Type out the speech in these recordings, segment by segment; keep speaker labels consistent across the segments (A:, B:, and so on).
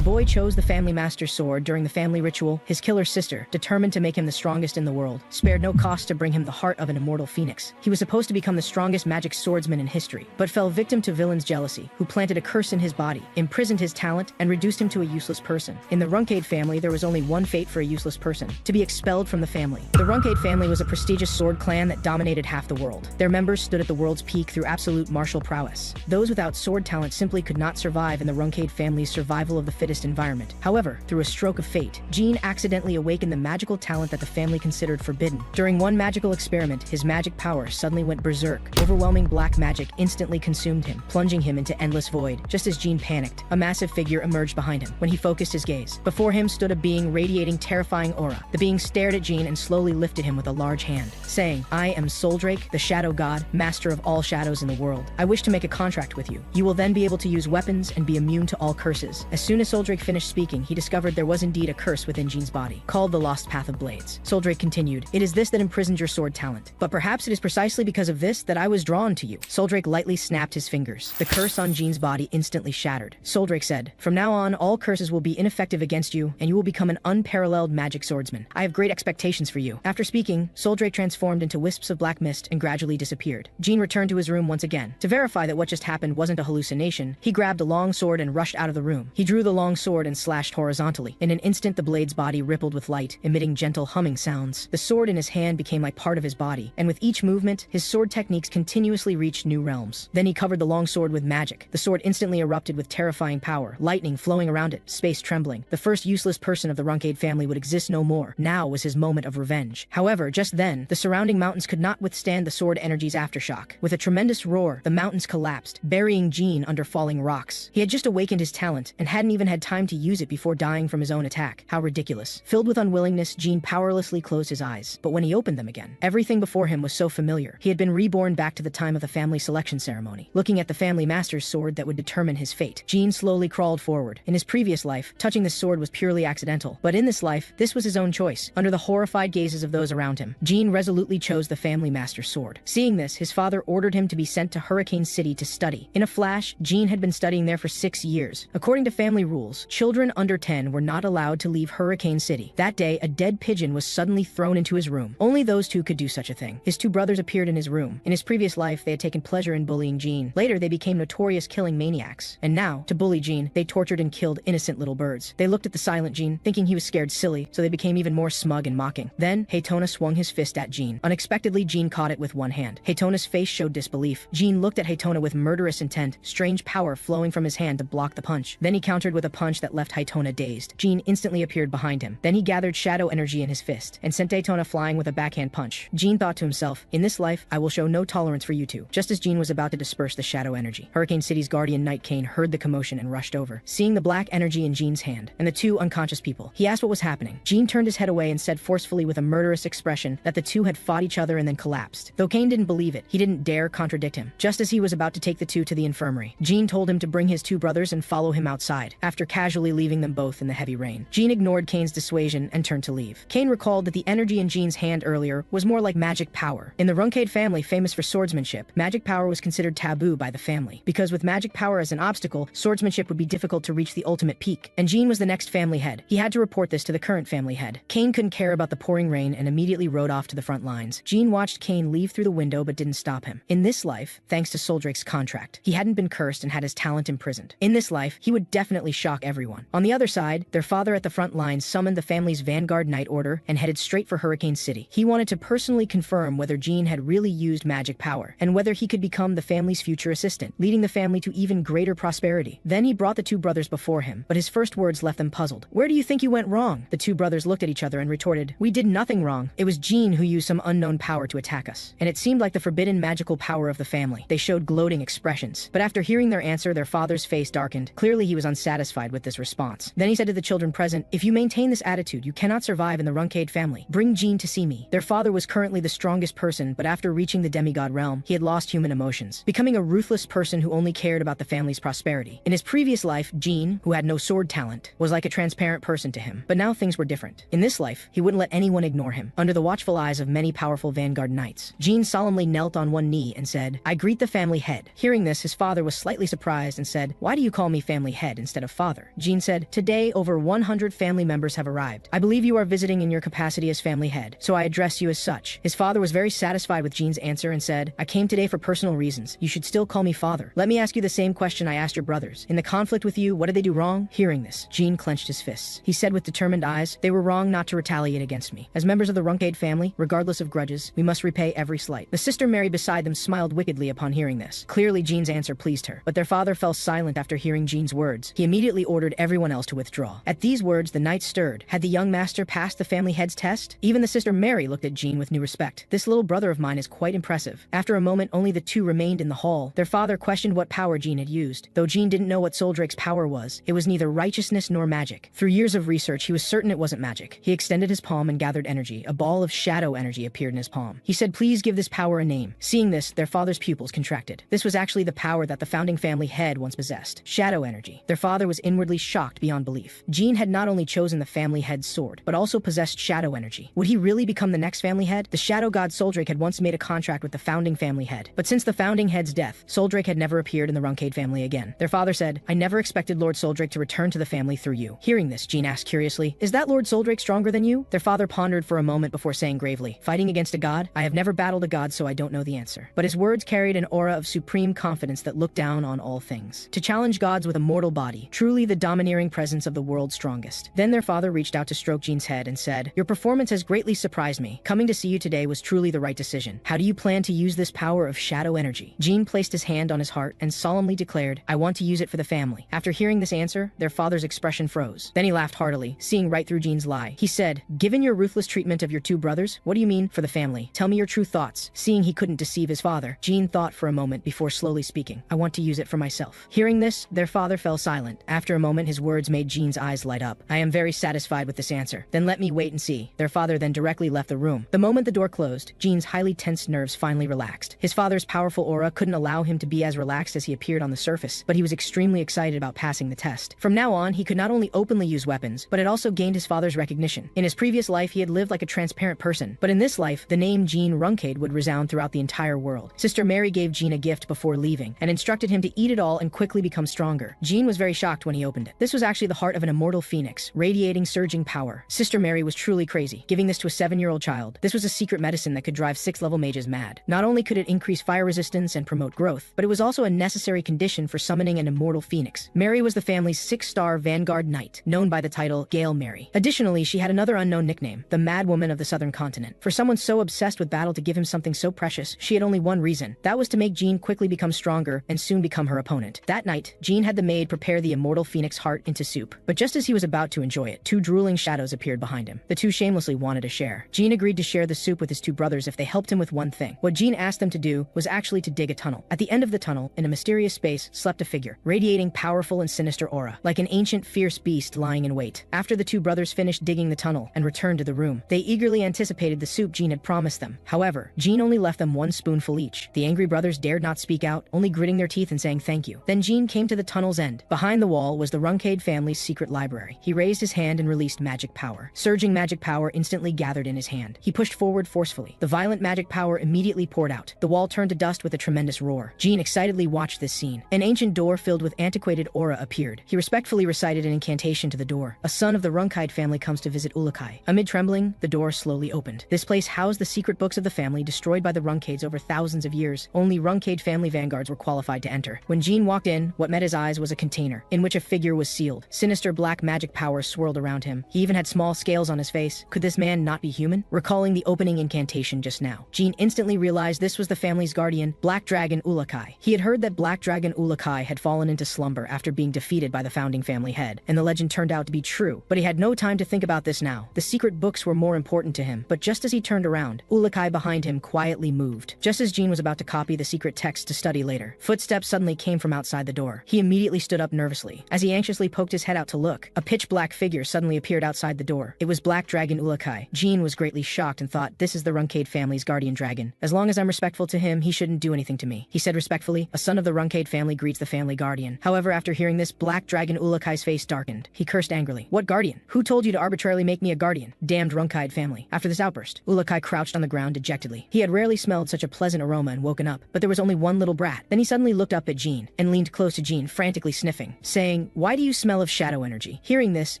A: boy chose the family master's sword during the family ritual. His killer sister, determined to make him the strongest in the world, spared no cost to bring him the heart of an immortal phoenix. He was supposed to become the strongest magic swordsman in history, but fell victim to villains' jealousy, who planted a curse in his body, imprisoned his talent, and reduced him to a useless person. In the Runcandel family, there was only one fate for a useless person: to be expelled from the family. The Runcandel family was a prestigious sword clan that dominated half the world. Their members stood at the world's peak through absolute martial prowess. Those without sword talent simply could not survive in the Runcandel family's survival of the fittest environment. However, through a stroke of fate, Jean accidentally awakened the magical talent that the family considered forbidden. During one magical experiment, his magic power suddenly went berserk. Overwhelming black magic instantly consumed him, plunging him into endless void. Just as Jean panicked, a massive figure emerged behind him. When he focused his gaze, before him stood a being radiating terrifying aura. The being stared at Jean and slowly lifted him with a large hand, saying, "I am Solderet, the shadow god, master of all shadows in the world. I wish to make a contract with you. You will then be able to use weapons and be immune to all curses." As soon as Solderet finished speaking, he discovered there was indeed a curse within Jean's body, called the Lost Path of Blades. Solderet continued, "It is this that imprisons your sword talent. But perhaps it is precisely because of this that I was drawn to you." Solderet lightly snapped his fingers. The curse on Jean's body instantly shattered. Solderet said, "From now on, all curses will be ineffective against you, and you will become an unparalleled magic swordsman. I have great expectations for you." After speaking, Solderet transformed into wisps of black mist and gradually disappeared. Jean returned to his room once again. To verify that what just happened wasn't a hallucination, he grabbed a long sword and rushed out of the room. He drew the long sword and slashed horizontally. In an instant, the blade's body rippled with light, emitting gentle humming sounds. The sword in his hand became like part of his body, and with each movement, his sword techniques continuously reached new realms. Then he covered the long sword with magic. The sword instantly erupted with terrifying power, lightning flowing around it, space trembling. The first useless person of the Runcandel family would exist no more. Now was his moment of revenge. However, just then, the surrounding mountains could not withstand the sword energy's aftershock. With a tremendous roar, the mountains collapsed, burying Jean under falling rocks. He had just awakened his talent, and hadn't even had time to use it before dying from his own attack. How ridiculous. Filled with unwillingness, Jean powerlessly closed his eyes. But when he opened them again, everything before him was so familiar. He had been reborn back to the time of the family selection ceremony. Looking at the family master's sword that would determine his fate, Jean slowly crawled forward. In his previous life, touching the sword was purely accidental. But in this life, this was his own choice. Under the horrified gazes of those around him, Jean resolutely chose the family master's sword. Seeing this, his father ordered him to be sent to Hurricane City to study. In a flash, Jean had been studying there for 6 years. According to family rules, children under 10 were not allowed to leave Hurricane City. That day, a dead pigeon was suddenly thrown into his room. Only those two could do such a thing. His two brothers appeared in his room. In his previous life, they had taken pleasure in bullying Jean. Later, they became notorious killing maniacs. And now, to bully Jean, they tortured and killed innocent little birds. They looked at the silent Jean, thinking he was scared silly, so they became even more smug and mocking. Then, Haytona swung his fist at Jean. Unexpectedly, Jean caught it with one hand. Haytona's face showed disbelief. Jean looked at Haytona with murderous intent, strange power flowing from his hand to block the punch. Then he countered with a punch that left Haytona dazed. Jean instantly appeared behind him. Then he gathered shadow energy in his fist and sent Haytona flying with a backhand punch. Jean thought to himself, "In this life, I will show no tolerance for you two." Just as Jean was about to disperse the shadow energy, Hurricane City's guardian Knight Kane heard the commotion and rushed over. Seeing the black energy in Jean's hand and the two unconscious people, he asked what was happening. Jean turned his head away and said forcefully with a murderous expression that the two had fought each other and then collapsed. Though Kane didn't believe it, he didn't dare contradict him. Just as he was about to take the two to the infirmary, Jean told him to bring his two brothers and follow him outside, after casually leaving them both in the heavy rain. Jean ignored Kane's dissuasion and turned to leave. Kane recalled that the energy in Jean's hand earlier was more like magic power. In the Runcandel family famous for swordsmanship, magic power was considered taboo by the family, because with magic power as an obstacle, swordsmanship would be difficult to reach the ultimate peak. And Jean was the next family head. He had to report this to the current family head. Kane couldn't care about the pouring rain and immediately rode off to the front lines. Jean watched Kane leave through the window but didn't stop him. In this life, thanks to Solderet's contract, he hadn't been cursed and had his talent imprisoned. In this life, he would definitely shock everyone. On the other side, their father at the front lines summoned the family's Vanguard Knight Order and headed straight for Hurricane City. He wanted to personally confirm whether Jean had really used magic power and whether he could become the family's future assistant, leading the family to even greater prosperity. Then he brought the two brothers before him, but his first words left them puzzled. "Where do you think you went wrong?" The two brothers looked at each other and retorted, "We did nothing wrong. It was Jean who used some unknown power to attack us." And it seemed like the forbidden magical power of the family. They showed gloating expressions. But after hearing their answer, their father's face darkened. Clearly he was unsatisfied with this response. Then he said to the children present, "If you maintain this attitude, you cannot survive in the Runcandel family. Bring Jean to see me." Their father was currently the strongest person, but after reaching the demigod realm, he had lost human emotions, becoming a ruthless person who only cared about the family's prosperity. In his previous life, Jean, who had no sword talent, was like a transparent person to him. But now things were different. In this life, he wouldn't let anyone ignore him. Under the watchful eyes of many powerful Vanguard Knights, Jean solemnly knelt on one knee and said, "I greet the family head." Hearing this, his father was slightly surprised and said, "Why do you call me family head instead of father?" brother. Jean said, "Today, over 100 family members have arrived. I believe you are visiting in your capacity as family head, so I address you as such." His father was very satisfied with Jean's answer and said, "I came today for personal reasons. You should still call me father. Let me ask you the same question I asked your brothers. In the conflict with you, what did they do wrong?" Hearing this, Jean clenched his fists. He said with determined eyes, "They were wrong not to retaliate against me. As members of the Runcandel family, regardless of grudges, we must repay every slight." The sister Mary beside them smiled wickedly upon hearing this. Clearly Jean's answer pleased her, but their father fell silent after hearing Jean's words. He immediately ordered everyone else to withdraw. At these words, the knights stirred. Had the young master passed the family head's test? Even the sister Mary looked at Jean with new respect. "This little brother of mine is quite impressive." After a moment, only the two remained in the hall. Their father questioned what power Jean had used. Though Jean didn't know what Solderet's power was, it was neither righteousness nor magic. Through years of research, he was certain it wasn't magic. He extended his palm and gathered energy. A ball of shadow energy appeared in his palm. He said, "Please give this power a name." Seeing this, their father's pupils contracted. This was actually the power that the founding family head once possessed. Shadow energy. Their father was inwardly shocked beyond belief. Jean had not only chosen the family head's sword, but also possessed shadow energy. Would he really become the next family head? The shadow god Solderet had once made a contract with the founding family head. But since the founding head's death, Solderet had never appeared in the Runcandel family again. Their father said, "I never expected Lord Solderet to return to the family through you." Hearing this, Jean asked curiously, "Is that Lord Solderet stronger than you?" Their father pondered for a moment before saying gravely, "Fighting against a god? I have never battled a god, so I don't know the answer." But his words carried an aura of supreme confidence that looked down on all things. To challenge gods with a mortal body, truly the domineering presence of the world's strongest. Then their father reached out to stroke Jean's head and said, "Your performance has greatly surprised me. Coming to see you today was truly the right decision. How do you plan to use this power of shadow energy?" Jean placed his hand on his heart and solemnly declared, "I want to use it for the family." After hearing this answer, their father's expression froze. Then he laughed heartily, seeing right through Jean's lie. He said, "Given your ruthless treatment of your two brothers, what do you mean for the family? Tell me your true thoughts." Seeing he couldn't deceive his father, Jean thought for a moment before slowly speaking, "I want to use it for myself." Hearing this, their father fell silent. After a moment, his words made Jean's eyes light up. "I am very satisfied with this answer. Then let me wait and see." Their father then directly left the room. The moment the door closed, Jean's highly tensed nerves finally relaxed. His father's powerful aura couldn't allow him to be as relaxed as he appeared on the surface, but he was extremely excited about passing the test. From now on, he could not only openly use weapons, but it also gained his father's recognition. In his previous life, he had lived like a transparent person, but in this life, the name Jean Runcandel would resound throughout the entire world. Sister Mary gave Jean a gift before leaving, and instructed him to eat it all and quickly become stronger. Jean was very shocked when he opened it. This was actually the heart of an immortal phoenix, radiating surging power. Sister Mary was truly crazy, giving this to a 7-year-old child. This was a secret medicine that could drive 6th-level mages mad. Not only could it increase fire resistance and promote growth, but it was also a necessary condition for summoning an immortal phoenix. Mary was the family's 6-star Vanguard Knight, known by the title Gale Mary. Additionally, she had another unknown nickname, the Mad Woman of the Southern Continent. For someone so obsessed with battle to give him something so precious, she had only one reason. That was to make Jean quickly become stronger and soon become her opponent. That night, Jean had the maid prepare the immortal phoenix heart into soup. But just as he was about to enjoy it, 2 drooling shadows appeared behind him. The two shamelessly wanted a share. Jean agreed to share the soup with his 2 brothers if they helped him with one thing. What Jean asked them to do was actually to dig a tunnel. At the end of the tunnel, in a mysterious space, slept a figure, radiating powerful and sinister aura, like an ancient fierce beast lying in wait. After the 2 brothers finished digging the tunnel and returned to the room, they eagerly anticipated the soup Jean had promised them. However, Jean only left them 1 spoonful each. The angry brothers dared not speak out, only gritting their teeth and saying thank you. Then Jean came to the tunnel's end. Behind the wall was the Runcandel family's secret library. He raised his hand and released magic power. Surging magic power instantly gathered in his hand. He pushed forward forcefully. The violent magic power immediately poured out. The wall turned to dust with a tremendous roar. Jean excitedly watched this scene. An ancient door filled with antiquated aura appeared. He respectfully recited an incantation to the door. A son of the Runcandel family comes to visit Ourokh. Amid trembling, the door slowly opened. This place housed the secret books of the family destroyed by the Runcandels over thousands of years. Only Runcandel family vanguards were qualified to enter. When Jean walked in, what met his eyes was a container, in which a figure was sealed. Sinister black magic power swirled around him. He even had small scales on his face. Could this man not be human? Recalling the opening incantation just now, Jean instantly realized this was the family's guardian, Black Dragon Ourokh. He had heard that Black Dragon Ourokh had fallen into slumber after being defeated by the founding family head, and the legend turned out to be true. But he had no time to think about this now. The secret books were more important to him. But just as he turned around, Ourokh behind him quietly moved. Just as Jean was about to copy the secret text to study later, footsteps suddenly came from outside the door. He immediately stood up nervously. As he anxiously poked his head out to look, a pitch-black figure suddenly appeared outside the door. It was Black Dragon Ourokh. Jean was greatly shocked and thought, this is the Runcandel family's guardian dragon. As long as I'm respectful to him, he shouldn't do anything to me. He said respectfully, a son of the Runcandel family greets the family guardian. However, after hearing this, Black Dragon Ourokh's face darkened. He cursed angrily. What guardian? Who told you to arbitrarily make me a guardian? Damned Runcandel family. After this outburst, Ourokh crouched on the ground dejectedly. He had rarely smelled such a pleasant aroma and woken up, but there was only one little brat. Then he suddenly looked up at Jean and leaned close to Jean, frantically sniffing, saying, saying, "Why do you smell of shadow energy?" Hearing this,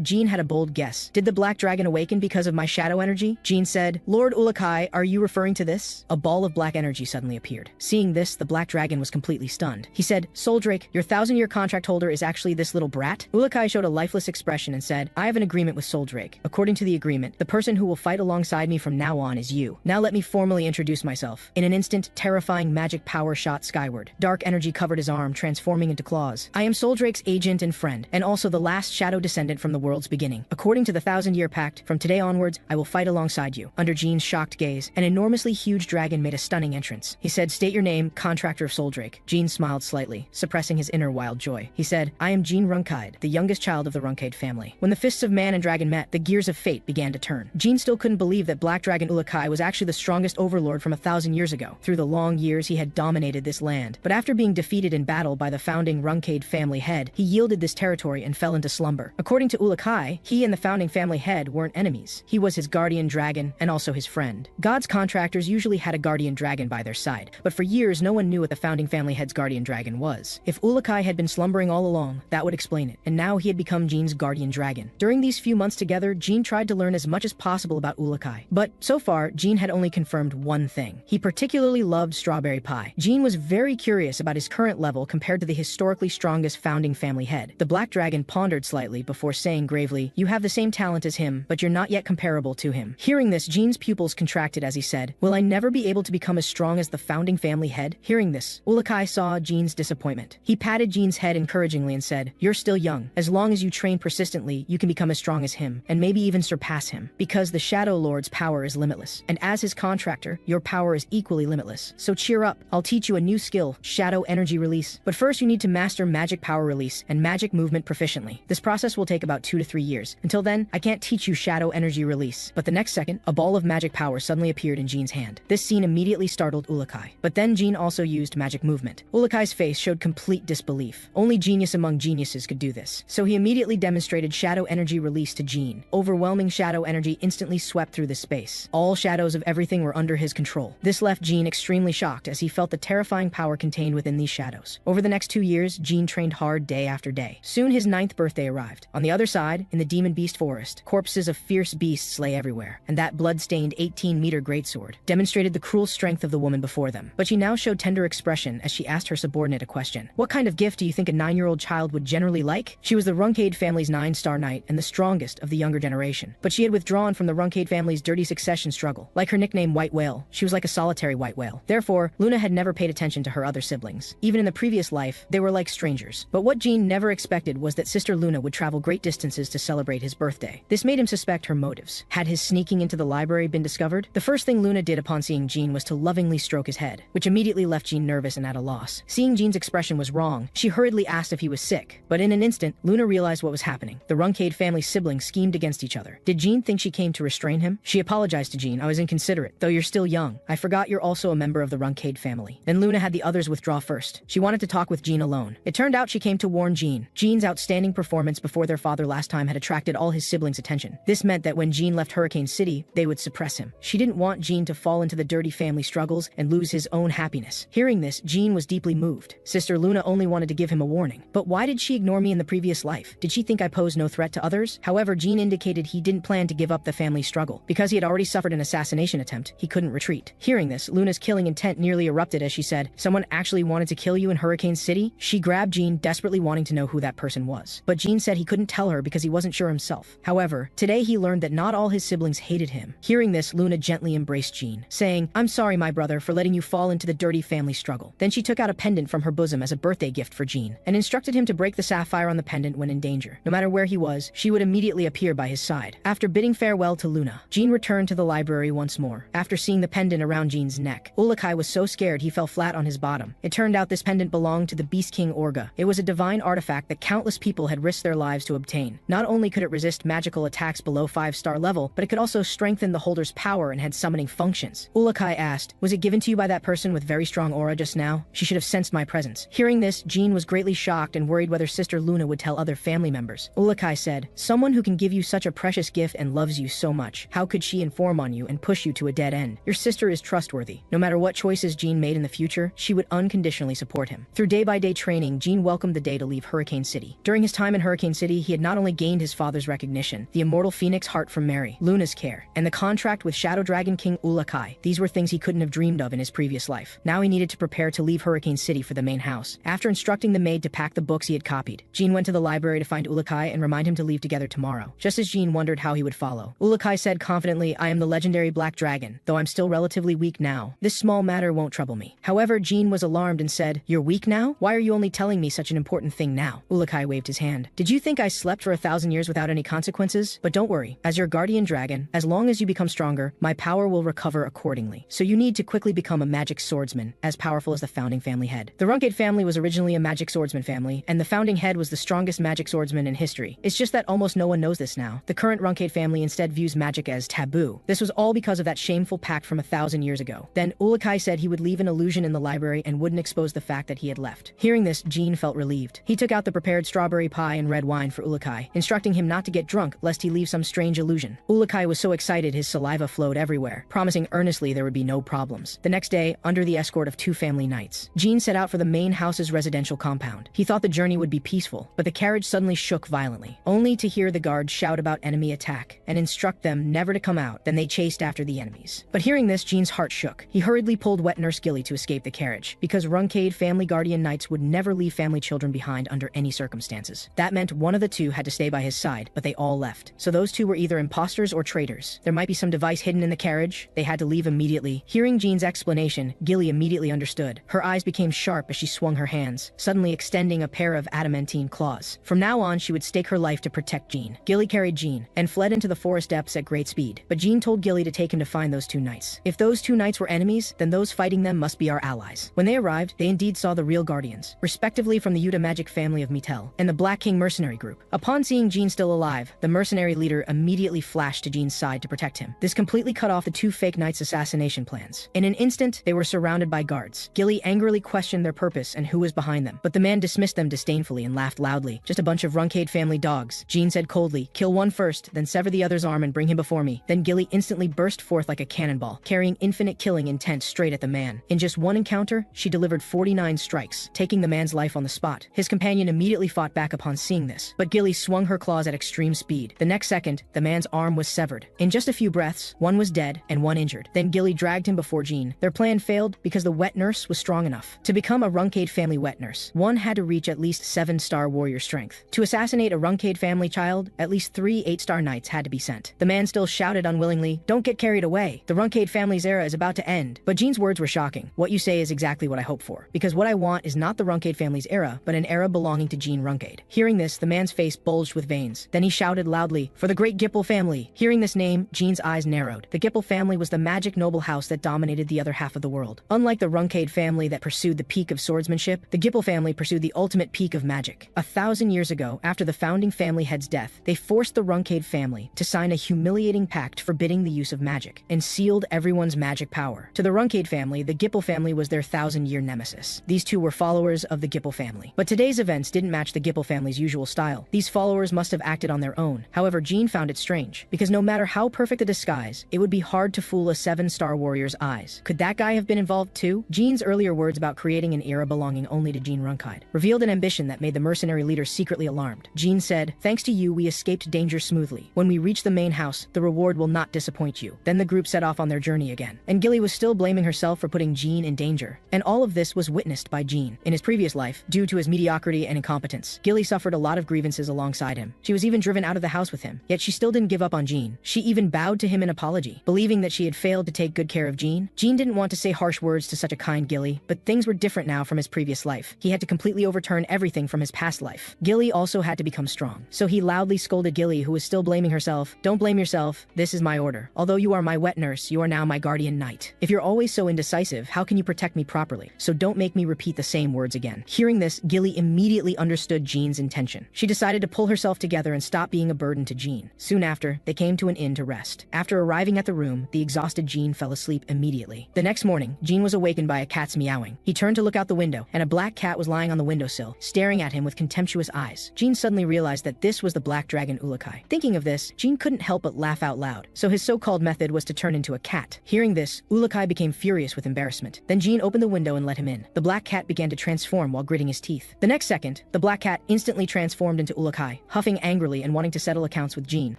A: Jean had a bold guess. "Did the black dragon awaken because of my shadow energy?" Jean said, "Lord Ourokh, are you referring to this?" A ball of black energy suddenly appeared. Seeing this, the black dragon was completely stunned. He said, "Solderet, your 1,000-year contract holder is actually this little brat?" Ourokh showed a lifeless expression and said, "I have an agreement with Solderet. According to the agreement, the person who will fight alongside me from now on is you. Now let me formally introduce myself." In an instant, terrifying magic power shot skyward. Dark energy covered his arm, transforming into claws. "I am Solderet's agent and friend, and also the last shadow descendant from the world's beginning. According to the 1,000-year pact, from today onwards, I will fight alongside you." Under Jean's shocked gaze, an enormously huge dragon made a stunning entrance. He said, "State your name, contractor of Solderet." Jean smiled slightly, suppressing his inner wild joy. He said, "I am Jean Runcandel, the youngest child of the Runcandel family." When the fists of man and dragon met, the gears of fate began to turn. Jean still couldn't believe that Black Dragon Ourokh was actually the strongest overlord from 1,000 years ago. Through the long years, he had dominated this land. But after being defeated in battle by the founding Runcandel family head, he yielded this territory and fell into slumber. According to Ourokh, he and the founding family head weren't enemies. He was his guardian dragon and also his friend. God's contractors usually had a guardian dragon by their side, but for years no one knew what the founding family head's guardian dragon was. If Ourokh had been slumbering all along, that would explain it, and now he had become Jean's guardian dragon. During these few months together, Jean tried to learn as much as possible about Ourokh, but so far, Jean had only confirmed one thing. He particularly loved strawberry pie. Jean was very curious about his current level compared to the historically strongest founding family head. The black dragon pondered slightly before saying gravely, "You have the same talent as him, but you're not yet comparable to him." Hearing this, Jean's pupils contracted as he said, "Will I never be able to become as strong as the founding family head?" Hearing this, Ourokh saw Jean's disappointment. He patted Jean's head encouragingly and said, "You're still young. As long as you train persistently, you can become as strong as him, and maybe even surpass him. Because the Shadow Lord's power is limitless, and as his contractor, your power is equally limitless. So cheer up. I'll teach you a new skill, Shadow Energy Release. But first you need to master Magic Power Release and Magic Movement proficiently. This process will take about 2 to 3 years. Until then, I can't teach you Shadow Energy Release." But the next second, a ball of magic power suddenly appeared in Jean's hand. This scene immediately startled Ourokh. But then Jean also used Magic Movement. Ourokh's face showed complete disbelief. Only genius among geniuses could do this. So he immediately demonstrated Shadow Energy Release to Jean. Overwhelming shadow energy instantly swept through the space. All shadows of everything were under his control. This left Jean extremely shocked as he felt the terrifying power contained within these shadows. Over the next 2 years, Jean trained hard day after day. Soon his 9th birthday arrived. On the other side, in the Demon Beast Forest, corpses of fierce beasts lay everywhere, and that blood-stained 18-meter greatsword demonstrated the cruel strength of the woman before them. But she now showed tender expression as she asked her subordinate a question. "What kind of gift do you think a 9-year-old child would generally like?" She was the Runcandel family's 9-star knight and the strongest of the younger generation. But she had withdrawn from the Runcandel family's dirty succession struggle. Like her nickname White Whale, she was like a solitary white whale. Therefore, Luna had never paid attention to her other siblings. Even in the previous life, they were like strangers. But what Jean never expected was that sister Luna would travel great distances to celebrate his birthday. This made him suspect her motives. Had his sneaking into the library been discovered? The first thing Luna did upon seeing Jean was to lovingly stroke his head, which immediately left Jean nervous and at a loss. Seeing Jean's expression was wrong, she hurriedly asked if he was sick. But in an instant, Luna realized what was happening. The Runcandel family siblings schemed against each other. Did Jean think she came to restrain him? She apologized to Jean. "I was inconsiderate. Though you're still young, I forgot you're also a member of the Runcandel family." Then Luna had the others withdraw first. She wanted to talk with Jean alone. It turned out she came to warn Jean. Jean's outstanding performance before their father last time had attracted all his siblings' attention. This meant that when Jean left Hurricane City, they would suppress him. She didn't want Jean to fall into the dirty family struggles and lose his own happiness. Hearing this, Jean was deeply moved. Sister Luna only wanted to give him a warning. But why did she ignore me in the previous life? Did she think I posed no threat to others? However, Jean indicated he didn't plan to give up the family struggle. Because he had already suffered an assassination attempt, he couldn't retreat. Hearing this, Luna's killing intent nearly erupted as she said, "Someone actually wanted to kill you in Hurricane City?" She grabbed Jean, desperately wanting to know who that person was. But Jean said he couldn't tell her because he wasn't sure himself. However, today he learned that not all his siblings hated him. Hearing this, Luna gently embraced Jean, saying, "I'm sorry, my brother, for letting you fall into the dirty family struggle." Then she took out a pendant from her bosom as a birthday gift for Jean, and instructed him to break the sapphire on the pendant when in danger. No matter where he was, she would immediately appear by his side. After bidding farewell to Luna, Jean returned to the library once more. After seeing the pendant around Jean's neck, Ourokh was so scared he fell flat on his bottom. It turned out this pendant belonged to the Beast King Ourokh. It was a divine artifact that countless people had risked their lives to obtain. Not only could it resist magical attacks below 5-star level, but it could also strengthen the holder's power and had summoning functions. Ourokh asked, "Was it given to you by that person with very strong aura just now? She should have sensed my presence." Hearing this, Jean was greatly shocked and worried whether Sister Luna would tell other family members. Ourokh said, "Someone who can give you such a precious gift and loves you so much, how could she inform on you and push you to a dead end? Your sister is trustworthy. No matter what choices Jean made in the future, she would unconditionally support him." Through day-by-day training, Jean welcomed the day to leave Hurricane Hurricane City. During his time in Hurricane City, he had not only gained his father's recognition, the immortal phoenix heart from Mary, Luna's care, and the contract with Shadow Dragon King Ourokh. These were things he couldn't have dreamed of in his previous life. Now he needed to prepare to leave Hurricane City for the main house. After instructing the maid to pack the books he had copied, Jean went to the library to find Ourokh and remind him to leave together tomorrow. Just as Jean wondered how he would follow, Ourokh said confidently, "I am the legendary Black Dragon, though I'm still relatively weak now. This small matter won't trouble me." However, Jean was alarmed and said, "You're weak now? Why are you only telling me such an important thing now?" Ourokh waved his hand. "Did you think I slept for 1,000 years without any consequences? But don't worry, as your guardian dragon, as long as you become stronger, my power will recover accordingly. So you need to quickly become a magic swordsman, as powerful as the founding family head." The Runcandel family was originally a magic swordsman family, and the founding head was the strongest magic swordsman in history. It's just that almost no one knows this now. The current Runcandel family instead views magic as taboo. This was all because of that shameful pact from 1,000 years ago. Then Ourokh said he would leave an illusion in the library and wouldn't expose the fact that he had left. Hearing this, Jean felt relieved. He took out the prepared strawberry pie and red wine for Ourokh, instructing him not to get drunk lest he leave some strange illusion. Ourokh was so excited his saliva flowed everywhere, promising earnestly there would be no problems. The next day, under the escort of 2 family knights, Jean set out for the main house's residential compound. He thought the journey would be peaceful, but the carriage suddenly shook violently, only to hear the guards shout about enemy attack and instruct them never to come out. Then they chased after the enemies. But hearing this, Jean's heart shook. He hurriedly pulled wet Nurse Gilly to escape the carriage, because Runcandel family guardian knights would never leave family children behind under any circumstances. That meant one of the 2 had to stay by his side, but they all left. So those 2 were either imposters or traitors. There might be some device hidden in the carriage. They had to leave immediately. Hearing Jean's explanation, Gilly immediately understood. Her eyes became sharp as she swung her hands, suddenly extending a pair of adamantine claws. From now on, she would stake her life to protect Jean. Gilly carried Jean and fled into the forest depths at great speed. But Jean told Gilly to take him to find those 2 knights. If those 2 knights were enemies, then those fighting them must be our allies. When they arrived, they indeed saw the real guardians, respectively from the Yuta magic family of Mitel and the Black King mercenary group. Upon seeing Jean still alive, the mercenary leader immediately flashed to Jean's side to protect him. This completely cut off the 2 fake knights' assassination plans. In an instant, they were surrounded by guards. Gilly angrily questioned their purpose and who was behind them, but the man dismissed them disdainfully and laughed loudly. "Just a bunch of Runcandel family dogs." Jean said coldly, "Kill one first, then sever the other's arm and bring him before me." Then Gilly instantly burst forth like a cannonball, carrying infinite killing intent straight at the man. In just one encounter, she delivered 49 strikes, taking the man's life on the spot. His companion immediately fought back upon seeing this, but Gilly swung her claws at extreme speed. The next second, the man's arm was severed. In just a few breaths, one was dead and one injured. Then Gilly dragged him before Jean. Their plan failed because the wet nurse was strong enough. To become a Runcandel family wet nurse, one had to reach at least 7-star warrior strength. To assassinate a Runcandel family child, at least 3 8-star knights had to be sent. The man still shouted unwillingly, "Don't get carried away. The Runcandel family's era is about to end." But Jean's words were shocking. "What you say is exactly what I hope for, because what I want is not the Runcandel family's era, but an era belonging to Jean Runcandel." Hearing this, the man's face bulged with veins. Then he shouted loudly, "For the great Gipple family." Hearing this name, Jean's eyes narrowed. The Gipple family was the magic noble house that dominated the other half of the world. Unlike the Runcandel family that pursued the peak of swordsmanship, the Gipple family pursued the ultimate peak of magic. 1,000 years ago, after the founding family head's death, they forced the Runcandel family to sign a humiliating pact forbidding the use of magic, and sealed everyone's magic power. To the Runcandel family, the Gipple family was their 1,000-year nemesis. These 2 were followers of the Gipple family. But today's events didn't match the Gipple family's usual style. These followers must have acted on their own. However, Jean found it strange, because no matter how perfect a disguise, it would be hard to fool a 7-star warrior's eyes. Could that guy have been involved too? Jean's earlier words about creating an era belonging only to Jean Runcandel revealed an ambition that made the mercenary leader secretly alarmed. Jean said, "Thanks to you, we escaped danger smoothly. When we reach the main house, the reward will not disappoint you." Then the group set off on their journey again, and Gilly was still blaming herself for putting Jean in danger. And all of this was witnessed by Jean. In his previous life, due to his mediocrity and incompetence, Gilly suffered a lot of grievances alongside him. She was even driven out of the house with him, yet she still didn't give up on Jean. She even bowed to him in apology, believing that she had failed to take good care of Jean. Jean didn't want to say harsh words to such a kind Gilly, but things were different now from his previous life. He had to completely overturn everything from his past life. Gilly also had to become strong. So he loudly scolded Gilly, who was still blaming herself. "Don't blame yourself. This is my order. Although you are my wet nurse, you are now my guardian knight. If you're always so indecisive, how can you protect me properly? So don't make me repeat the same words again." Hearing this, Gilly immediately understood Jean's intention. She decided to pull herself together and stop being a burden to Jean. Soon after, they came to an inn to rest. After arriving at the room, the exhausted Jean fell asleep immediately. The next morning, Jean was awakened by a cat's meowing. He turned to look out the window, and a black cat was lying on the windowsill, staring at him with contemptuous eyes. Jean suddenly realized that this was the Black Dragon Ourokh. Thinking of this, Jean couldn't help but laugh out loud. So his so-called method was to turn into a cat. Hearing this, Ourokh became furious with embarrassment. Then Jean opened the window and let him in. The black cat began to transform while gritting his teeth. The next second, second, the black cat instantly transformed into Ourokh, huffing angrily and wanting to settle accounts with Jean,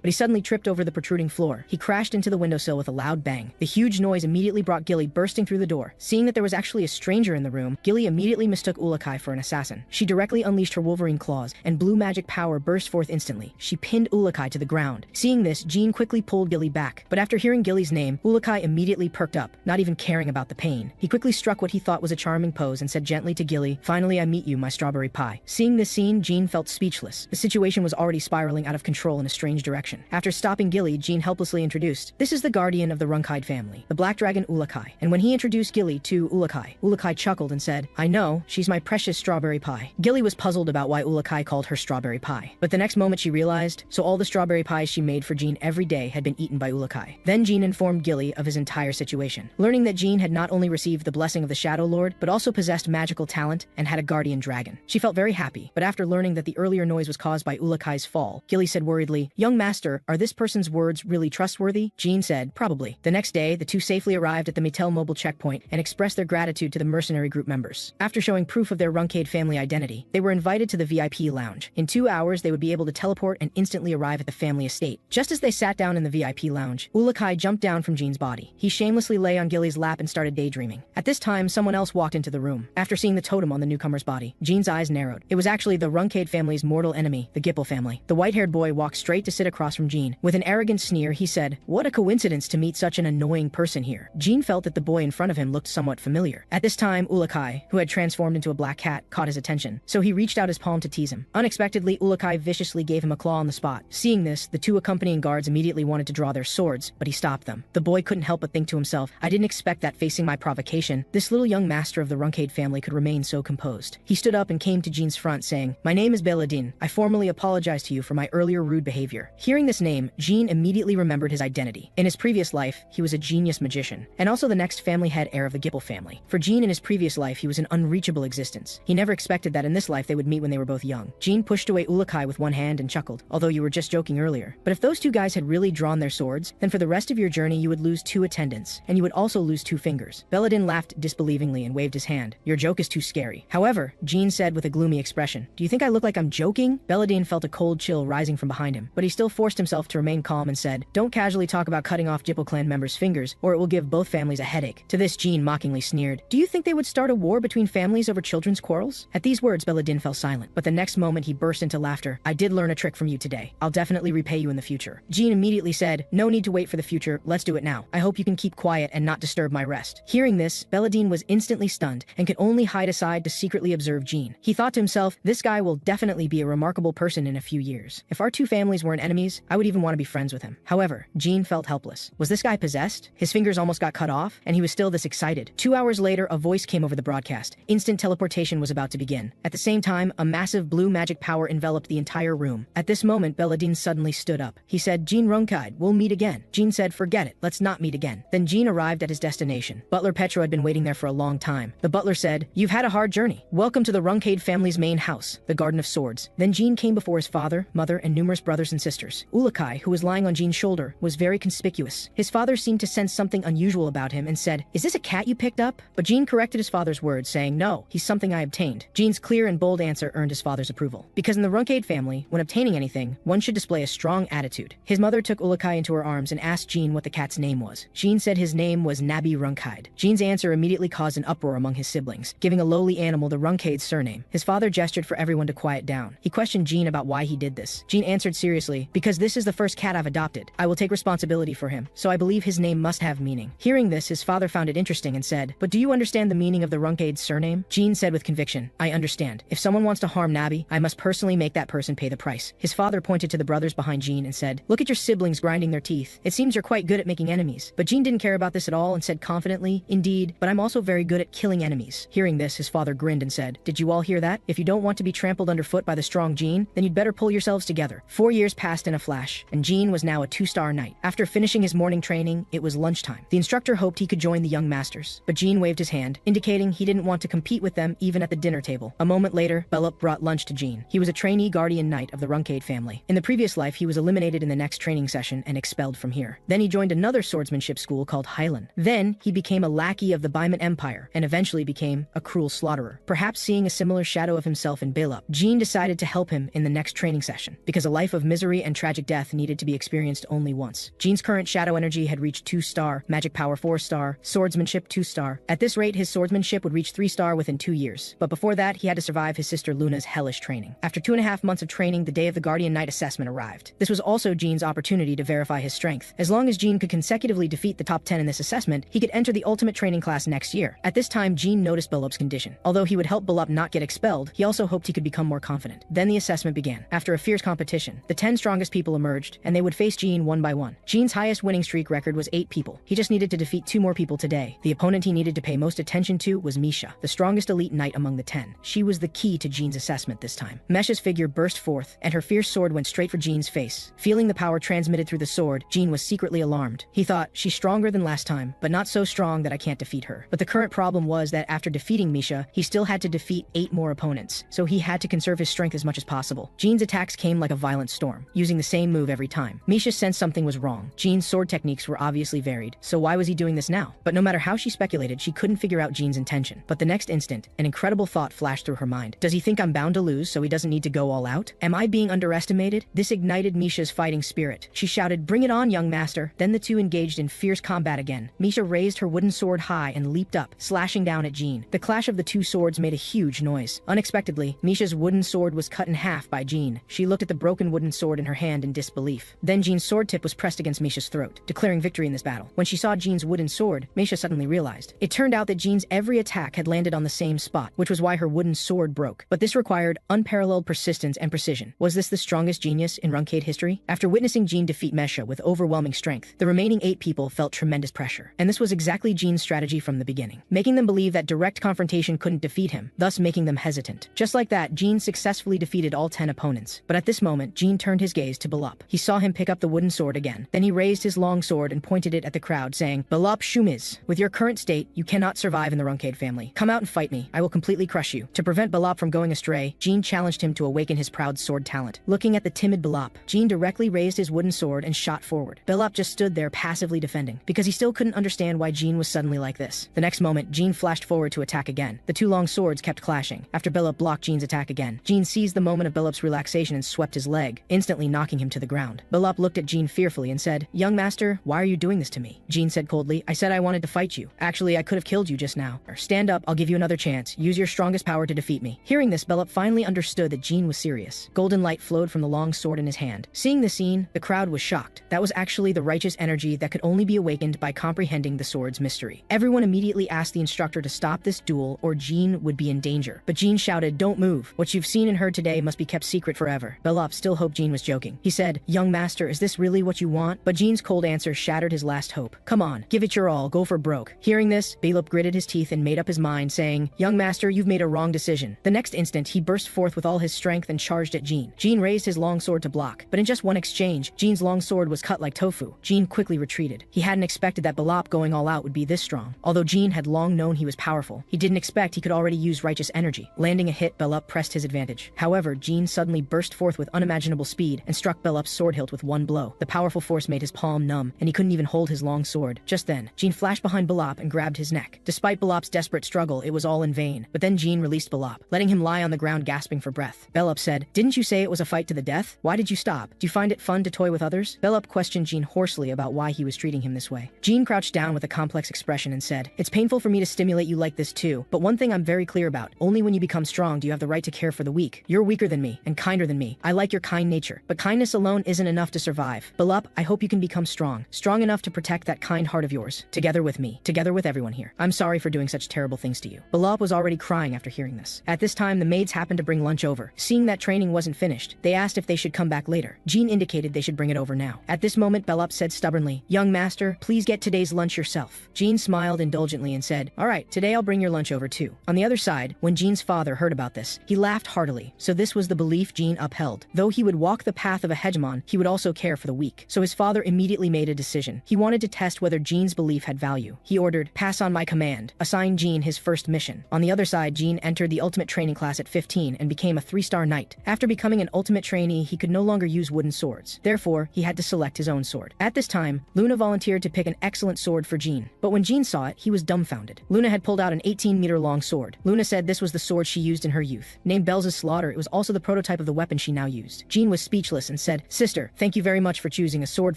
A: but he suddenly tripped over the protruding floor. He crashed into the windowsill with a loud bang. The huge noise immediately brought Gilly bursting through the door. Seeing that there was actually a stranger in the room, Gilly immediately mistook Ourokh for an assassin. She directly unleashed her Wolverine claws, and blue magic power burst forth instantly. She pinned Ourokh to the ground. Seeing this, Jean quickly pulled Gilly back, but after hearing Gilly's name, Ourokh immediately perked up, not even caring about the pain. He quickly struck what he thought was a charming pose and said gently to Gilly, "Finally I meet you, my strawberry pie." Seeing this scene, Jean felt speechless. The situation was already spiraling out of control in a strange direction. After stopping Gilly, Jean helplessly introduced, "This is the guardian of the Runcandel family, the black dragon Ourokh." And when he introduced Gilly to Ourokh, Ourokh chuckled and said, "I know, she's my precious strawberry pie." Gilly was puzzled about why Ourokh called her strawberry pie, but the next moment she realized, so all the strawberry pies she made for Jean every day had been eaten by Ourokh. Then Jean informed Gilly of his entire situation, learning that Jean had not only received the blessing of the Shadow Lord, but also possessed magical talent and had a guardian dragon. She felt very happy, but after learning that the earlier noise was caused by Ourokh's fall, Gilly said worriedly, "Young master, are this person's words really trustworthy?" Jean said, "Probably." The next day, the two safely arrived at the Mattel mobile checkpoint and expressed their gratitude to the mercenary group members. After showing proof of their Runcandel family identity, they were invited to the VIP lounge. In 2 hours, they would be able to teleport and instantly arrive at the family estate. Just as they sat down in the VIP lounge, Ourokh jumped down from Jean's body. He shamelessly lay on Gilly's lap and started daydreaming. At this time, someone else walked into the room. After seeing the totem on the newcomer's body, Jean's eyes narrowed. It was actually the Runcandel family's mortal enemy, the Gipple family. The white-haired boy walked straight to sit across from Jean. With an arrogant sneer, he said, "What a coincidence to meet such an annoying person here." Jean felt that the boy in front of him looked somewhat familiar. At this time, Ourokh, who had transformed into a black cat, caught his attention, so he reached out his palm to tease him. Unexpectedly, Ourokh viciously gave him a claw on the spot. Seeing this, the two accompanying guards immediately wanted to draw their swords, but he stopped them. The boy couldn't help but think to himself, "I didn't expect that facing my provocation, this little young master of the Runcandel family could remain so composed." He stood up and came to Jean's front, saying, "My name is Belladine. I formally apologize to you for my earlier rude behavior." Hearing this name, Jean immediately remembered his identity. In his previous life, he was a genius magician, and also the next family head heir of the Gipple family. For Jean in his previous life, he was an unreachable existence. He never expected that in this life they would meet when they were both young. Jean pushed away Ourokh with one hand and chuckled, "Although you were just joking earlier. But if those two guys had really drawn their swords, then for the rest of your journey you would lose 2 attendants, and you would also lose 2 fingers." Belladin laughed disbelievingly and waved his hand. "Your joke is too scary." However, Jean said with a gloomy expression, "Do you think I look like I'm joking?" Belladin felt a cold chill rising from behind him, but he still forced himself to remain calm and said, "Don't casually talk about cutting off Gipple clan members' fingers, or it will give both families a headache." To this, Jean mockingly sneered, "Do you think they would start a war between families over children's quarrels?" At these words, Belladin fell silent, but the next moment he burst into laughter. "I did learn a trick from you today. I'll definitely repay you in the future." Jean immediately said, "No need to wait for the future, let's do it now. I hope you can keep quiet and not disturb my rest." Hearing this, Belladin was instantly stunned and could only hide aside to secretly observe Jean. He thought to himself, "This guy will definitely be a remarkable person in a few years. If our two families weren't enemies, I would even want to be friends with him." However, Jean felt helpless. Was this guy possessed? His fingers almost got cut off, and he was still this excited. 2 hours later, a voice came over the broadcast. Instant teleportation was about to begin. At the same time, a massive blue magic power enveloped the entire room. At this moment, Belladin suddenly stood up. He said, "Jean Runcandel, we'll meet again." Jean said, "Forget it, let's not meet again." Then Jean arrived at his destination. Butler Petro had been waiting there for a long time. The butler said, "You've had a hard journey. Welcome to the Runcandel family's main house, the Garden of Swords." Then Jean came before his father, mother, and numerous brothers and sisters. Ourokh, who was lying on Jean's shoulder, was very conspicuous. His father seemed to sense something unusual about him and said, "Is this a cat you picked up?" But Jean corrected his father's words, saying, "No, he's something I obtained." Jean's clear and bold answer earned his father's approval. Because in the Runcandel family, when obtaining anything, one should display a strong attitude. His mother took Ourokh into her arms and asked Jean what the cat's name was. Jean said his name was Nabi Runcandel. Jean's answer immediately caused an uproar among his siblings, giving a lowly animal the Runcandel surname. His father gestured for everyone to quiet down. He questioned Jean about why he did this. Jean answered seriously, "Because this is the first cat I've adopted. I will take responsibility for him, so I believe his name must have meaning." Hearing this, his father found it interesting and said, "But do you understand the meaning of the Runcandel surname?" Jean said with conviction, "I understand. If someone wants to harm Nabi, I must personally make that person pay the price." His father pointed to the brothers behind Jean and said, "Look at your siblings grinding their teeth. It seems you're quite good at making enemies." But Jean didn't care about this at all and said confidently, "Indeed, but I'm also very good at killing enemies." Hearing this, his father grinned and said, "Did you all hear that? If you don't want to be trampled underfoot by the strong Jean, then you'd better pull yourselves together." 4 years passed in a flash, and Jean was now a 2-star knight. After finishing his morning training, it was lunchtime. The instructor hoped he could join the young masters, but Jean waved his hand, indicating he didn't want to compete with them even at the dinner table. A moment later, Bellup brought lunch to Jean. He was a trainee guardian knight of the Runcandel family. In the previous life, he was eliminated in the next training session and expelled from here. Then he joined another swordsmanship school called Highland. Then he became a lackey of the Baiman Empire and eventually became a cruel slaughterer. Perhaps seeing a similar shadow of of himself in Balop, Jean decided to help him in the next training session, because a life of misery and tragic death needed to be experienced only once. Jean's current shadow energy had reached 2-star, magic power 4-star, swordsmanship 2-star. At this rate, his swordsmanship would reach 3-star within 2 years. But before that, he had to survive his sister Luna's hellish training. After 2.5 months of training, the day of the Guardian Knight assessment arrived. This was also Jean's opportunity to verify his strength. As long as Jean could consecutively defeat the top 10 in this assessment, he could enter the ultimate training class next year. At this time, Jean noticed Balop's condition. Although he would help Balop not get expelled, he also hoped he could become more confident. Then the assessment began. After a fierce competition, the 10 strongest people emerged, and they would face Jean one by one. Jean's highest winning streak record was 8 people. He just needed to defeat 2 more people today. The opponent he needed to pay most attention to was Misha, the strongest elite knight among the 10. She was the key to Jean's assessment this time. Mesha's figure burst forth, and her fierce sword went straight for Jean's face. Feeling the power transmitted through the sword, Jean was secretly alarmed. He thought, she's stronger than last time, but not so strong that I can't defeat her. But the current problem was that after defeating Misha, he still had to defeat 8 more opponents, so he had to conserve his strength as much as possible. Jean's attacks came like a violent storm, using the same move every time. Misha sensed something was wrong. Jean's sword techniques were obviously varied, so why was he doing this now? But no matter how she speculated, she couldn't figure out Jean's intention. But the next instant, an incredible thought flashed through her mind. Does he think I'm bound to lose, so he doesn't need to go all out? Am I being underestimated? This ignited Misha's fighting spirit. She shouted, "Bring it on, young master." Then the two engaged in fierce combat again. Misha raised her wooden sword high and leaped up, slashing down at Jean. The clash of the two swords made a huge noise. Unexpectedly, Misha's wooden sword was cut in half by Jean. She looked at the broken wooden sword in her hand in disbelief. Then Jean's sword tip was pressed against Misha's throat, declaring victory in this battle. When she saw Jean's wooden sword, Misha suddenly realized. It turned out that Jean's every attack had landed on the same spot, which was why her wooden sword broke. But this required unparalleled persistence and precision. Was this the strongest genius in Runcandel history? After witnessing Jean defeat Mesha with overwhelming strength, the remaining 8 people felt tremendous pressure. And this was exactly Jean's strategy from the beginning, making them believe that direct confrontation couldn't defeat him, thus making them hesitant. Just like that, Jean successfully defeated all 10 opponents. But at this moment, Jean turned his gaze to Balop. He saw him pick up the wooden sword again. Then he raised his long sword and pointed it at the crowd, saying, "Balop Shumiz, with your current state, you cannot survive in the Runcandel family. Come out and fight me. I will completely crush you." To prevent Balop from going astray, Jean challenged him to awaken his proud sword talent. Looking at the timid Balop, Jean directly raised his wooden sword and shot forward. Balop just stood there passively defending, because he still couldn't understand why Jean was suddenly like this. The next moment, Jean flashed forward to attack again. The two long swords kept clashing. After Balop blocked Jean's attack again, Jean seized the moment of Balop's relaxation and swept his leg, instantly knocking him to the ground. Balop looked at Jean fearfully and said, "Young master, why are you doing this to me?" Jean said coldly, "I said I wanted to fight you. Actually, I could have killed you just now. Stand up, I'll give you another chance. Use your strongest power to defeat me." Hearing this, Balop finally understood that Jean was serious. Golden light flowed from the long sword in his hand. Seeing the scene, the crowd was shocked. That was actually the righteous energy that could only be awakened by comprehending the sword's mystery. Everyone immediately asked the instructor to stop this duel or Jean would be in danger. But Jean shouted, "Don't move. What you've seen and heard today must be kept secret forever." Balop still hoped Jean was joking. He said, "Young master, is this really what you want?" But Jean's cold answer shattered his last hope. "Come on, give it your all, go for broke." Hearing this, Balop gritted his teeth and made up his mind, saying, "Young master, you've made a wrong decision." The next instant, he burst forth with all his strength and charged at Jean. Jean raised his long sword to block, but in just one exchange, Jean's long sword was cut like tofu. Jean quickly retreated. He hadn't expected that Balop going all out would be this strong. Although Jean had long known he was powerful, he didn't expect he could already use righteous energy. Landing a hit, Balop pressed his advantage. However, Jean suddenly burst forth with unimaginable speed and struck Balop's sword hilt with one blow. The powerful force made his palm numb, and he couldn't even hold his long sword. Just then, Jean flashed behind Balop and grabbed his neck. Despite Balop's desperate struggle, it was all in vain. But then Jean released Balop, letting him lie on the ground gasping for breath. Balop said, "Didn't you say it was a fight to the death? Why did you stop? Do you find it fun to toy with others?" Balop questioned Jean hoarsely about why he was treating him this way. Jean crouched down with a complex expression and said, "It's painful for me to stimulate you like this too, but one thing I'm very clear about. Only when you become strong do you have the right to care for the weak. You're weaker than me, and kinder than me. I like your kind nature, but kindness alone isn't enough to survive. Balop, I hope you can become strong. Strong enough to protect that kind heart of yours. Together with me. Together with everyone here. I'm sorry for doing such terrible things to you." Balop was already crying after hearing this. At this time, the maids happened to bring lunch over. Seeing that training wasn't finished, they asked if they should come back later. Jean indicated they should bring it over now. At this moment, Balop said stubbornly, "Young master, please get today's lunch yourself." Jean smiled indulgently and said, "All right, today I'll bring your lunch over too." On the other side, when Jean's father heard about this, he laughed heartily. So this was the belief Jean upheld. Though he would walk the path of a hegemon, he would also care for the weak. So his father immediately made a decision. He wanted to test whether Jean's belief had value. He ordered, "Pass on my command," assigned Jean his first mission. On the other side, Jean entered the ultimate training class at 15 and became a 3-star knight. After becoming an ultimate trainee, he could no longer use wooden swords. Therefore, he had to select his own sword. At this time, Luna volunteered to pick an excellent sword for Jean. But when Jean saw it, he was dumbfounded. Luna had pulled out an 18-meter long sword. Luna said this was the sword she used in her youth. Named Belza's Slaughter, it was also the prototype of the weapon she now used. Jean was speechless and said, "Sister, thank you very much for choosing a sword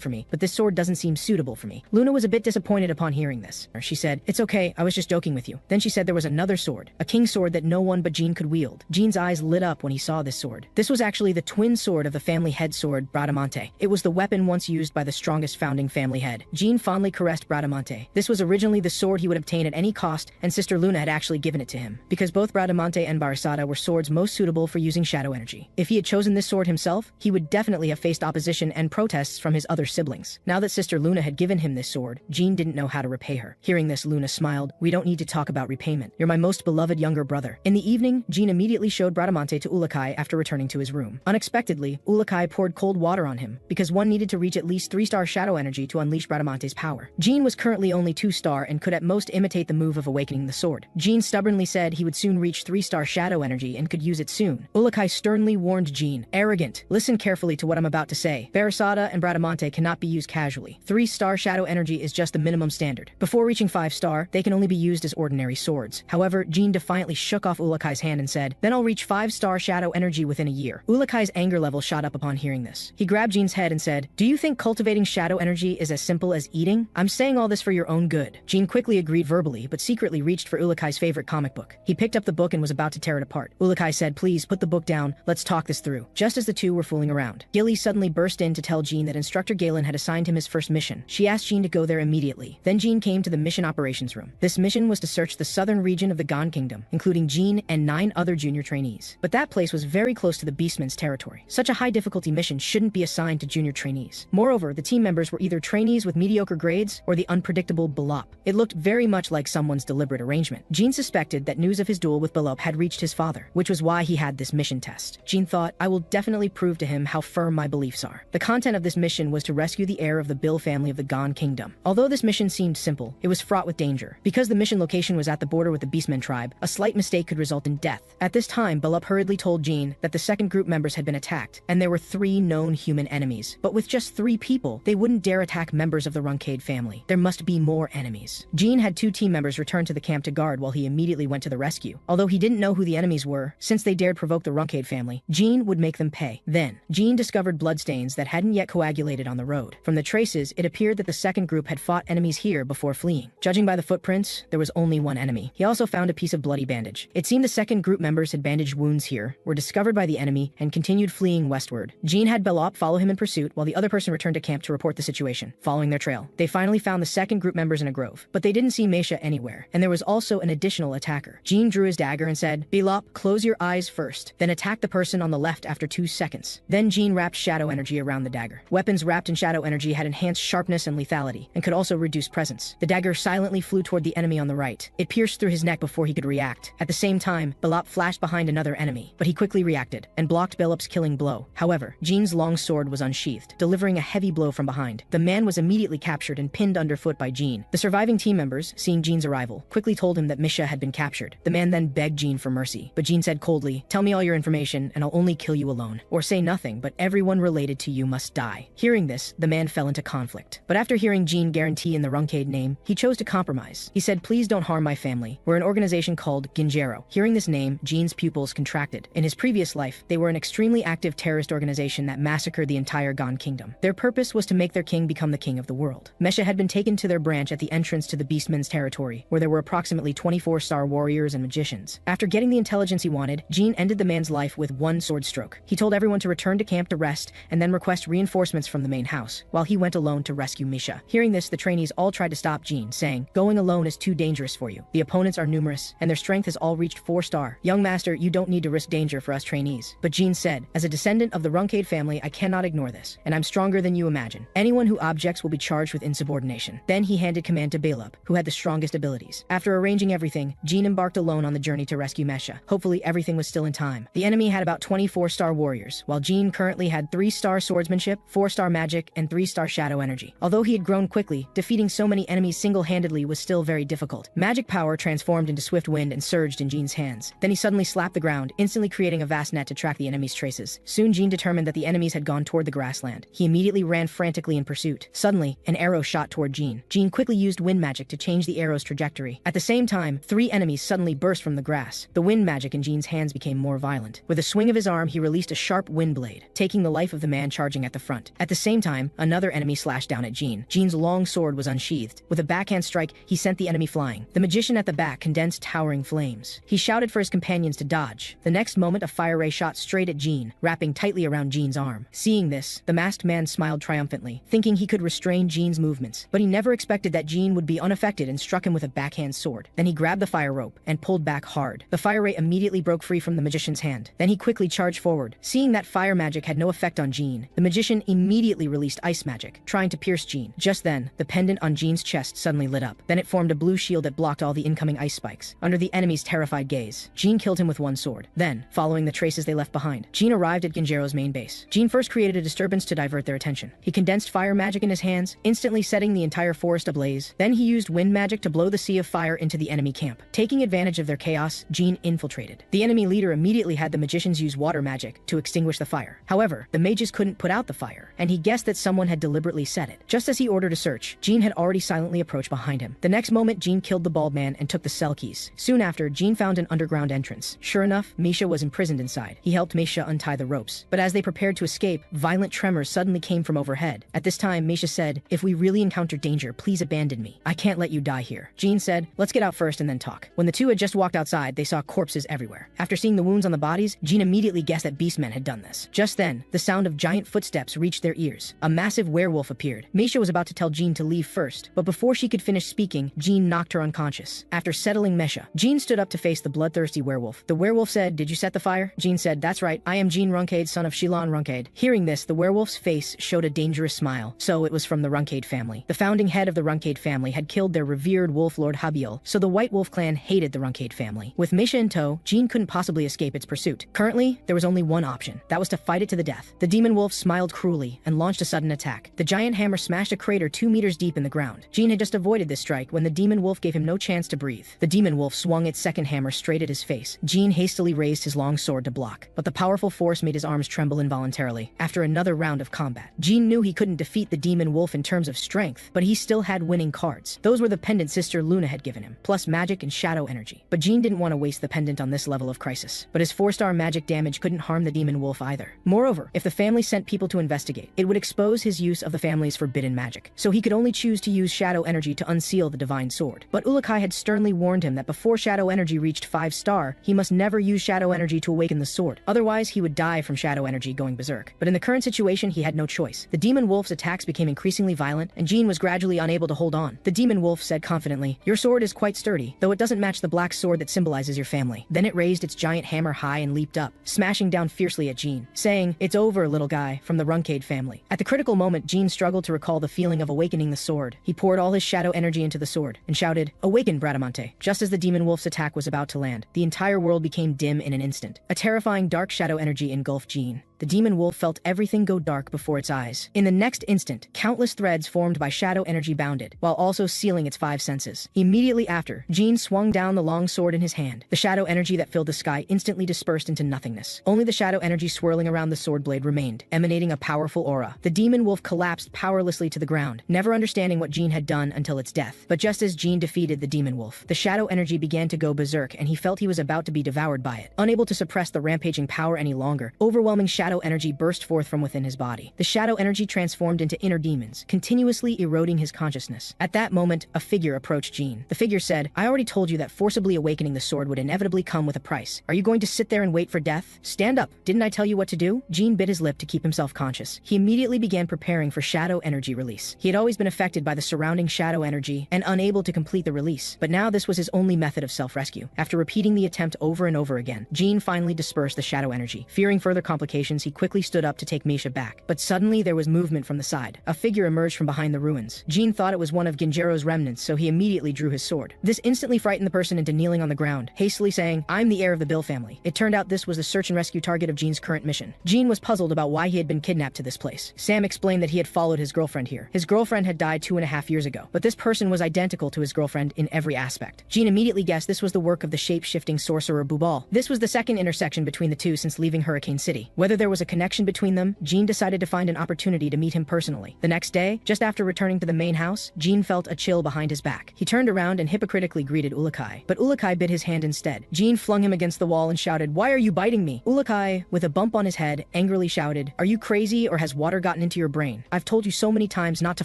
A: for me, but this sword doesn't seem suitable for me." Luna was a bit disappointed upon hearing this. She said, "It's okay, I was just joking with you." Then she said there was another sword, a king's sword that no one but Jean could wield. Jean's eyes lit up when he saw this sword. This was actually the twin sword of the family head sword, Bradamante. It was the weapon once used by the strongest founding family head. Jean fondly caressed Bradamante. This was originally the sword he would obtain at any cost, and Sister Luna had actually given it to him, because both Bradamante and Barasada were swords most suitable for using shadow energy. If he had chosen this sword himself, he would definitely have faced opposition and protests from his other siblings. Now that Sister Luna had given him this sword, Jean didn't know how to repay her. Hearing this, Luna smiled. "We don't need to talk about repayment. You're my most beloved younger brother." In the evening, Jean immediately showed Bradamante to Ourokh after returning to his room. Unexpectedly, Ourokh poured cold water on him, because one needed to reach at least 3-star shadow energy to unleash Bradamante's power. Jean was currently only 2-star and could at most imitate the move of awakening the sword. Jean stubbornly said he would soon reach 3-star shadow energy and could use it soon. Ourokh sternly warned Jean, "Arrogant, listen carefully to what I'm about to say. Barasada and Bradamante cannot be used casually. 3-star shadow energy is just the minimum standard. Before reaching 5-star, they can only be used as ordinary swords." However, Jean defiantly shook off Ourok's hand and said, "Then I'll reach 5-star shadow energy within a year." Ourok's anger level shot up upon hearing this. He grabbed Jean's head and said, "Do you think cultivating shadow energy is as simple as eating? I'm saying all this for your own good." Jean quickly agreed verbally, but secretly reached for Ourok's favorite comic book. He picked up the book and was about to tear it apart. Ourokh said, "Please put the book down, let's talk this through." Just as the two were fooling around, Gilly suddenly burst in to tell Jean that Instructor Galen had assigned him his first mission. She asked Jean to go there immediately. Then Jean came to the mission operations room. This mission was to search the southern region of the Gon Kingdom, including Jean and 9 other junior trainees. But that place was very close to the Beastman's territory. Such a high difficulty mission shouldn't be assigned to junior trainees. Moreover, the team members were either trainees with mediocre grades or the unpredictable Belop. It looked very much like someone's deliberate arrangement. Jean suspected that news of his duel with Belop had reached his father, which was why he had this mission test. Jean thought, "I will definitely prove to him how firm my beliefs are." The content of this mission was to rescue the heir of the Bill family of the Gon Kingdom. Although this mission seemed simple, it was fraught with danger. Because the mission location was at the border with the Beastman tribe, a slight mistake could result in death. At this time, Belop hurriedly told Jean that the second group members had been attacked, and there were 3 known human enemies. But with just 3 people, they wouldn't dare attack members of the Runcandel family. There must be more enemies. Jean had 2 team members return to the camp to guard while he immediately went to the rescue. Although he didn't know who the enemies were, since they dared provoke the Runcandel family, Jean would make them pay. Then, Jean discovered bloodstains that hadn't yet coagulated on the road. From the traces, it appeared that the second group had fought enemies here before fleeing. Judging by the footprints, there was only one enemy. He also found a piece of bloody bandage. It seemed the second group members had bandaged wounds here, were discovered by the enemy, and continued fleeing westward. Jean had Belop follow him in pursuit while the other person returned to camp to report the situation. Following their trail, they finally found the second group members in a grove, but they didn't see Meisha anywhere, and there was also an additional attacker. Jean drew his dagger and said, "Belop, close your eyes first, then attack the person on the left after 2 seconds." Then Jean wrapped shadow energy around the dagger. Weapons wrapped in shadow energy had enhanced sharpness and lethality, and could also reduce presence. The dagger silently flew toward the enemy on the right. It pierced through his neck before he could react. At the same time, Belop flashed behind another enemy, but he quickly reacted, and blocked Belop's killing blow. However, Jean's long sword was unsheathed, delivering a heavy blow from behind. The man was immediately captured and pinned underfoot by Jean. The surviving team members, seeing Jean's arrival, quickly told him that Meisha had been captured. The man then begged Jean for mercy, but Jean said coldly, "Tell me all your information, and I'll only kill you alone. Or say nothing, but everyone related to you must die." Hearing this, the man fell into conflict. But after hearing Jean guarantee in the Runcandel name, he chose to compromise. He said, "Please don't harm my family. We're an organization called Ginjero." Hearing this name, Jean's pupils contracted. In his previous life, they were an extremely active terrorist organization that massacred the entire Gon Kingdom. Their purpose was to make their king become the king of the world. Meisha had been taken to their branch at the entrance to the Beastman's territory, where there were approximately 24-star warriors and magicians. After getting the intelligence he wanted, Jean ended the man's life with 1 sword stroke. He told everyone to return to camp to rest, and then request reinforcements from the main house, while he went alone to rescue Meisha. Hearing this, the trainees all tried to stop Jean, saying, "Going alone is too dangerous for you. The opponents are numerous, and their strength has all reached 4-star. Young master, you don't need to risk danger for us trainees." But Jean said, "As a descendant of the Runcandel family, I cannot ignore this, and I'm stronger than you imagine. Anyone who objects will be charged with insubordination." Then he handed command to Belop, who had the strongest abilities. After arranging everything, Jean embarked alone on the journey to rescue Meisha. Hopefully everything was still in time. The enemy had about 24-star warriors, while Jean currently had 3-star swordsmanship, 4-star magic, and 3-star shadow energy. Although he had grown quickly, defeating so many enemies single-handedly was still very difficult. Magic power transformed into swift wind and surged in Jean's hands. Then he suddenly slapped the ground, instantly creating a vast net to track the enemy's traces. Soon Jean determined that the enemies had gone toward the grassland. He immediately ran frantically in pursuit. Suddenly, an arrow shot toward Jean. Jean quickly used wind magic to change the arrow's trajectory. At the same time, 3 enemies suddenly burst from the grass. The wind magic in Jean's hands became more violent. With a swing of his arm, he released a sharp wind blade, taking the life of the man charging at the front. At the same time, another enemy slashed down at Jean. Jean's long sword was unsheathed. With a backhand strike, he sent the enemy flying. The magician at the back condensed towering flames. He shouted for his companions to dodge. The next moment, a fire ray shot straight at Jean, wrapping tightly around Jean's arm. Seeing this, the masked man smiled triumphantly, thinking he could restrain Jean's movements. But he never expected that Jean would be unaffected and struck him with a backhand sword. Then he grabbed the fire rope and pulled back hard. The fire ray immediately broke free from the magician's hand. Then he quickly charged forward. Seeing that fire magic had no effect on Jean, the magician immediately released ice magic, trying to pierce Jean. Just then, the pendant on Jean's chest suddenly lit up. Then it formed a blue shield that blocked all the incoming ice spikes. Under the enemy's terrified gaze, Jean killed him with one sword. Then, following the traces they left behind, Jean arrived at Genjiro's main base. Jean first created a disturbance to divert their attention. He condensed fire magic in his hands, instantly setting the entire forest ablaze. Then he used wind magic to blow the sea of fire into the enemy camp. Taking advantage of their chaos, Jean infiltrated. The enemy leader immediately had the magicians use water magic to extinguish the fire. However, the mages couldn't put out the fire, and he guessed that someone had deliberately set it. Just as he ordered a search, Jean had already silently approached behind him. The next moment, Jean killed the bald man and took the cell keys. Soon after, Jean found an underground entrance. Sure enough, Misha was imprisoned inside. He helped Misha untie the ropes. But as they prepared to escape, violent tremors suddenly came from overhead. At this time, Misha said, "If we really encounter danger, please abandon me. I can't let you die here." Jean said, "Let's get out first and then talk." When the two had just walked outside, they saw corpses everywhere. After seeing the wounds on the bodies, Jean immediately guessed that beastmen had done this. Just then, the sound of giant footsteps reached their ears. A massive werewolf appeared. Misha was about to tell Jean to leave first, but before she could finish speaking, Jean knocked her unconscious. After settling Misha, Jean stood up to face the bloodthirsty werewolf. The werewolf said, "Did you set the fire?" Jean said, "That's right. I am Jean Runcandel, son of Shilan Runcandel." Hearing this, the werewolf's face showed a dangerous smile. So it was from the Runcandel family. The founding head of the Runcandel family had killed their revered wolf lord Habiel, so the White Wolf clan hated the Runcandel family. With Misha in tow, Jean couldn't possibly escape its pursuit. Currently, there was only one option. That was to fight it to the death. The demon wolf smiled cruelly and launched a sudden attack. The giant hammer smashed a crater 2 meters deep in the ground. Jean had just avoided this strike when the demon wolf gave him no chance to breathe. The demon wolf swung its second hammer straight at his face. Jean hastily raised his long sword to block, but the powerful force made his arms tremble involuntarily. After another round of combat, Jean knew he couldn't defeat the demon wolf in terms of strength, but he still had winning cards. Those were the pendants Sister Luna had given him, plus magic and shadow energy. But Jean didn't want to waste the pendant on this level of crisis. But his 4-star magic damage couldn't harm the demon wolf either. Moreover, if the family sent people to investigate, it would expose his use of the family's forbidden magic. So he could only choose to use shadow energy to unseal the divine sword. But Ourokh had sternly warned him that before shadow energy reached 5-star, he must never use shadow energy to awaken the sword. Otherwise, he would die from shadow energy going berserk. But in the current situation, he had no choice. The demon wolf's attacks became increasingly violent, and Jean was gradually unable to hold on. The demon wolf said confidently, "Your sword is quite sturdy, though it doesn't match the black sword that symbolizes your family." Then it raised its giant hammer high and leaped up, smashing down fiercely at Jean, saying, "It's over, little guy," from the Runcandel family. At the critical moment, Jean struggled to recall the feeling of awakening the sword. He poured all his shadow energy into the sword and shouted, "Awaken, Bradamante." Just as the demon wolf's attack was about to land, the entire world became dim in an instant. A terrifying dark shadow energy engulfed Jean. The demon wolf felt everything go dark before its eyes. In the next instant, countless threads formed by shadow energy bounded, while also sealing its 5 senses. Immediately after, Jean swung down the long sword in his hand. The shadow energy that filled the sky instantly dispersed into nothingness. Only the shadow energy swirling around the sword blade remained, emanating a powerful aura. The demon wolf collapsed powerlessly to the ground, never understanding what Jean had done until its death. But just as Jean defeated the demon wolf, the shadow energy began to go berserk, and he felt he was about to be devoured by it. Unable to suppress the rampaging power any longer, overwhelming shadow energy burst forth from within his body. The shadow energy transformed into inner demons, continuously eroding his consciousness. At that moment, a figure approached Jean. The figure said, "I already told you that forcibly awakening the sword would inevitably come with a price. Are you going to sit there and wait for death? Stand up. Didn't I tell you what to do?" Jean bit his lip to keep himself conscious. He immediately began preparing for shadow energy release. He had always been affected by the surrounding shadow energy and unable to complete the release, but now this was his only method of self-rescue. After repeating the attempt over and over again, Jean finally dispersed the shadow energy. Fearing further complications, he quickly stood up to take Misha back. But suddenly there was movement from the side. A figure emerged from behind the ruins. Jean thought it was one of Genjiro's remnants, so he immediately drew his sword. This instantly frightened the person into kneeling on the ground, hastily saying, "I'm the heir of the Bill family." It turned out this was the search and rescue target of Jean's current mission. Jean was puzzled about why he had been kidnapped to this place. Sam explained that he had followed his girlfriend here. His girlfriend had died 2.5 years ago, but this person was identical to his girlfriend in every aspect. Jean immediately guessed this was the work of the shape-shifting sorcerer Bubal. This was the second intersection between the two since leaving Hurricane City. Whether there was a connection between them, Jean decided to find an opportunity to meet him personally. The next day, just after returning to the main house, Jean felt a chill behind his back. He turned around and hypocritically greeted Ourokh, but Ourokh bit his hand instead. instead. Jin flung him against the wall and shouted, "Why are you biting me?" Ourokh, with a bump on his head, angrily shouted, "Are you crazy or has water gotten into your brain? I've told you so many times not to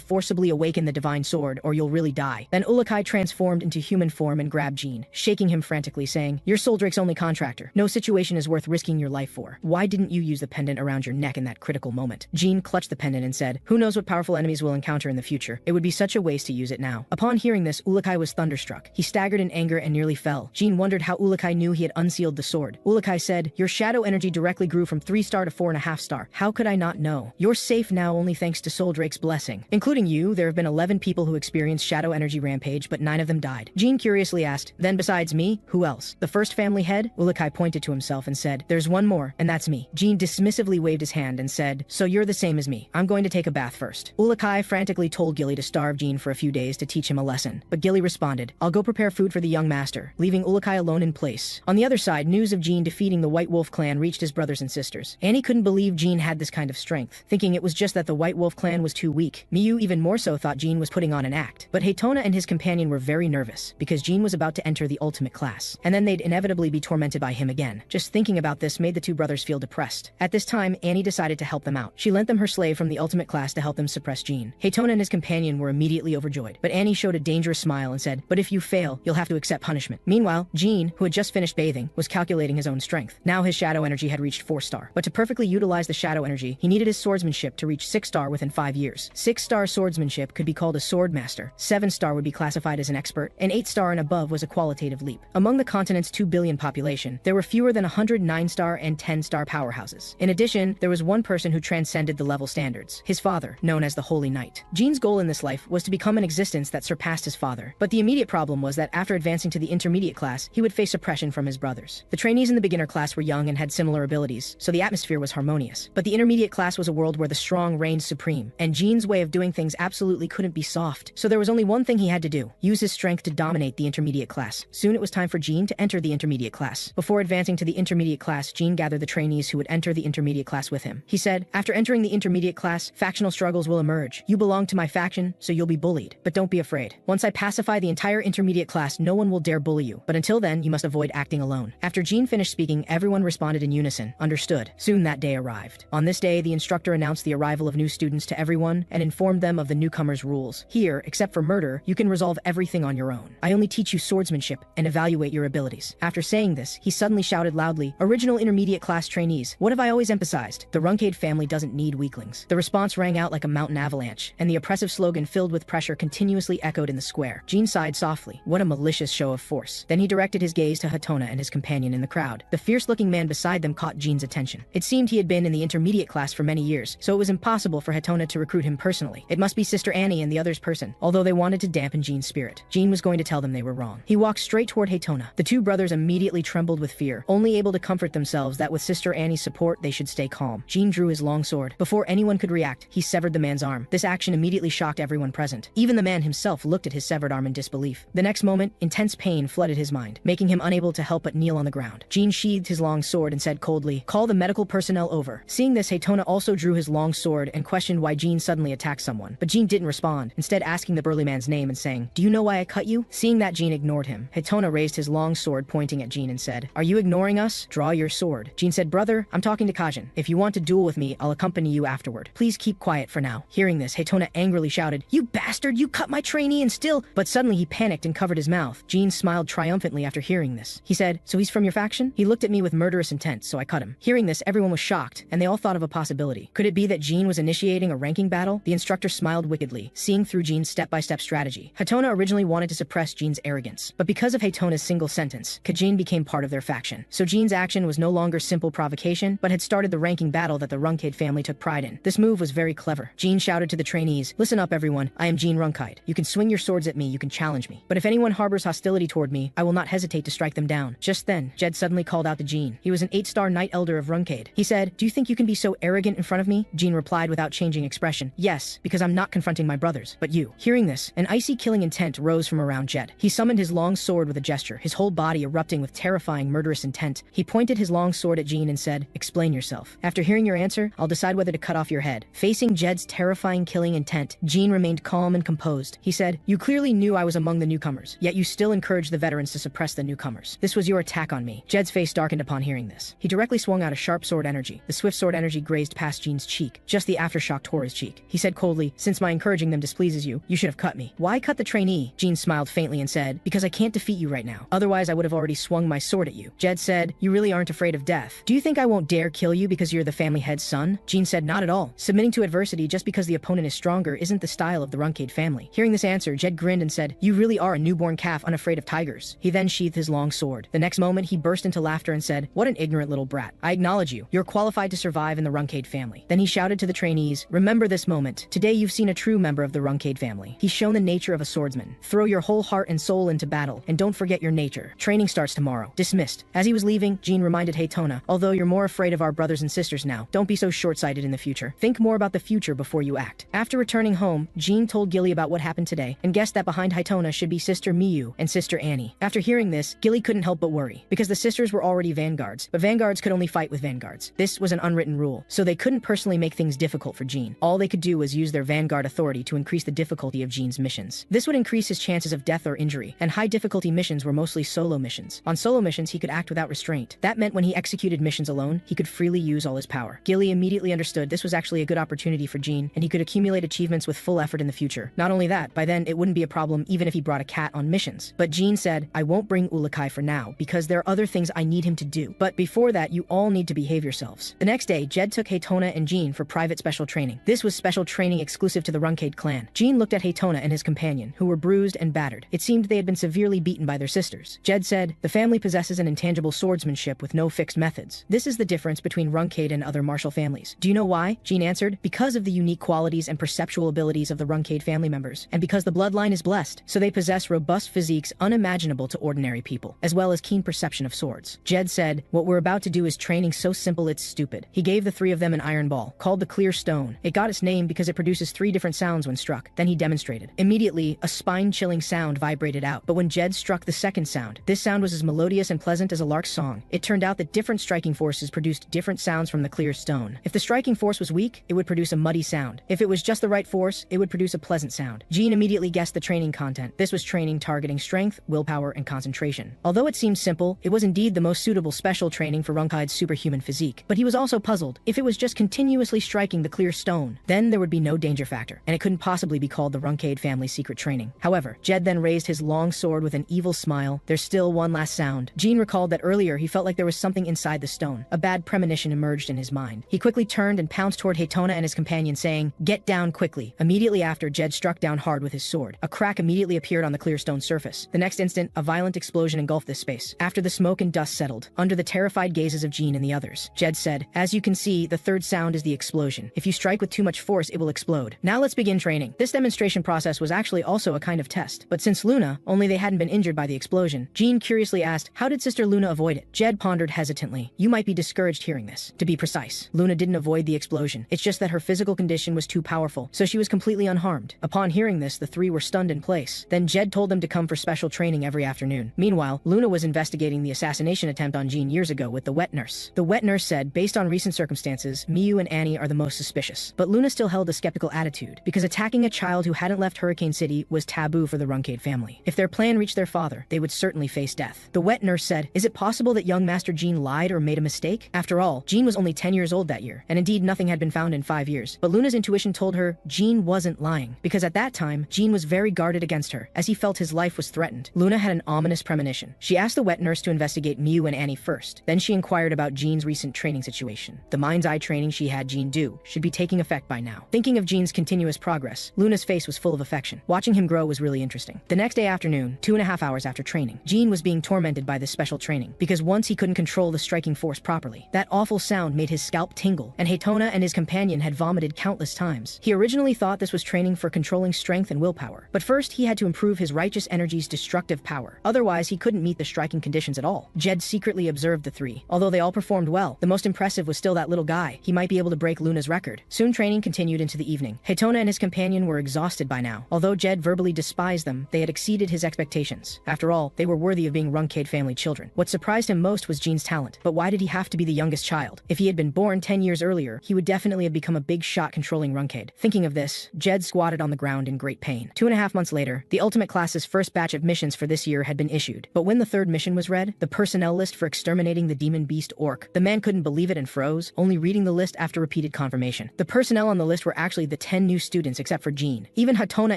A: forcibly awaken the divine sword or you'll really die." Then Ourokh transformed into human form and grabbed Jin, shaking him frantically, saying, "You're Solderet's only contractor. No situation is worth risking your life for. Why didn't you use the pendant around your neck in that critical moment?" Jin clutched the pendant and said, "Who knows what powerful enemies we'll encounter in the future? It would be such a waste to use it now." Upon hearing this, Ourokh was thunderstruck. He staggered in anger and nearly fell. Jin wondered how Ourokh knew he had unsealed the sword. Ourokh said, "Your shadow energy directly grew from 3-star to 4.5-star. How could I not know? You're safe now only thanks to Solderet's blessing. Including you, there have been 11 people who experienced shadow energy rampage, but 9 of them died." Jin curiously asked, "Then besides me, who else? The first family head?" Ourokh pointed to himself and said, "There's one more, and that's me." Jin dismissively waved his hand and said, "So you're the same as me. I'm going to take a bath first." Ourokh frantically told Gilly to starve Jin for a few days to teach him a lesson, but Gilly responded, "I'll go prepare food for the young master," leaving Ourokh alone in place. On the other side, news of Jin defeating the White Wolf clan reached his brothers and sisters. Annie couldn't believe Jin had this kind of strength, thinking it was just that the White Wolf clan was too weak. Miyu even more so thought Jin was putting on an act. But Haytona and his companion were very nervous, because Jin was about to enter the ultimate class, and then they'd inevitably be tormented by him again. Just thinking about this made the two brothers feel depressed. At this time, Annie decided to help them out. She lent them her slave from the ultimate class to help them suppress Jin. Haytona and his companion were immediately overjoyed, but Annie showed a dangerous smile and said, "But if you fail, you'll have to accept punishment." Meanwhile, Jin, who had just finished bathing, was calculating his own strength. Now his shadow energy had reached 4-star, but to perfectly utilize the shadow energy, he needed his swordsmanship to reach 6-star within 5 years. 6-star swordsmanship could be called a sword master, 7-star would be classified as an expert, and 8-star and above was a qualitative leap. Among the continent's 2 billion population, there were fewer than 100 9-star and 10-star powerhouses. In addition, there was one person who transcended the level standards, his father, known as the Holy Knight. Jin's goal in this life was to become an existence that surpassed his father, but the immediate problem was that after advancing to the intermediate class, he would face oppression from his brothers. The trainees in the beginner class were young and had similar abilities, so the atmosphere was harmonious. But the intermediate class was a world where the strong reigned supreme, and Jin's way of doing things absolutely couldn't be soft. So there was only one thing he had to do: use his strength to dominate the intermediate class. Soon it was time for Jin to enter the intermediate class. Before advancing to the intermediate class, Jin gathered the trainees who would enter the intermediate class with him. He said, "After entering the intermediate class, factional struggles will emerge. You belong to my faction, so you'll be bullied. But don't be afraid. Once I pacify the entire intermediate class, no one will dare bully you. But until then, you must avoid acting alone." After Jin finished speaking, everyone responded in unison, "Understood." Soon that day arrived. On this day, the instructor announced the arrival of new students to everyone and informed them of the newcomers' rules. "Here, except for murder, you can resolve everything on your own. I only teach you swordsmanship and evaluate your abilities." After saying this, he suddenly shouted loudly, "Original intermediate class trainees, what have I always emphasized? The Runcandel family doesn't need weaklings." The response rang out like a mountain avalanche, and the oppressive slogan filled with pressure continuously echoed in the square. Jin sighed softly. What a malicious show of force. Then he directed his gaze to Haytona and his companion in the crowd. The fierce-looking man beside them caught Jin's attention. It seemed he had been in the intermediate class for many years, so it was impossible for Haytona to recruit him personally. It must be Sister Annie and the other's person, although they wanted to dampen Jin's spirit. Jin was going to tell them they were wrong. He walked straight toward Haytona. The two brothers immediately trembled with fear, only able to comfort themselves that with Sister Annie's support they should stay calm. Jin drew his long sword. Before anyone could react, he severed the man's arm. This action immediately shocked everyone present. Even the man himself looked at his severed arm in disbelief. The next moment, intense pain flooded his mind, making him unable to help but kneel on the ground. Jin sheathed his long sword and said coldly, "Call the medical personnel over." Seeing this, Haytona also drew his long sword and questioned why Jin suddenly attacked someone. But Jin didn't respond, instead asking the burly man's name and saying, "Do you know why I cut you?" Seeing that, Jin ignored him. Haytona raised his long sword pointing at Jin and said, "Are you ignoring us? Draw your sword." Jin said, "Brother, I'm talking to Kajin. If you want to duel with me, I'll accompany you afterward. Please keep quiet for now." Hearing this, Haytona angrily shouted, "You bastard, you cut my trainee and still—" But suddenly he panicked and covered his mouth. Jin smiled triumphantly after hearing this. He said, "So he's from your faction?" He looked at me with murderous intent, so I cut him. Hearing this, everyone was shocked, and they all thought of a possibility. Could it be that Jin was initiating a ranking battle? The instructor smiled wickedly, seeing through Jin's step-by-step strategy. Haytona originally wanted to suppress Jin's arrogance, but because of Haytona's single sentence, Kajin became part of their faction. So Jin's action was no longer simple provocation, but had started the ranking battle that the Runcandel family took pride in. This move was very clever. Jin shouted to the trainees, "Listen up everyone, I am Jin Runcandel. You can swing your swords at me, you can challenge me. But if anyone harbors hostility toward me, I will not hesitate to strike them down." Just then, Jed suddenly called out to Jin. He was an 8-star Knight Elder of Runcandel. He said, "Do you think you can be so arrogant in front of me?" Jin replied without changing expression, "Yes, because I'm not confronting my brothers, but you." Hearing this, an icy killing intent rose from around Jed. He summoned his long sword with a gesture, his whole body erupting with terrifying murderous intent. He pointed his long sword at Jin and said, "Explain yourself. After hearing your answer, I'll decide whether to cut off your head." Facing Jed's terrifying killing intent, Jin remained calm and composed. He said, "You clearly knew I was among the newcomers, yet you still encouraged the veterans to suppress the newcomers. This was your attack on me. Jed's face darkened upon hearing this. He directly swung out a sharp sword energy. The swift sword energy grazed past Jean's cheek. Just the aftershock tore his cheek. He said coldly, "Since my encouraging them displeases you, you should have cut me." "Why cut the trainee?" Jean smiled faintly and said, "Because I can't defeat you right now. Otherwise I would have already swung my sword at you." Jed said, "You really aren't afraid of death. Do you think I won't dare kill you because you're the family head's son?" Jean said, "Not at all. Submitting to adversity just because the opponent is stronger isn't the style of the Runcandel family." Hearing this answer, Jed grinned and said, "You really are a newborn calf unafraid of tigers." He then sheathed his long sword. The next moment he burst into laughter and said, "What an ignorant little brat. I acknowledge you. You're qualified to survive in the Runcandel family." Then he shouted to the trainees, "Remember this moment. Today you've seen a true member of the Runcandel family. He's shown the nature of a swordsman. Throw your whole heart and soul into battle, and don't forget your nature. Training starts tomorrow." Dismissed. As he was leaving, Jean reminded Haytona, "Although you're more afraid of our brothers and sisters now, don't be so short-sighted in the future. Think more about the future before you act." After returning home, Jean told Gilly about what happened today, and guessed that behind Haytona should be Sister Miyu and Sister Annie. After hearing this, Gilly couldn't help but worry, because the sisters were already vanguards, but vanguards could only fight with vanguards. This was an unwritten rule, so they couldn't personally make things difficult for Jean. All they could do was use their vanguard authority to increase the difficulty of Jean's missions. This would increase his chances of death or injury, and high-difficulty missions were mostly solo missions. On solo missions, he could act without restraint. That meant when he executed missions alone, he could freely use all his power. Gilly immediately understood this was actually a good opportunity for Jean, and he could accumulate achievements with full effort in the future. Not only that, by then it wouldn't be a problem even if he brought a cat on missions. But Jean said, "I won't bring Ourokh for now, because there are other things I need him to do. But before that, you all need to behave yourselves." The next day, Jed took Haytona and Jean for private special training. This was special training exclusive to the Runcandel clan. Jean looked at Haytona and his companion, who were bruised and battered. It seemed they had been severely beaten by their sisters. Jed said, "The family possesses an intangible swordsmanship with no fixed methods. This is the difference between Runcandel and other martial families." "Do you know why?" Jean answered, "Because of the unique qualities and perceptual abilities of the Runcandel family members, and because the bloodline is blessed, so they possess robust physiques unimaginable to ordinary people, as well as keen perception of swords." Jed said, "What we're about to do is training so simple it's stupid." He gave the three of them an iron ball, called the Clear Stone. It got its name because it produces 3 different sounds when struck. Then he demonstrated. Immediately, a spine-chilling sound vibrated out, but when Jed struck the second sound, this sound was as melodious and pleasant as a lark's song. It turned out that different striking forces produced different sounds from the Clear Stone. If the striking force was weak, it would produce a muddy sound. If it was just the right force, it would produce a pleasant sound. Jean immediately guessed the training content. This was training targeting strength, willpower, and concentration. Although it seemed simple, it was indeed the most suitable special training for Runcandel's superhuman physique. But he was also puzzled. If it was just continuously striking the Clear Stone, then there would be no danger factor, and it couldn't possibly be called the Runcandel family's secret training. However, Jed then raised his long sword with an evil smile. "There's still one last sound." Jean recalled that earlier he felt like there was something inside the stone. A bad premonition emerged in his mind. He quickly turned and pounced toward Haytona and his companion, saying, "Get down quickly." Immediately after, Jed struck down hard with his sword. A crack immediately appeared on the Clear Stone surface. The next instant, a violent explosion engulfed this space. After the smoke and dust settled, under the terrified gazes of Jean and the others, Jed said, "As you can see, the third sound is the explosion. If you strike with too much force, it will explode. Now let's begin training." This demonstration process was actually also a kind of test. But since Luna, only they hadn't been injured by the explosion, Jean curiously asked, "How did Sister Luna avoid it?" Jed pondered hesitantly. "You might be discouraged hearing this. To be precise, Luna didn't avoid the explosion. It's just that her physical condition was too powerful, so she was completely unharmed." Upon hearing this, the three were stunned in place. Then Jed told them to come for special training every afternoon. Meanwhile, Luna was investigating the assassination attempt on Jean years ago with the wet nurse. The wet nurse said, based on recent circumstances, Miyu and Annie are the most suspicious. But Luna still held a skeptical attitude, because attacking a child who hadn't left Hurricane City was taboo for the Runcandel family. If their plan reached their father, they would certainly face death. The wet nurse said, "Is it possible that young Master Jean lied or made a mistake?" After all, Jean was only 10 years old that year, and indeed nothing had been found in 5 years. But Luna's intuition told her Jean wasn't lying, because at that time, Jean was very guarded against her, as he felt his life was threatened. Luna had an ominous premonition. She asked the wet nurse to investigate Miyu and Annie first. Then she inquired about Jean's recent training situation. The mind's eye training she had Jean do should be taking effect by now. Thinking of Jean's continuous progress, Luna's face was full of affection. Watching him grow was really interesting. The next day afternoon, 2.5 hours after training, Jean was being tormented by this special training, because once he couldn't control the striking force properly. That awful sound made his scalp tingle, and Haytona and his companion had vomited countless times. He originally thought this was training for controlling strength and willpower, but first he had to improve his righteous energy's destructive power. Otherwise, he couldn't meet the striking conditions at all. Jed secretly observed the three. Although they all performed well, the most impressive was still that little guy. He might be able to break Luna's record. Soon training continued into the evening. Haytona and his companion were exhausted by now. Although Jed verbally despised them, they had exceeded his expectations. After all, they were worthy of being Runcandel family children. What surprised him most was Jean's talent. But why did he have to be the youngest child? If he had been born 10 years earlier, he would definitely have become a big shot controlling Runcandel. Thinking of this, Jed squatted on the ground in great pain. 2.5 months later, the Ultimate Class's first batch of missions for this year had been issued. continued. But when the third mission was read, the personnel list for exterminating the demon beast Ourokh, the man couldn't believe it and froze, only reading the list after repeated confirmation. The personnel on the list were actually the 10 new students except for Jean. Even Hatona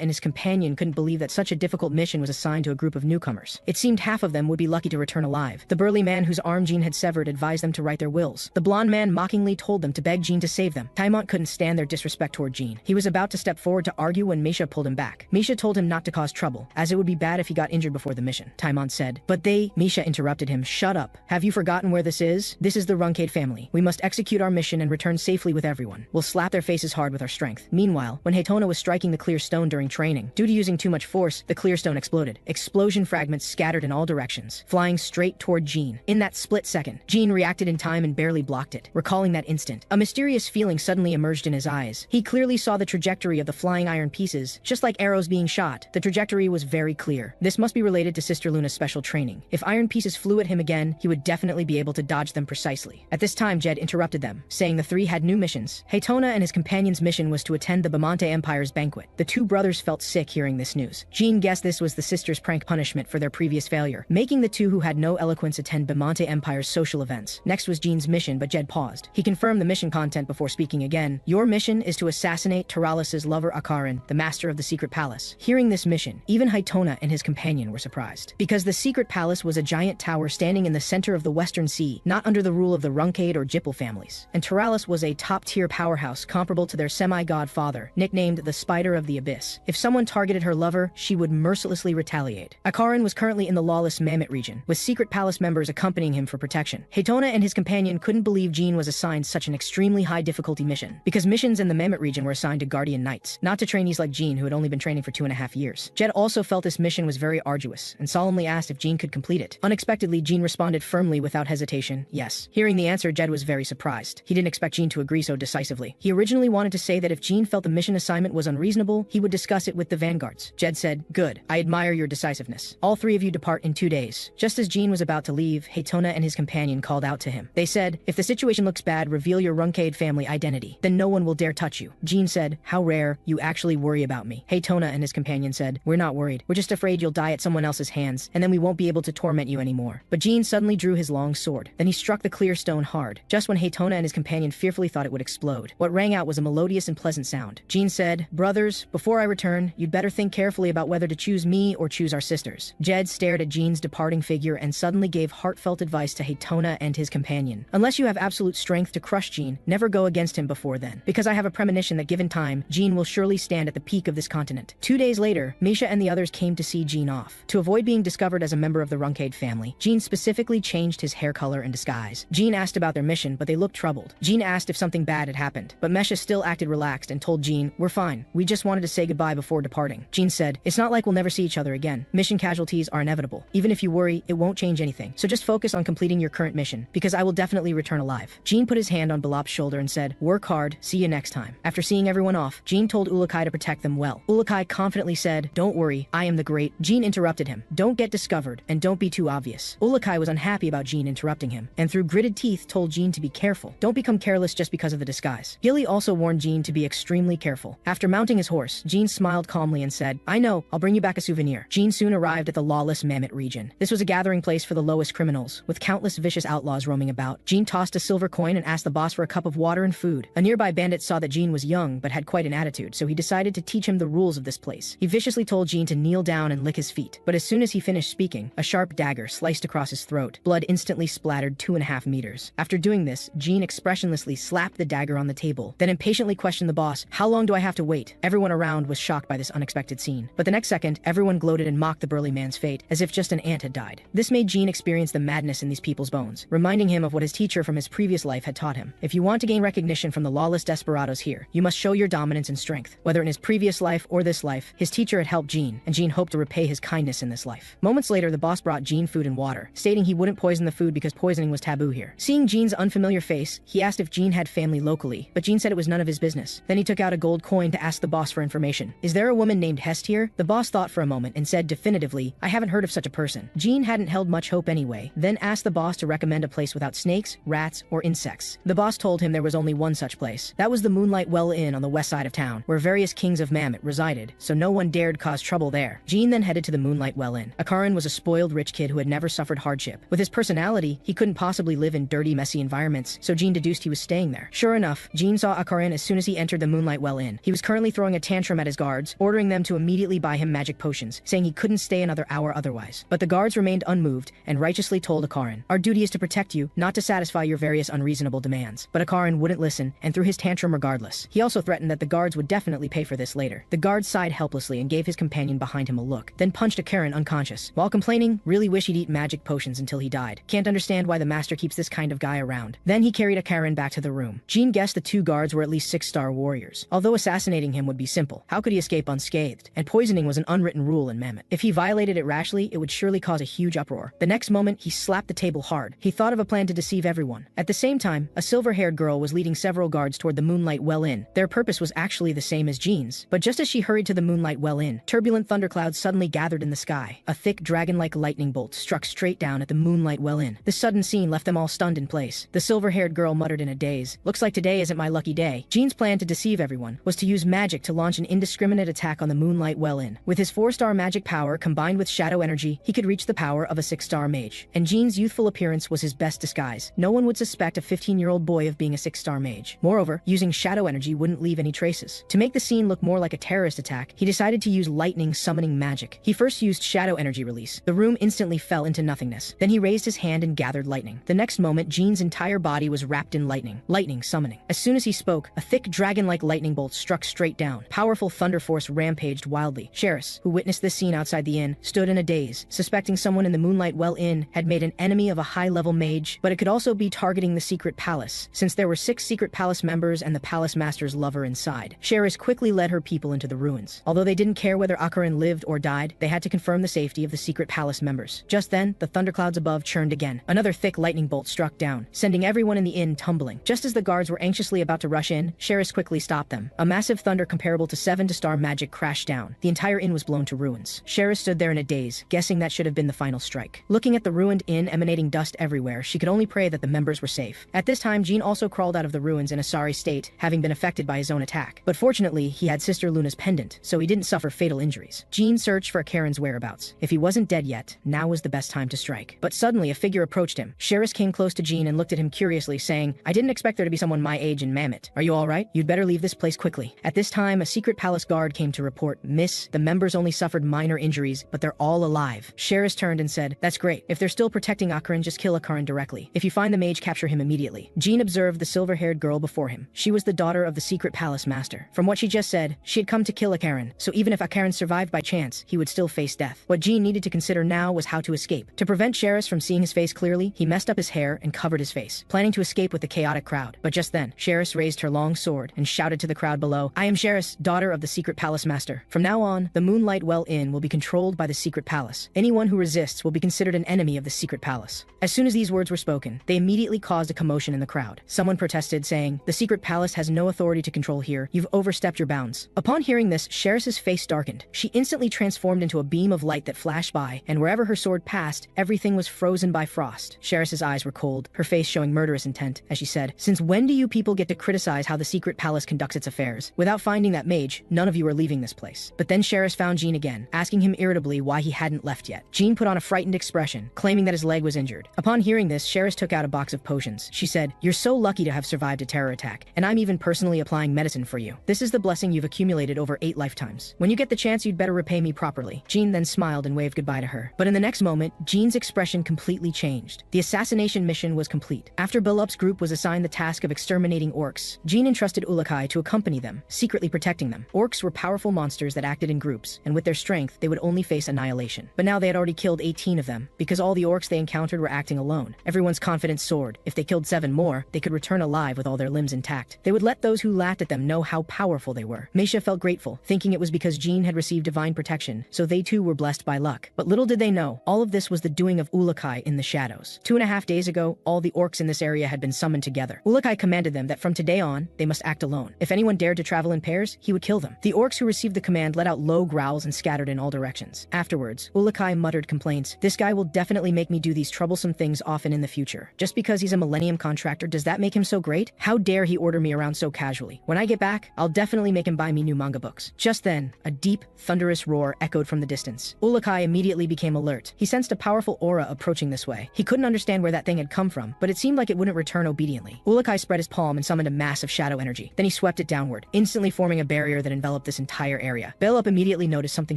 A: and his companion couldn't believe that such a difficult mission was assigned to a group of newcomers. It seemed half of them would be lucky to return alive. The burly man whose arm Jean had severed advised them to write their wills. The blonde man mockingly told them to beg Jean to save them. Taimont couldn't stand their disrespect toward Jean. He was about to step forward to argue when Misha pulled him back. Misha told him not to cause trouble, as it would be bad if he got injured before the mission. Taimont said, "But they—" Misha interrupted him. "Shut up. Have you forgotten where this is? This is the Runcandel family. We must execute our mission and return safely with everyone. We'll slap their faces hard with our strength." Meanwhile, when Hatona was striking the clear stone during training, due to using too much force, the clear stone exploded. Explosion fragments scattered in all directions, flying straight toward Jean. In that split second, Jean reacted in time and barely blocked it. Recalling that instant, a mysterious feeling suddenly emerged in his eyes. He clearly saw the trajectory of the flying iron pieces, just like arrows being shot. The trajectory was very clear. This must be related to Sister Luna's special training. If iron pieces flew at him again, he would definitely be able to dodge them precisely. At this time, Jed interrupted them, saying the three had new missions. Hatona and his companion's mission was to attend the Bamante Empire's banquet. The two brothers felt sick hearing this news. Jean guessed this was the sisters' prank punishment for their previous failure, making the two who had no eloquence attend Bamante Empire's social events. Next was Jean's mission, but Jed paused. He confirmed the mission content before speaking again. "Your mission is to assassinate Taralis' lover Akarin, the master of the secret palace." Hearing this mission, even Hatona and his companion were surprised, because the secret palace was a giant tower standing in the center of the Western Sea, not under the rule of the Runcandel or Jippel families. And Taralis was a top-tier powerhouse comparable to their semi-god father, nicknamed the Spider of the Abyss. If someone targeted her lover, she would mercilessly retaliate. Akarin was currently in the lawless Mammoth region, with secret palace members accompanying him for protection. Hatona and his companion couldn't believe Jean was assigned such an extremely high difficulty mission, because missions in the Mammoth region were assigned to guardian knights, not to trainees like Jean who had only been training for 2.5 years. Jed also felt this mission was very arduous, and solemnly asked if Jean could complete it. Unexpectedly, Jean responded firmly without hesitation, yes. Hearing the answer, Jed was very surprised. He didn't expect Jean to agree so decisively. He originally wanted to say that if Jean felt the mission assignment was unreasonable, he would discuss it with the vanguards. Jed said, "Good. I admire your decisiveness. All three of you depart in 2 days." Just as Jean was about to leave, Hatona and his companion called out to him. They said, "If the situation looks bad, reveal your Runcandel family identity. Then no one will dare touch you." Jean said, "How rare. You actually worry about me." Hatona and his companion said, "We're not worried. We're just afraid you'll die at someone else's hands, and then we won't be able to torment you anymore." But Jean suddenly drew his long sword. Then he struck the clear stone hard, just when Hatona and his companion fearfully thought it would explode. What rang out was a melodious and pleasant sound. Jean said, "Brothers, before I return, you'd better think carefully about whether to choose me or choose our sisters." Jed stared at Jean's departing figure and suddenly gave heartfelt advice to Hatona and his companion. "Unless you have absolute strength to crush Jean, never go against him before then, because I have a premonition that given time, Jean will surely stand at the peak of this continent." 2 days later, Misha and the others came to see Jean off. To avoid being discovered as a member of the Runcandel family, Jean specifically changed his hair color and disguise. Jean asked about their mission, but they looked troubled. Jean asked if something bad had happened, but Misha still acted relaxed and told Jean, "We're fine. We just wanted to say goodbye before departing." Jean said, "It's not like we'll never see each other again. Mission casualties are inevitable. Even if you worry, it won't change anything. So just focus on completing your current mission, because I will definitely return alive." Jean put his hand on Balop's shoulder and said, "Work hard. See you next time." After seeing everyone off, Jean told Ourokh to protect them well. Ourokh confidently said, "Don't worry, I am the great." Jean interrupted him, "Don't get discovered, and don't be too obvious." Ourokh was unhappy about Jean interrupting him, and through gritted teeth told Jean to be careful. Don't become careless just because of the disguise. Gilly also warned Jean to be extremely careful. After mounting his horse, Jean smiled calmly and said, "I know, I'll bring you back a souvenir." Jean soon arrived at the lawless Mammoth region. This was a gathering place for the lowest criminals, with countless vicious outlaws roaming about. Jean tossed a silver coin and asked the boss for a cup of water and food. A nearby bandit saw that Jean was young but had quite an attitude, so he decided to teach him the rules of this place. He viciously told Jean to kneel down and lick his feet, but as soon as he finished speaking, a sharp dagger sliced across his throat. Blood instantly splattered 2.5 meters. After doing this, Jean expressionlessly slapped the dagger on the table, then impatiently questioned the boss, "How long do I have to wait?" Everyone around was shocked by this unexpected scene, but the next second, everyone gloated and mocked the burly man's fate, as if just an ant had died. This made Jean experience the madness in these people's bones, reminding him of what his teacher from his previous life had taught him. If you want to gain recognition from the lawless desperados here, you must show your dominance and strength. Whether in his previous life or this life, his teacher had helped Jean, and Jean hoped to repay his kindness in this life. Moments later, the boss brought Jean food and water, stating he wouldn't poison the food because poisoning was taboo here. Seeing Jean's unfamiliar face, he asked if Jean had family locally, but Jean said it was none of his business. Then he took out a gold coin to ask the boss for information. "Is there a woman named Hest here?" The boss thought for a moment and said definitively, "I haven't heard of such a person." Jean hadn't held much hope anyway, then asked the boss to recommend a place without snakes, rats, or insects. The boss told him there was only one such place. That was the Moonlight Well Inn on the west side of town, where various kings of Mammoth resided, so no one dared cause trouble there. Jean then headed to the Moonlight Well Inn. Akarin was a spoiled rich kid who had never suffered hardship. With his personality, he couldn't possibly live in dirty, messy environments, so Jean deduced he was staying there. Sure enough, Jean saw Akarin as soon as he entered the Moonlight Well Inn. He was currently throwing a tantrum at his guards, ordering them to immediately buy him magic potions, saying he couldn't stay another hour otherwise. But the guards remained unmoved and righteously told Akarin, "Our duty is to protect you, not to satisfy your various unreasonable demands." But Akarin wouldn't listen and threw his tantrum regardless. He also threatened that the guards would definitely pay for this later. The guard sighed helplessly and gave his companion behind him a look, then punched Akarin unconscious. While complaining, really wish he'd eat magic potions until he died. Can't understand why the master keeps this kind of guy around. Then he carried Akarin back to the room. Jean guessed the two guards were at least 6-star warriors. Although assassinating him would be simple, how could he escape unscathed? And poisoning was an unwritten rule in Mammoth. If he violated it rashly, it would surely cause a huge uproar. The next moment, he slapped the table hard. He thought of a plan to deceive everyone. At the same time, a silver-haired girl was leading several guards toward the Moonlight Well Inn. Their purpose was actually the same as Jean's. But just as she hurried to the Moonlight Well Inn, turbulent thunderclouds suddenly gathered in the sky. A thick, dragon-like lightning bolt struck straight down at the Moonlight Well Inn. This sudden scene left them all stunned in place. The silver-haired girl muttered in a daze, "Looks like today isn't my lucky day." Jean's plan to deceive everyone was to use magic to launch an indiscriminate attack on the Moonlight Well Inn. With his 4-star magic power combined with shadow energy, he could reach the power of a 6-star mage. And Jean's youthful appearance was his best disguise. No one would suspect a 15-year-old boy of being a 6-star mage. Moreover, using shadow energy wouldn't leave any traces. To make the scene look more like a terrorist attack, he decided to use lightning summoning magic. He first used shadow energy release. The room instantly fell into nothingness. Then he raised his hand and gathered lightning. The next moment, Jean's entire body was wrapped in lightning summoning. As soon as he spoke, a thick dragon-like lightning bolt struck straight down. Powerful thunder force rampaged wildly. Sheris, who witnessed this scene outside the inn, stood in a daze, suspecting someone in the Moonlight Well Inn had made an enemy of a high-level mage, but it could also be targeting the secret palace, since there were 6 secret palace members and the palace master's lover inside. Sheris quickly led her people into the ruins. Although they didn't care whether Akarin lived or died, they had to confirm the safety of the secret palace members. Just then, the thunderclouds above churned again. Another thick lightning bolt struck down, sending everyone in the inn tumbling. Just as the guards were anxiously about to rush in, Sheris quickly stopped them. A massive thunder comparable to 7-star magic crashed down. The entire inn was blown to ruins. Sheris stood there in a daze, guessing that should have been the final strike. Looking at the ruined inn emanating dust everywhere, she could only pray that the members were safe. At this time, Jean also crawled out of the ruins in a sorry state, having been affected by his own attack. But fortunately, he had Sister Luna's pendant, so he didn't suffer fatal injuries. Jean searched for Karen's whereabouts. If he wasn't dead yet, now was the best time to strike. But suddenly, a figure approached him. Sheris came close to Jean and looked at him curiously, saying, "I didn't expect there to be someone my age in Mammoth. Are you all right? You'd better leave this place quickly." At this time, a secret palace guard came to report, "Miss, the members only suffered minor injuries, but they're all alive." Sheris turned and said, "That's great. If they're still protecting Akarin, just kill Akarin directly. If you find the mage, capture him immediately." Jean observed the silver-haired girl before him. She was the daughter of the secret palace master. From what she just said, she had come to kill Akarin, so even if Akarin survived by chance, he would still face death. What Jean needed to consider now was how to escape. To prevent Sheris from seeing his face clearly, he messed up his hair and covered his face, planning to escape with the chaotic crowd. But just then, Sheris raised her long sword and shouted to the crowd below, "I am Sheris, daughter of the secret palace master. From now on, the Moonlight Well Inn will be controlled by the secret palace. Anyone who resists will be considered an enemy of the secret palace." As soon as these words were spoken, they immediately caused a commotion in the crowd. Someone protested, saying, "The secret palace has no authority to control here. You've overstepped your bounds." Upon hearing this, Sheris's face darkened. She instantly transformed into a beam of light that flashed by, and wherever her sword passed, everything was frozen by frost. Sheris's eyes were cold, her face showing murderous intent, as she said, "Since when do you people get to criticize how the secret palace conducts its affairs? Without finding that mage, none of you are leaving this place." But then Sheris found Jean again, asking him irritably why he hadn't left yet. Jean put on a frightened expression, claiming that his leg was injured. Upon hearing this, Sheris took out a box of potions. She said, "You're so lucky to have survived a terror attack, and I'm even personally applying medicine for you. This is the blessing you've accumulated over 8 lifetimes. When you get the chance, you'd better repay me properly." Jean then smiled and waved goodbye to her. But in the next moment, Jean's expression completely changed. The assassination mission was complete. After Bilup's group was assigned the task of exterminating orcs, Jean entrusted Ourokh to accompany them, secretly protecting them. Orcs were powerful monsters that acted in groups, and with their strength, they would only face annihilation. But now they had already killed 18 of them, because all the orcs they encountered were acting alone. Everyone's confidence soared. If they killed 7 more, they could return alive with all their limbs intact. They would let those who laughed at them know how powerful they were. Meisha felt grateful, thinking it was because Jean had received divine protection, so they too were blessed by luck. But little did they know, all of this was the doing of Ourokh in the shadows. 2.5 days ago, all the orcs in this area had been summoned together. Ourokh commanded them that from today on, they must act alone. If anyone dared to travel in pairs, he would kill them. The orcs who received the command let out low growls and scattered in all directions. Afterwards, Ourokh muttered complaints. "This guy will definitely make me do these troublesome things often in the future. Just because he's a Millennium contractor, does that make him so great? How dare he order me around so casually? When I get back, I'll definitely make him buy me new manga books." Just then, a deep, thunderous roar echoed from the distance. Ourokh immediately immediately became alert. He sensed a powerful aura approaching this way. He couldn't understand where that thing had come from, but it seemed like it wouldn't return obediently. Ourokh spread his palm and summoned a massive shadow energy. Then he swept it downward, instantly forming a barrier that enveloped this entire area. Bellup immediately noticed something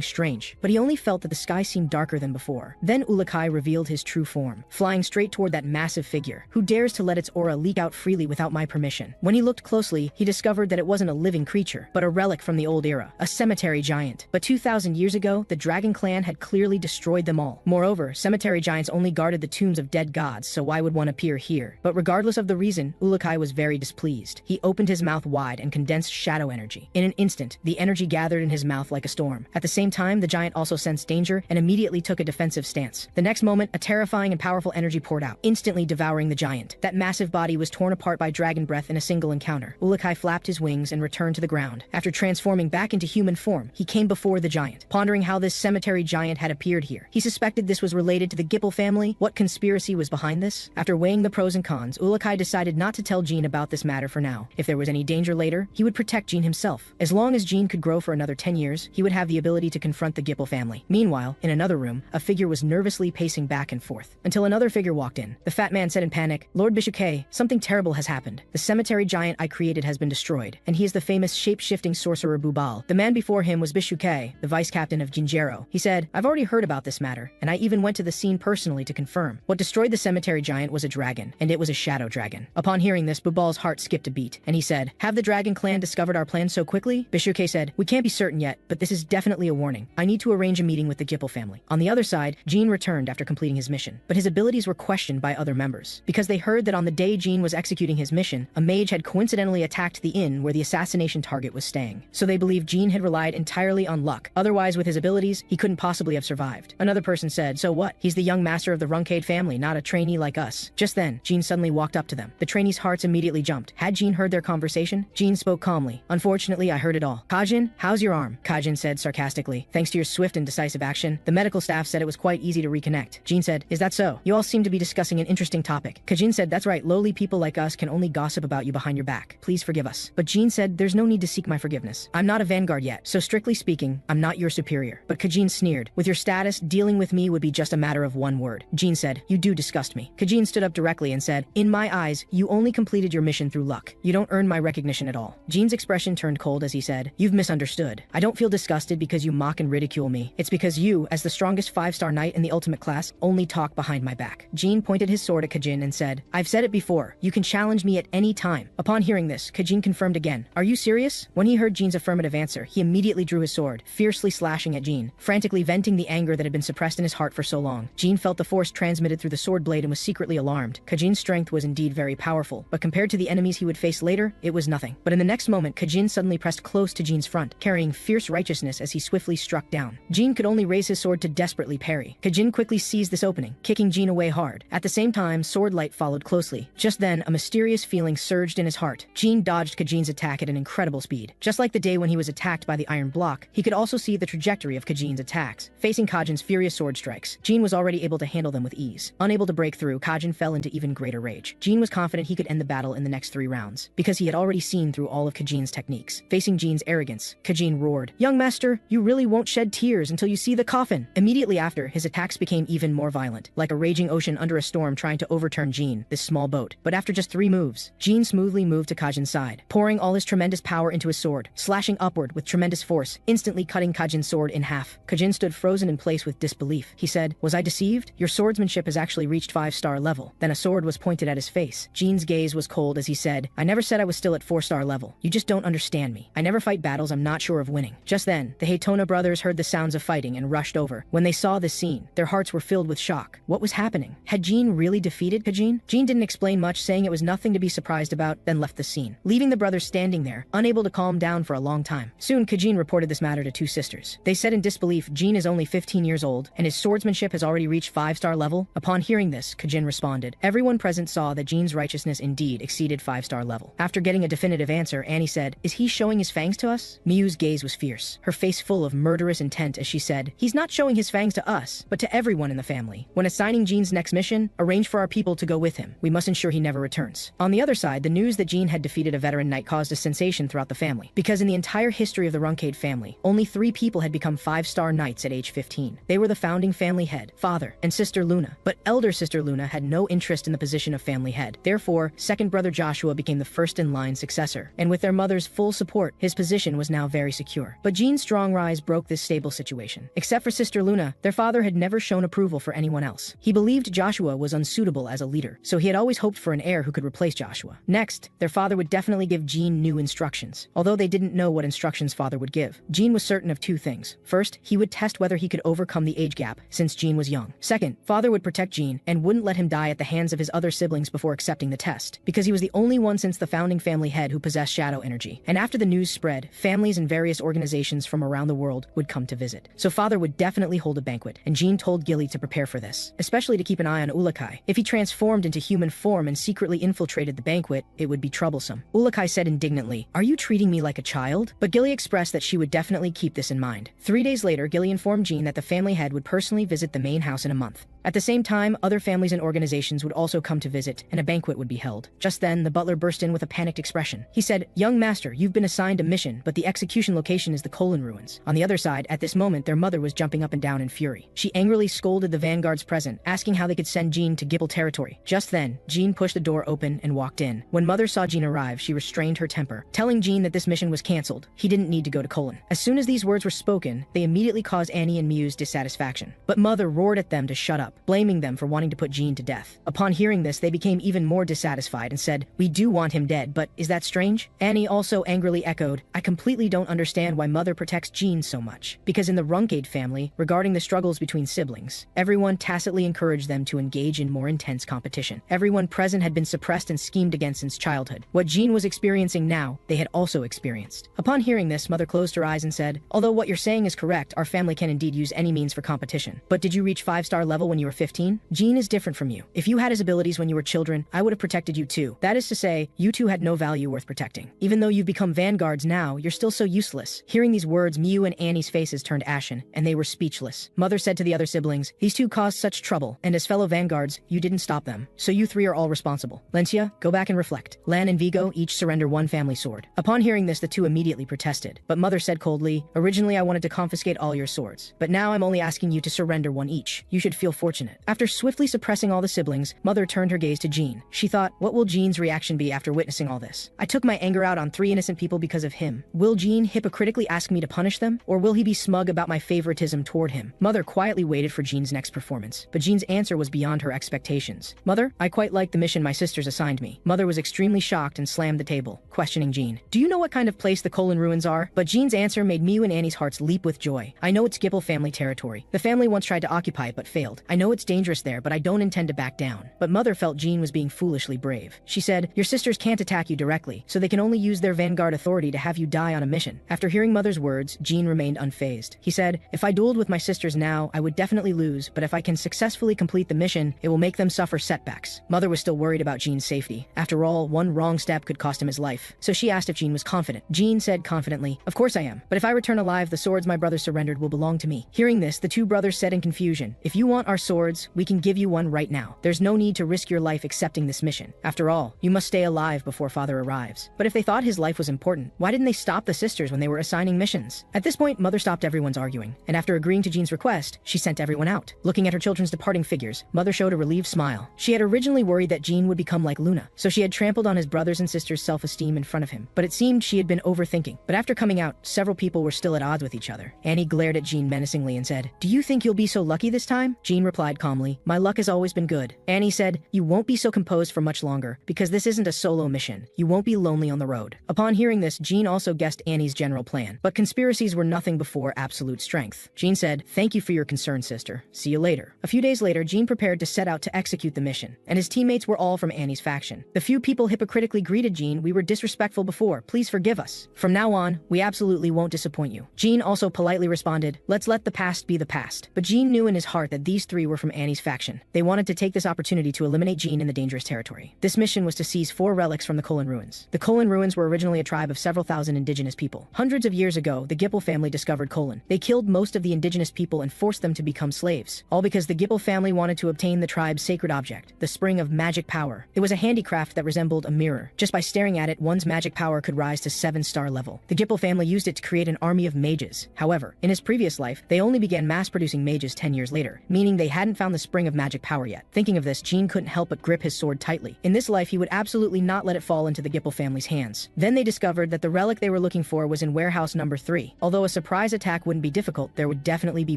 A: strange, but he only felt that the sky seemed darker than before. Then Ourokh revealed his true form, flying straight toward that massive figure. Who dares to let its aura leak out freely without my permission? When he looked closely, he discovered that it wasn't a living creature, but a relic from the old era, a cemetery giant. But 2,000 years ago, the Dragon Clan had clearly destroyed them all. Moreover, cemetery giants only guarded the tombs of dead gods, so why would one appear here? But regardless of the reason, Ourokh was very displeased. He opened his mouth wide and condensed shadow energy. In an instant, the energy gathered in his mouth like a storm. At the same time, the giant also sensed danger and immediately took a defensive stance. The next moment, a terrifying and powerful energy poured out, instantly devouring the giant. That massive body was torn apart by dragon breath in a single encounter. Ourokh flapped his wings and returned to the ground. After transforming back into human form, he came before the giant, pondering how this cemetery giant had appeared here. He suspected this was related to the Gipple family. What conspiracy was behind this? After weighing the pros and cons, Ourokh decided not to tell Jean about this matter for now. If there was any danger later, he would protect Jean himself. As long as Jean could grow for another 10 years, he would have the ability to confront the Gipple family. Meanwhile, in another room, a figure was nervously pacing back and forth, until another figure walked in. The fat man said in panic, "Lord Bishuke, something terrible has happened. The cemetery giant I created has been destroyed, and he is the famous shape-shifting sorcerer Bubal." The man before him was Bishuke, the vice-captain of Jinjero. He said, "I've already heard about this matter, and I even went to the scene personally to confirm. What destroyed the cemetery giant was a dragon, and it was a shadow dragon." Upon hearing this, Bubal's heart skipped a beat, and he said, "Have the Dragon Clan discovered our plan so quickly?" Bishuke said, "We can't be certain yet, but this is definitely a warning. I need to arrange a meeting with the Gipple family." On the other side, Jean returned after completing his mission, but his abilities were questioned by other members, because they heard that on the day Jean was executing his mission, a mage had coincidentally attacked the inn where the assassination target was staying. So they believed Jean had relied entirely on luck. Otherwise, with his abilities, he couldn't possibly have survived. Another person said, "So what? He's the young master of the Runcandel family, not a trainee like us." Just then, Jean suddenly walked up to them. The trainees' hearts immediately jumped. Had Jean heard their conversation? Jean spoke calmly. "Unfortunately, I heard it all. Kajin, how's your arm?" Kajin said sarcastically, "Thanks to your swift and decisive action, the medical staff said it was quite easy to reconnect." Jean said, "Is that so? You all seem to be discussing an interesting topic." Kajin said, "That's right, lowly people like us can only gossip about you behind your back. Please forgive us." But Jean said, "There's no need to seek my forgiveness. I'm not a vanguard yet, so strictly speaking, I'm not your superior." But Kajin sneered, "With your status, dealing with me would be just a matter of one word." Jean said, "You do disgust me." Kajin stood up directly and said, "In my eyes, you only completed your mission through luck. You don't earn my recognition at all." Jean's expression turned cold as he said, "You've misunderstood. I don't feel disgusted because you mock and ridicule me. It's because you, as the strongest 5-star knight in the ultimate class, only talk behind my back." Jean pointed his sword at Kajin and said, "I've said it before. You can challenge me at any time." Upon hearing this, Kajin confirmed again, "Are you serious?" When he heard Jean's affirmative answer, he immediately drew his sword, fiercely slashing at Jean, frantically venting the anger that had been suppressed in his heart for so long. Jean felt the force transmitted through the sword blade and was secretly alarmed. Kajin's strength was indeed very powerful, but compared to the enemies he would face later, it was nothing. But in the next moment, Kajin suddenly pressed close to Jean's front, carrying fierce righteousness as he swiftly struck down. Jean could only raise his sword to desperately parry. Kajin quickly seized this opening, kicking Jean away hard. At the same time, sword light followed closely. Just then, a mysterious feeling surged in his heart. Jean dodged Kajin's attack at an incredible speed. Just like the day when he was attacked by the iron block, he could also see the trajectory of Kajin's attacks. Facing Kajin's furious sword strikes, Jean was already able to handle them with ease. Unable to break through, Kajin fell into even greater rage. Jean was confident he could end the battle in the next 3 rounds, because he had already seen through all of Kajin's techniques. Facing Jean's arrogance, Kajin roared, "Young master, you really won't shed tears until you see the coffin." Immediately after, his attacks became even more violent, like a raging ocean under a storm trying to overturn Jean, this small boat. But after just 3 moves, Jean smoothly moved to Kajin's side, pouring all his tremendous power into his sword, slashing upward with tremendous force, instantly cutting Kajin's sword in half. Kajin stood frozen in place with disbelief. He said, "Was I deceived? Your swordsmanship has actually reached 5-star level." Then a sword was pointed at his face. Jean's gaze was cold as he said, "I never said I was still at 4-star level. You just don't understand me. I never fight battles I'm not sure of winning." Just then, the Haytona brothers heard the sounds of fighting and rushed over. When they saw this scene, their hearts were filled with shock. What was happening? Had Jean really defeated Kajin? Jean didn't explain much, saying it was nothing to be surprised about, then left the scene, leaving the brothers standing there, unable to calm down for a long time. Soon, Kajin reported this matter to 2 sisters. They said in disbelief Jean is only 15 years old, and his swordsmanship has already reached 5-star level. Upon hearing this, Kajin responded. Everyone present saw that Jean's righteousness indeed exceeded 5-star level. After getting a definitive answer, Annie said, "Is he showing his fangs to us?" Miyu's gaze was fierce, her face full of murderous intent as she said, "He's not showing his fangs to us, but to everyone in the family. When assigning Jean's next mission, arrange for our people to go with him. We must ensure he never returns." On the other side, the news that Jean had defeated a veteran knight caused a sensation throughout the family, because in the entire history of the Runcandel family, only 3 people had become 5-star knights at age 15. 15. They were the founding family head, father, and sister Luna, but elder sister Luna had no interest in the position of family head. Therefore, second brother Joshua became the first-in-line successor, and with their mother's full support, his position was now very secure. But Jean's strong rise broke this stable situation. Except for sister Luna, their father had never shown approval for anyone else. He believed Joshua was unsuitable as a leader, so he had always hoped for an heir who could replace Joshua. Next, their father would definitely give Jean new instructions. Although they didn't know what instructions father would give, Jean was certain of two things. First, he would test whether he could overcome the age gap, since Jean was young. Second, father would protect Jean and wouldn't let him die at the hands of his other siblings before accepting the test, because he was the only one since the founding family head who possessed shadow energy. And after the news spread, families and various organizations from around the world would come to visit. So father would definitely hold a banquet, and Jean told Gilly to prepare for this, especially to keep an eye on Ourokh. If he transformed into human form and secretly infiltrated the banquet, it would be troublesome. Ourokh said indignantly, "Are you treating me like a child?" But Gilly expressed that she would definitely keep this in mind. 3 days later, Gilly informed Jean that the family head would personally visit the main house in a month. At the same time, other families and organizations would also come to visit, and a banquet would be held. Just then, the butler burst in with a panicked expression. He said, "Young master, you've been assigned a mission, but the execution location is the Colon ruins." On the other side, at this moment, their mother was jumping up and down in fury. She angrily scolded the vanguards present, asking how they could send Jean to Gipple territory. Just then, Jean pushed the door open and walked in. When mother saw Jean arrive, she restrained her temper, telling Jean that this mission was cancelled. He didn't need to go to Colon. As soon as these words were spoken, they immediately caused Annie and Miu's dissatisfaction. But mother roared at them to shut up, blaming them for wanting to put Jean to death. Upon hearing this, they became even more dissatisfied and said, "We do want him dead, but is that strange?" Annie also angrily echoed, "I completely don't understand why mother protects Jean so much." Because in the Runcandel family, regarding the struggles between siblings, everyone tacitly encouraged them to engage in more intense competition. Everyone present had been suppressed and schemed against since childhood. What Jean was experiencing now, they had also experienced. Upon hearing this, mother closed her eyes and said, "Although what you're saying is correct, our family can indeed use any means for competition. But did you reach 5-star level when you were 15? Jean is different from you. If you had his abilities when you were children, I would have protected you too. That is to say, you two had no value worth protecting. Even though you've become vanguards now, you're still so useless." Hearing these words, Miu and Annie's faces turned ashen, and they were speechless. Mother said to the other siblings, "These two caused such trouble, and as fellow vanguards, you didn't stop them. So you three are all responsible. Lencia, go back and reflect. Lan and Vigo each surrender one family sword." Upon hearing this, the two immediately protested. But mother said coldly, "Originally I wanted to confiscate all your swords, but now I'm only asking you to surrender one each. You should feel fortunate." After swiftly suppressing all the siblings, mother turned her gaze to Jean. She thought, what will Jean's reaction be after witnessing all this? I took my anger out on 3 innocent people because of him. Will Jean hypocritically ask me to punish them? Or will he be smug about my favoritism toward him? Mother quietly waited for Jean's next performance, but Jean's answer was beyond her expectations. "Mother, I quite like the mission my sisters assigned me." Mother was extremely shocked and slammed the table, questioning Jean. "Do you know what kind of place the Colon ruins are?" But Jean's answer made Miu and Annie's hearts leap with joy. "I know it's Gipple family territory. The family once tried to occupy it but failed. I know it's dangerous there, but I don't intend to back down." But mother felt Jean was being foolishly brave. She said, "Your sisters can't attack you directly, so they can only use their vanguard authority to have you die on a mission." After hearing mother's words, Jean remained unfazed. He said, "If I dueled with my sisters now, I would definitely lose, but if I can successfully complete the mission, it will make them suffer setbacks." Mother was still worried about Jean's safety. After all, one wrong step could cost him his life. So she asked if Jean was confident. Jean said confidently, "Of course I am, but if I return alive, the swords my brother surrendered will belong to me." Hearing this, the two brothers said in confusion, "If you want our swords, we can give you one right now. There's no need to risk your life accepting this mission. After all, you must stay alive before father arrives." But if they thought his life was important, why didn't they stop the sisters when they were assigning missions? At this point, mother stopped everyone's arguing, and after agreeing to Jean's request, she sent everyone out. Looking at her children's departing figures, mother showed a relieved smile. She had originally worried that Jean would become like Luna, so she had trampled on his brothers and sisters' self-esteem in front of him. But it seemed she had been overthinking. But after coming out, several people were still at odds with each other. Annie glared at Jean menacingly and said, "Do you think you'll be so lucky this time?" Jean replied calmly, "My luck has always been good." Annie said, "You won't be so composed for much longer, because this isn't a solo mission. You won't be lonely on the road." Upon hearing this, Jean also guessed Annie's general plan. But conspiracies were nothing before absolute strength. Jean said, "Thank you for your concern, sister. See you later." A few days later, Jean prepared to set out to execute the mission, and his teammates were all from Annie's faction. The few people hypocritically greeted Jean, "We were disrespectful before. Please forgive us. From now on, we absolutely won't disappoint you." Jean also politely responded, "Let's let the past be the past." But Jean knew in his heart that these three were from Annie's faction. They wanted to take this opportunity to eliminate Jean in the dangerous territory. This mission was to seize 4 relics from the Colon ruins. The Colon ruins were originally a tribe of several thousand indigenous people. Hundreds of years ago, the Gipple family discovered Colon. They killed most of the indigenous people and forced them to become slaves, all because the Gipple family wanted to obtain the tribe's sacred object, the spring of magic power. It was a handicraft that resembled a mirror. Just by staring at it, one's magic power could rise to 7-star level. The Gipple family used it to create an army of mages. However, in his previous life, they They only began mass-producing mages 10 years later, meaning they hadn't found the spring of magic power yet. Thinking of this, Jean couldn't help but grip his sword tightly. In this life, he would absolutely not let it fall into the Gipple family's hands. Then they discovered that the relic they were looking for was in warehouse number 3. Although a surprise attack wouldn't be difficult, there would definitely be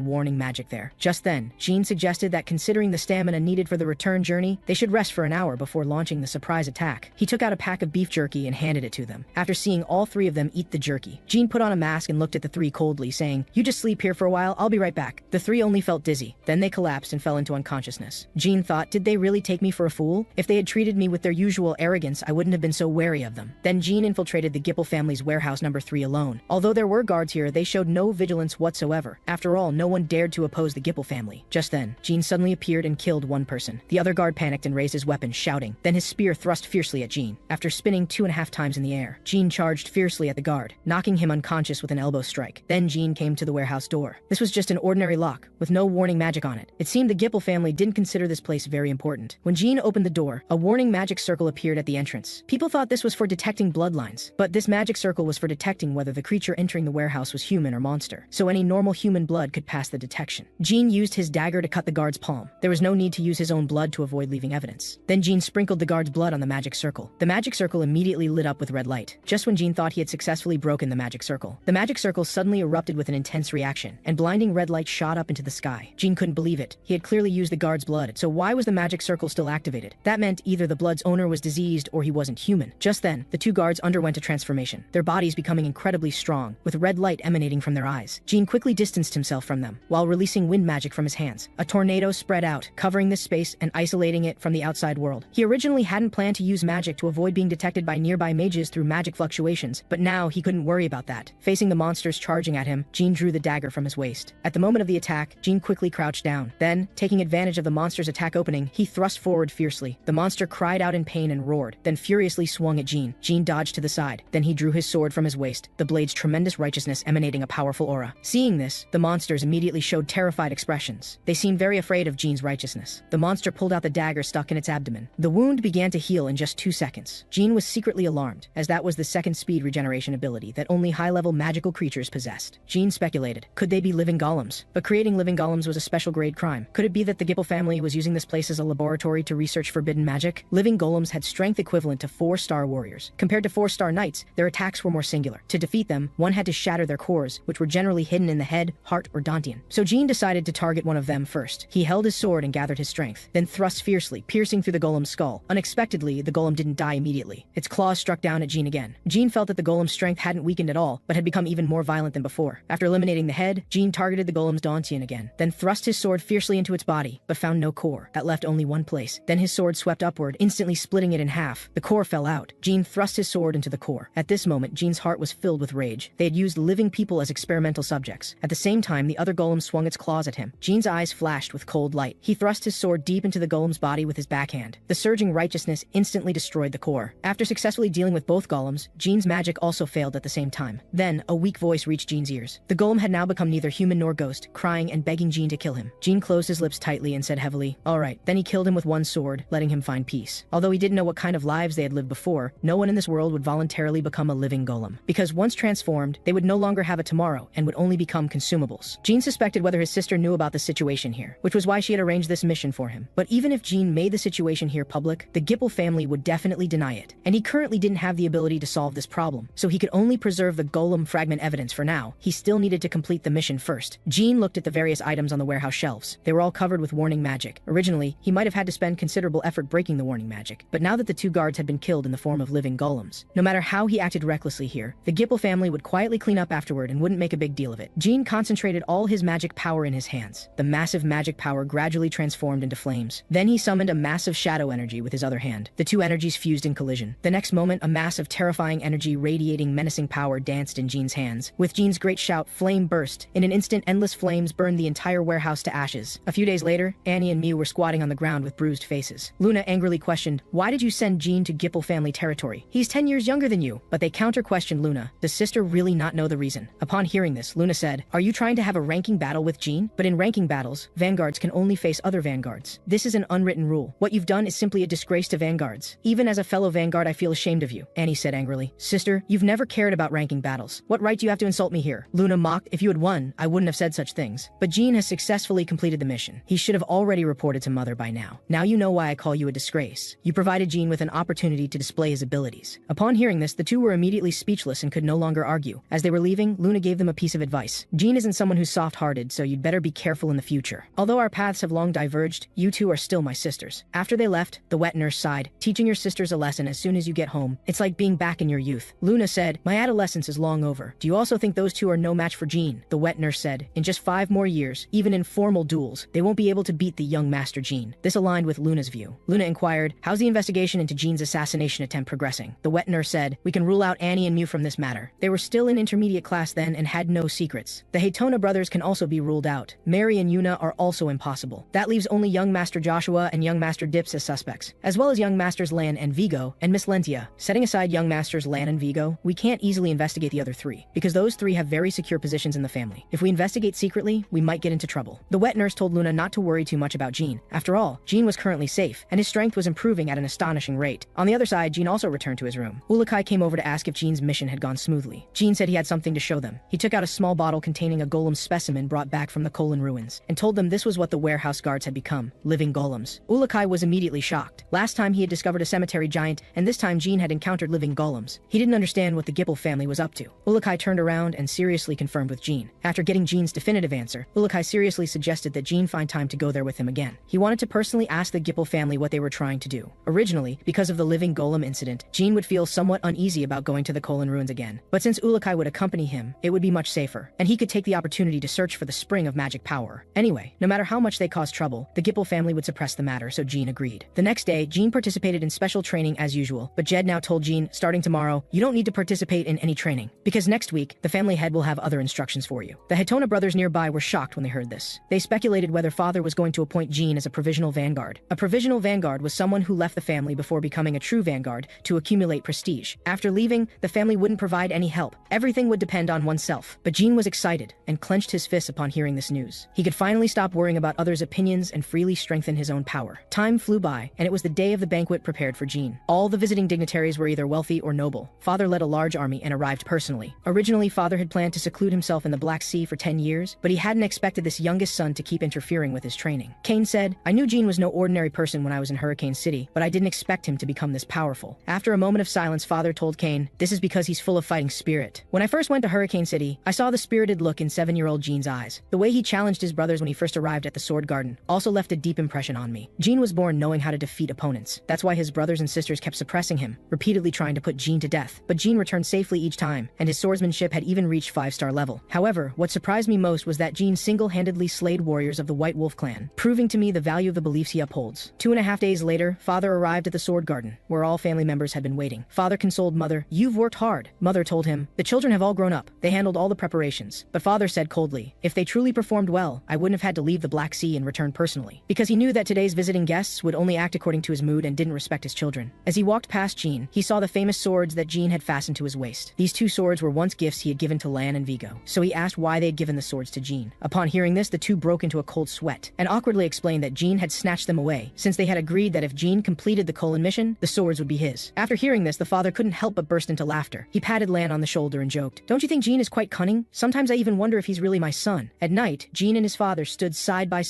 A: warning magic there. Just then, Jean suggested that considering the stamina needed for the return journey, they should rest for an hour before launching the surprise attack. He took out a pack of beef jerky and handed it to them. After seeing all 3 of them eat the jerky, Jean put on a mask and looked at the 3 coldly, saying, "You just sleep here for a while, I'll be right back." The 3 only felt dizzy. Then they collapsed and fell into unconsciousness. Jean thought, did they really take me for a fool? If they had treated me with their usual arrogance, I wouldn't have been so wary of them. Then Jean infiltrated the Gipple family's warehouse number 3 alone. Although there were guards here, they showed no vigilance whatsoever. After all, no one dared to oppose the Gipple family. Just then, Jean suddenly appeared and killed one person. The other guard panicked and raised his weapon, shouting. Then his spear thrust fiercely at Jean. After spinning 2.5 times in the air, Jean charged fiercely at the guard, knocking him unconscious with an elbow strike. Then Jean came to the warehouse door. This was just an ordinary lock, with no warning magic on it. It seemed the Gipple family didn't consider this place very important. When Jean opened the door, a warning magic circle appeared at the entrance. People thought this was for detecting bloodlines, but this magic circle was for detecting whether the creature entering the warehouse was human or monster, so any normal human blood could pass the detection. Jean used his dagger to cut the guard's palm. There was no need to use his own blood to avoid leaving evidence. Then Jean sprinkled the guard's blood on the magic circle. The magic circle immediately lit up with red light. Just when Jean thought he had successfully broken the magic circle, the magic circle suddenly erupted with an intense reaction, and blinding red light shot up into the sky. Jean couldn't believe it. He had clearly used the guard's blood, so why was the magic circle still activated? That meant either the blood's owner was diseased or he wasn't human. Just then, the 2 guards underwent a transformation, their bodies becoming incredibly strong, with red light emanating from their eyes. Jean quickly distanced himself from them, while releasing wind magic from his hands. A tornado spread out, covering this space and isolating it from the outside world. He originally hadn't planned to use magic to avoid being detected by nearby mages through magic fluctuations, but now he couldn't worry about that. Facing the monsters charging at him, Jean drew the dagger from his waist. At the moment of the attack, Jean quickly crouched down. Then, taking advantage of the monster's attack opening, he thrust forward fiercely. The monster cried out in pain and roared, then furiously swung at Jean. Jean dodged to the side. Then he drew his sword from his waist, the blade's tremendous righteousness emanating a powerful aura. Seeing this, the monsters immediately showed terrified expressions. They seemed very afraid of Jean's righteousness. The monster pulled out the dagger stuck in its abdomen. The wound began to heal in just 2 seconds. Jean was secretly alarmed, as that was the second speed regeneration ability that only high-level magical creatures possessed. Jean speculated, could they be living golems? But creating living golems was a special grade crime. Could it be that the Gipple family was using this place as a laboratory to research forbidden magic? Living golems had strength equivalent to 4-star warriors. Compared to 4-star knights, their attacks were more singular. To defeat them, one had to shatter their cores, which were generally hidden in the head, heart, or dantian. So Jean decided to target one of them first. He held his sword and gathered his strength, then thrust fiercely, piercing through the golem's skull. Unexpectedly, the golem didn't die immediately. Its claws struck down at Jean again. Jean felt that the golem's strength hadn't weakened at all, but had become even more violent than before. After eliminating the head, Jean targeted the golem's dantian again, then thrust his sword fiercely into its body, but found no core. That left only one place. Then his sword swept upward, instantly splitting it in half. The core fell out. Jean thrust his sword into the core. At this moment, Jean's heart was filled with rage. They had used living people as experimental subjects. At the same time, the other golem swung its claws at him. Jean's eyes flashed with cold light. He thrust his sword deep into the golem's body with his backhand. The surging righteousness instantly destroyed the core. After successfully dealing with both golems, Jean's magic also failed at the same time. Then, a weak voice reached Jean's ears. The golem had now become neither human nor ghost, crying and begging Jean to kill him. Jean closed his lips tightly and said heavily, "All right." Then he killed him with one sword, letting him find peace. Although he didn't know what kind of lives they had lived before, no one in this world would voluntarily become a living golem. Because once transformed, they would no longer have a tomorrow and would only become consumables. Jean suspected whether his sister knew about the situation here, which was why she had arranged this mission for him. But even if Jean made the situation here public, the Gipple family would definitely deny it. And he currently didn't have the ability to solve this problem, so he could only preserve the golem fragment evidence for now. He still needed to complete the mission first. Jean looked at the various items on the warehouse shelves. They were all covered with warning magic. Originally, he might have had to spend considerable effort breaking the warning magic, but now that the 2 guards had been killed in the form of living golems, no matter how he acted recklessly here, the Gipple family would quietly clean up afterward and wouldn't make a big deal of it. Jean concentrated all his magic power in his hands. The massive magic power gradually transformed into flames. Then he summoned a massive shadow energy with his other hand. The 2 energies fused in collision. The next moment, a mass of terrifying energy radiating menacing power danced in Jean's hands. With Jean's great shout, flame burst. In an instant, endless flames burned the entire warehouse to ashes. A few days later, Annie and Miu were squatting on the ground with bruised faces. Luna angrily questioned, "Why did you send Jean to Gipple family territory? He's 10 years younger than you." But they counter-questioned Luna. Does sister really not know the reason? Upon hearing this, Luna said, "Are you trying to have a ranking battle with Jean? But in ranking battles, vanguards can only face other vanguards. This is an unwritten rule. What you've done is simply a disgrace to vanguards. Even as a fellow vanguard, I feel ashamed of you," Annie said angrily. "Sister, you've never cared about ranking battles. What right do you have to insult me here?" Luna mocked, "If you had won, I wouldn't have said such things. But Jean has successfully completed the mission. He should have already reported to Mother by now. Now you know why I call you a disgrace. You provided Jean with an opportunity to display his abilities. Upon hearing this, the two were immediately speechless and could no longer argue. As they were leaving, Luna gave them a piece of advice. Jean isn't someone who's soft-hearted, so you'd better be careful in the future. Although our paths have long diverged, you two are still my sisters. After they left, the wet nurse sighed, teaching your sisters a lesson as soon as you get home. It's like being back in your youth. Luna said, my adolescence is long over. Do you also think those two are no match for Jean? The wet nurse said, in just 5 more years, even in formal duels, they won't be able to beat the young Master Jean. This aligned with Luna's view. Luna inquired, how's the investigation into Jean's assassination attempt progressing? The wet nurse said, we can rule out Annie and Mew from this matter. They were still in intermediate class then and had no secrets. The Haytona brothers can also be ruled out. Mary and Yuna are also impossible. That leaves only young Master Joshua and young Master Dips as suspects, as well as young Masters Lan and Vigo and Miss Lentia. Setting aside young Masters Lan and Vigo, we can't easily investigate the other 3, because those 3 have very secure positions in the family. If we investigate secretly, we might get into trouble. The wet nurse told Luna not to worry too much about Jean. After all, Jean was currently safe, and his strength was improving at an astonishing rate. On the other side, Jean also returned to his room. Ourokh came over to ask if Jean's mission had gone smoothly. Jean said he had something to show them. He took out a small bottle containing a golem specimen brought back from the Kolin ruins, and told them this was what the warehouse guards had become, living golems. Ourokh was immediately shocked. Last time he had discovered a cemetery giant, and this time Jean had encountered living golems. He didn't understand what the Gipple family was up to. Ourokh turned around and seriously confirmed with Jean. After getting Jean's definitive answer, Ourokh seriously suggested that Jean find time to go there with him again. He wanted to personally ask the Gipple family what they were trying to do. Originally, because of the living golem incident, Jean would feel somewhat uneasy about going to the Kolin ruins again. But since Ourokh would accompany him, it would be much safer, and he could take the opportunity to search for the spring of magic power. Anyway, no matter how much they caused trouble, the Gipple family would suppress the matter, so Jean agreed. The next day, Jean participated in special training as usual, but Jed now told Jean, starting tomorrow, you don't need to participate in any training, because next week, the family head will have other instructions for you. The Haytona brothers nearby were shocked when they heard this. They speculated whether father was going to appoint Jean as a provisional vanguard. A provisional vanguard was someone who left the family before becoming a true vanguard to accumulate prestige. After leaving, the family wouldn't provide any help. Everything would depend on oneself. But Jean was excited and clenched his fists upon hearing this news. He could finally stop worrying about others' opinions and freely strengthen his own power. Time flew by, and it was the day of the banquet prepared for Jean. All the visiting dignitaries were either wealthy or noble. Father led a large army and arrived personally. Originally, father had planned to seclude himself in the Black Sea for 10 years, but he hadn't expected this youngest son to keep interfering with his training. Kane said, I knew Jean was no ordinary person when I was in Hurricane City, but I didn't expect him to become this powerful. After a moment of silence, father told Kane, this is because he's full of fighting spirit. When I first went to Hurricane City, I saw the spirited look in 7-year-old Jean's eyes. The way he challenged his brothers when he first arrived at the Sword Garden also left a deep impression on me. Jean was born knowing how to defeat opponents. That's why his brothers and sisters kept suppressing him, repeatedly trying to put Jean to death. But Jean returned safely each time, and his swordsmanship had even reached 5-star level. However, what surprised me most was that Jean single-handedly slayed warriors of the White Wolf clan, proving to me the value of the beliefs he upholds. 2.5 days later, father arrived at the Sword Garden, where all family members had been waiting. Father consoled mother, you've worked hard. Mother told him, the children have all grown up. They handled all the preparations. But father said coldly, if they truly performed well, I wouldn't have had to leave the Black Sea and return personally. Because he knew that today's visiting guests would only act according to his mood and didn't respect his children. As he walked past Jean, he saw the famous swords that Jean had fastened to his waist. These 2 swords were once gifts he had given to Lan and Vigo. So he asked why they had given the swords to Jean. Upon hearing this, the 2 broke into a cold sweat, and awkwardly explained that Jean had snatched them away, since they had agreed that if Jean completed the Kolin mission, the swords would be his. After hearing this, the father couldn't help but burst into laughter. He patted Lan on the shoulder and joked, don't you think Jean is quite cunning? Sometimes I even wonder if he's really my son. At night, Jean and his father stood side by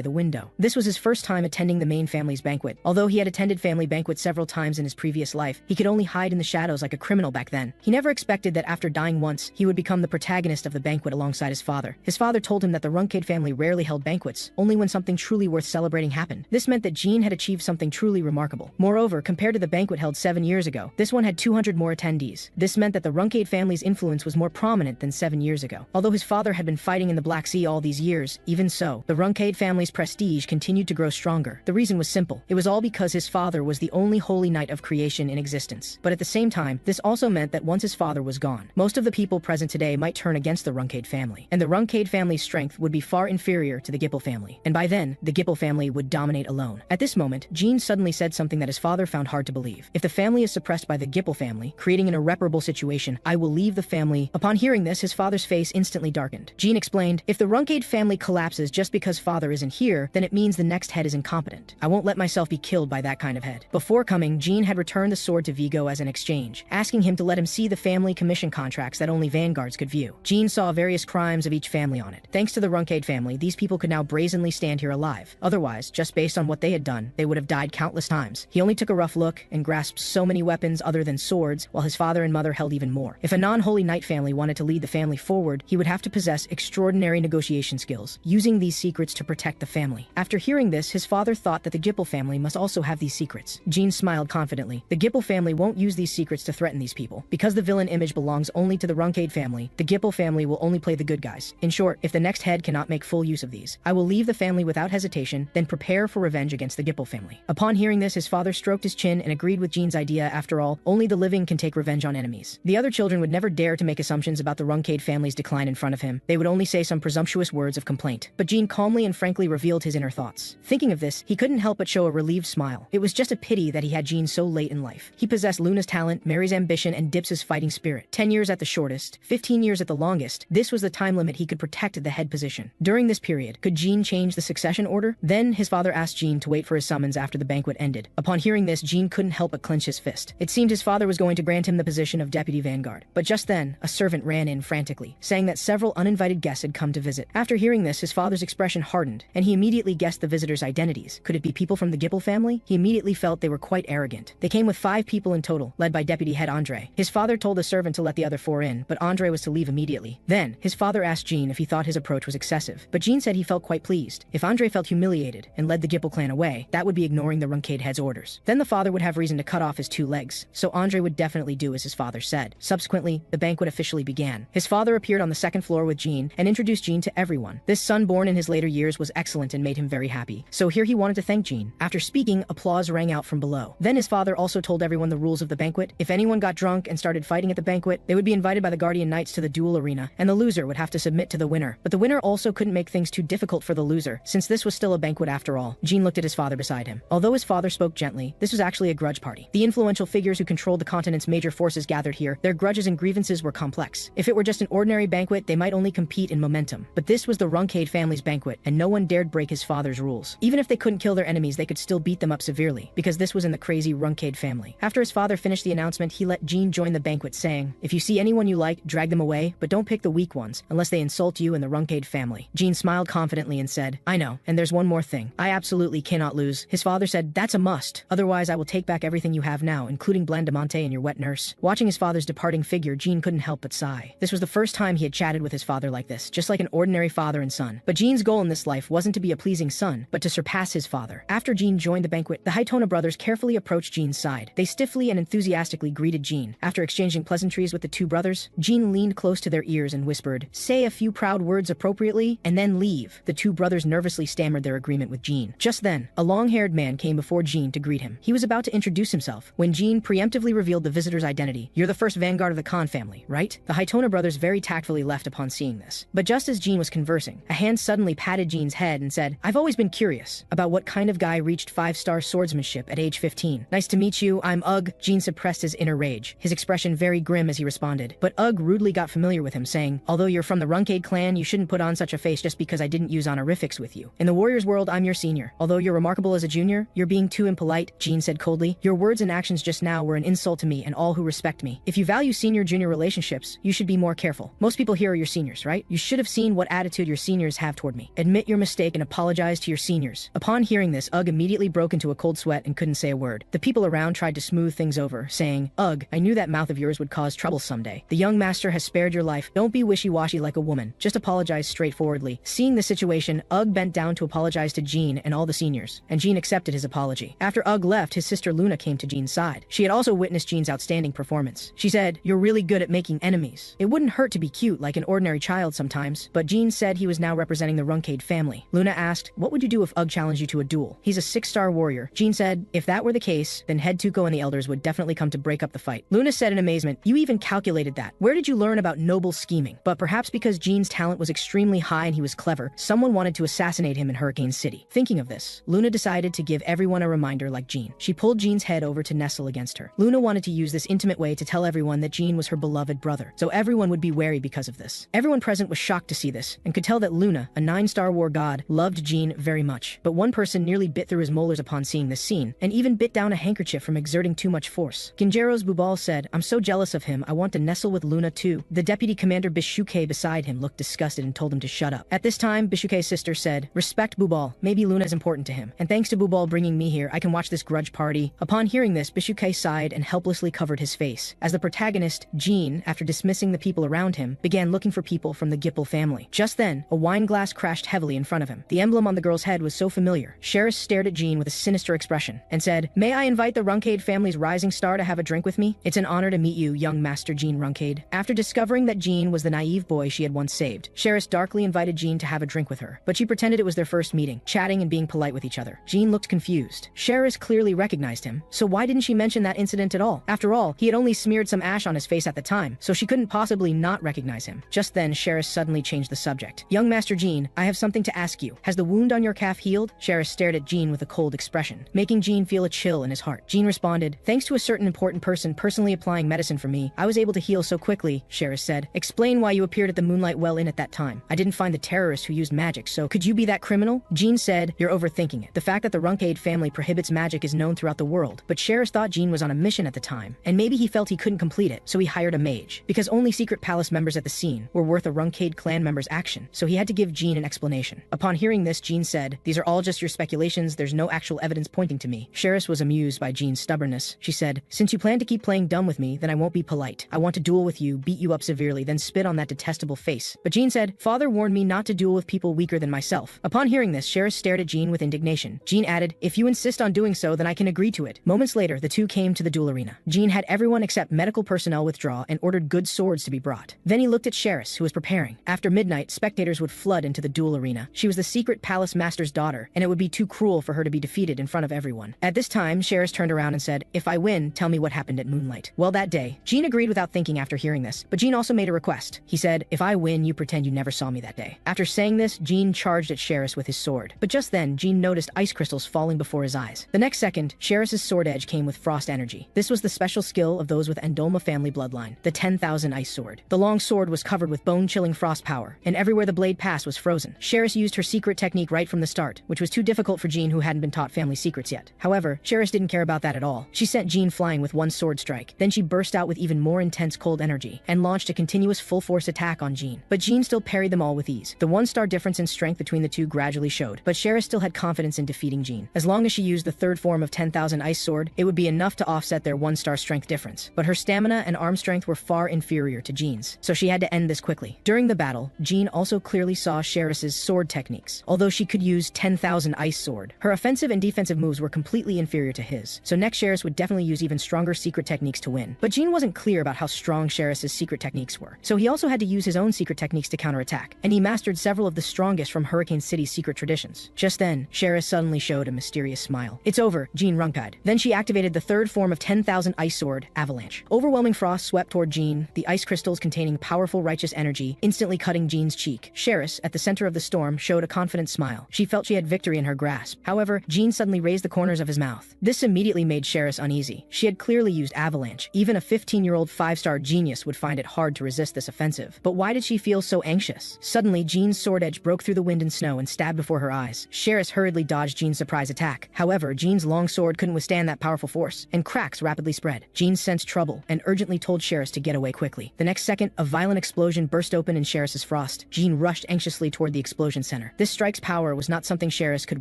A: the window. This was his first time attending the main family's banquet. Although he had attended family banquets several times in his previous life, he could only hide in the shadows like a criminal back then. He never expected that after dying once, he would become the protagonist of the banquet alongside his father. His father told him that the Runcandel family rarely held banquets, only when something truly worth celebrating happened. This meant that Jean had achieved something truly remarkable. Moreover, compared to the banquet held 7 years ago, this one had 200 more attendees. This meant that the Runcandel family's influence was more prominent than 7 years ago. Although his father had been fighting in the Black Sea all these years, even so, the Runcandel family's prestige continued to grow stronger. The reason was simple. It was all because his father was the only holy knight of creation in existence. But at the same time, this also meant that once his father was gone, most of the people present today might turn against the Runcandel family, and the Runcandel family's strength would be far inferior to the Gipple family. And by then, the Gipple family would dominate alone. At this moment, Jean suddenly said something that his father found hard to believe. If the family is suppressed by the Gipple family, creating an irreparable situation, I will leave the family. Upon hearing this, his father's face instantly darkened. Jean explained, if the Runcandel family collapses just because father isn't here, then it means the next head is incompetent. I won't let myself be killed by that kind of head. Before coming, Jean had returned the sword to Vigo as an exchange, asking him to let him see the family commission contracts that only vanguards could view. Jean saw various crimes of each family on it. Thanks to the Runcandel family, these people could now brazenly stand here alive. Otherwise, just based on what they had done, they would have died countless times. He only took a rough look and grasped so many weapons other than swords, while his father and mother held even more. If a non-holy knight family wanted to lead the family forward, he would have to possess extraordinary negotiation skills, using these secrets to protect the family. After hearing this, his father thought that the Gipple family must also have these secrets. Jean smiled confidently. The Gipple family won't use these secrets to threaten these people. Because the villain image belongs only to the Runcandel family, the Gipple family will only play the good guys. In short, if the next head cannot make full use of these, I will leave the family without hesitation, then prepare for revenge against the Gipple family. Upon hearing this, his father stroked his chin and agreed with Jean's idea. After all, only the living can take revenge on enemies. The other children would never dare to make assumptions about the Runcandel family's decline in front of him. They would only say some presumptuous words of complaint. But Jean calmly and frankly revealed his inner thoughts. Thinking of this, he couldn't help but show a relieved smile. It was just a pity that he had Jean so late in life. He possessed Luna's talent, Mary's ambition, and Dips's fighting spirit. 10 years at the shortest, 15 years at the longest, this was the time limit he could protect the head position. During this period, could Jean change the succession order? Then his father asked Jean to wait for his summons after the banquet ended. Upon hearing this, Jean couldn't help but clench his fist. It seemed his father was going to grant him the position of deputy vanguard. But just then, a servant ran in frantically, saying that several uninvited guests had come to visit. After hearing this, his father's expression hardened, and he immediately guessed the visitors' identities. Could it be people from the Gipple family? He immediately felt they were quite arrogant. They came with 5 people in total, led by deputy head Andre. His father told the servant to let the other 4 in, but Andre was to leave immediately. Then, his father asked Jean if he thought his approach was excessive, but Jean said he felt quite pleased. If Andre felt humiliated and led the Gipple clan away, that would be ignoring the Runcandel head's orders. Then the father would have reason to cut off his 2 legs, so Andre would definitely do as his father said. Subsequently, the banquet officially began. His father appeared on the second floor with Jean and introduced Jean to everyone. This son born in his later years was excellent and made him very happy. So here he wanted to thank Jean. After speaking, applause rang out from below. Then his father also told everyone the rules of the banquet. If anyone got drunk and started fighting at the banquet, they would be invited by the guardian knights to the duel arena, and the loser would have to submit to the winner. But the winner also couldn't make things too difficult for the loser, since this was still a banquet after all. Jean looked at his father beside him. Although his father spoke gently, this was actually a grudge party. The influential figures who controlled the continent's major forces gathered here. Their grudges and grievances were complex. If it were just an ordinary banquet, they might only compete in momentum. But this was the Runcandel family's banquet, and no one dared break his father's rules. Even if they couldn't kill their enemies, they could still beat them up severely, because this was in the crazy Runcandel family. After his father finished the announcement, he let Jean join the banquet, saying, "If you see anyone you like, drag them away, but don't pick the weak ones, unless they insult you and the Runcandel family." Jean smiled confidently and said, "I know, and there's one more thing. I absolutely cannot lose." His father said, "That's a must. Otherwise, I will take back everything you have now, including Blandamante and your wet nurse." Watching his father's departing figure, Jean couldn't help but sigh. This was the first time he had chatted with his father like this, just like an ordinary father and son. But Jean's goal in this life wasn't to be a pleasing son, but to surpass his father. After Jean joined the banquet, the Haitona brothers carefully approached Jean's side. They stiffly and enthusiastically greeted Jean. After exchanging pleasantries with the 2 brothers, Jean leaned close to their ears and whispered, "Say a few proud words appropriately, and then leave." The 2 brothers nervously stammered their agreement with Jean. Just then, a long-haired man came before Jean to greet him. He was about to introduce himself when Jean preemptively revealed the visitor's identity. "You're the first vanguard of the Khan family, right?" The Haitona brothers very tactfully left upon seeing this. But just as Jean was conversing, a hand suddenly patted Jean's head and said, "I've always been curious about what kind of guy reached 5-star swordsmanship at age 15. Nice to meet you, I'm Ourokh." Jean suppressed his inner rage, his expression very grim as he responded. But Ourokh rudely got familiar with him, saying, "Although you're from the Runcandel clan, you shouldn't put on such a face just because I didn't use honorifics with you. In the warrior's world, I'm your senior. Although you're remarkable as a junior, you're being too impolite," Jean said coldly. "Your words and actions just now were an insult to me and all who respect me. If you value senior-junior relationships, you should be more careful. Most people here are your seniors, right? You should have seen what attitude your seniors have toward me. Admit your mistake and apologize to your seniors." Upon hearing this, Ourokh immediately broke into a cold sweat and couldn't say a word. The people around tried to smooth things over, saying, "Ourokh, I knew that mouth of yours would cause trouble someday. The young master has spared your life. Don't be wishy-washy like a woman. Just apologize straightforwardly." Seeing the situation, Ourokh bent down to apologize to Jean and all the seniors, and Jean accepted his apology. After Ourokh left, his sister Luna came to Jean's side. She had also witnessed Jean's outstanding performance. She said, "You're really good at making enemies. It wouldn't hurt to be cute like an ordinary child sometimes." But Jean said he was now representing the Runcandel family. Luna asked, "What would you do if Ourokh challenged you to a duel? He's a 6-star warrior." Jean said, "If that were the case, then Head Tuco and the elders would definitely come to break up the fight." Luna said in amazement, "You even calculated that. Where did you learn about noble scheming?" But perhaps because Jean's talent was extremely high and he was clever, someone wanted to assassinate him in Hurricane City. Thinking of this, Luna decided to give everyone a reminder like Jean. She pulled Jean's head over to nestle against her. Luna wanted to use this intimate way to tell everyone that Jean was her beloved brother, so everyone would be wary because of this. Everyone present was shocked to see this, and could tell that Luna, a 9-star war god, loved Jean very much. But one person nearly bit through his molars upon seeing this scene, and even bit down a handkerchief from exerting too much force. Gingero's Bubal said, "I'm so jealous of him, I want to nestle with Luna too." The deputy commander Bishuke beside him looked disgusted and told him to shut up. At this time, Bishukei's sister said, "Respect Bubal, maybe Luna is important to him, and thanks to Bubal bringing me here, I can watch this grudge party." Upon hearing this, Bishukei sighed and helplessly covered his face, as the protagonist, Jean, after dismissing the people around him, began looking for people from the Gipple family. Just then, a wine glass crashed heavily in front of him. The emblem on the girl's head was so familiar. Sheris stared at Jean with a sinister expression and said, "May I invite the Runcade family's rising star to have a drink with me? It's an honor to meet you, young Master Jean Runcade." After discovering that Jean was the naive boy she had once saved, Sheris darkly invited Jean to have a drink with her, but she pretended it was their first meeting, chatting and being polite with each other. Jean looked confused. Sheris clearly recognized him, so why didn't she mention that incident at all? After all, he had only smeared some ash on his face at the time, so she couldn't possibly not recognize him. Just then, Sheris suddenly changed the subject. "Young Master Jean, I have something to ask you. Has the wound on your calf healed?" Sheris stared at Jean with a cold expression, making Jean feel a chill in his heart. Jean responded, "Thanks to a certain important person personally applying medicine for me, I was able to heal so quickly." Sheris said, "Explain why you appeared at the Moonlight Well Inn at that time. I didn't find the terrorist who used magic, so could you be that criminal?" Jean said, "You're overthinking it. The fact that the Runcade family prohibits magic is known throughout the world, but Sheris thought Jean was on a mission at the time, and maybe he felt he couldn't complete it, so he hired a mage. Because only secret palace members at the scene were worth a Runcade clan member's action, so he had to give Jean an explanation." Upon hearing this, Jean said, "These are all just your speculations, there's no actual evidence pointing to me." Sheris was amused by Jean's stubbornness. She said, "Since you plan to keep playing dumb with me, then I won't be polite. I want to duel with you, beat you up severely, then spit on that detestable face." But Jean said, "Father warned me not to duel with people weaker than myself." Upon hearing this, Sheris stared at Jean with indignation. Jean added, "If you insist on doing so, then I can agree to it." Moments later, the two came to the duel arena. Jean had everyone except medical personnel withdraw and ordered good swords to be brought. Then he looked at Sheris, who was preparing. After midnight, spectators would flood into the duel arena. She was the secret palace master's daughter, and it would be too cruel for her to be defeated in front of everyone. At this time, Sheris turned around and said, "If I win, tell me what happened at Moonlight." Well, that day, Jean agreed without thinking after hearing this, but Jean also made a request. He said, "If I win, you pretend you never saw me that day." After saying this, Jean charged at Sheris with his sword. But just then, Jean noticed ice crystals falling before his eyes. The next second, Sheris's sword edge came with frost energy. This was the special skill of those with Endolma family bloodline, the 10,000 ice sword. The long sword was covered with bone-chilling frost power, and everywhere the blade passed was frozen. Sheris used her secret technique right from the start, which was too difficult for Jean, who hadn't been taught family secrets yet. However, Sheris didn't care about that at all. She sent Jean flying with one sword strike. Then she burst out with even more intense cold energy and launched a continuous full-force attack on Jean. But Jean still parried them all with ease. The one-star difference in strength between the two gradually showed, but Sheris still had confidence in defeating Jean. As long as she used the third form of 10,000 ice sword, it would be enough to offset their one-star strength difference. But her stamina and arm strength were far inferior to Jean's, so she had to end this quickly. During the battle, Jean also clearly saw Sheris's sword techniques. Although she could use 10,000 ice sword, her offensive and defensive moves were completely inferior to his, so next Sheris would definitely use even stronger secret techniques to win. But Jean wasn't clear about how strong Sheris's secret techniques were, so he also had to use his own secret techniques to counterattack, and he mastered several of the strongest from Hurricane City's secret traditions. Just then, Sheris suddenly showed a mysterious smile. "It's over, Jean Runcade." Then she activated the third form of 10,000 ice sword, Avalanche. Overwhelming frost swept toward Jean, the ice crystals containing powerful righteous energy, instantly cutting Jean's cheek. Sheris, at the center of the storm, showed a confident smile. She felt she had victory in her grasp. However, Jean suddenly raised the corners of his mouth. This immediately made Sheris uneasy. She had clearly used Avalanche. Even a 15-year-old 5-star genius would find it hard to resist this offensive. But why did she feel so anxious? Suddenly, Jean's sword edge broke through the wind and snow and stabbed before her eyes. Sheris hurriedly dodged Jean's surprise attack. However, Jean's long sword couldn't withstand that powerful force, and cracks rapidly spread. Jean sensed trouble and urgently told Sheris to get away quickly. The next second, a violent explosion burst open in Sheris's frost. Jean rushed anxiously toward the explosion center. This strike's power was not something Sheris could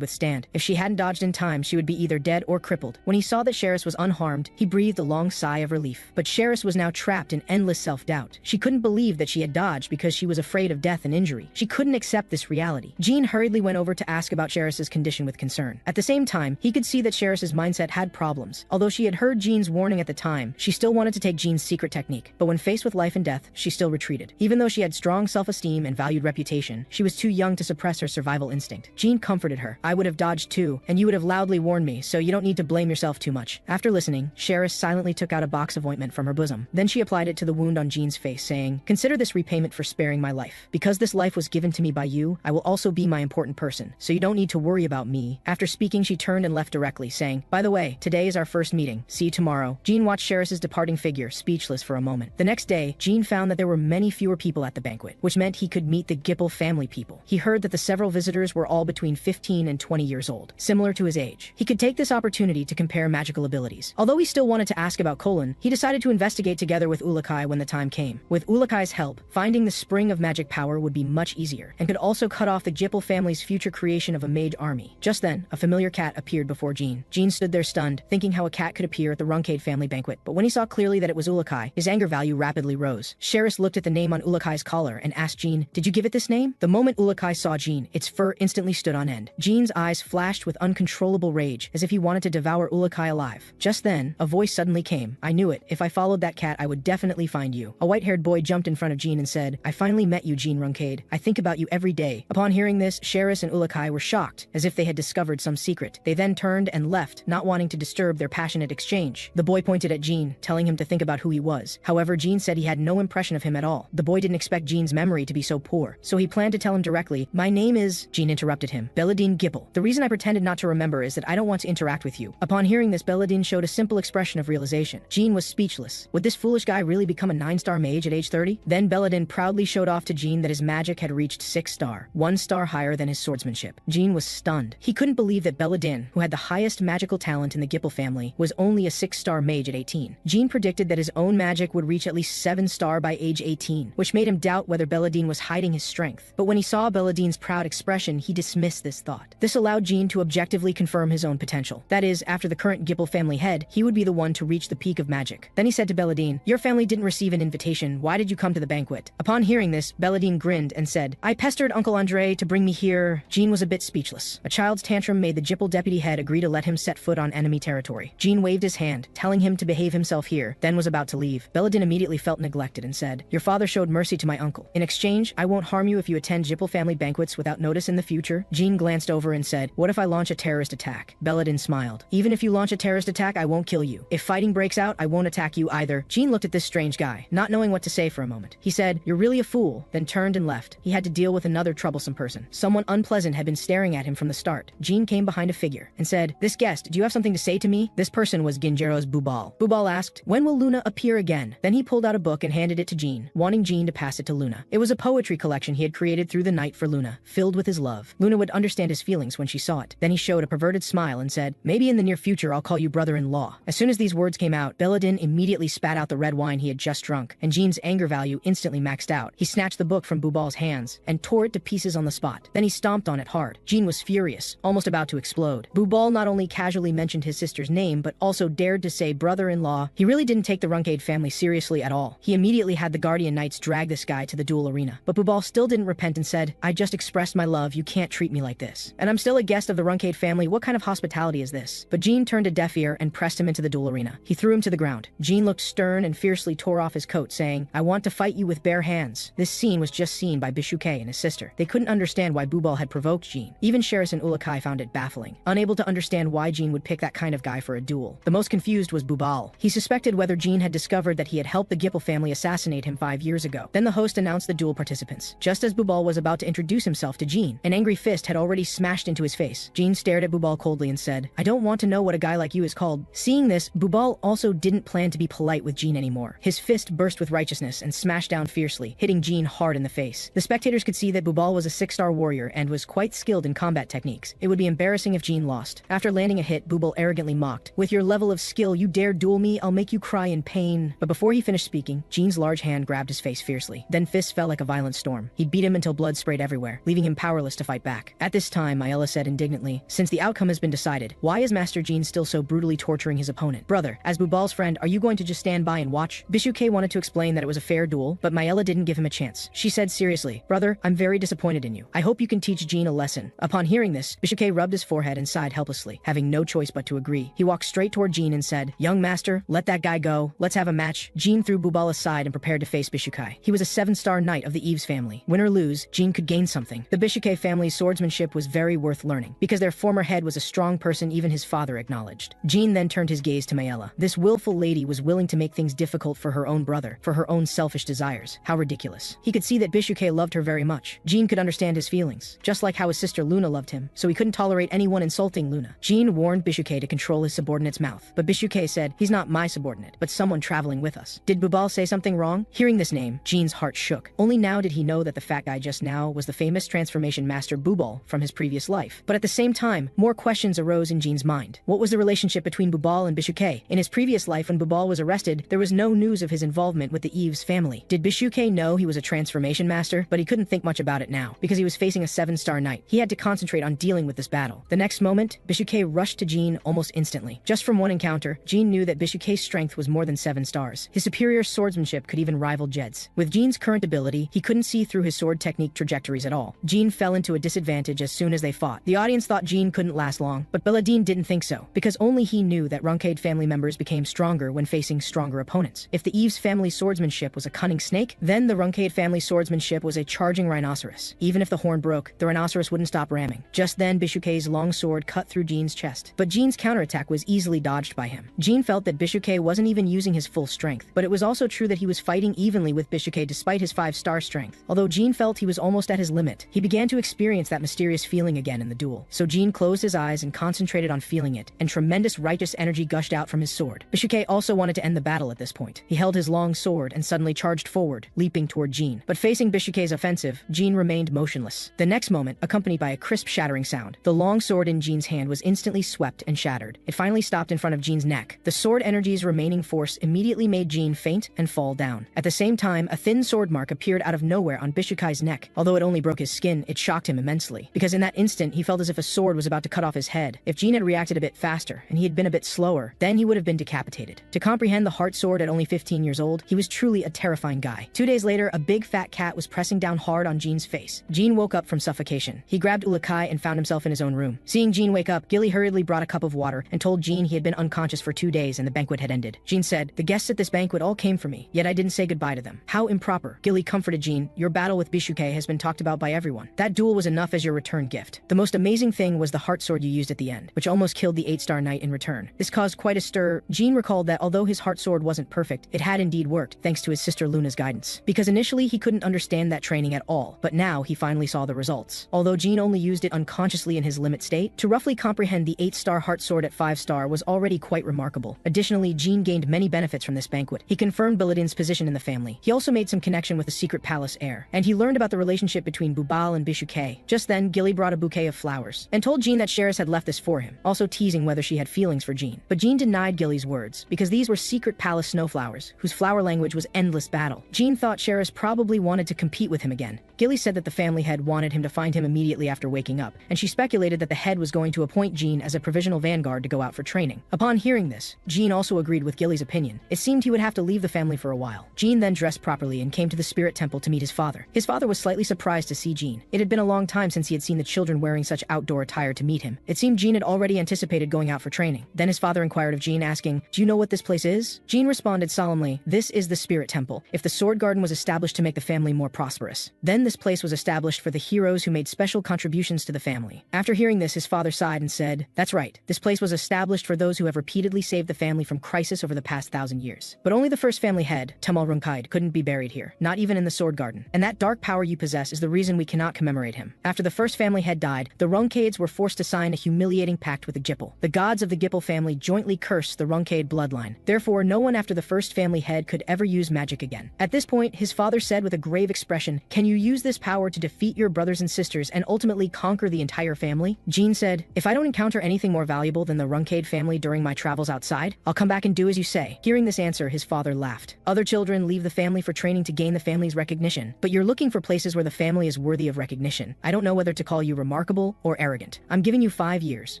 A: withstand. If she hadn't dodged in time, she would be either dead or crippled. When he saw that Sheris was unharmed, he breathed a long sigh of relief. But Sheris was now trapped in endless self-doubt. She couldn't believe that she had dodged because she was afraid of death and injury. She couldn't accept this reality. Jean hurriedly went over to ask about Sheris's condition with concern. At the same time, he could see that Sheris's mindset had problems. Although she had heard Jean's warning at the time, she still wanted to take Jean's secret technique. But when faced with life and death, she still retreated. Even though she had strong self-esteem and valued reputation, she was too young to suppress her survival instinct. Jean comforted her. "I would have dodged too, and you would have loudly warned me, so you don't need to blame yourself too much." After listening, Sheris silently took out a box of ointment from her bosom. Then she applied it to the wound on Jean's face, saying, "Consider this repayment for sparing my life. Because this life was given to me by you, I will also be my important person, so you don't need to worry about me." After speaking, she turned and left directly, saying, "By the way, today is our first meeting. See you tomorrow." Jean watched Sheris's departing figure, speechless for a moment. The next day, Jean found that there were many fewer people at the banquet, which meant he could meet the Gipple family people. He heard that the several visitors were all between 15 and 20 years old, similar to his age. He could take this opportunity to compare magical abilities. Although he still wanted to ask about Colin, he decided to investigate together with Ourokh when the time came. With Urok's help, finally Finding the spring of magic power would be much easier, and could also cut off the Gipple family's future creation of a mage army. Just then, a familiar cat appeared before Jean. Jean stood there stunned, thinking how a cat could appear at the Runcandel family banquet, but when he saw clearly that it was Ourokh, his anger value rapidly rose. Sheris looked at the name on Ourokh's collar and asked Jean, "Did you give it this name?" The moment Ourokh saw Jean, its fur instantly stood on end. Jean's eyes flashed with uncontrollable rage, as if he wanted to devour Ourokh alive. Just then, a voice suddenly came. "I knew it. If I followed that cat, I would definitely find you." A white-haired boy jumped in front of Jean and said, "I finally met you, Jean Runcandel. I think about you every day." Upon hearing this, Sheris and Ourokh were shocked, as if they had discovered some secret. They then turned and left, not wanting to disturb their passionate exchange. The boy pointed at Jean, telling him to think about who he was. However, Jean said he had no impression of him at all. The boy didn't expect Jean's memory to be so poor, so he planned to tell him directly. "My name is—" Jean interrupted him. "Belladine Gipple. The reason I pretended not to remember is that I don't want to interact with you." Upon hearing this, Belladine showed a simple expression of realization. Jean was speechless. Would this foolish guy really become a 9-star mage at age 30? Then Belladine proudly showed off to Jean that his magic had reached 6-star, 1 star higher than his swordsmanship. Jean was stunned. He couldn't believe that Belladine, who had the highest magical talent in the Gipple family, was only a 6-star mage at 18. Jean predicted that his own magic would reach at least 7-star by age 18, which made him doubt whether Belladine was hiding his strength. But when he saw Belladine's proud expression, he dismissed this thought. This allowed Jean to objectively confirm his own potential. That is, after the current Gipple family head, he would be the one to reach the peak of magic. Then he said to Belladine, "Your family didn't receive an invitation. Why did you come to the banquet?" Upon hearing this, Belladine grinned and said, "I pestered Uncle Andre to bring me here." Jean was a bit speechless. A child's tantrum made the Gipple deputy head agree to let him set foot on enemy territory. Jean waved his hand, telling him to behave himself here, then was about to leave. Belladine immediately felt neglected and said, "Your father showed mercy to my uncle. In exchange, I won't harm you if you attend Gipple family banquets without notice in the future." Jean glanced over and said, "What if I launch a terrorist attack?" Belladine smiled. "Even if you launch a terrorist attack, I won't kill you. If fighting breaks out, I won't attack you either." Jean looked at this strange guy, not knowing what to say for a moment. He said, "You're really a fool," then turned and left. He had to deal with another troublesome person. Someone unpleasant had been staring at him from the start. Jean came behind a figure and said, "This guest, do you have something to say to me?" This person was Ginjero's Bubal. Bubal asked, "When will Luna appear again?" Then he pulled out a book and handed it to Jean, wanting Jean to pass it to Luna. It was a poetry collection he had created through the night for Luna, filled with his love. Luna would understand his feelings when she saw it. Then he showed a perverted smile and said, "Maybe in the near future I'll call you brother-in-law." As soon as these words came out, Belladine immediately spat out the red wine he had just drunk, and Jean's anger value instantly maxed out. He snatched the book from Bubal's hands and tore it to pieces on the spot. Then he stomped on it hard. Jean was furious, almost about to explode. Bubal not only casually mentioned his sister's name, but also dared to say brother-in-law. He really didn't take the Runcandel family seriously at all. He immediately had the Guardian Knights drag this guy to the duel arena. But Bubal still didn't repent and said, "I just expressed my love. You can't treat me like this. And I'm still a guest of the Runcandel family. What kind of hospitality is this?" But Jean turned a deaf ear and pressed him into the duel arena. He threw him to the ground. Jean looked stern and fiercely tore off his coat, saying, "I want to fight you with bare hands." This scene was just seen by Bishuke and his sister. They couldn't understand why Bubal had provoked Jean. Even Sheris and Ourokh found it baffling, unable to understand why Jean would pick that kind of guy for a duel. The most confused was Bubal. He suspected whether Jean had discovered that he had helped the Gipple family assassinate him 5 years ago. Then the host announced the duel participants. Just as Bubal was about to introduce himself to Jean, an angry fist had already smashed into his face. Jean stared at Bubal coldly and said, "I don't want to know what a guy like you is called." Seeing this, Bubal also didn't plan to be polite with Jean anymore. His fist burst with righteousness and smashed down fiercely, hitting Jean hard in the face. The spectators could see that Bubal was a 6-star warrior and was quite skilled in combat techniques. It would be embarrassing if Jean lost. After landing a hit, Bubal arrogantly mocked, "With your level of skill, you dare duel me? I'll make you cry in pain." But before he finished speaking, Jean's large hand grabbed his face fiercely. Then fists fell like a violent storm. He beat him until blood sprayed everywhere, leaving him powerless to fight back. At this time, Mayella said indignantly, "Since the outcome has been decided, why is Master Jean still so brutally torturing his opponent? Brother, as Bubal's friend, are you going to just stand by and watch?" Bishuke wanted to explain that it was a fair duel, but Mayella didn't give him a chance. She said seriously, "Brother, I'm very disappointed in you. I hope you can teach Jean a lesson." Upon hearing this, Bishuke rubbed his forehead and sighed helplessly, having no choice but to agree. He walked straight toward Jean and said, "Young master, let that guy go. Let's have a match." Jean threw Bubal aside and prepared to face Bishuke. He was a 7-star knight of the Eves family. Win or lose, Jean could gain something. The Bishuke family's swordsmanship was very worth learning. Because their former head was a strong person even his father acknowledged. Jean then turned his gaze to Mayella. This willful lady was willing to make things difficult for her own brother, for her own selfish desires. How ridiculous. He could see that Bishuke loved her very much. Jean could understand his feelings, just like how his sister Luna loved him, so he couldn't tolerate anyone insulting Luna. Jean warned Bishuke to control his subordinate's mouth, but Bishuke said, "He's not my subordinate, but someone traveling with us." Did Bubal say something wrong? Hearing this name, Jean's heart shook. Only now did he know that the fat guy just now was the famous transformation master Bubal from his previous life. But at the same time, more questions arose in Jean's mind. What was the relationship between Bubal and Bishuke? In his previous life when Bubal was arrested, there was no news of his involvement with the Eves family. Did Bishuke Bishuke know he was a transformation master, but he couldn't think much about it now, because he was facing a 7-star knight. He had to concentrate on dealing with this battle. The next moment, Bishuke rushed to Jean almost instantly. Just from one encounter, Jean knew that Bishuke's strength was more than 7 stars. His superior swordsmanship could even rival Jed's. With Jean's current ability, he couldn't see through his sword technique trajectories at all. Jean fell into a disadvantage as soon as they fought. The audience thought Jean couldn't last long, but Biladin didn't think so, because only he knew that Runcandel family members became stronger when facing stronger opponents. If the Eve's family swordsmanship was a cunning snake, then the Runcandel family swordsmanship was a charging rhinoceros. Even if the horn broke, the rhinoceros wouldn't stop ramming. Just then, Bishuke's long sword cut through Jean's chest, but Jean's counterattack was easily dodged by him. Jean felt that Bishuke wasn't even using his full strength, but it was also true that he was fighting evenly with Bishuke despite his 5-star strength. Although Jean felt he was almost at his limit, he began to experience that mysterious feeling again in the duel. So Jean closed his eyes and concentrated on feeling it, and tremendous righteous energy gushed out from his sword. Bishuke also wanted to end the battle at this point. He held his long sword and suddenly charged forward, leaping toward Jean. But facing Bishuke's offensive, Jean remained motionless. The next moment, accompanied by a crisp shattering sound, the long sword in Jean's hand was instantly swept and shattered. It finally stopped in front of Jean's neck. The sword energy's remaining force immediately made Jean faint and fall down. At the same time, a thin sword mark appeared out of nowhere on Bishuke's neck. Although it only broke his skin, it shocked him immensely, because in that instant he felt as if a sword was about to cut off his head. If Jean had reacted a bit faster, and he had been a bit slower, then he would have been decapitated. To comprehend the heart sword at only 15 years old, he was truly a terrifying guy. 2 days later, a big fat cat was pressing down hard on Jean's face. Jean woke up from suffocation. He grabbed Ourokh and found himself in his own room. Seeing Jean wake up, Gilly hurriedly brought a cup of water and told Jean he had been unconscious for 2 days and the banquet had ended. Jean said, "The guests at this banquet all came for me, yet I didn't say goodbye to them. How improper." Gilly comforted Jean. "Your battle with Bishuke has been talked about by everyone. That duel was enough as your return gift. The most amazing thing was the heart sword you used at the end, which almost killed the 8-star knight in return." This caused quite a stir. Jean recalled that although his heart sword wasn't perfect, it had indeed worked, thanks to his sister Luna's guidance. Because initially he couldn't understand that training at all, but now he finally saw the results. Although Jean only used it unconsciously in his limit state, to roughly comprehend the 8-star heart sword at 5-star was already quite remarkable. Additionally, Jean gained many benefits from this banquet. He confirmed Biladin's position in the family. He also made some connection with the secret palace heir, and he learned about the relationship between Bubal and Bishuke. Just then, Gilly brought a bouquet of flowers, and told Jean that Sheris had left this for him, also teasing whether she had feelings for Jean. But Jean denied Gilly's words, because these were secret palace snowflowers, whose flower language was endless battle. Jean thought Sheris probably wanted to compete with him again. Gilly said that the family head wanted him to find him immediately after waking up, and she speculated that the head was going to appoint Jean as a provisional vanguard to go out for training. Upon hearing this, Jean also agreed with Gilly's opinion. It seemed he would have to leave the family for a while. Jean then dressed properly and came to the spirit temple to meet his father. His father was slightly surprised to see Jean. It had been a long time since he had seen the children wearing such outdoor attire to meet him. It seemed Jean had already anticipated going out for training. Then his father inquired of Jean, asking, "Do you know what this place is?" Jean responded solemnly, "This is the spirit temple. If the sword garden was established to make the family more prosperous, then this place was established for the heroes who made special contributions to the family." After hearing this, his father sighed and said, "That's right. This place was established for those who have repeatedly saved the family from crisis over the past 1,000 years. But only the first family head, Temal Runcandel, couldn't be buried here, not even in the sword garden. And that dark power you possess is the reason we cannot commemorate him." After the first family head died, the Runcandels were forced to sign a humiliating pact with the Gipel. The gods of the Gipel family jointly cursed the Runcandel bloodline. Therefore, no one after the first family head could ever use magic again. At this point, his father said with a grave expression, "Can you use this power to defeat your brothers and sisters and ultimately conquer the entire family?" Jean said, "If I don't encounter anything more valuable than the Runcandel family during my travels outside, I'll come back and do as you say." Hearing this answer, his father laughed. "Other children leave the family for training to gain the family's recognition, but you're looking for places where the family is worthy of recognition. I don't know whether to call you remarkable or arrogant. I'm giving you 5 years,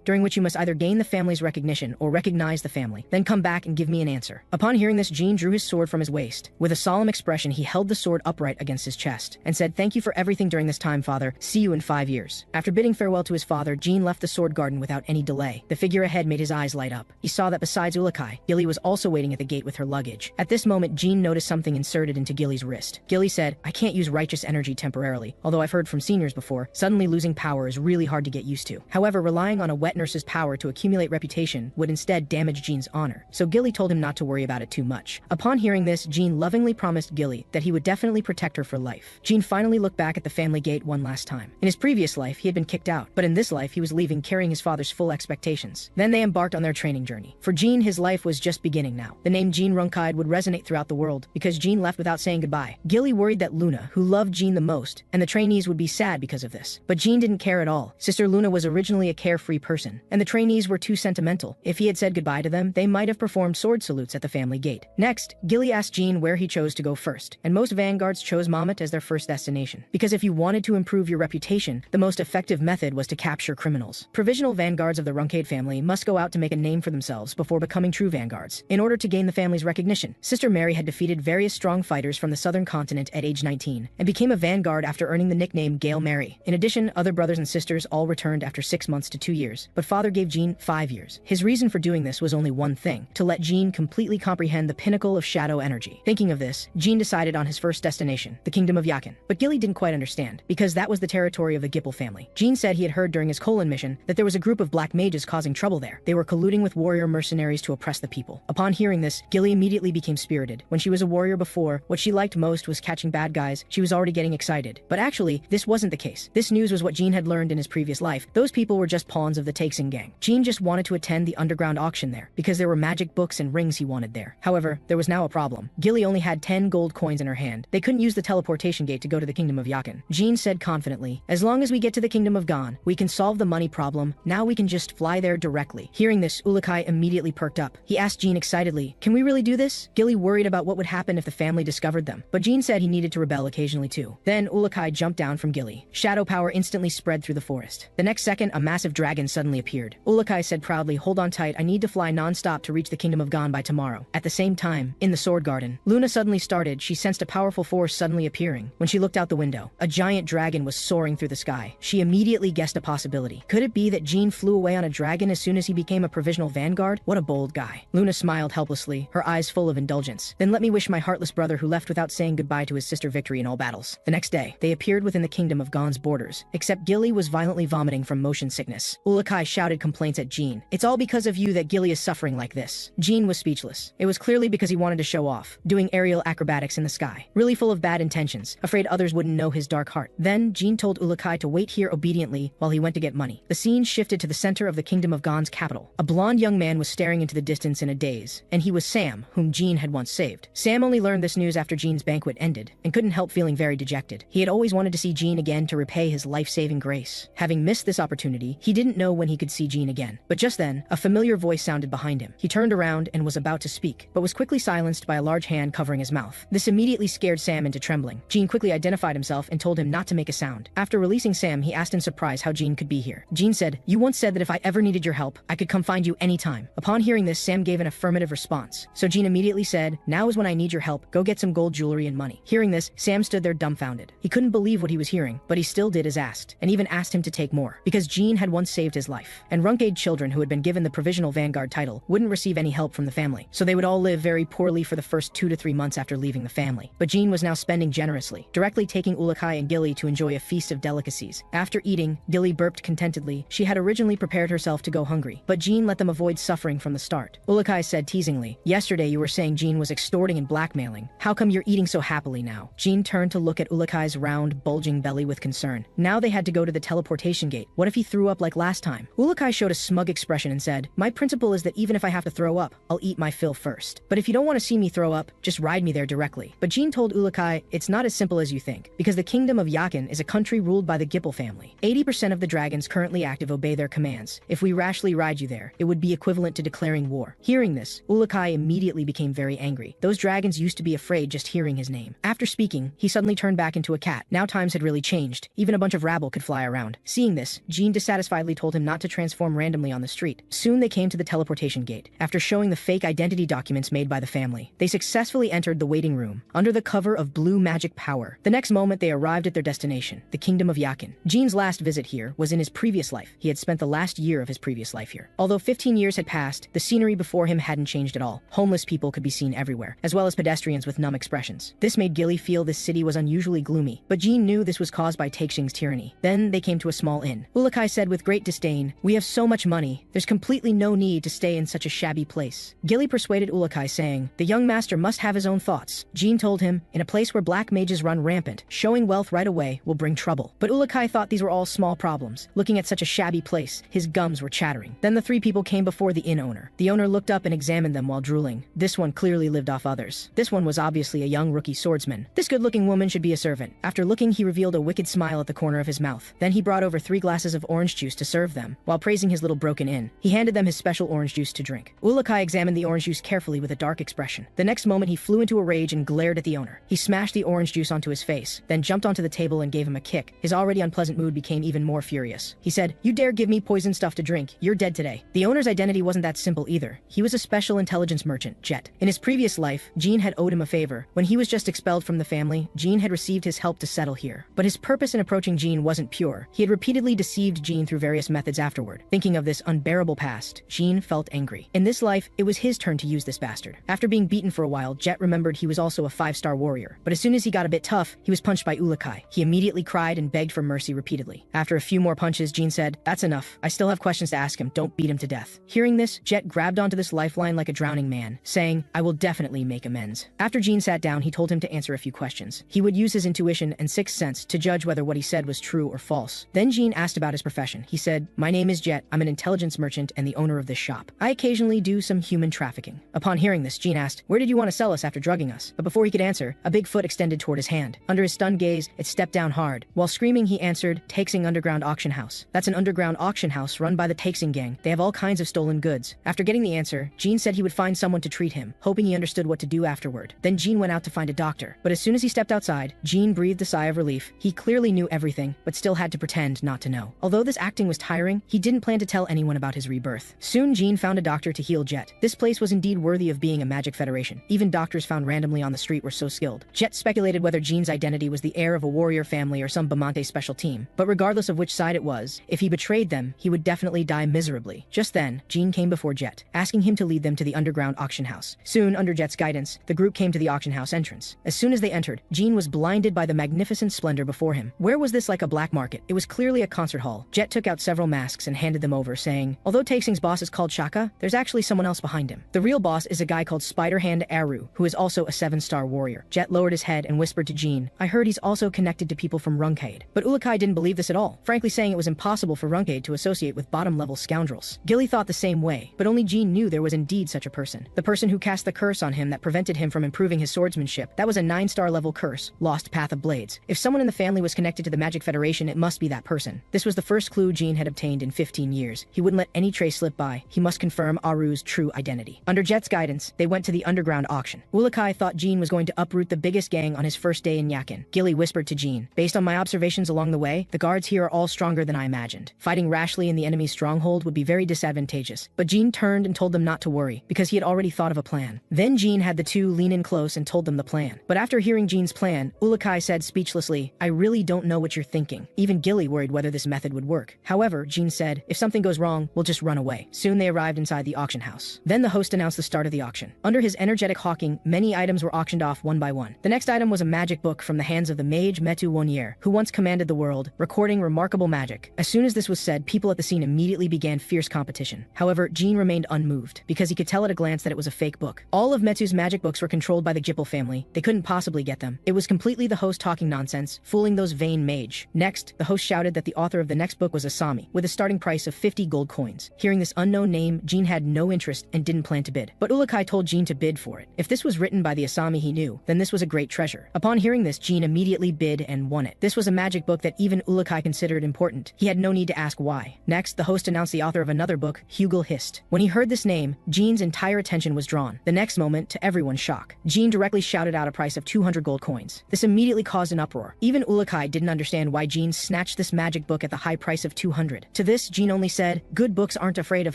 A: during which you must either gain the family's recognition or recognize the family. Then come back and give me an answer." Upon hearing this, Jean drew his sword from his waist. With a solemn expression, he held the sword upright against his chest, and said, "Thank you for everything during this time, father. See you in 5 years." After bidding farewell to his father, Jean left the sword garden without any delay. The figure ahead made his eyes light up. He saw that besides Ourokh, Gilly was also waiting at the gate with her luggage. At this moment, Jean noticed something inserted into Gilly's wrist. Gilly said, "I can't use righteous energy temporarily, although I've heard from seniors before, suddenly losing power is really hard to get used to. However, relying on a wet nurse's power to accumulate reputation would instead damage Jean's honor." So Gilly told him not to worry about it too much. Upon hearing this, Jean lovingly promised Gilly that he would definitely protect her for life. Jean finally looked back at the family gate one last time. In his previous life, he had been kicked out, but in this life, he was leaving carrying his father's full expectations. Then they embarked on their training journey. For Jean, his life was just beginning now. The name Jean Runcandel would resonate throughout the world, because Jean left without saying goodbye. Gilly worried that Luna, who loved Jean the most, and the trainees would be sad because of this. But Jean didn't care at all. Sister Luna was originally a carefree person, and the trainees were too sentimental. If he had said goodbye to them, they might have performed sword salutes at the family gate. Next, Gilly asked Jean where he chose to go first. first, and most vanguards chose Mamet as their first destination. Because if you wanted to improve your reputation, the most effective method was to capture criminals. Provisional vanguards of the Runcandel family must go out to make a name for themselves before becoming true vanguards. In order to gain the family's recognition, Sister Mary had defeated various strong fighters from the southern continent at age 19, and became a vanguard after earning the nickname Gale Mary. In addition, other brothers and sisters all returned after 6 months to 2 years, but father gave Jean 5 years. His reason for doing this was only one thing: to let Jean completely comprehend the pinnacle of shadow energy. Thinking of this, Jean decided on his first destination, the kingdom of Yakin. But Gilly didn't quite understand, because that was the territory of the Gipple family. Jean said he had heard during his colon mission that there was a group of black mages causing trouble there. They were colluding with warrior mercenaries to oppress the people. Upon hearing this, Gilly immediately became spirited. When she was a warrior before, what she liked most was catching bad guys. She was already getting excited. But actually, this wasn't the case. This news was what Jean had learned in his previous life. Those people were just pawns of the Takesing gang. Jean just wanted to attend the underground auction there, because there were magic books and rings he wanted there. However, there was now a problem. Gilly only had 10 gold coins in her hand. They couldn't use the teleportation gate to go to the kingdom of Yakin. Jean said confidently, "As long as we get to the kingdom of Gon, we can solve the money problem. Now we can just fly there directly." Hearing this, Ourokh immediately perked up. He asked Jean excitedly, "Can we really do this?" Gilly worried about what would happen if the family discovered them, but Jean said he needed to rebel occasionally too. Then Ourokh jumped down from Gilly. Shadow power instantly spread through the forest. The next second, a massive dragon suddenly appeared. Ourokh said proudly, "Hold on tight, I need to fly non-stop to reach the kingdom of Gon by tomorrow." At the same time, in the sword garden, Luna suddenly started. She sensed a powerful force suddenly appearing. When she looked out the window, a giant dragon was soaring through the sky. She immediately guessed a possibility. Could it be that Jean flew away on a dragon as soon as he became a provisional vanguard? What a bold guy. Luna smiled helplessly, her eyes full of indulgence. "Then let me wish my heartless brother who left without saying goodbye to his sister victory in all battles." The next day, they appeared within the kingdom of Gon's borders, except Gilly was violently vomiting from motion sickness. Ourokh shouted complaints at Jean. "It's all because of you that Gilly is suffering like this." Jean was speechless. It was clearly because he wanted to show off, doing aerial acrobatics in the sky, really full of bad intentions, afraid others wouldn't know his dark heart. Then Jean told Ourokh to wait here obediently while he went to get money. The scene shifted to the center of the kingdom of Gon's capital. A blonde young man was staring into the distance in a daze, and he was Sam, whom Jean had once saved. Sam only learned this news after Jean's banquet ended, and couldn't help feeling very dejected. He had always wanted to see Jean again to repay his life-saving grace. Having missed this opportunity, he didn't know when he could see Jean again. But just then, a familiar voice sounded behind him. He turned around and was about to speak, but was quickly silenced by a large hand covering his mouth. This immediately scared Sam into trembling. Jean quickly identified himself and told him not to make a sound. After releasing Sam, he asked in surprise how Jean could be here. Jean said, "You once said that if I ever needed your help, I could come find you anytime." Upon hearing this, Sam gave an affirmative response. So Jean immediately said, "Now is when I need your help. Go get some gold jewelry and money." Hearing this, Sam stood there dumbfounded. He couldn't believe what he was hearing, but he still did as asked, and even asked him to take more, because Jean had once saved his life. And Runcandel children who had been given the provisional vanguard title wouldn't receive any help from the family, so they would all live very poorly for the first 2 to 3 months after leaving the family. But Jean was now spending generously, directly taking Ourokh and Gilly to enjoy a feast of delicacies. After eating, Gilly burped contentedly. She had originally prepared herself to go hungry, but Jean let them avoid suffering from the start. Ourokh said teasingly, "Yesterday you were saying Jean was extorting and blackmailing. How come you're eating so happily now?" Jean turned to look at Ourokh's round, bulging belly with concern. Now they had to go to the teleportation gate. What if he threw up like last time? Ourokh showed a smug expression and said, "My principle is that even if I have to throw up, I'll eat my fill first. But if you don't want to see me throw up, just ride me there directly." But Jean told Ourokh, "It's not as simple as you think, because the kingdom of Yakin is a country ruled by the Gipple family. 80% of the dragons currently active obey their commands. If we rashly ride you there, it would be equivalent to declaring war." Hearing this, Ourokh immediately became very angry. Those dragons used to be afraid just hearing his name. After speaking, he suddenly turned back into a cat. Now times had really changed. Even a bunch of rabble could fly around. Seeing this, Jean dissatisfiedly told him not to transform randomly on the street. Soon they came to the teleportation gate. After showing the fake identity documents made by the family, they successfully entered the waiting room, under the cover of blue magic power. The next moment they arrived at their destination, the kingdom of Yakin. Jean's last visit here was in his previous life. He had spent the last year of his previous life here. Although 15 years had passed, the scenery before him hadn't changed at all. Homeless people could be seen everywhere, as well as pedestrians with numb expressions. This made Gilly feel this city was unusually gloomy, but Jean knew this was caused by Takeshing's tyranny. Then they came to a small inn. Ourokh said with great disdain, "We have so much money. There's completely no need to stay in such a shabby place." Gilly persuaded Ourokh, saying, "The young master must have his own thoughts." Jean told him, "In a place where black mages run rampant, showing wealth right away will bring trouble." But Ourokh thought these were all small problems. Looking at such a shabby place, his gums were chattering. Then the three people came before the inn owner. The owner looked up and examined them while drooling. This one clearly lived off others. This one was obviously a young rookie swordsman. This good-looking woman should be a servant. After looking, he revealed a wicked smile at the corner of his mouth. Then he brought over 3 glasses of orange juice to serve them. While praising his little broken inn, he handed them his special orange juice to drink. Ourokh examined the orange juice carefully with a dark expression. The next moment he flew into a rage and glared at the owner. He smashed the orange juice onto his face, then jumped onto the table and gave him a kick. His already unpleasant mood became even more furious. He said, "You dare give me poison stuff to drink, you're dead today." The owner's identity wasn't that simple either. He was a special intelligence merchant, Jet. In his previous life, Jean had owed him a favor. When he was just expelled from the family, Jean had received his help to settle here. But his purpose in approaching Jean wasn't pure. He had repeatedly deceived Jean through various methods afterward. Thinking of this unbearable past, Jean felt angry. In this life, it was his turn to use this bastard. After being beaten for a while, Jet remembered he was also a 5-star warrior. But as soon as he got a bit tough, he was punched by Ourokh. He immediately cried and begged for mercy repeatedly. After a few more punches, Jean said, "That's enough. I still have questions to ask him. Don't beat him to death." Hearing this, Jet grabbed onto this lifeline like a drowning man, saying, "I will definitely make amends." After Jean sat down, he told him to answer a few questions. He would use his intuition and sixth sense to judge whether what he said was true or false. Then Jean asked about his profession. He said, "My name is Jet. I'm an intelligence merchant and the owner of this shop. I occasionally do some human trafficking." Upon hearing this, Jean asked, "Where did you want to sell us after drugging us?" But before he could answer, a big foot extended toward his hand. Under his stunned gaze, it stepped down hard. While screaming, he answered, "Taxing Underground Auction House." That's an underground auction house run by the Taxing gang. They have all kinds of stolen goods. After getting the answer, Jean said he would find someone to treat him, hoping he understood what to do afterward. Then Jean went out to find a doctor. But as soon as he stepped outside, Jean breathed a sigh of relief. He clearly knew everything, but still had to pretend not to know. Although this acting was tiring, he didn't plan to tell anyone about his rebirth. Soon Jean found a doctor to heal Jet. This place was indeed worthy of being a magic federation. Even doctors found randomly on the street were so skilled. Jet speculated whether Jean's identity was the heir of a warrior family or some Bamante special team. But regardless of which side it was, if he betrayed them, he would definitely die miserably. Just then, Jean came before Jet, asking him to lead them to the underground auction house. Soon, under Jet's guidance, the group came to the auction house entrance. As soon as they entered, Jean was blinded by the magnificent splendor before him. Where was this like a black market? It was clearly a concert hall. Jet took out several masks and handed them over, saying, "Although Taxing's boss is called Shaka, there's actually someone else behind him. The real boss is a guy called Spider-Hand Aru, who is also a 7-star warrior." Jet lowered his head and whispered to Jean, "I heard he's also connected to people from Runcandel." But Ourokh didn't believe this at all, frankly saying it was impossible for Runcandel to associate with bottom-level scoundrels. Gilly thought the same way, but only Jean knew there was indeed such a person. The person who cast the curse on him that prevented him from improving his swordsmanship. That was a 9-star level curse, Lost Path of Blades. If someone in the family was connected to the Magic Federation, it must be that person. This was the first clue Jean had obtained in 15 years. He wouldn't let any trace slip by. He must confirm Aru's true identity. Under Jet's guidance, they went to the underground auction. Ourokh thought Jean was going to uproot the biggest gang on his first day in Yakin. Gilly whispered to Jean, "Based on my observations along the way, the guards here are all stronger than I imagined. Fighting rashly in the enemy's stronghold would be very disadvantageous." But Jean turned and told them not to worry, because he had already thought of a plan. Then Jean had the two lean in close and told them the plan. But after hearing Jean's plan, Ourokh said speechlessly, "I really don't know what you're thinking." Even Gilly worried whether this method would work. However, Jean said, "If something goes wrong, we'll just run away." Soon they arrived inside the auction house. Then the host announced the start of the auction. Under his energetic hawking, many items were auctioned off one by one. The next item was a magic book from the hands of the mage Metu Wonier, who once commanded the world, recording remarkable magic. As soon as this was said, people at the scene immediately began fierce competition. However, Jean remained unmoved, because he could tell at a glance that it was a fake book. All of Metu's magic books were controlled by the Jippel family. They couldn't possibly get them. It was completely the host talking nonsense, fooling those vain mage. Next, the host shouted that the author of the next book was Asami, with a starting price of 50 gold coins. Hearing this unknown name, Jean had no interest and didn't plan to bid. But Ourokh told Jean to bid for it. If this was written by the Asami he knew, then this was a great treasure. Upon hearing this, Jean immediately bid and won it. This was a magic book that even Ourokh considered important. He had no need to ask why. Next, the host announced the author of another book, Hugel Hist. When he heard this name, Jean's entire attention was drawn. The next moment, to everyone's shock, Jean directly shouted out a price of 200 gold coins. This immediately caused an uproar. Even Ourokh didn't understand why Jean snatched this magic book at the high price of 200. To this, Jean only said, "Good books aren't afraid of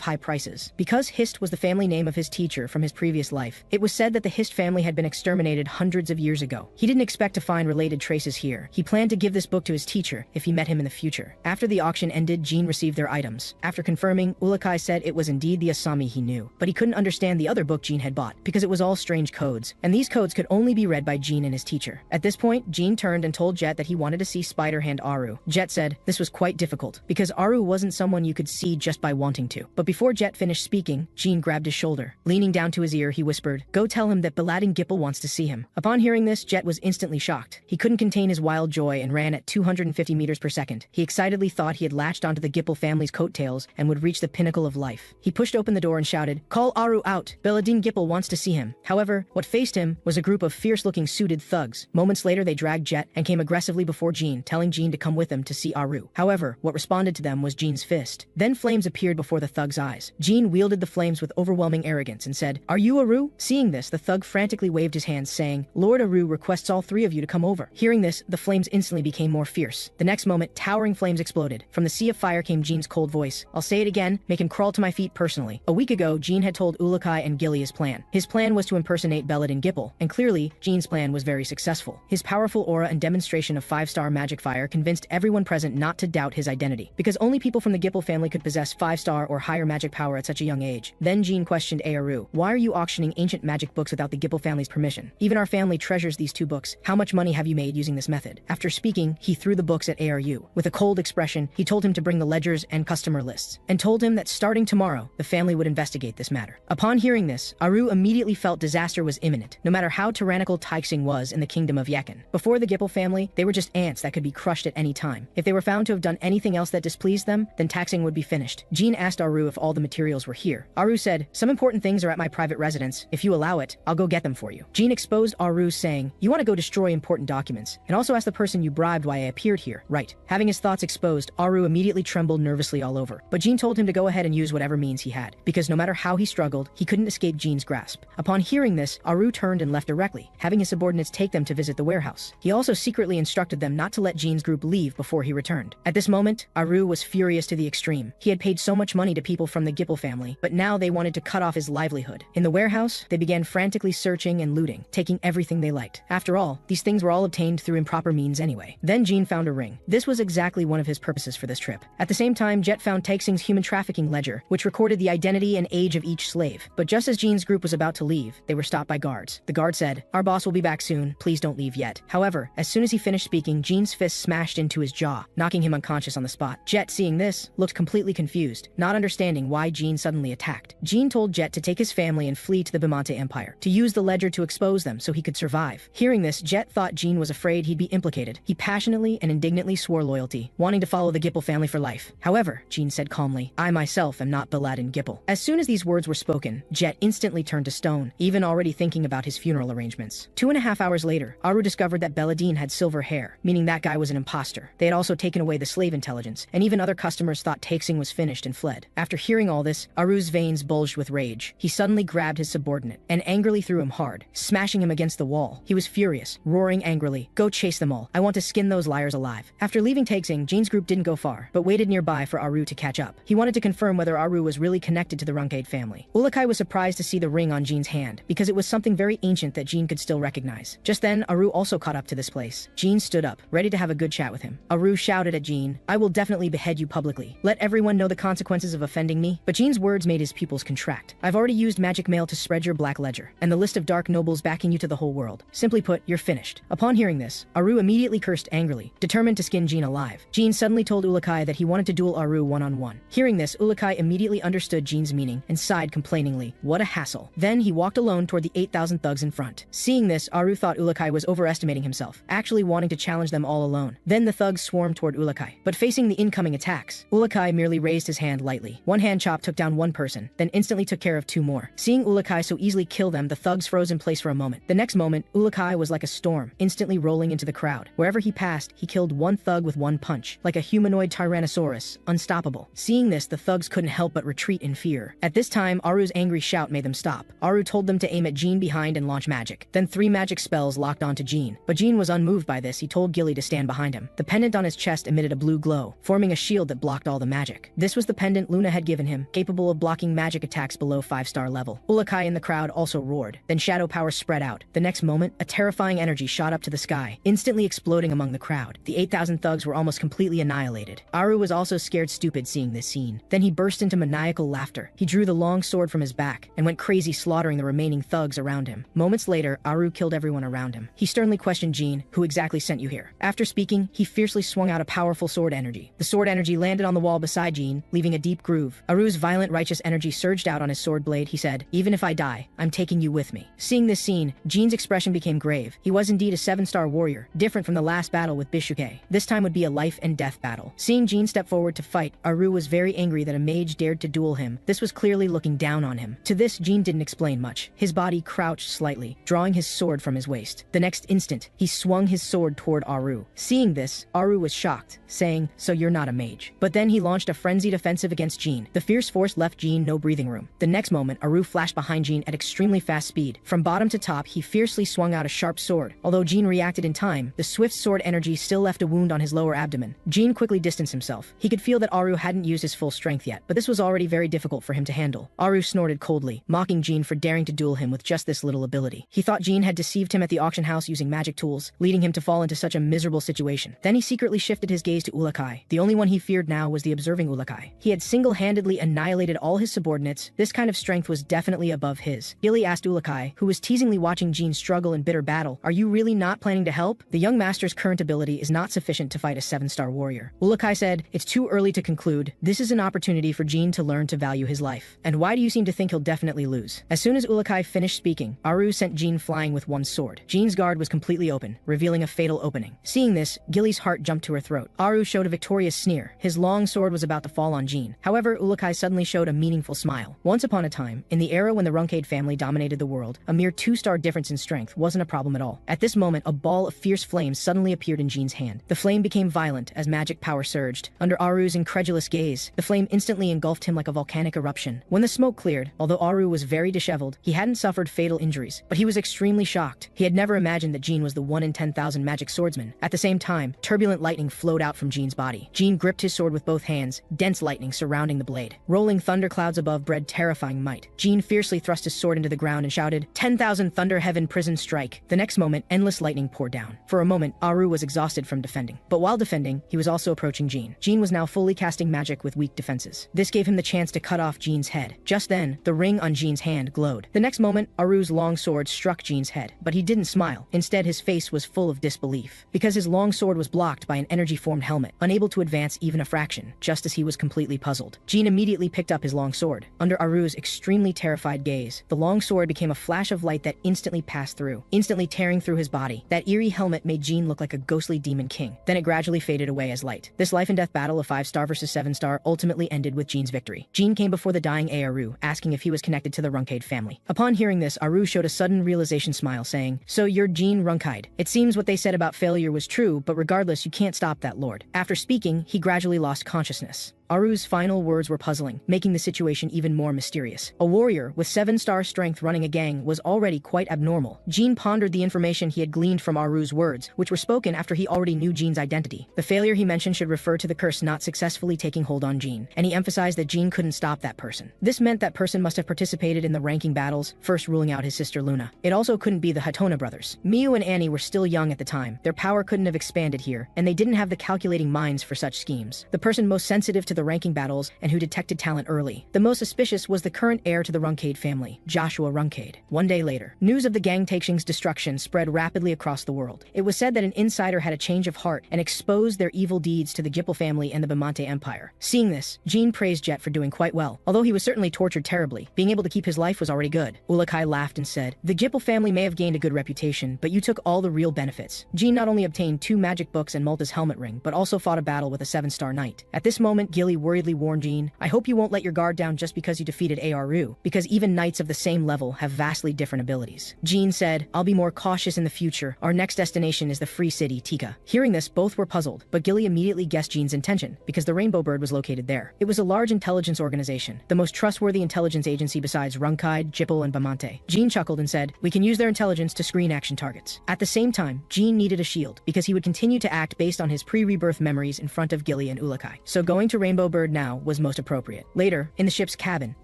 A: high prices." Because Hist was the family name of his teacher from his previous life, it was said that the Hist family had been exterminated hundreds of years ago. He didn't expect to find related traces here. He planned to give this book to his teacher if he met him in the future. After the auction ended, Jean received their items. After confirming, Ourokh said it was indeed the Asami he knew, but he couldn't understand the other book Jean had bought, because it was all strange codes, and these codes could only be read by Jean and his teacher. At this point, Jean turned and told Jet that he wanted to see Spider-Hand Aru. Jet said this was quite difficult, because Aru wasn't someone you could see just by wanting to. But before Jet finished speaking, Jean grabbed his shoulder. Leaning down to his ear, he whispered, "Go tell him that Baladin Gippel wants to see him." Upon hearing this, Jet was instantly shocked. He couldn't contain his wild joy and ran at 250 meters per second. He excitedly thought he had latched onto the Gippel family's coattails and would reach the pinnacle of life. He pushed open the door and shouted, "Call Aru out! Baladin Gippel wants to see him." However, what faced him was a group of fierce-looking suited thugs. Moments later, they dragged Jet and came aggressively before Jean, telling Jean to come with them to see Aru. However, what responded to them was Jean's fist. Then flames appeared before the thug's eyes. Jean wielded the flames with overwhelming arrogance and said, "Are you Aru?" Seeing this, the thug frantically waved his his hands, saying, "Lord Ourokh requests all three of you to come over." Hearing this, the flames instantly became more fierce. The next moment, towering flames exploded. From the sea of fire came Jean's cold voice. "I'll say it again, make him crawl to my feet personally." A week ago, Jean had told Ourokh and Gilly his plan. His plan was to impersonate Belladin Gipple, and clearly, Jean's plan was very successful. His powerful aura and demonstration of 5-star magic fire convinced everyone present not to doubt his identity, because only people from the Gipple family could possess 5-star or higher magic power at such a young age. Then Jean questioned Ourokh, "Why are you auctioning ancient magic books without the Gipple family's permission? Even our family treasures these 2 books. How much money have you made using this method?" After speaking, he threw the books at Ourokh. With a cold expression, he told him to bring the ledgers and customer lists, and told him that starting tomorrow, the family would investigate this matter. Upon hearing this, Ourokh immediately felt disaster was imminent, no matter how tyrannical Taixing was in the kingdom of Yakan. Before the Gipple family, they were just ants that could be crushed at any time. If they were found to have done anything else that displeased them, then Taixing would be finished. Jean asked Ourokh if all the materials were here. Ourokh said, "Some important things are at my private residence. If you allow it, I'll go get them for you." Jean exposed Ourokh, saying, "You want to go destroy important documents, and also ask the person you bribed why I appeared here, right?" Having his thoughts exposed, Ourokh immediately trembled nervously all over. But Jean told him to go ahead and use whatever means he had, because no matter how he struggled, he couldn't escape Jean's grasp. Upon hearing this, Ourokh turned and left directly, having his subordinates take them to visit the warehouse. He also secretly instructed them not to let Jean's group leave before he returned. At this moment, Ourokh was furious to the extreme. He had paid so much money to people from the Gipple family, but now they wanted to cut off his livelihood. In the warehouse, they began frantically searching and looting, taking everything they liked. After all, these things were all obtained through improper means anyway. Then Jean found a ring. This was exactly one of his purposes for this trip. At the same time, Jet found Taixing's human trafficking ledger, which recorded the identity and age of each slave. But just as Jean's group was about to leave, they were stopped by guards. The guard said, "Our boss will be back soon, please don't leave yet." However, as soon as he finished speaking, Jean's fist smashed into his jaw, knocking him unconscious on the spot. Jet, seeing this, looked completely confused, not understanding why Jean suddenly attacked. Jean told Jet to take his family and flee to the Bamante Empire, to use the ledger to expose them so he could survive. Hearing this, Jet thought Jean was afraid he'd be implicated. He passionately and indignantly swore loyalty, wanting to follow the Gipple family for life. However, Jean said calmly, "I myself am not Belladin Gipple." As soon as these words were spoken, Jet instantly turned to stone, even already thinking about his funeral arrangements. 2.5 hours later, Ourokh discovered that Belladin had silver hair, meaning that guy was an imposter. They had also taken away the slave intelligence, and even other customers thought Taixing was finished and fled. After hearing all this, Ourok's veins bulged with rage. He suddenly grabbed his subordinate and angrily threw him hard, smashing him against the wall. He was furious, roaring angrily, "Go chase them all. I want to skin those liars alive." After leaving Taixing, Jean's group didn't go far, but waited nearby for Ourokh to catch up. He wanted to confirm whether Ourokh was really connected to the Runcandel family. Ourokh was surprised to see the ring on Jean's hand, because it was something very ancient that Jean could still recognize. Just then, Ourokh also caught up to this place. Jean stood up, ready to have a good chat with him. Ourokh shouted at Jean, "I will definitely behead you publicly. Let everyone know the consequences of offending me." But Jean's words made his pupils contract. "I've already used magic mail to spread your black ledger, and the list of dark nobles backing you to the whole world. Simply put, you're finished." Upon hearing this, Ourokh immediately cursed angrily, determined to skin Jean alive. Jean suddenly told Ourokh that he wanted to duel Ourokh one-on-one. Hearing this, Ourokh immediately understood Jean's meaning and sighed complainingly, "What a hassle." Then he walked alone toward the 8,000 thugs in front. Seeing this, Ourokh thought Ourokh was overestimating himself, actually wanting to challenge them all alone. Then the thugs swarmed toward Ourokh, but facing the incoming attacks, Ourokh merely raised his hand lightly. One hand chop took down one person, then instantly took care of 2 more. Seeing Ourokh so easily kill them, the thugs froze in place for a moment. The next moment, Ourokh was like a storm, instantly rolling into the crowd. Wherever he passed, he killed one thug with one punch, like a humanoid Tyrannosaurus, unstoppable. Seeing this, the thugs couldn't help but retreat in fear. At this time, Ourok's angry shout made them stop. Ourokh told them to aim at Jean behind and launch magic. Then 3 magic spells locked onto Jean. But Jean was unmoved by this. He told Gilly to stand behind him. The pendant on his chest emitted a blue glow, forming a shield that blocked all the magic. This was the pendant Luna had given him, capable of blocking magic attacks below 5-star level. Ourokh in the crowd also roared. Then shadow power spread out. The next moment, a terrifying energy shot up to the sky, instantly exploding among the crowd. The 8,000 thugs were almost completely annihilated. Ourokh was also scared stupid seeing this scene. Then he burst into maniacal laughter. He drew the long sword from his back and went crazy, slaughtering the remaining thugs around him. Moments later, Ourokh killed everyone around him. He sternly questioned Jean, "Who exactly sent you here?" After speaking, he fiercely swung out a powerful sword energy. The sword energy landed on the wall beside Jean, leaving a deep groove. Ourok's violent righteous energy surged out on his sword blade. He said, "Even if I die, I'm taking you with me." Seeing this scene, Jean's expression became grave. He was indeed a 7-star warrior, different from the last battle with Bishuke. This time would be a life and death battle. Seeing Jean step forward to fight, Ourokh was very angry that a mage dared to duel him. This was clearly looking down on him. To this, Jean didn't explain much. His body crouched slightly, drawing his sword from his waist. The next instant, he swung his sword toward Ourokh. Seeing this, Ourokh was shocked, saying, "So you're not a mage." But then he launched a frenzied offensive against Jean. The fierce force left Jean no breathing room. The next moment, Ourokh flashed behind Jean at extremely fast speed. From bottom Armed to top, he fiercely swung out a sharp sword. Although Jean reacted in time, the swift sword energy still left a wound on his lower abdomen. Jean quickly distanced himself. He could feel that Ourokh hadn't used his full strength yet, but this was already very difficult for him to handle. Ourokh snorted coldly, mocking Jean for daring to duel him with just this little ability. He thought Jean had deceived him at the auction house using magic tools, leading him to fall into such a miserable situation. Then he secretly shifted his gaze to Ourokh. The only one he feared now was the observing Ourokh. He had single-handedly annihilated all his subordinates. This kind of strength was definitely above his. Gilly asked Ourokh, who was teasingly watching Jean struggle in bitter battle, "Are you really not planning to help? The young master's current ability is not sufficient to fight a 7-star warrior." Ourokh said, "It's too early to conclude. This is an opportunity for Jean to learn to value his life. And why do you seem to think he'll definitely lose?" As soon as Ourokh finished speaking, Ourokh sent Jean flying with one sword. Jean's guard was completely open, revealing a fatal opening. Seeing this, Gilly's heart jumped to her throat. Ourokh showed a victorious sneer. His long sword was about to fall on Jean. However, Ourokh suddenly showed a meaningful smile. Once upon a time, in the era when the Runcandel family dominated the world, a mere 2-star difference in strength wasn't a problem at all. At this moment, a ball of fierce flame suddenly appeared in Jean's hand. The flame became violent as magic power surged. Under Aurokh's incredulous gaze, the flame instantly engulfed him like a volcanic eruption. When the smoke cleared, although Ourokh was very disheveled, he hadn't suffered fatal injuries, but he was extremely shocked. He had never imagined that Jean was the 1 in 10,000 magic swordsman. At the same time, turbulent lightning flowed out from Jean's body. Jean gripped his sword with both hands, dense lightning surrounding the blade. Rolling thunderclouds above bred terrifying might. Jean fiercely thrust his sword into the ground and shouted, "10,000 thunder heaven prison strike." The next moment, endless lightning poured down. For a moment, Ourokh was exhausted from defending. But while defending, he was also approaching Jean. Jean was now fully casting magic with weak defenses. This gave him the chance to cut off Jean's head. Just then, the ring on Jean's hand glowed. The next moment, Aurokh's long sword struck Jean's head, but he didn't smile. Instead, his face was full of disbelief, because his long sword was blocked by an energy-formed helmet, unable to advance even a fraction, just as he was completely puzzled. Jean immediately picked up his long sword. Under Aurokh's extremely terrified gaze, the long sword became a flash of light that instantly passed through, instantly tearing through his body. That eerie helmet made Jean look like a ghostly demon king. Then it gradually faded away as light. This life and death battle of 5-star versus 7-star ultimately ended with Jean's victory. Jean came before the dying Ourokh, asking if he was connected to the Runcandel family. Upon hearing this, Ourokh showed a sudden realization smile, saying, "So you're Jean Runcandel. It seems what they said about failure was true, but regardless, you can't stop that lord." After speaking, he gradually lost consciousness. Aurokh's final words were puzzling, making the situation even more mysterious. A warrior with 7-star strength running a gang was already quite abnormal. Jean pondered the information he had gleaned from Aurokh's words, which were spoken after he already knew Jean's identity. The failure he mentioned should refer to the curse not successfully taking hold on Jean, and he emphasized that Jean couldn't stop that person. This meant that person must have participated in the ranking battles, first ruling out his sister Luna. It also couldn't be the Hatona brothers. Miu and Annie were still young at the time. Their power couldn't have expanded here, and they didn't have the calculating minds for such schemes. The person most sensitive to the ranking battles and who detected talent early. The most suspicious was the current heir to the Runcandel family, Joshua Runcandel. One day later, news of the gang Taixing's destruction spread rapidly across the world. It was said that an insider had a change of heart and exposed their evil deeds to the Gipple family and the Bamante Empire. Seeing this, Jean praised Jet for doing quite well. Although he was certainly tortured terribly, being able to keep his life was already good. Ourokh laughed and said, "The Gipple family may have gained a good reputation, but you took all the real benefits." Jean not only obtained 2 magic books and Malta's helmet ring, but also fought a battle with a 7-star knight. At this moment, Gilly worriedly warned Jean, "I hope you won't let your guard down just because you defeated Ourokh, because even knights of the same level have vastly different abilities." Jean said, "I'll be more cautious in the future. Our next destination is the free city, Tika." Hearing this, both were puzzled, but Gilly immediately guessed Jean's intention, because the Rainbow Bird was located there. It was a large intelligence organization, the most trustworthy intelligence agency besides Runcandel, Gipple, and Bamante. Jean chuckled and said, "We can use their intelligence to screen action targets." At the same time, Jean needed a shield, because he would continue to act based on his pre-rebirth memories in front of Gilly and Ourokh. So going to Rainbow Bird now was most appropriate. Later, in the ship's cabin,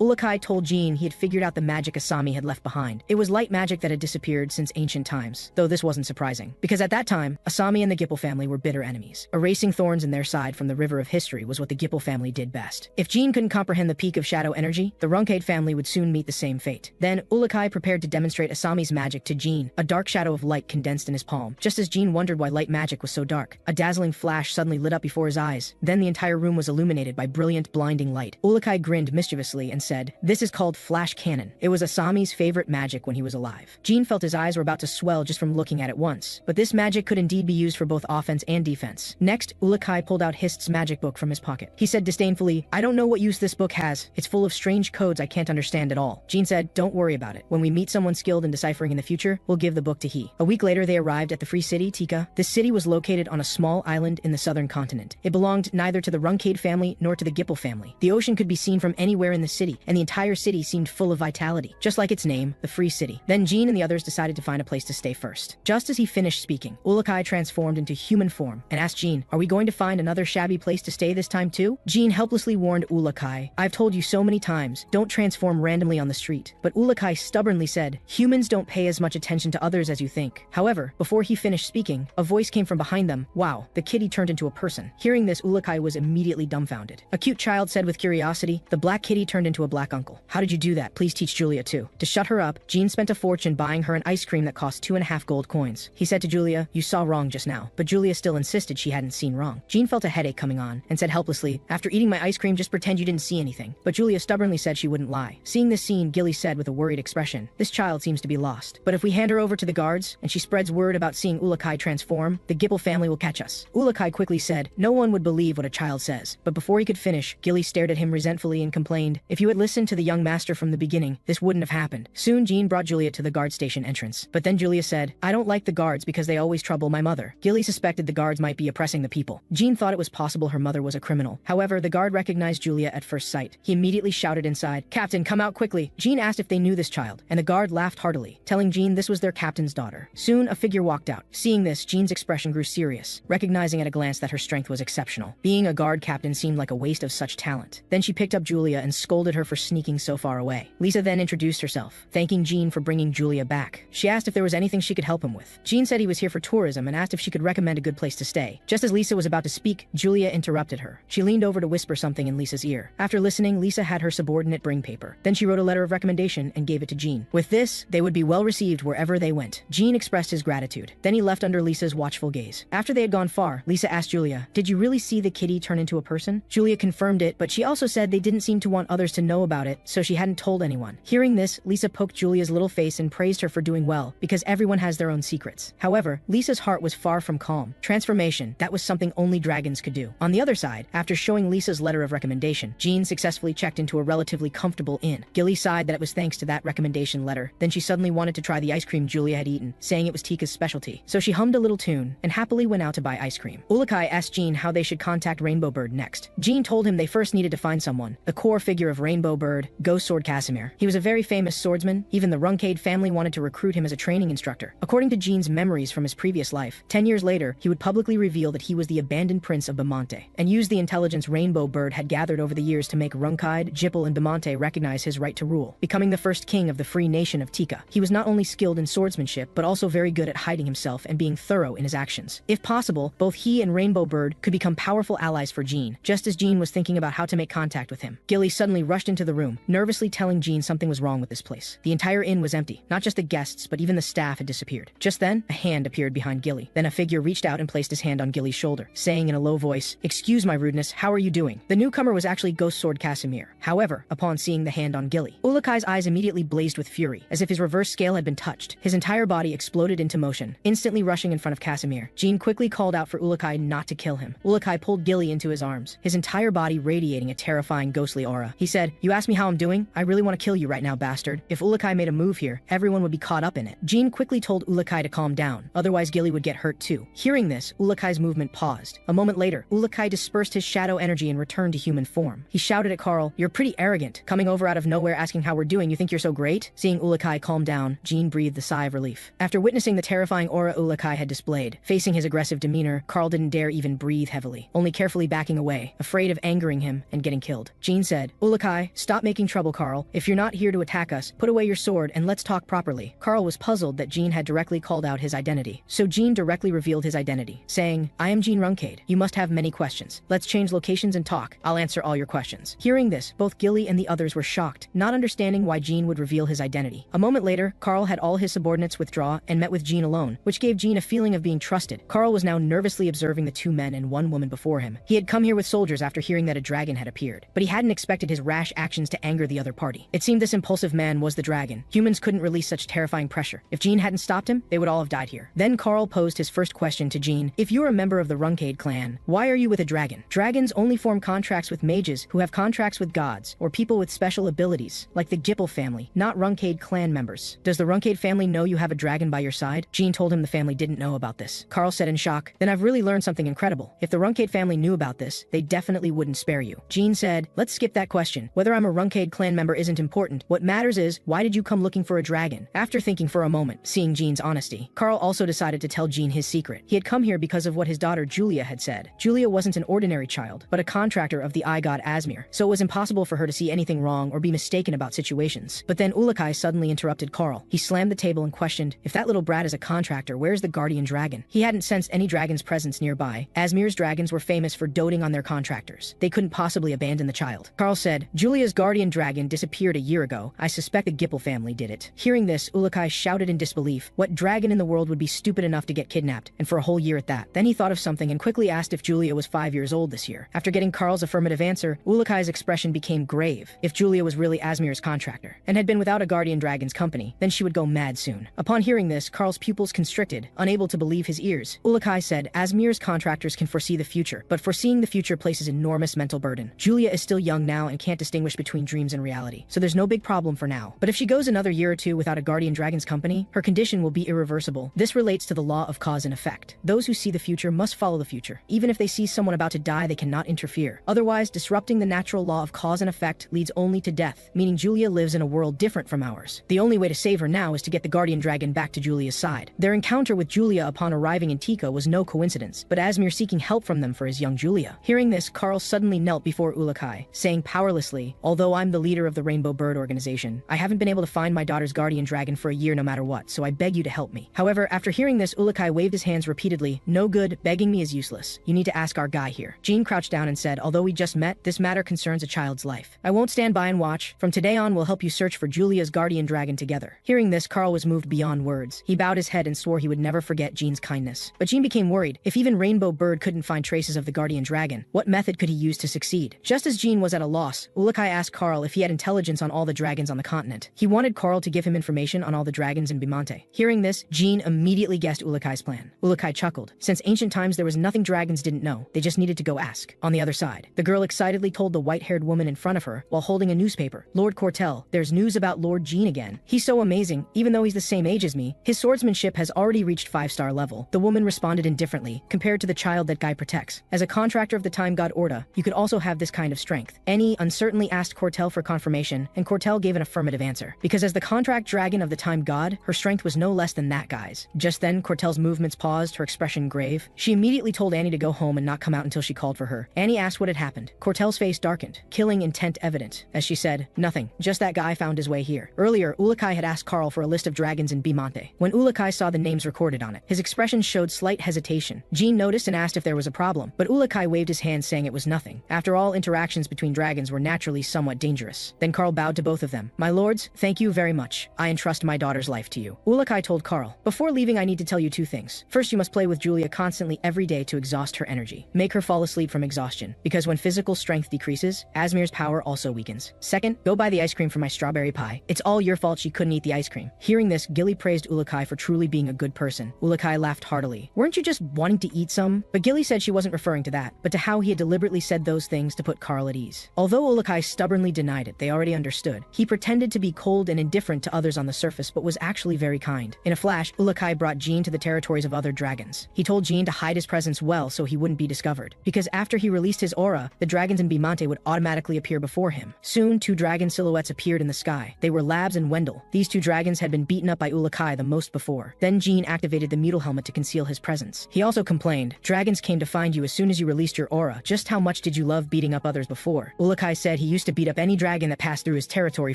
A: Ourokh told Jean he had figured out the magic Asami had left behind. It was light magic that had disappeared since ancient times, though this wasn't surprising, because at that time, Asami and the Gipple family were bitter enemies. Erasing thorns in their side from the river of history was what the Gipple family did best. If Jean couldn't comprehend the peak of shadow energy, the Runcandel family would soon meet the same fate. Then, Ourokh prepared to demonstrate Asami's magic to Jean, a dark shadow of light condensed in his palm. Just as Jean wondered why light magic was so dark, a dazzling flash suddenly lit up before his eyes. Then the entire room was illuminated by brilliant, blinding light. Ourokh grinned mischievously and said, "This is called flash cannon." It was Asami's favorite magic when he was alive. Jean felt his eyes were about to swell just from looking at it once, but this magic could indeed be used for both offense and defense. Next, Ourokh pulled out Hist's magic book from his pocket. He said disdainfully, "I don't know what use this book has. It's full of strange codes I can't understand at all." Jean said, "Don't worry about it. When we meet someone skilled in deciphering in the future, we'll give the book to he." A week later, they arrived at the free city, Tika. This city was located on a small island in the southern continent. It belonged neither to the Runcandel family family nor to the Gipple family. The ocean could be seen from anywhere in the city, and the entire city seemed full of vitality, just like its name, the Free City. Then Jean and the others decided to find a place to stay first. Just as he finished speaking, Ourokh transformed into human form and asked Jean, "Are we going to find another shabby place to stay this time too?" Jean helplessly warned Ourokh, "I've told you so many times, don't transform randomly on the street." But Ourokh stubbornly said, "Humans don't pay as much attention to others as you think." However, before he finished speaking, a voice came from behind them. "Wow, the kitty turned into a person." Hearing this, Ourokh was immediately dumbfounded. A cute child said with curiosity, "The black kitty turned into a black uncle. How did you do that? Please teach Julia too." To shut her up, Jean spent a fortune buying her an ice cream that cost 2.5 gold coins. He said to Julia, "You saw wrong just now." But Julia still insisted she hadn't seen wrong. Jean felt a headache coming on and said helplessly, "After eating my ice cream, just pretend you didn't see anything." But Julia stubbornly said she wouldn't lie. Seeing this scene, Gilly said with a worried expression, "This child seems to be lost. But if we hand her over to the guards and she spreads word about seeing Ourokh transform, the Gipple family will catch us." Ourokh quickly said, "No one would believe what a child says." But before he could finish, Gilly stared at him resentfully and complained, "If you had listened to the young master from the beginning, this wouldn't have happened." Soon Jean brought Julia to the guard station entrance. But then Julia said, "I don't like the guards because they always trouble my mother." Gilly suspected the guards might be oppressing the people. Jean thought it was possible her mother was a criminal. However, the guard recognized Julia at first sight. He immediately shouted inside, "Captain, come out quickly." Jean asked if they knew this child, and the guard laughed heartily, telling Jean this was their captain's daughter. Soon a figure walked out. Seeing this, Jean's expression grew serious, recognizing at a glance that her strength was exceptional. Being a guard captain seemed like a waste of such talent. Then she picked up Julia and scolded her for sneaking so far away. Lisa then introduced herself, thanking Jean for bringing Julia back. She asked if there was anything she could help him with. Jean said he was here for tourism and asked if she could recommend a good place to stay. Just as Lisa was about to speak, Julia interrupted her. She leaned over to whisper something in Lisa's ear. After listening, Lisa had her subordinate bring paper. Then she wrote a letter of recommendation and gave it to Jean. With this, they would be well received wherever they went. Jean expressed his gratitude. Then he left under Lisa's watchful gaze. After they had gone far, Lisa asked Julia, "Did you really see the kitty turn into a person?" Julia confirmed it, but she also said they didn't seem to want others to know about it, so she hadn't told anyone. Hearing this, Lisa poked Julia's little face and praised her for doing well, because everyone has their own secrets. However, Lisa's heart was far from calm. Transformation, that was something only dragons could do. On the other side, after showing Lisa's letter of recommendation, Jean successfully checked into a relatively comfortable inn. Gilly sighed that it was thanks to that recommendation letter. Then she suddenly wanted to try the ice cream Julia had eaten, saying it was Tika's specialty. So she hummed a little tune and happily went out to buy ice cream. Ourokh asked Jean how they should contact Rainbow Bird next. Jean told him they first needed to find someone, the core figure of Rainbow Bird, Ghost Sword Casimir. He was a very famous swordsman. Even the Runcandel family wanted to recruit him as a training instructor. According to Jean's memories from his previous life, 10 years later, he would publicly reveal that he was the abandoned prince of Bemonte, and used the intelligence Rainbow Bird had gathered over the years to make Runcandel, Gipple, and Bemonte recognize his right to rule, becoming the first king of the free nation of Tika. He was not only skilled in swordsmanship, but also very good at hiding himself and being thorough in his actions. If possible, both he and Rainbow Bird could become powerful allies for Jean. Just as Jean was thinking about how to make contact with him, Gilly suddenly rushed into the room, nervously telling Jean something was wrong with this place. The entire inn was empty. Not just the guests, but even the staff had disappeared. Just then, a hand appeared behind Gilly. Then a figure reached out and placed his hand on Gilly's shoulder, saying in a low voice, "Excuse my rudeness, how are you doing?" The newcomer was actually Ghost Sword Casimir. However, upon seeing the hand on Gilly, Ourokh's eyes immediately blazed with fury, as if his reverse scale had been touched. His entire body exploded into motion, instantly rushing in front of Casimir. Jean quickly called out for Ourokh not to kill him. Ourokh pulled Gilly into his arms, his entire body radiating a terrifying ghostly aura. He said, "You asked me how I'm doing? I really want to kill you right now, bastard. If Ourokh made a move here, everyone would be caught up in it." Jean quickly told Ourokh to calm down, otherwise Gilly would get hurt too. Hearing this, Ourokh's movement paused. A moment later, Ourokh dispersed his shadow energy and returned to human form. He shouted at Carl, "You're pretty arrogant, coming over out of nowhere asking how we're doing. You think you're so great?" Seeing Ourokh calm down, Jean breathed a sigh of relief. After witnessing the terrifying aura Ourokh had displayed, facing his aggressive demeanor, Carl didn't dare even breathe heavily, only carefully backing away, afraid of angering him and getting killed. Jean said, "Ourokh, stop making trouble, Carl. If you're not here to attack us, put away your sword and let's talk properly." Carl was puzzled that Jean had directly called out his identity. So Jean directly revealed his identity, saying, "I am Jean Runcandel. You must have many questions. Let's change locations and talk. I'll answer all your questions." Hearing this, both Gilly and the others were shocked, not understanding why Jean would reveal his identity. A moment later, Carl had all his subordinates withdraw and met with Jean alone, which gave Jean a feeling of being trusted. Carl was now nervously observing the two men and one woman before him. He had come here with soldiers after hearing that a dragon had appeared, but he hadn't expected his rash actions to anger the other party. It seemed this impulsive man was the dragon. Humans couldn't release such terrifying pressure. If Jean hadn't stopped him, they would all have died here. Then Carl posed his first question to Jean. "If you're a member of the Runcandel clan, why are you with a dragon? Dragons only form contracts with mages who have contracts with gods, or people with special abilities, like the Gipple family, not Runcandel clan members. Does the Runcandel family know you have a dragon by your side?" Jean told him the family didn't know about this. Carl said in shock, "Then I've really learned something incredible. If the Runcandel family knew about this, they'd definitely definitely wouldn't spare you. Jean said, let's skip that question. Whether I'm a Runcandel clan member isn't important. What matters is, why did you come looking for a dragon? After thinking for a moment, seeing Jean's honesty, Carl also decided to tell Jean his secret. He had come here because of what his daughter Julia had said. Julia wasn't an ordinary child, but a contractor of the eye god Asmir, so it was impossible for her to see anything wrong or be mistaken about situations. But then Ourokh suddenly interrupted Carl. He slammed the table and questioned, if that little brat is a contractor, where's the guardian dragon? He hadn't sensed any dragon's presence nearby. Asmir's dragons were famous for doting on their contractors. They couldn't possibly abandon the child. Carl said, Julia's guardian dragon disappeared a year ago. I suspect the Gipple family did it. Hearing this, Ourokh shouted in disbelief. What dragon in the world would be stupid enough to get kidnapped, and for a whole year at that? Then he thought of something and quickly asked if Julia was 5 years old this year. After getting Carl's affirmative answer, Ourokh's expression became grave. If Julia was really Asmir's contractor, and had been without a guardian dragon's company, then she would go mad soon. Upon hearing this, Carl's pupils constricted, unable to believe his ears. Ourokh said, Asmir's contractors can foresee the future, but foreseeing the future places enormous mental burden. Julia is still young now and can't distinguish between dreams and reality, so there's no big problem for now. But if she goes another year or two without a guardian dragon's company, her condition will be irreversible. This relates to the law of cause and effect. Those who see the future must follow the future. Even if they see someone about to die, they cannot interfere. Otherwise, disrupting the natural law of cause and effect leads only to death, meaning Julia lives in a world different from ours. The only way to save her now is to get the guardian dragon back to Julia's side. Their encounter with Julia upon arriving in Tika was no coincidence, but Asmir seeking help from them for his young Julia. Hearing this, Carl suddenly knelt before Ourokh, saying powerlessly, although I'm the leader of the Rainbow Bird organization, I haven't been able to find my daughter's guardian dragon for a year no matter what, so I beg you to help me. However, after hearing this, Ourokh waved his hands repeatedly. No good, begging me is useless. You need to ask our guy here. Jean crouched down and said, although we just met, this matter concerns a child's life. I won't stand by and watch. From today on, we'll help you search for Julia's guardian dragon together. Hearing this, Carl was moved beyond words. He bowed his head and swore he would never forget Jean's kindness. But Jean became worried. If even Rainbow Bird couldn't find traces of the guardian dragon, what method could he use to succeed? Just as Jean was at a loss, Ourokh asked Carl if he had intelligence on all the dragons on the continent. He wanted Carl to give him information on all the dragons in Bimante. Hearing this, Jean immediately guessed Ourokh's plan. Ourokh chuckled. Since ancient times there was nothing dragons didn't know, they just needed to go ask. On the other side, the girl excitedly told the white-haired woman in front of her while holding a newspaper, Lord Cortel, there's news about Lord Jean again. He's so amazing, even though he's the same age as me. His swordsmanship has already reached 5-star level. The woman responded indifferently, compared to the child that guy protects. As a contractor of the time god Orda, you could also have this kind of strength. Annie uncertainly asked Cortel for confirmation, and Cortel gave an affirmative answer. Because as the contract dragon of the time god, her strength was no less than that guy's. Just then, Cortel's movements paused, her expression grave. She immediately told Annie to go home and not come out until she called for her. Annie asked what had happened. Cortel's face darkened, killing intent evident, as she said, nothing, just that guy found his way here. Earlier, Ourokh had asked Carl for a list of dragons in Bimante. When Ourokh saw the names recorded on it, his expression showed slight hesitation. Jean noticed and asked if there was a problem, but Ourokh waved his hand saying it was nothing. After all, interactions between dragons were naturally somewhat dangerous. Then Carl bowed to both of them. My lords, thank you very much. I entrust my daughter's life to you. Ourokh told Carl, before leaving I need to tell you 2 things. First, you must play with Julia constantly every day to exhaust her energy. Make her fall asleep from exhaustion, because when physical strength decreases, Asmir's power also weakens. Second, go buy the ice cream for my strawberry pie. It's all your fault she couldn't eat the ice cream. Hearing this, Gilly praised Ourokh for truly being a good person. Ourokh laughed heartily. Weren't you just wanting to eat some? But Gilly said she wasn't referring to that, but to how he had deliberately said those things to put Carl at ease. Although Ourokh stubbornly denied it, they already understood. He pretended to be cold and indifferent to others on the surface, but was actually very kind. In a flash, Ourokh brought Jean to the territories of other dragons. He told Jean to hide his presence well so he wouldn't be discovered, because after he released his aura, the dragons in Bimante would automatically appear before him. Soon, 2 dragon silhouettes appeared in the sky. They were Labs and Wendell. These 2 dragons had been beaten up by Ourokh the most before. Then Jean activated the Mutal Helmet to conceal his presence. He also complained, dragons came to find you as soon as you released your aura. Just how much did you love beating up others before? Ourokh said he used to beat up any dragon that passed through his territory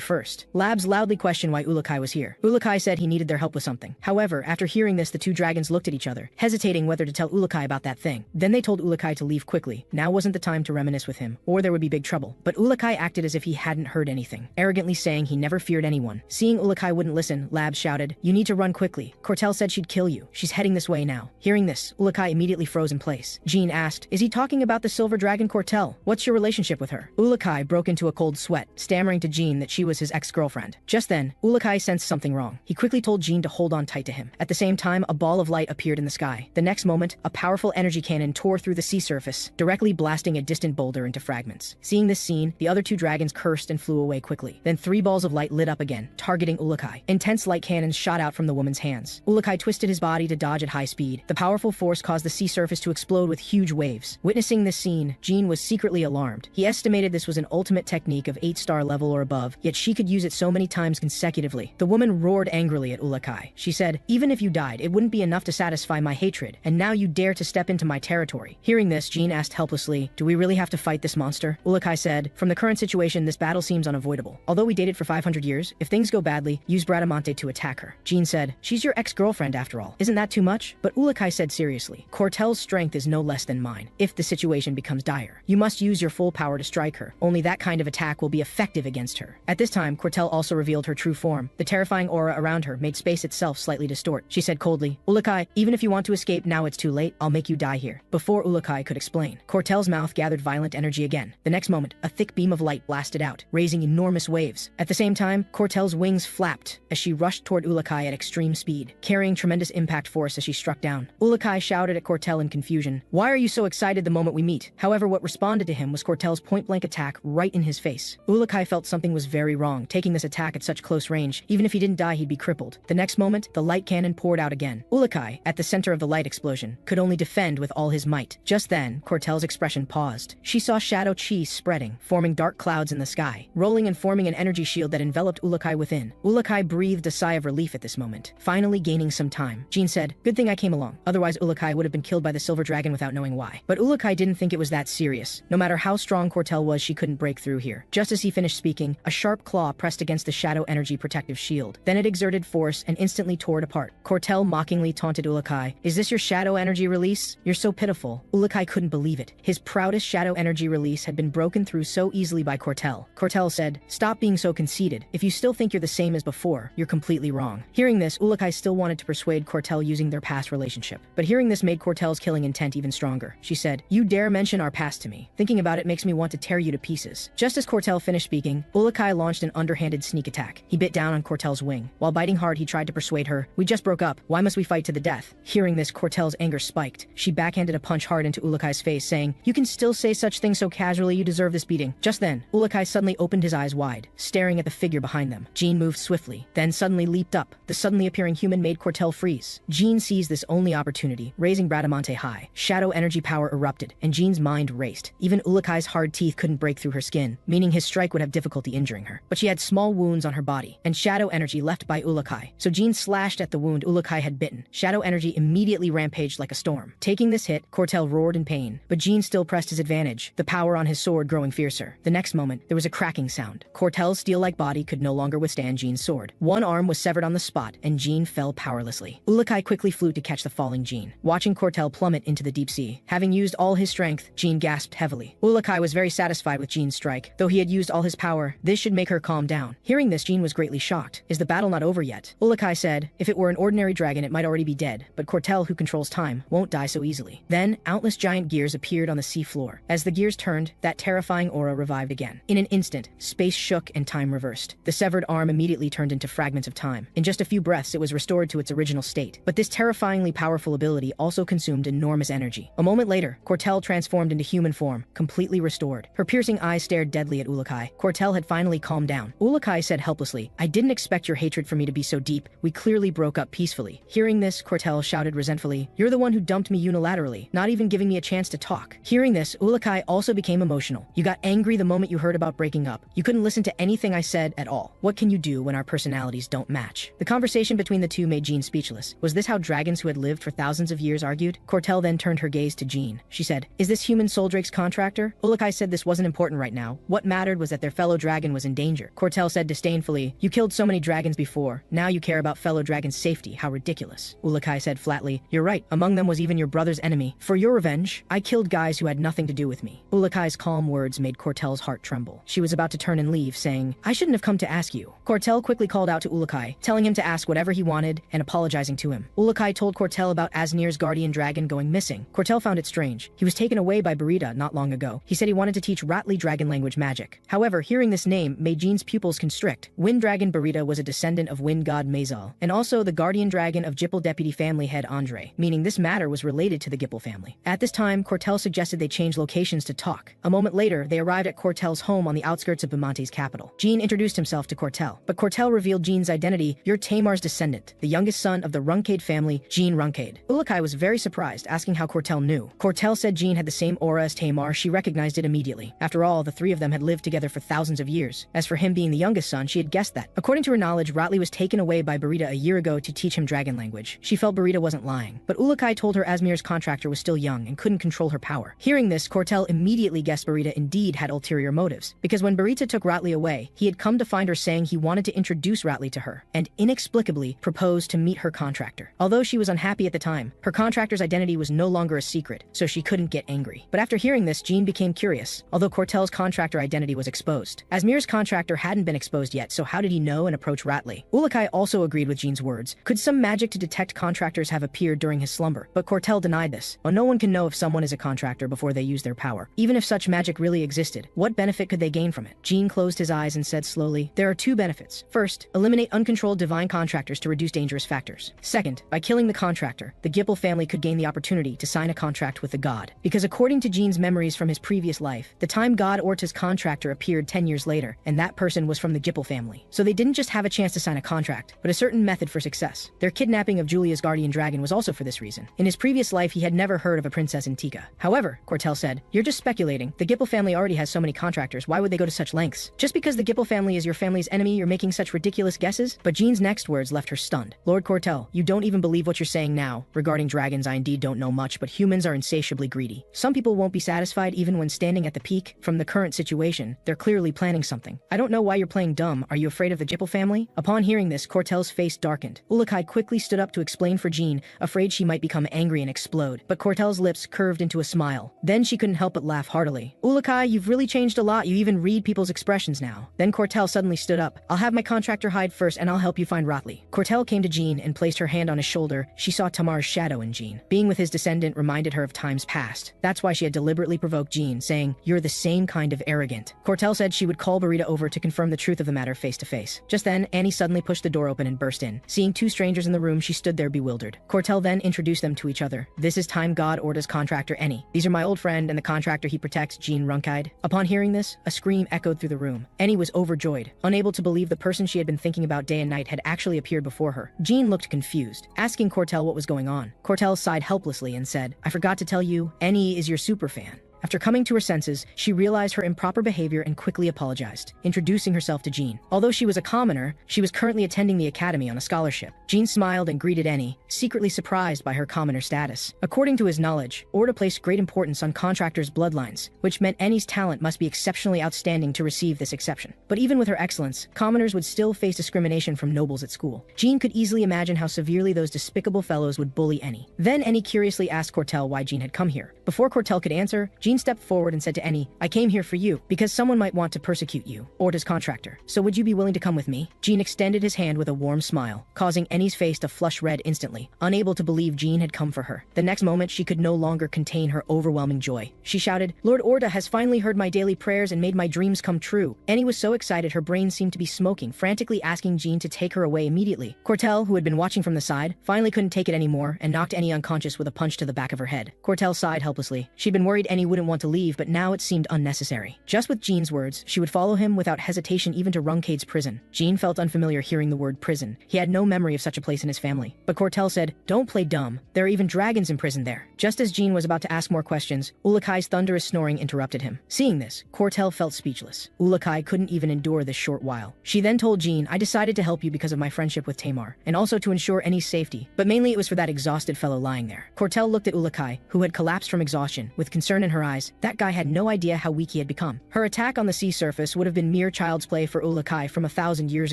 A: first. Labs loudly questioned why Ourokh was here. Ourokh said he needed their help with something. However, after hearing this, the 2 dragons looked at each other, hesitating whether to tell Ourokh about that thing. Then they told Ourokh to leave quickly. Now wasn't the time to reminisce with him, or there would be big trouble. But Ourokh acted as if he hadn't heard anything, arrogantly saying he never feared anyone. Seeing Ourokh wouldn't listen, Labs shouted, you need to run quickly. Cortel said she'd kill you. She's heading this way now. Hearing this, Ourokh immediately froze in place. Jean asked, is he talking about the silver dragon Cortel? What's your relationship with her? Ourokh broke into a cold sweat, stammering to Jean that she was his ex-girlfriend. Just then, Ourokh sensed something wrong. He quickly told Jean to hold on tight to him. At the same time, a ball of light appeared in the sky. The next moment, a powerful energy cannon tore through the sea surface, directly blasting a distant boulder into fragments. Seeing this scene, the other 2 dragons cursed and flew away quickly. Then 3 balls of light lit up again, targeting Ourokh. Intense light cannons shot out from the woman's hands. Ourokh twisted his body to dodge at high speed. The powerful force caused the sea surface to explode with huge waves. Witnessing this scene, scene, Jean was secretly alarmed. He estimated this was an ultimate technique of 8-star level or above, yet she could use it so many times consecutively. The woman roared angrily at Ourokh. She said, "Even if you died, it wouldn't be enough to satisfy my hatred, and now you dare to step into my territory." Hearing this, Jean asked helplessly, "Do we really have to fight this monster?" Ourokh said, "From the current situation, this battle seems unavoidable. Although we dated for 500 years, if things go badly, use Bradamante to attack her." Jean said, "She's your ex-girlfriend after all. Isn't that too much?" But Ourokh said seriously, "Cortel's strength is no less than mine. If the situation becomes dire, you must use your full power to strike her. Only that kind of attack will be effective against her." At this time, Cortel also revealed her true form. The terrifying aura around her made space itself slightly distort. She said coldly, "Ourokh, even if you want to escape now, it's too late. I'll make you die here." Before Ourokh could explain, Cortel's mouth gathered violent energy again. The next moment, a thick beam of light blasted out, raising enormous waves. At the same time, Cortel's wings flapped as she rushed toward Ourokh at extreme speed, carrying tremendous impact force as she struck down. Ourokh shouted at Cortel in confusion, "Why are you so excited the moment we meet?" However, what responded to him was Cortel's point-blank attack right in his face. Ourokh felt something was very wrong, taking this attack at such close range. Even if he didn't die, he'd be crippled. The next moment, the light cannon poured out again. Ourokh, at the center of the light explosion, could only defend with all his might. Just then, Cortel's expression paused. She saw shadow chi spreading, forming dark clouds in the sky, rolling and forming an energy shield that enveloped Ourokh within. Ourokh breathed a sigh of relief at this moment, finally gaining some time. Jean said, "Good thing I came along. Otherwise, Ourokh would have been killed by the silver dragon without knowing why." But Ourokh didn't think it was that serious. No matter how strong Cortel was, she couldn't break through here. Just as he finished speaking, a sharp claw pressed against the shadow energy protective shield. Then it exerted force and instantly tore it apart. Cortel mockingly taunted Ourokh, "Is this your shadow energy release? You're so pitiful." Ourokh couldn't believe it. His proudest shadow energy release had been broken through so easily by Cortel. Cortel said, "Stop being so conceited. If you still think you're the same as before, you're completely wrong." Hearing this, Ourokh still wanted to persuade Cortel using their past relationship. But hearing this made Cortel's killing intent even stronger. She said, "You dare mention our past to me. Thinking about it makes me want to tear you to pieces." Just as Cortel finished speaking, Ourokh launched an underhanded sneak attack. He bit down on Cortel's wing. While biting hard, he tried to persuade her, "We just broke up. Why must we fight to the death?" Hearing this, Cortel's anger spiked. She backhanded a punch hard into Urukhai's face, saying, "You can still say such things so casually, you deserve this beating." Just then, Ourokh suddenly opened his eyes wide, staring at the figure behind them. Jean moved swiftly, then suddenly leaped up. The suddenly appearing human made Cortel freeze. Jean seized this only opportunity, raising Bradamante high. Shadow energy power erupted, and Jean's mind raced. Even Urukhai's hard teeth couldn't break through her skin, meaning his strike would have difficulty injuring her. But she had small wounds on her body, and shadow energy left by Ourokh. So Jean slashed at the wound Ourokh had bitten. Shadow energy immediately rampaged like a storm. Taking this hit, Cortel roared in pain, but Jean still pressed his advantage, the power on his sword growing fiercer. The next moment, there was a cracking sound. Cortel's steel-like body could no longer withstand Jean's sword. One arm was severed on the spot, and Jean fell powerlessly. Ourokh quickly flew to catch the falling Jean, watching Cortel plummet into the deep sea. Having used all his strength, Jean gasped heavily. Ourokh was very satisfied with Jean's strike. Though he had used all his power, this should make her calm down. Hearing this, Jean was greatly shocked. "Is the battle not over yet?" Ourokh said, "If it were an ordinary dragon, it might already be dead, but Cortel, who controls time, won't die so easily." Then, countless giant gears appeared on the sea floor. As the gears turned, that terrifying aura revived again. In an instant, space shook and time reversed. The severed arm immediately turned into fragments of time. In just a few breaths, it was restored to its original state. But this terrifyingly powerful ability also consumed enormous energy. A moment later, Cortel transformed into human form, completely restored. Her piercing eyes stared deadly at Ourokh. Cortel had finally calmed down. Ourokh said helplessly, "I didn't expect your hatred for me to be so deep. We clearly broke up peacefully." Hearing this, Cortel shouted resentfully, "You're the one who dumped me unilaterally, not even giving me a chance to talk." Hearing this, Ourokh also became emotional. "You got angry the moment you heard about breaking up. You couldn't listen to anything I said at all. What can you do when our personalities don't match?" The conversation between the two made Jean speechless. Was this how dragons who had lived for thousands of years argued? Cortel then turned her gaze to Jean. She said, "Is this human Soldrake's contractor?" Ourokh said this wasn't important right now. What mattered was that their fellow dragon was in danger. Cortel said disdainfully, "You killed so many dragons before. Now you care about fellow dragons' safety. How ridiculous." Ourokh said flatly, "You're right. Among them was even your brother's enemy. For your revenge, I killed guys who had nothing to do with me." Ourok's calm words made Cortel's heart tremble. She was about to turn and leave, saying, "I shouldn't have come to ask you." Cortel quickly called out to Ourokh, telling him to ask whatever he wanted and apologizing to him. Ourokh told Cortel about Asnir's guardian dragon going missing. Cortel found it strange. He was taken away by Burita not long ago. He said he wanted to teach Ratli dragon language magic. However, hearing this name made Jean's pupils constrict. Wind dragon Burita was a descendant of wind god Mazal, and also the guardian dragon of Gippel deputy family head Andre, meaning this matter was related to the Gippel family. At this time, Cortel suggested they change locations to talk. A moment later, they arrived at Cortel's home on the outskirts of Bimante's capital. Jean introduced himself to Cortel, but Cortel revealed Jean's identity. "You're Tamar's descendant, the youngest son of the Runcandel family, Jean Runcandel." Ourokh was very surprised, asking how Cortel knew. Cortel said Jean had the same aura as Tamar, she recognized it immediately. After all, the three of them had lived together for thousands of years. As for him being the youngest son, she had guessed that. According to her knowledge, Rattly was taken away by Barita a year ago to teach him dragon language. She felt Barita wasn't lying. But Ourokh told her Asmir's contractor was still young and couldn't control her power. Hearing this, Cortel immediately guessed Barita indeed had ulterior motives. Because when Barita took Rattly away, he had come to find her saying he wanted to introduce Rattly to her, and inexplicably proposed to meet her contractor. Although she was unhappy at the time, her contractor's identity was no longer a secret, so she couldn't get angry. But after hearing this, Jean became curious, although Cortel's contractor identity was exposed. Asmir's contractor hadn't been exposed yet, so how did he know and approach Rattly? Ourokh also agreed with Jean's words. Could some magic to detect contractors have appeared during his slumber? But Cortel denied this. Well, no one can know if someone is a contractor before they use their power. Even if such magic really existed, what benefit could they gain from it? Jean closed his eyes and said slowly, there are two benefits. First, eliminate uncontrolled divine contractors to reduce dangerous factors. Second, by killing the contractor, the Gipple family could gain the opportunity to sign a contract with the god. Because according to Jean's memories from his previous life, the time god Orta's contractor appeared 10 years later, and that person was from the Gipple family. So they didn't just have a chance to sign a contract, but a certain method for success. Their kidnapping of Julia's guardian dragon was also for this reason. In his previous life, he had never heard of a princess in Tika. However, Cortel said, you're just speculating. The Gipple family already has so many contractors, why would they go to such lengths? Just because the Gipple family is your family's enemy, you're making such ridiculous guesses? But Jean's next words left her stunned. Lord Cortel, you don't even believe what you're saying now. Regarding dragons, I indeed don't know much, but humans are insatiably greedy. Some people won't be satisfied even when standing at the peak. From the current situation, they're clearly planning something. I don't know why you're playing dumb. Are you afraid of the Gipple family? Upon hearing this, Cortel's face darkened. Ourokh quickly stood up to explain for Jean, afraid she might become angry and explode. But Cortel's lips curved into a smile. Then she couldn't help but laugh heartily. Ourokh, you've really changed a lot. You even read people's expressions now. Then Cortel suddenly stood up. I'll have my contractor hide first and I'll help you find Rattly. Cortel came to Jean and placed her hand on his shoulder. She saw Tamar's shadow in Jean. Being with his descendant reminded her of times past. That's why she had deliberately provoked Jean, saying, you're the same kind of arrogant. Cortel said she would call Barita over to confirm the truth of the matter face to face. Just then, Annie suddenly pushed the door open and burst in. Seeing two strangers in the room, she stood there bewildered. Cortel then introduced them to each other. This is time god Orta's contractor Annie. These are my old friend and the contractor he protects, Jean Runcandel. Upon hearing this, a scream echoed through the room. Annie was overjoyed, unable to believe the person she had been thinking about day and night had actually appeared before her. Jean looked confused, asking Cortel what was going on. Cortel sighed helplessly and said, I forgot to tell you, Annie is your superfan. After coming to her senses, she realized her improper behavior and quickly apologized, introducing herself to Jean. Although she was a commoner, she was currently attending the academy on a scholarship. Jean smiled and greeted Annie, secretly surprised by her commoner status. According to his knowledge, Orta placed great importance on contractors' bloodlines, which meant Annie's talent must be exceptionally outstanding to receive this exception. But even with her excellence, commoners would still face discrimination from nobles at school. Jean could easily imagine how severely those despicable fellows would bully Annie. Then Annie curiously asked Cortel why Jean had come here. Before Cortel could answer, Jean stepped forward and said to Annie, I came here for you, because someone might want to persecute you, Orta's contractor. So would you be willing to come with me? Jean extended his hand with a warm smile, causing Annie's face to flush red instantly, unable to believe Jean had come for her. The next moment, she could no longer contain her overwhelming joy. She shouted, Lord Orta has finally heard my daily prayers and made my dreams come true. Annie was so excited her brain seemed to be smoking, frantically asking Jean to take her away immediately. Cortel, who had been watching from the side, finally couldn't take it anymore and knocked Annie unconscious with a punch to the back of her head. Cortel sighed helplessly. She'd been worried Annie wouldn't want to leave, but now it seemed unnecessary. Just with Jean's words, she would follow him without hesitation even to Runcade's prison. Jean felt unfamiliar hearing the word prison. He had no memory of such a place in his family. But Cortel said, don't play dumb. There are even dragons imprisoned there. Just as Jean was about to ask more questions, Ourok's thunderous snoring interrupted him. Seeing this, Cortel felt speechless. Ourokh couldn't even endure this short while. She then told Jean, I decided to help you because of my friendship with Tamar, and also to ensure Annie's safety, but mainly it was for that exhausted fellow lying there. Cortel looked at Ourokh, who had collapsed from exhaustion, with concern in her eyes. That guy had no idea how weak he had become. Her attack on the sea surface would have been mere child's play for Ourokh from 1,000 years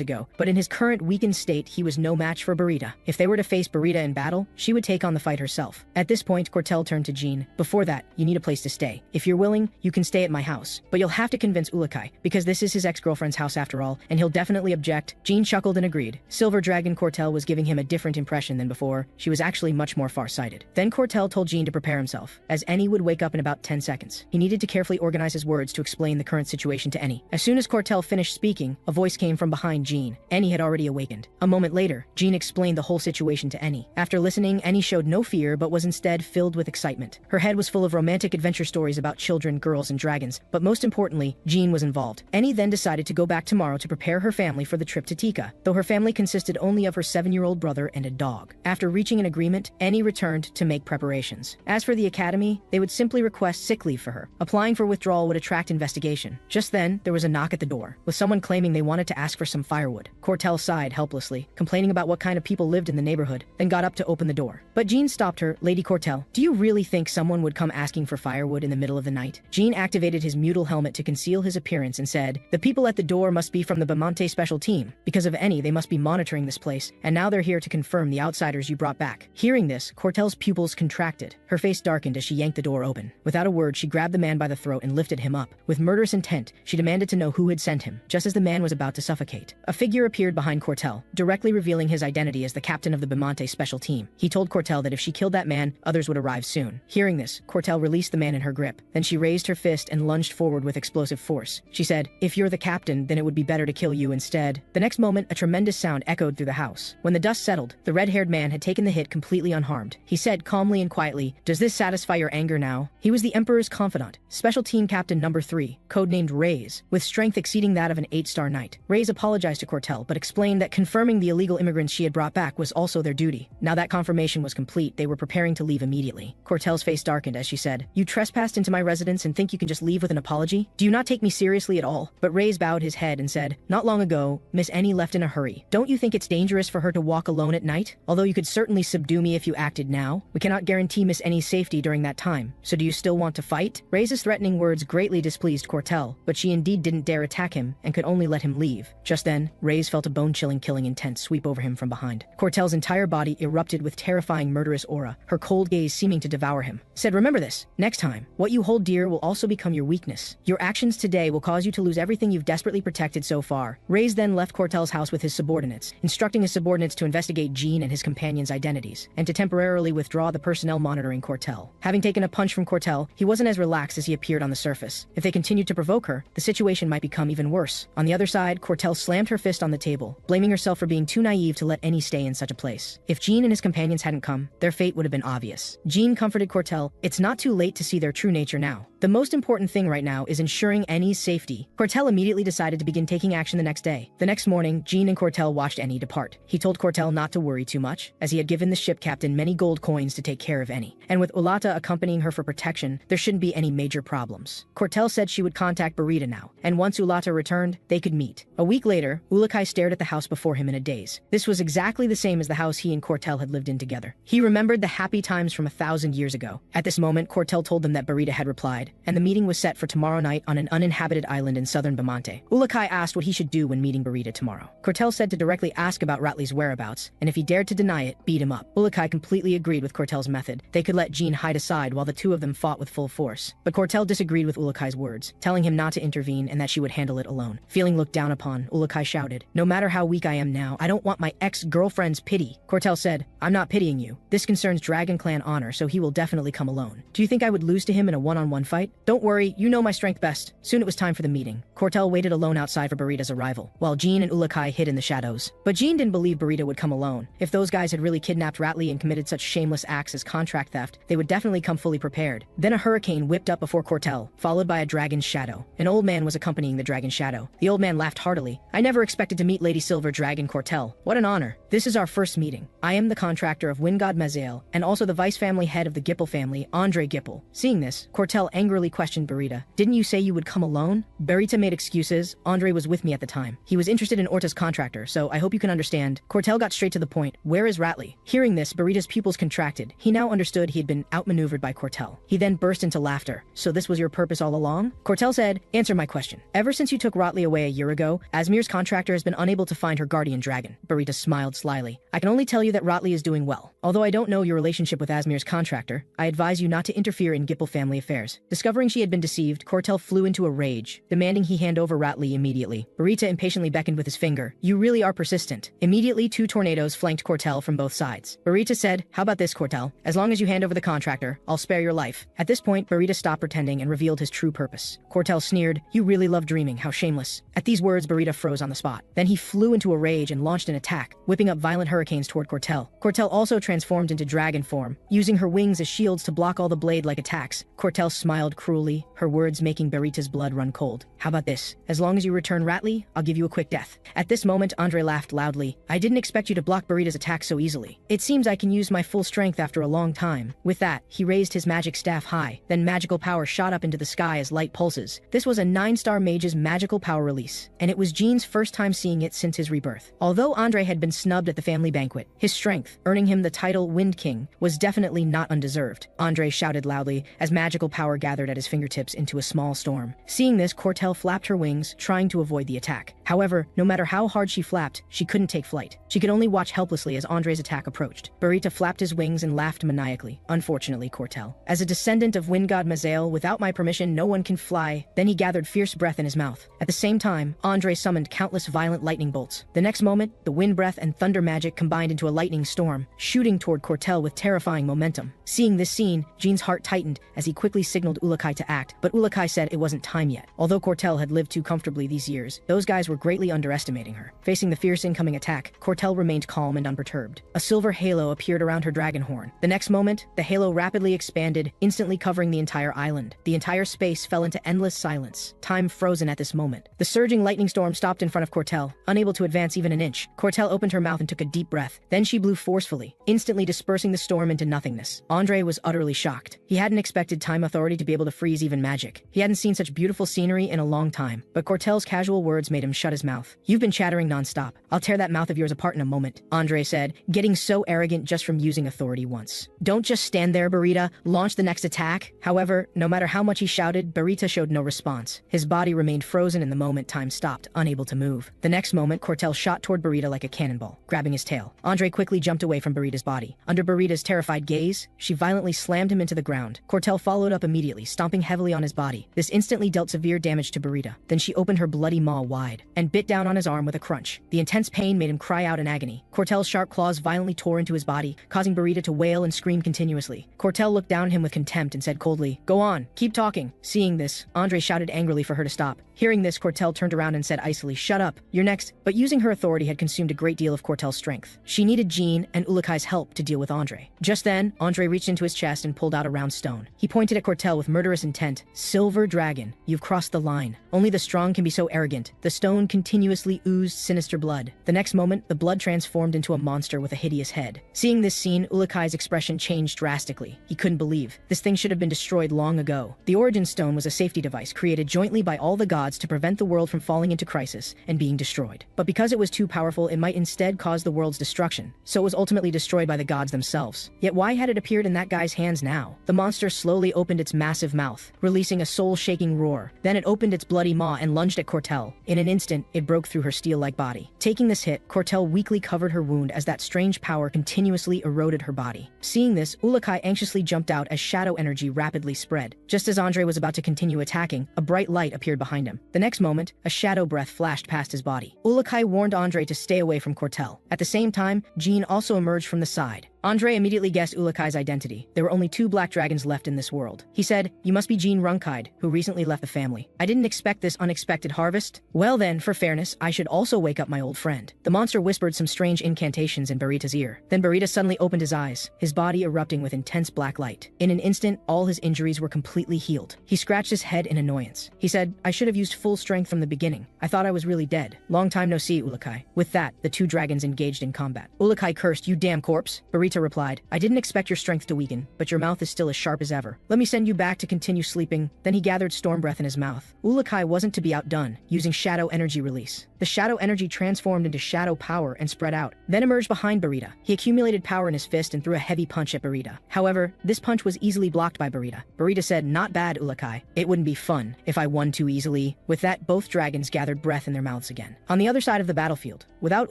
A: ago, but in his current weakened state, he was no match for Barita. If they were to face Barita in battle, she would take on the fight herself. At this point, Cortel turned to Jean. Before that, you need a place to stay. If you're willing, you can stay at my house, but you'll have to convince Ourokh, because this is his ex-girlfriend's house after all, and he'll definitely object. Jean chuckled and agreed. Silver Dragon Cortel was giving him a different impression than before. She was actually much more far-sighted. Then Cortel told Jean to prepare himself, as Annie would wake up in about 10 seconds. He needed to carefully organize his words to explain the current situation to Annie. As soon as Cortel finished speaking, a voice came from behind Jean. Annie had already awakened. A moment later, Jean explained the whole situation to Annie. After listening, Annie showed no fear but was instead filled with excitement. Her head was full of romantic adventure stories about children, girls, and dragons, but most importantly, Jean was involved. Annie then decided to go back tomorrow to prepare her family for the trip to Tika, though her family consisted only of her 7-year-old brother and a dog. After reaching an agreement, Annie returned to make preparations. As for the academy, they would simply request 6 sick leave for her. Applying for withdrawal would attract investigation. Just then, there was a knock at the door, with someone claiming they wanted to ask for some firewood. Cortel sighed helplessly, complaining about what kind of people lived in the neighborhood, then got up to open the door. But Jean stopped her. Lady Cortel, do you really think someone would come asking for firewood in the middle of the night? Jean activated his mutal helmet to conceal his appearance and said, the people at the door must be from the Bamante special team. Because of any, they must be monitoring this place, and now they're here to confirm the outsiders you brought back. Hearing this, Cortel's pupils contracted. Her face darkened as she yanked the door open. Without a word, she grabbed the man by the throat and lifted him up. With murderous intent, she demanded to know who had sent him. Just as the man was about to suffocate, a figure appeared behind Cortel, directly revealing his identity as the captain of the Bamante special team. He told Cortel that if she killed that man, others would arrive soon. Hearing this, Cortel released the man in her grip. Then she raised her fist and lunged forward with explosive force. She said, if you're the captain, then it would be better to kill you instead. The next moment, a tremendous sound echoed through the house. When the dust settled, the red-haired man had taken the hit completely unharmed. He said calmly and quietly, does this satisfy your anger now? He was the Emperor's confidant, Special Team Captain Number 3, codenamed Reyes, with strength exceeding that of an 8-star knight. Reyes apologized to Cortel, but explained that confirming the illegal immigrants she had brought back was also their duty. Now that confirmation was complete, they were preparing to leave immediately. Cortel's face darkened as she said, you trespassed into my residence and think you can just leave with an apology? Do you not take me seriously at all? But Reyes bowed his head and said, not long ago, Miss Annie left in a hurry. Don't you think it's dangerous for her to walk alone at night? Although you could certainly subdue me if you acted now, we cannot guarantee Miss Annie's safety during that time. So do you still want to fight? Reyes' threatening words greatly displeased Cortel, but she indeed didn't dare attack him and could only let him leave. Just then, Reyes felt a bone-chilling killing intent sweep over him from behind. Cortel's entire body erupted with terrifying murderous aura, her cold gaze seeming to devour him. Said, remember this, next time, what you hold dear will also become your weakness. Your actions today will cause you to lose everything you've desperately protected so far. Reyes then left Cortel's house with his subordinates, instructing his subordinates to investigate Jean and his companions' identities, and to temporarily withdraw the personnel monitoring Cortel. Having taken a punch from Cortel, he wasn't as relaxed as he appeared on the surface. If they continued to provoke her, the situation might become even worse. On the other side, Cortel slammed her fist on the table, blaming herself for being too naive to let any stay in such a place. If Jean and his companions hadn't come, their fate would have been obvious. Jean comforted Cortel, it's not too late to see their true nature now. The most important thing right now is ensuring Annie's safety. Cortel immediately decided to begin taking action the next day. The next morning, Jean and Cortel watched Annie depart. He told Cortel not to worry too much, as he had given the ship captain many gold coins to take care of Annie. And with Ulata accompanying her for protection, there shouldn't be any major problems. Cortel said she would contact Barita now, and once Ulata returned, they could meet. A week later, Ourokh stared at the house before him in a daze. This was exactly the same as the house he and Cortel had lived in together. He remembered the happy times from 1,000 years ago. At this moment, Cortel told them that Barita had replied, and the meeting was set for tomorrow night on an uninhabited island in southern Bamante. Ourokh asked what he should do when meeting Barita tomorrow. Cortel said to directly ask about Ratli's whereabouts, and if he dared to deny it, beat him up. Ourokh completely agreed with Cortel's method. They could let Jean hide aside while the two of them fought with full force. But Cortel disagreed with Ourok's words, telling him not to intervene and that she would handle it alone. Feeling looked down upon, Ourokh shouted, no matter how weak I am now, I don't want my ex-girlfriend's pity. Cortel said, I'm not pitying you. This concerns Dragon Clan honor, so he will definitely come alone. Do you think I would lose to him in a one-on-one fight? Don't worry, you know my strength best. Soon it was time for the meeting. Cortel waited alone outside for Barita's arrival, while Jean and Ourokh hid in the shadows. But Jean didn't believe Barita would come alone. If those guys had really kidnapped Ratli and committed such shameless acts as contract theft, they would definitely come fully prepared. Then a hurricane whipped up before Cortel, followed by a dragon's shadow. An old man was accompanying the dragon shadow. The old man laughed heartily. I never expected to meet Lady Silver Dragon Cortel. What an honor. This is our first meeting. I am the contractor of Wingod Mazael, and also the vice family head of the Gippel family, Andre Gippel. Seeing this, Cortel angrily questioned Barita. Didn't you say you would come alone? Barita made excuses. Andre was with me at the time. He was interested in Orta's contractor, so I hope you can understand. Cortel got straight to the point. Where is Ratli? Hearing this, Barita's pupils contracted. He now understood he had been outmaneuvered by Cortel. He then burst into laughter. So this was your purpose all along? Cortel said, answer my question. Ever since you took Ratli away a year ago, Asmir's contractor has been unable to find her guardian dragon. Barita smiled slyly. I can only tell you that Ratli is doing well. Although I don't know your relationship with Asmir's contractor, I advise you not to interfere in Gippel family affairs. Discovering she had been deceived, Cortel flew into a rage, demanding he hand over Ratli immediately. Barita impatiently beckoned with his finger. You really are persistent. Immediately, 2 tornadoes flanked Cortel from both sides. Barita said, how about this, Cortel? As long as you hand over the contractor, I'll spare your life. At this point, Barita stopped pretending and revealed his true purpose. Cortel sneered, you really love dreaming, how shameless. At these words, Barita froze on the spot. Then he flew into a rage and launched an attack, whipping up violent hurricanes toward Cortel. Cortel also transformed into dragon form, using her wings as shields to block all the blade-like attacks. Cortel smiled cruelly, her words making Barita's blood run cold. How about this? As long as you return Ratli, I'll give you a quick death. At this moment, Andre laughed loudly. I didn't expect you to block Barita's attack so easily. It seems I can use my full strength after a long time. With that, he raised his magic staff high, Then magical power shot up into the sky as light pulses. This was a 9-star mage's magical power release, and it was Jean's first time seeing it since his rebirth. Although Andre had been snubbed at the family banquet, his strength, earning him the title Wind King, was definitely not undeserved. Andre shouted loudly as magical power gathered at his fingertips into a small storm. Seeing this, Cortel flapped her wings, trying to avoid the attack. However, no matter how hard she flapped, she couldn't take flight. She could only watch helplessly as Andre's attack approached. Barita flapped his wings and laughed maniacally. Unfortunately, Cortel, as a descendant of wind god Mazael, without my permission no one can fly. Then he gathered fierce breath in his mouth. At the same time, Andre summoned countless violent lightning bolts. The next moment, the wind breath and thunder magic combined into a lightning storm, shooting toward Cortel with terrifying momentum. Seeing this scene, Jean's heart tightened as he quickly signaled Ourokh to act, but Ourokh said it wasn't time yet. Although Cortel had lived too comfortably these years, those guys were greatly underestimating her. Facing the fierce incoming attack, Cortel remained calm and unperturbed. A silver halo appeared around her dragon horn. The next moment, the halo rapidly expanded, instantly covering the entire island. The entire space fell into endless silence, time frozen at this moment. The surging lightning storm stopped in front of Cortel, unable to advance even an inch. Cortel opened her mouth and took a deep breath. Then she blew forcefully, instantly dispersing the storm into nothingness. Andre was utterly shocked. He hadn't expected Time Authority to be able to freeze even magic. He hadn't seen such beautiful scenery in a long time, but Cortel's casual words made him shut his mouth. You've been chattering nonstop. I'll tear that mouth of yours apart in a moment, Andre said, getting so arrogant just from using authority once. Don't just stand there, Barita. Launch the next attack. However, no matter how much he shouted, Barita showed no response. His body remained frozen in the moment time stopped, unable to move. The next moment, Cortel shot toward Barita like a cannonball, grabbing his tail. Andre quickly jumped away from Barita's body. Under Barita's terrified gaze, she violently slammed him into the ground. Cortel followed up immediately, stomping heavily on his body. This instantly dealt severe damage to Barita. Then she opened her bloody maw wide and bit down on his arm with a crunch. The intense pain made him cry out in agony. Cortel's sharp claws violently tore into his body, causing Barita to wail and scream continuously. Cortel looked down at him with contempt and said coldly, "Go on, keep talking." Seeing this, Andre shouted angrily for her to stop. Hearing this, Cortel turned around and said icily, "Shut up, you're next." But using her authority had consumed a great deal of Cortel's strength. She needed Jean and Ourokh's help to deal with Andre. Just then, Andre reached into his chest and pulled out a round stone. He pointed at Cortel with murderous intent. "Silver dragon, you've crossed the line. Only the strong can be so arrogant." The stone continuously oozed sinister blood. The next moment, the blood transformed into a monster with a hideous head. Seeing this scene, Ourokh's expression changed drastically. He couldn't believe. This thing should have been destroyed long ago. The Origin Stone was a safety device created jointly by all the gods to prevent the world from falling into crisis and being destroyed. But because it was too powerful, it might instead cause the world's destruction. So it was ultimately destroyed by the gods themselves. Yet why had it appeared in that guy's hands now? The monster slowly opened its massive mouth, releasing a soul-shaking roar. Then it opened its bloody maw and lunged at Cortel. In an instant, it broke through her steel-like body. Taking this hit, Cortel weakly covered her wound as that strange power continuously eroded her body. Seeing this, Ourokh anxiously jumped out as shadow energy rapidly spread. Just as Andre was about to continue attacking, a bright light appeared behind him. The next moment, a shadow breath flashed past his body. Ourokh warned Andre to stay away from Cortel. At the same time, Jean also emerged from the side. Andre immediately guessed Ourokh's identity. There were only 2 black dragons left in this world. He said, "You must be Jean Runcandel, who recently left the family. I didn't expect this unexpected harvest. Well then, for fairness, I should also wake up my old friend." The monster whispered some strange incantations in Barita's ear. Then Barita suddenly opened his eyes, his body erupting with intense black light. In an instant, all his injuries were completely healed. He scratched his head in annoyance. He said, "I should have used full strength from the beginning. I thought I was really dead. Long time no see, Ourokh." With that, the 2 dragons engaged in combat. Ourokh cursed, "You damn corpse." Barita replied, "I didn't expect your strength to weaken, but your mouth is still as sharp as ever. Let me send you back to continue sleeping." Then he gathered storm breath in his mouth. Ourokh wasn't to be outdone, using shadow energy release. The shadow energy transformed into shadow power and spread out, then emerged behind Barita. He accumulated power in his fist and threw a heavy punch at Barita. However, this punch was easily blocked by Barita. Barita said, "Not bad, Ourokh. It wouldn't be fun if I won too easily." With that, both dragons gathered breath in their mouths again. On the other side of the battlefield, without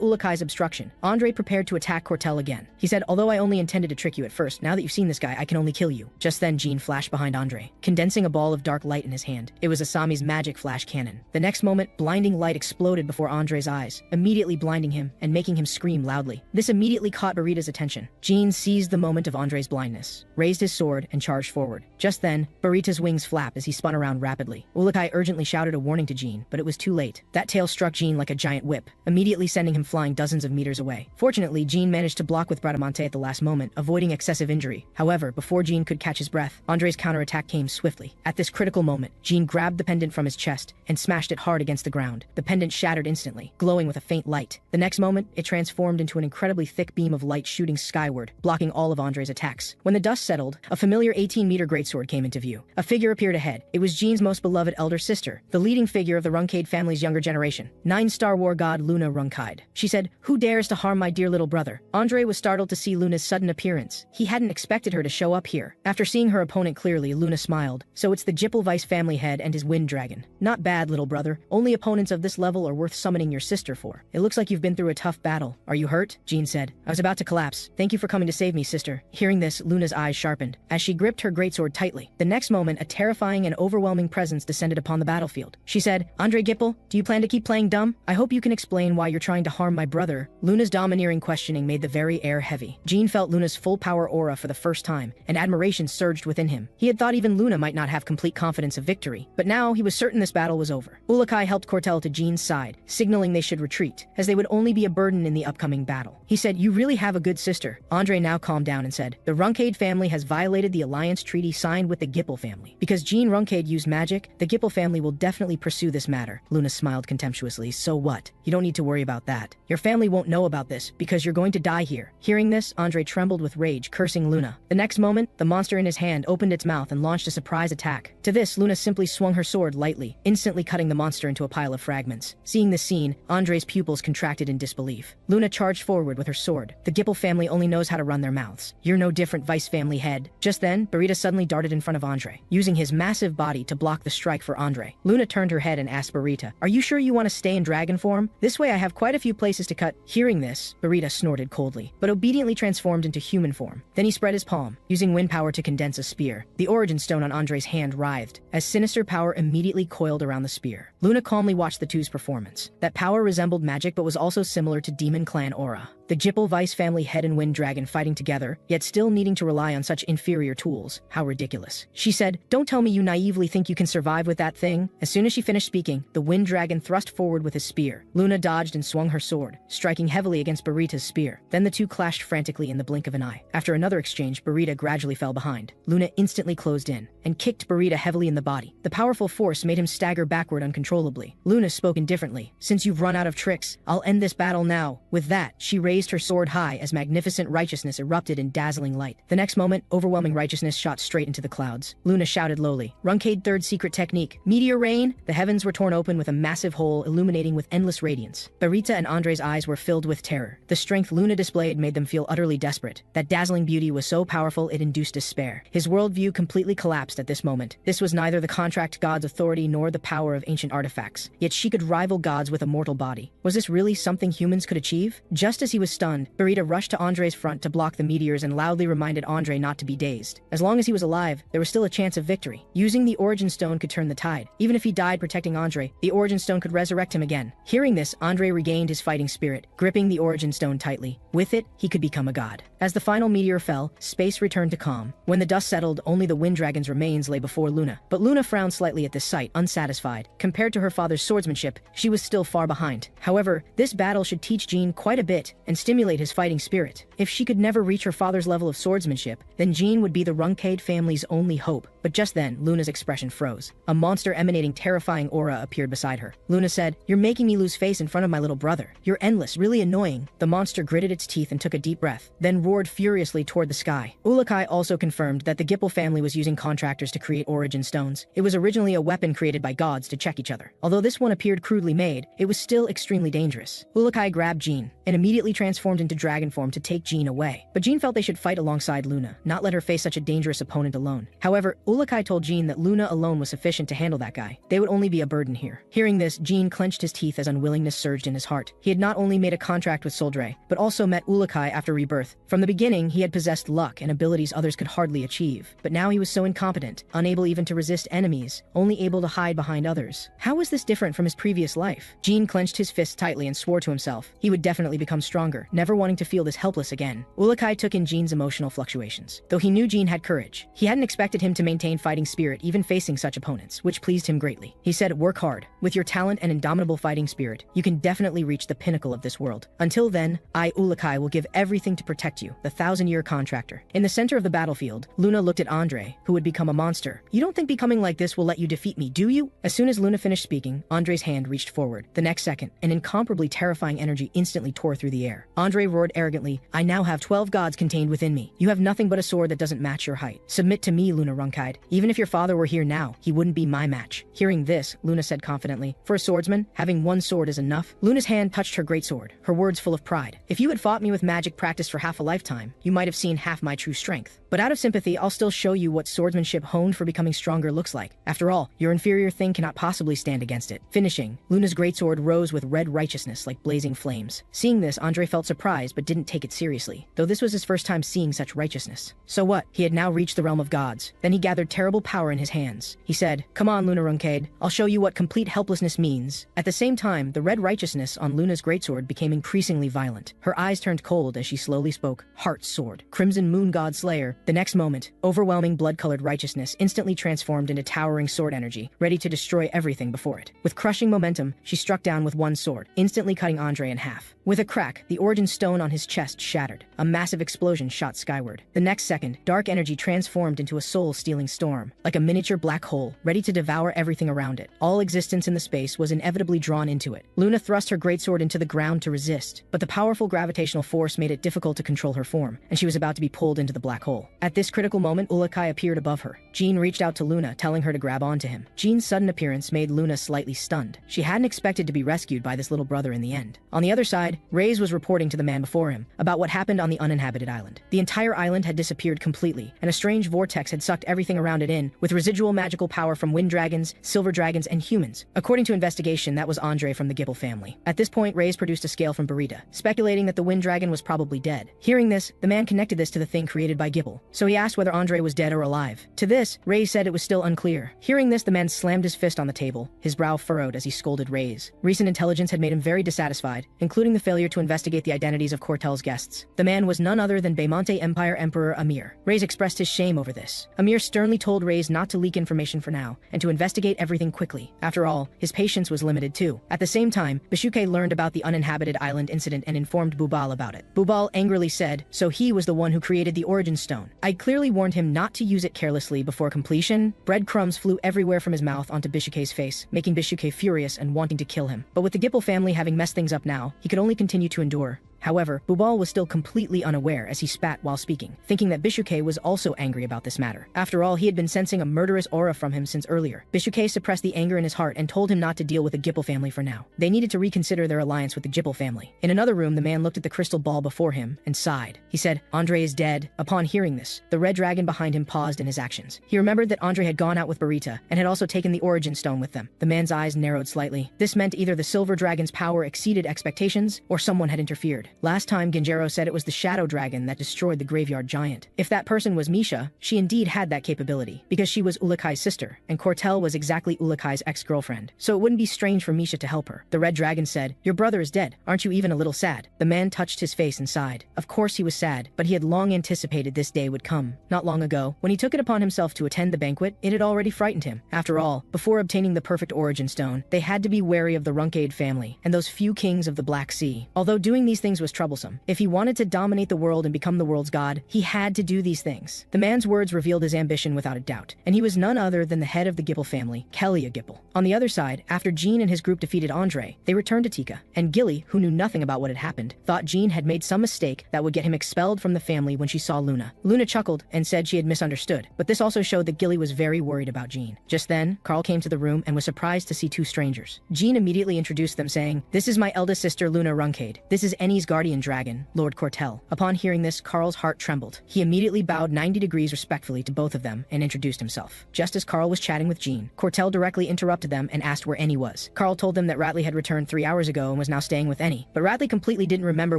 A: Ourokh's obstruction, Andre prepared to attack Cortel again. He said, "Although I only intended to trick you at first, now that you've seen this guy, I can only kill you." Just then, Jean flashed behind Andre, condensing a ball of dark light in his hand. It was Asami's magic flash cannon. The next moment, blinding light exploded before Andre's eyes, immediately blinding him and making him scream loudly. This immediately caught Barita's attention. Jean seized the moment of Andre's blindness, raised his sword, and charged forward. Just then, Barita's wings flapped as he spun around rapidly. Ourokh urgently shouted a warning to Jean, but it was too late. That tail struck Jean like a giant whip, immediately sending him flying dozens of meters away. Fortunately, Jean managed to block with Bradamante at the the last moment, avoiding excessive injury. However, before Jean could catch his breath, Andre's counterattack came swiftly. At this critical moment, Jean grabbed the pendant from his chest and smashed it hard against the ground. The pendant shattered instantly, glowing with a faint light. The next moment, it transformed into an incredibly thick beam of light shooting skyward, blocking all of Andre's attacks. When the dust settled, a familiar 18-meter greatsword came into view. A figure appeared ahead. It was Jean's most beloved elder sister, the leading figure of the Runcandel family's younger generation, 9-star war god Luna Runcandel. She said, "Who dares to harm my dear little brother?" Andre was startled to see Luna's sudden appearance. He hadn't expected her to show up here. After seeing her opponent clearly, Luna smiled. "So it's the Jippelweiss family head and his wind dragon. Not bad, little brother. Only opponents of this level are worth summoning your sister for. It looks like you've been through a tough battle. Are you hurt?" Jean said. "I was about to collapse. Thank you for coming to save me, sister." Hearing this, Luna's eyes sharpened as she gripped her greatsword tightly. The next moment, a terrifying and overwhelming presence descended upon the battlefield. She said, "Andre Gippel, do you plan to keep playing dumb? I hope you can explain why you're trying to harm my brother." Luna's domineering questioning made the very air heavy. Jean felt Luna's full power aura for the first time, and admiration surged within him. He had thought even Luna might not have complete confidence of victory, but now he was certain this battle was over. Ourokh helped Cortel to Jean's side, signaling they should retreat, as they would only be a burden in the upcoming battle. He said, "You really have a good sister." Andre now calmed down and said, "The Runcandel family has violated the alliance treaty signed with the Gippel family. Because Jean Runcandel used magic, the Gippel family will definitely pursue this matter." Luna smiled contemptuously. "So what? You don't need to worry about that. Your family won't know about this, because you're going to die here." Hearing this, Andre trembled with rage, cursing Luna. The next moment, the monster in his hand opened its mouth and launched a surprise attack. To this, Luna simply swung her sword lightly, instantly cutting the monster into a pile of fragments. Seeing this scene, Andre's pupils contracted in disbelief. Luna charged forward with her sword. "The Gippel family only knows how to run their mouths. You're no different, Vice family head." Just then, Barita suddenly darted in front of Andre, using his massive body to block the strike for Andre. Luna turned her head and asked Barita, "Are you sure you want to stay in dragon form? This way I have quite a few places to cut." Hearing this, Barita snorted coldly, but obediently transformed into human form. Then he spread his palm, using wind power to condense a spear. The origin stone on Andre's hand writhed, as sinister power immediately coiled around the spear. Luna calmly watched the two's performance. That power resembled magic but was also similar to Demon Clan aura. The Jippelweiss family head and wind dragon fighting together, yet still needing to rely on such inferior tools. How ridiculous. She said, "Don't tell me you naively think you can survive with that thing." As soon as she finished speaking, the wind dragon thrust forward with his spear. Luna dodged and swung her sword, striking heavily against Barita's spear. Then the two clashed frantically in the blink of an eye. After another exchange, Barita gradually fell behind. Luna instantly closed in and kicked Barita heavily in the body. The powerful force made him stagger backward uncontrollably. Luna spoke indifferently. "Since you've run out of tricks, I'll end this battle now." With that, she raised her sword high as magnificent righteousness erupted in dazzling light. The next moment, overwhelming righteousness shot straight into the clouds. Luna shouted lowly, "Runcandel third secret technique. Meteor rain!" The heavens were torn open with a massive hole illuminating with endless radiance. Barita and Andre's eyes were filled with terror. The strength Luna displayed made them feel utterly desperate. That dazzling beauty was so powerful it induced despair. His worldview completely collapsed at this moment. This was neither the contract god's authority nor the power of ancient artifacts. Yet she could rival gods with a mortal body. Was this really something humans could achieve? Just as he was stunned, Barita rushed to Andre's front to block the meteors and loudly reminded Andre not to be dazed. As long as he was alive, there was still a chance of victory. Using the Origin Stone could turn the tide. Even if he died protecting Andre, the Origin Stone could resurrect him again. Hearing this, Andre regained his fighting spirit, gripping the Origin Stone tightly. With it, he could become a god. As the final meteor fell, space returned to calm. When the dust settled, only the Wind Dragon's remains lay before Luna. But Luna frowned slightly at this sight, unsatisfied. Compared to her father's swordsmanship, she was still far behind. However, this battle should teach Jean quite a bit and stimulate his fighting spirit. If she could never reach her father's level of swordsmanship, then Jean would be the Runcandel family's only hope. But just then, Luna's expression froze. A monster emanating terrifying aura appeared beside her. Luna said, "You're making me lose face in front of my little brother. You're endless, really annoying." The monster gritted its teeth and took a deep breath, then roared furiously toward the sky. Ourokh also confirmed that the Gippel family was using contractors to create origin stones. It was originally a weapon created by gods to check each other. Although this one appeared crudely made, it was still extremely dangerous. Ourokh grabbed Jean and immediately transformed into dragon form to take Jean away. But Jean felt they should fight alongside Luna, not let her face such a dangerous opponent alone. However, Ourokh told Jean that Luna alone was sufficient to handle that guy. They would only be a burden here. Hearing this, Jean clenched his teeth as unwillingness surged in his heart. He had not only made a contract with Solderet, but also met Ourokh after rebirth. From the beginning, he had possessed luck and abilities others could hardly achieve. But now he was so incompetent, unable even to resist enemies, only able to hide behind others. How was this different from his previous life? Jean clenched his fists tightly and swore to himself he would definitely become stronger, never wanting to feel this helpless again. Ourokh took in Jean's emotional fluctuations. Though he knew Jean had courage, he hadn't expected him to maintain maintain fighting spirit even facing such opponents, which pleased him greatly. He said, "Work hard. With your talent and indomitable fighting spirit, you can definitely reach the pinnacle of this world. Until then, I, Ourokh, will give everything to protect you, the 1,000-year contractor." In the center of the battlefield, Luna looked at Andre, who would become a monster. "You don't think becoming like this will let you defeat me, do you?" As soon as Luna finished speaking, Andre's hand reached forward. The next second, an incomparably terrifying energy instantly tore through the air. Andre roared arrogantly, "I now have 12 gods contained within me. You have nothing but a sword that doesn't match your height. Submit to me, Luna Runcandel. Even if your father were here now, he wouldn't be my match." Hearing this, Luna said confidently, "For a swordsman, having one sword is enough." Luna's hand touched her greatsword, her words full of pride. "If you had fought me with magic practice for half a lifetime, you might have seen half my true strength. But out of sympathy, I'll still show you what swordsmanship honed for becoming stronger looks like. After all, your inferior thing cannot possibly stand against it." Finishing, Luna's greatsword rose with red righteousness like blazing flames. Seeing this, Andre felt surprised but didn't take it seriously, though this was his first time seeing such righteousness. So what? He had now reached the realm of gods. Then he gathered terrible power in his hands. He said, "Come on, Luna Runcandel. I'll show you what complete helplessness means." At the same time, the red righteousness on Luna's greatsword became increasingly violent. Her eyes turned cold as she slowly spoke, "Heart Sword, Crimson Moon God Slayer." The next moment, overwhelming blood-colored righteousness instantly transformed into towering sword energy, ready to destroy everything before it. With crushing momentum, she struck down with one sword, instantly cutting Andre in half. With a crack, the origin stone on his chest shattered. A massive explosion shot skyward. The next second, dark energy transformed into a soul-stealing storm, like a miniature black hole, ready to devour everything around it. All existence in the space was inevitably drawn into it. Luna thrust her greatsword into the ground to resist, but the powerful gravitational force made it difficult to control her form, and she was about to be pulled into the black hole. At this critical moment, Ourokh appeared above her. Jean reached out to Luna, telling her to grab onto him. Jean's sudden appearance made Luna slightly stunned. She hadn't expected to be rescued by this little brother in the end. On the other side, Reyes was reporting to the man before him about what happened on the uninhabited island. The entire island had disappeared completely, and a strange vortex had sucked everything around it in, with residual magical power from wind dragons, silver dragons, and humans. According to investigation, that was Andre from the Gipple family. At this point, Reyes produced a scale from Burita, speculating that the wind dragon was probably dead. Hearing this, the man connected this to the thing created by Gipple, so he asked whether Andre was dead or alive. To this, Reyes said it was still unclear. Hearing this, the man slammed his fist on the table, his brow furrowed as he scolded Reyes. Recent intelligence had made him very dissatisfied, including the failure to investigate the identities of Cortel's guests. The man was none other than Baymonte Empire Emperor Amir. Reyes expressed his shame over this. Amir sternly told Reyes not to leak information for now, and to investigate everything quickly. After all, his patience was limited too. At the same time, Bishuke learned about the uninhabited island incident and informed Bubal about it. Bubal angrily said, "So he was the one who created the origin stone. I clearly warned him not to use it carelessly before completion." Breadcrumbs flew everywhere from his mouth onto Bishuke's face, making Bishuke furious and wanting to kill him. But with the Gipple family having messed things up now, he could only continue to endure. However, Bubal was still completely unaware as he spat while speaking, thinking that Bishuke was also angry about this matter. After all, he had been sensing a murderous aura from him since earlier. Bishuke suppressed the anger in his heart and told him not to deal with the Gipple family for now. They needed to reconsider their alliance with the Gipple family. In another room, the man looked at the crystal ball before him and sighed. He said, "Andre is dead." Upon hearing this, the red dragon behind him paused in his actions. He remembered that Andre had gone out with Burita and had also taken the origin stone with them. The man's eyes narrowed slightly. This meant either the silver dragon's power exceeded expectations or someone had interfered. Last time, Genjiro said it was the shadow dragon that destroyed the graveyard giant. If that person was Misha, she indeed had that capability, because she was Ourokh's sister, and Cortel was exactly Ourokh's ex-girlfriend, so it wouldn't be strange for Misha to help her. The red dragon said, "Your brother is dead. Aren't you even a little sad?" The man touched his face and sighed. Of course he was sad, but he had long anticipated this day would come. Not long ago, when he took it upon himself to attend the banquet, it had already frightened him. After all, before obtaining the perfect origin stone, they had to be wary of the Runcandel family, and those few kings of the Black Sea. Although doing these things was troublesome, if he wanted to dominate the world and become the world's god, he had to do these things. The man's words revealed his ambition without a doubt, and he was none other than the head of the Gipple family, Kelia Gipple. On the other side, after Jean and his group defeated Andre, they returned to Tika, and Gilly, who knew nothing about what had happened, thought Jean had made some mistake that would get him expelled from the family when she saw Luna. Luna chuckled and said she had misunderstood, but this also showed that Gilly was very worried about Jean. Just then, Carl came to the room and was surprised to see two strangers. Jean immediately introduced them, saying, "This is my eldest sister Luna Runcandel. This is Ennie's guardian dragon, Lord Cortel." Upon hearing this, Carl's heart trembled. He immediately bowed 90 degrees respectfully to both of them and introduced himself. Just as Carl was chatting with Jean, Cortel directly interrupted them and asked where Ennie was. Carl told them that Ratley had returned 3 hours ago and was now staying with Ennie, but Ratley completely didn't remember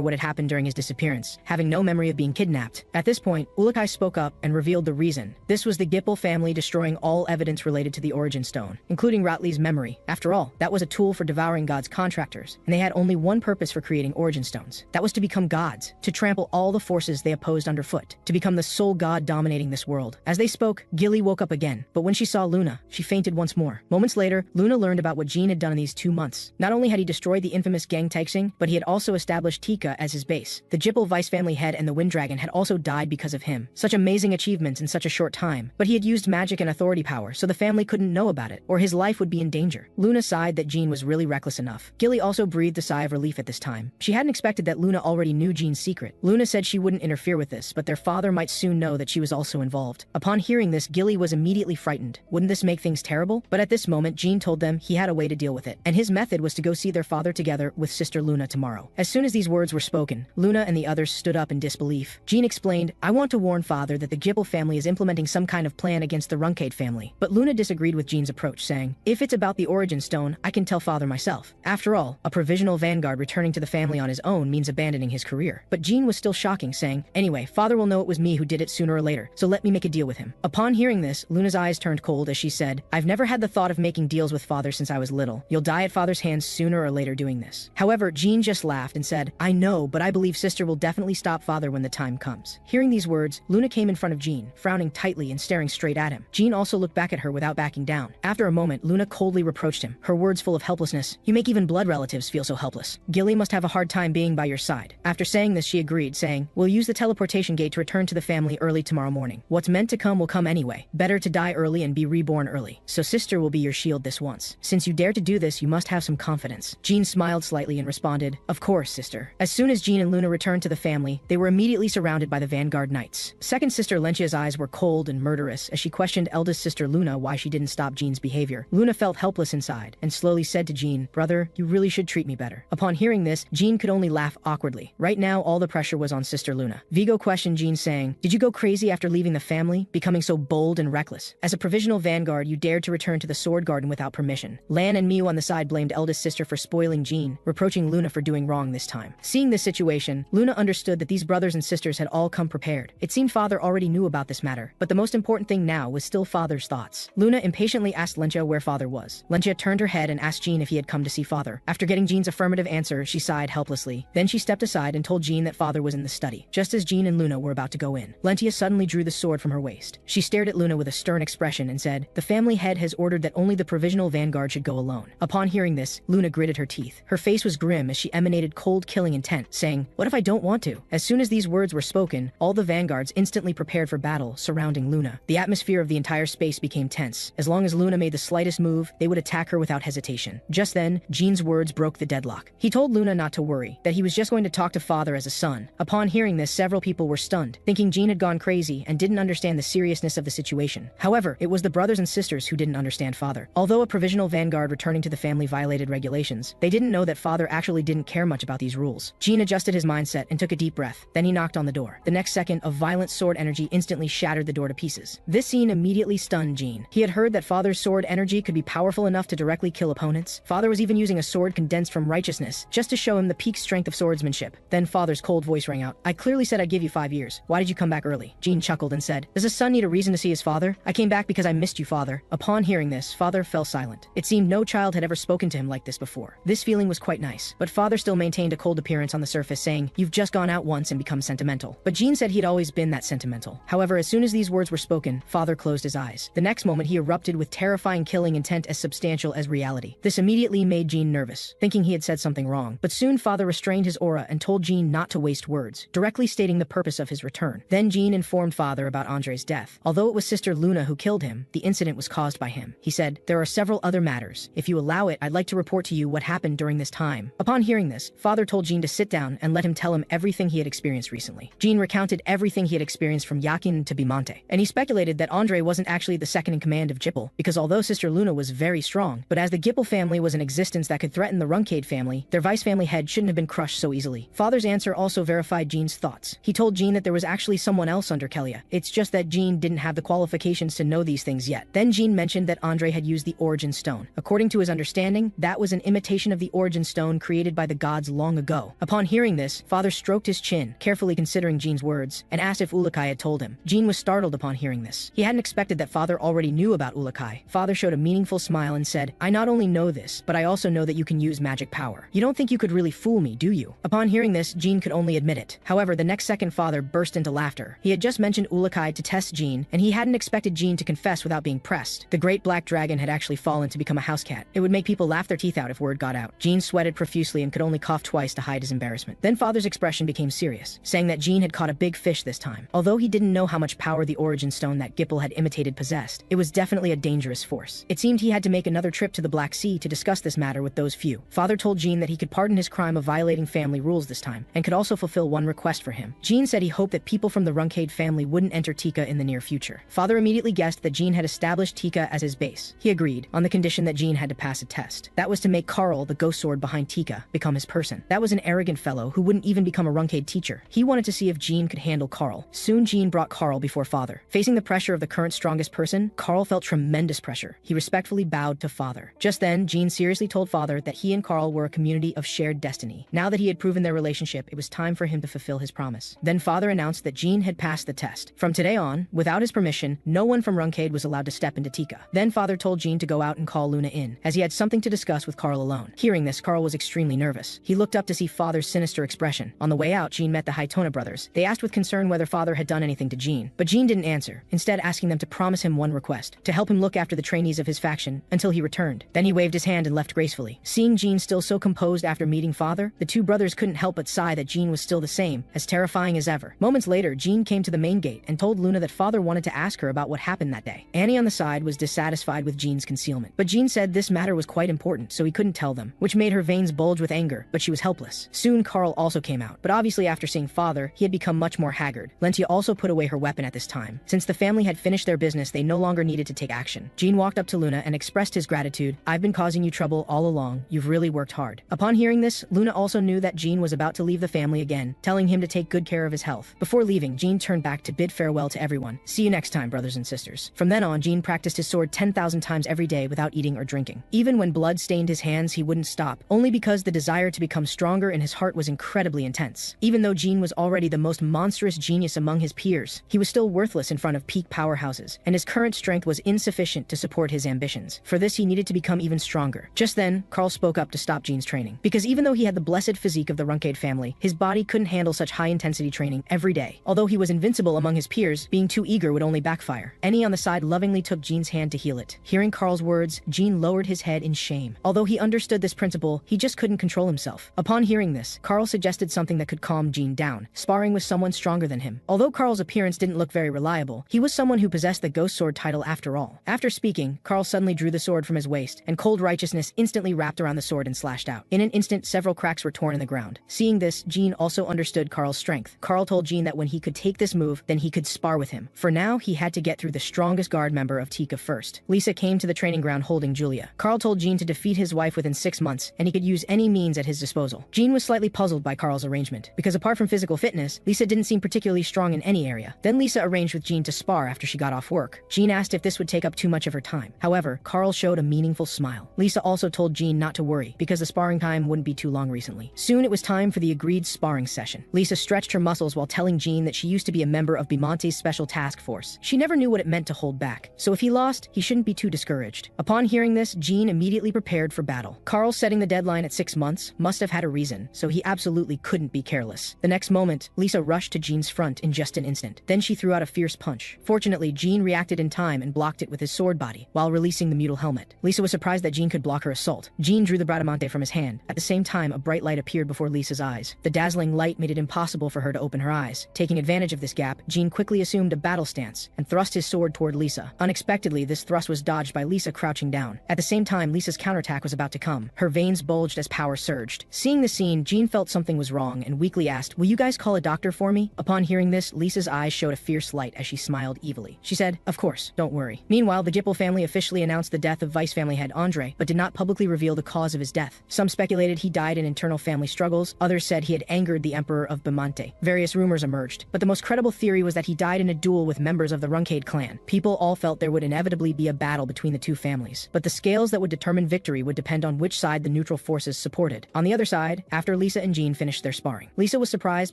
A: what had happened during his disappearance, having no memory of being kidnapped. At this point, Ourokh spoke up and revealed the reason. This was the Gipple family destroying all evidence related to the origin stone, including Ratley's memory. After all, that was a tool for devouring God's contractors, and they had only one purpose for creating origin stones. was. That was to become gods, to trample all the forces they opposed underfoot, to become the sole god dominating this world. As they spoke, Gilly woke up again, but when she saw Luna, she fainted once more. Moments later, Luna learned about what Jean had done in these 2 months. Not only had he destroyed the infamous Gang Taixing, but he had also established Tika as his base. The Jipple vice family head and the Wind Dragon had also died because of him. Such amazing achievements in such a short time, but he had used magic and authority power, so the family couldn't know about it, or his life would be in danger. Luna sighed that Jean was really reckless enough. Gilly also breathed a sigh of relief at this time. She hadn't expected that Luna already knew Jean's secret. Luna said she wouldn't interfere with this, but their father might soon know that she was also involved. Upon hearing this, Gilly was immediately frightened. Wouldn't this make things terrible? But at this moment, Jean told them he had a way to deal with it, and his method was to go see their father together with sister Luna tomorrow. As soon as these words were spoken, Luna and the others stood up in disbelief. Jean explained, I want to warn father that the Jipple family is implementing some kind of plan against the Runcandel family. But Luna disagreed with Jean's approach, saying, if it's about the origin stone, I can tell father myself. After all, a provisional vanguard returning to the family on his own means abandoning his career. But Jean was still shocking, saying, anyway, father will know it was me who did it sooner or later, so let me make a deal with him. Upon hearing this, Luna's eyes turned cold as she said, I've never had the thought of making deals with father since I was little. You'll die at father's hands sooner or later doing this. However, Jean just laughed and said, I know, but I believe sister will definitely stop father when the time comes. Hearing these words, Luna came in front of Jean, frowning tightly and staring straight at him. Jean also looked back at her without backing down. After a moment, Luna coldly reproached him, her words full of helplessness. You make even blood relatives feel so helpless. Gilly must have a hard time being by your side. After saying this, she agreed, saying, we'll use the teleportation gate to return to the family early tomorrow morning. What's meant to come will come anyway. Better to die early and be reborn early. So sister will be your shield this once. Since you dare to do this, you must have some confidence. Jean smiled slightly and responded, of course, sister. As soon as Jean and Luna returned to the family, they were immediately surrounded by the Vanguard Knights. Second sister Lentia's eyes were cold and murderous as she questioned eldest sister Luna why she didn't stop Jean's behavior. Luna felt helpless inside and slowly said to Jean, brother, you really should treat me better. Upon hearing this, Jean could only laugh awkwardly. Right now, all the pressure was on sister Luna. Vigo questioned Jean, saying, did you go crazy after leaving the family, becoming so bold and reckless? As a provisional vanguard, you dared to return to the Sword Garden without permission. Lan and Miu on the side blamed eldest sister for spoiling Jean, reproaching Luna for doing wrong this time. Seeing this situation, Luna understood that these brothers and sisters had all come prepared. It seemed father already knew about this matter, but the most important thing now was still father's thoughts. Luna impatiently asked Lentia where father was. Lentia turned her head and asked Jean if he had come to see father. After getting Jean's affirmative answer, she sighed helplessly. Then she stepped aside and told Jean that father was in the study. Just as Jean and Luna were about to go in, Lentia suddenly drew the sword from her waist. She stared at Luna with a stern expression and said, the family head has ordered that only the provisional vanguard should go alone. Upon hearing this, Luna gritted her teeth. Her face was grim as she emanated cold killing intent, saying, what if I don't want to? As soon as these words were spoken, all the vanguards instantly prepared for battle surrounding Luna. The atmosphere of the entire space became tense. As long as Luna made the slightest move, they would attack her without hesitation. Just then, Jean's words broke the deadlock. He told Luna not to worry, that he was just going to talk to father as a son. Upon hearing this, several people were stunned, thinking Jean had gone crazy and didn't understand the seriousness of the situation. However, it was the brothers and sisters who didn't understand father. Although a provisional vanguard returning to the family violated regulations, they didn't know that father actually didn't care much about these rules. Jean adjusted his mindset and took a deep breath. Then he knocked on the door. The next second, a violent sword energy instantly shattered the door to pieces. This scene immediately stunned Jean. He had heard that father's sword energy could be powerful enough to directly kill opponents. Father was even using a sword condensed from righteousness, just to show him the peak strength of swordsmanship. Then father's cold voice rang out. I clearly said I'd give you 5 years. Why did you come back early? Jean chuckled and said, does a son need a reason to see his father? I came back because I missed you, father. Upon hearing this, father fell silent. It seemed no child had ever spoken to him like this before. This feeling was quite nice, but father still maintained a cold appearance on the surface, saying, you've just gone out once and become sentimental. But Jean said he'd always been that sentimental. However, as soon as these words were spoken, father closed his eyes. The next moment, he erupted with terrifying killing intent as substantial as reality. This immediately made Jean nervous, thinking he had said something wrong. But soon father restrained his aura and told Jean not to waste words, directly stating the purpose of his return. Then Jean informed father about Andre's death. Although it was sister Luna who killed him, the incident was caused by him. He said, there are several other matters. If you allow it, I'd like to report to you what happened during this time. Upon hearing this, father told Jean to sit down and let him tell him everything he had experienced recently. Jean recounted everything he had experienced from Yakin to Bimante, and he speculated that Andre wasn't actually the second in command of Jipple, because although sister Luna was very strong, but as the Gipple family was an existence that could threaten the Runcandel family, their vice family head shouldn't have been crushed so easily. Father's answer also verified Jean's thoughts. He told Jean that there was actually someone else under Kelia. It's just that Jean didn't have the qualifications to know these things yet. Then Jean mentioned that Andre had used the Origin Stone. According to his understanding, that was an imitation of the Origin Stone created by the gods long ago. Upon hearing this, father stroked his chin, carefully considering Jean's words, and asked if Ourokh had told him. Jean was startled upon hearing this. He hadn't expected that father already knew about Ourokh. Father showed a meaningful smile and said, I not only know this, but I also know that you can use magic power. You don't think you could really fool me, do you? you. Upon hearing this, Jean could only admit it. However, the next second father burst into laughter. He had just mentioned Ourokh to test Jean, and he hadn't expected Jean to confess without being pressed. The great black dragon had actually fallen to become a house cat. It would make people laugh their teeth out if word got out. Jean sweated profusely and could only cough twice to hide his embarrassment. Then father's expression became serious, saying that Jean had caught a big fish this time. Although he didn't know how much power the origin stone that Gipple had imitated possessed, it was definitely a dangerous force. It seemed he had to make another trip to the Black Sea to discuss this matter with those few. Father told Jean that he could pardon his crime of violating family rules this time, and could also fulfill one request for him. Jean said he hoped that people from the Runcandel family wouldn't enter Tika in the near future. Father immediately guessed that Jean had established Tika as his base. He agreed, on the condition that Jean had to pass a test. That was to make Carl, the ghost sword behind Tika, become his person. That was an arrogant fellow who wouldn't even become a Runcandel teacher. He wanted to see if Jean could handle Carl. Soon Jean brought Carl before Father. Facing the pressure of the current strongest person, Carl felt tremendous pressure. He respectfully bowed to Father. Just then, Jean seriously told Father that he and Carl were a community of shared destiny. Now that he had proven their relationship, it was time for him to fulfill his promise. Then Father announced that Jean had passed the test. From today on, without his permission, no one from Runcandel was allowed to step into Tika. Then Father told Jean to go out and call Luna in, as he had something to discuss with Carl alone. Hearing this, Carl was extremely nervous. He looked up to see Father's sinister expression. On the way out, Jean met the Haitona brothers. They asked with concern whether Father had done anything to Jean, but Jean didn't answer, instead asking them to promise him one request, to help him look after the trainees of his faction until he returned. Then he waved his hand and left gracefully. Seeing Jean still so composed after meeting Father, the two brothers couldn't help but sigh that Jean was still the same, as terrifying as ever. Moments later, Jean came to the main gate and told Luna that Father wanted to ask her about what happened that day. Annie on the side was dissatisfied with Jean's concealment, but Jean said this matter was quite important, so he couldn't tell them, which made her veins bulge with anger, but she was helpless. Soon Carl also came out, but obviously after seeing Father, he had become much more haggard. Lentia also put away her weapon at this time. Since the family had finished their business, they no longer needed to take action. Jean walked up to Luna and expressed his gratitude. "I've been causing you trouble all along. You've really worked hard." Upon hearing this, Luna also knew that Jean was about to leave the family again, telling him to take good care of his health. Before leaving, Jean turned back to bid farewell to everyone. "See you next time, brothers and sisters." From then on, Jean practiced his sword 10,000 times every day without eating or drinking. Even when blood stained his hands, he wouldn't stop, only because the desire to become stronger in his heart was incredibly intense. Even though Jean was already the most monstrous genius among his peers, he was still worthless in front of peak powerhouses, and his current strength was insufficient to support his ambitions. For this, he needed to become even stronger. Just then, Carl spoke up to stop Jean's training, because even though he had the blessed physique of the Runcandel family, his body couldn't handle such high-intensity training every day. Although he was invincible among his peers, being too eager would only backfire. Annie on the side lovingly took Jean's hand to heal it. Hearing Carl's words, Jean lowered his head in shame. Although he understood this principle, he just couldn't control himself. Upon hearing this, Carl suggested something that could calm Jean down, sparring with someone stronger than him. Although Carl's appearance didn't look very reliable, he was someone who possessed the ghost sword title after all. After speaking, Carl suddenly drew the sword from his waist, and cold righteousness instantly wrapped around the sword and slashed out. In an instant, several cracks were torn in the ground. Seeing this, Jean also understood Carl's strength. Carl told Jean that when he could take this move, then he could spar with him. For now, he had to get through the strongest guard member of Tika first. Lisa came to the training ground holding Julia. Carl told Jean to defeat his wife within 6 months, and he could use any means at his disposal. Jean was slightly puzzled by Carl's arrangement, because apart from physical fitness, Lisa didn't seem particularly strong in any area. Then Lisa arranged with Jean to spar after she got off work. Jean asked if this would take up too much of her time. However, Carl showed a meaningful smile. Lisa also told Jean not to worry, because the sparring time wouldn't be too long recently. Soon it was time for the agreed sparring session. Lisa stretched her muscles while telling Jean that she used to be a member of Bimonte's special task force. She never knew what it meant to hold back, so if he lost, he shouldn't be too discouraged. Upon hearing this, Jean immediately prepared for battle. Carl setting the deadline at 6 months must have had a reason, so he absolutely couldn't be careless. The next moment, Lisa rushed to Jean's front in just an instant. Then she threw out a fierce punch. Fortunately, Jean reacted in time and blocked it with his sword body, while releasing the mutal helmet. Lisa was surprised that Jean could block her assault. Jean drew the bradamante from his hand. At the same time, a bright light appeared before Lisa's eyes. The dazzling light made it impossible for her to open her eyes. Taking advantage of this gap, Jean quickly assumed a battle stance and thrust his sword toward Lisa. Unexpectedly, this thrust was dodged by Lisa crouching down. At the same time, Lisa's counterattack was about to come. Her veins bulged as power surged. Seeing the scene, Jean felt something was wrong and weakly asked, "Will you guys call a doctor for me?" Upon hearing this, Lisa's eyes showed a fierce light as she smiled evilly. She said, "Of course, don't worry." Meanwhile, the Gipple family officially announced the death of Vice family head Andre, but did not publicly reveal the cause of his death. Some speculated he died in internal family struggles, others said he had angered the Emperor of Bimonte. Various rumors emerged, but the most credible theory was that he died in a duel with members of the Runcandel clan. People all felt there would inevitably be a battle between the two families, but the scales that would determine victory would depend on which side the neutral forces supported. On the other side, after Lisa and Jean finished their sparring, Lisa was surprised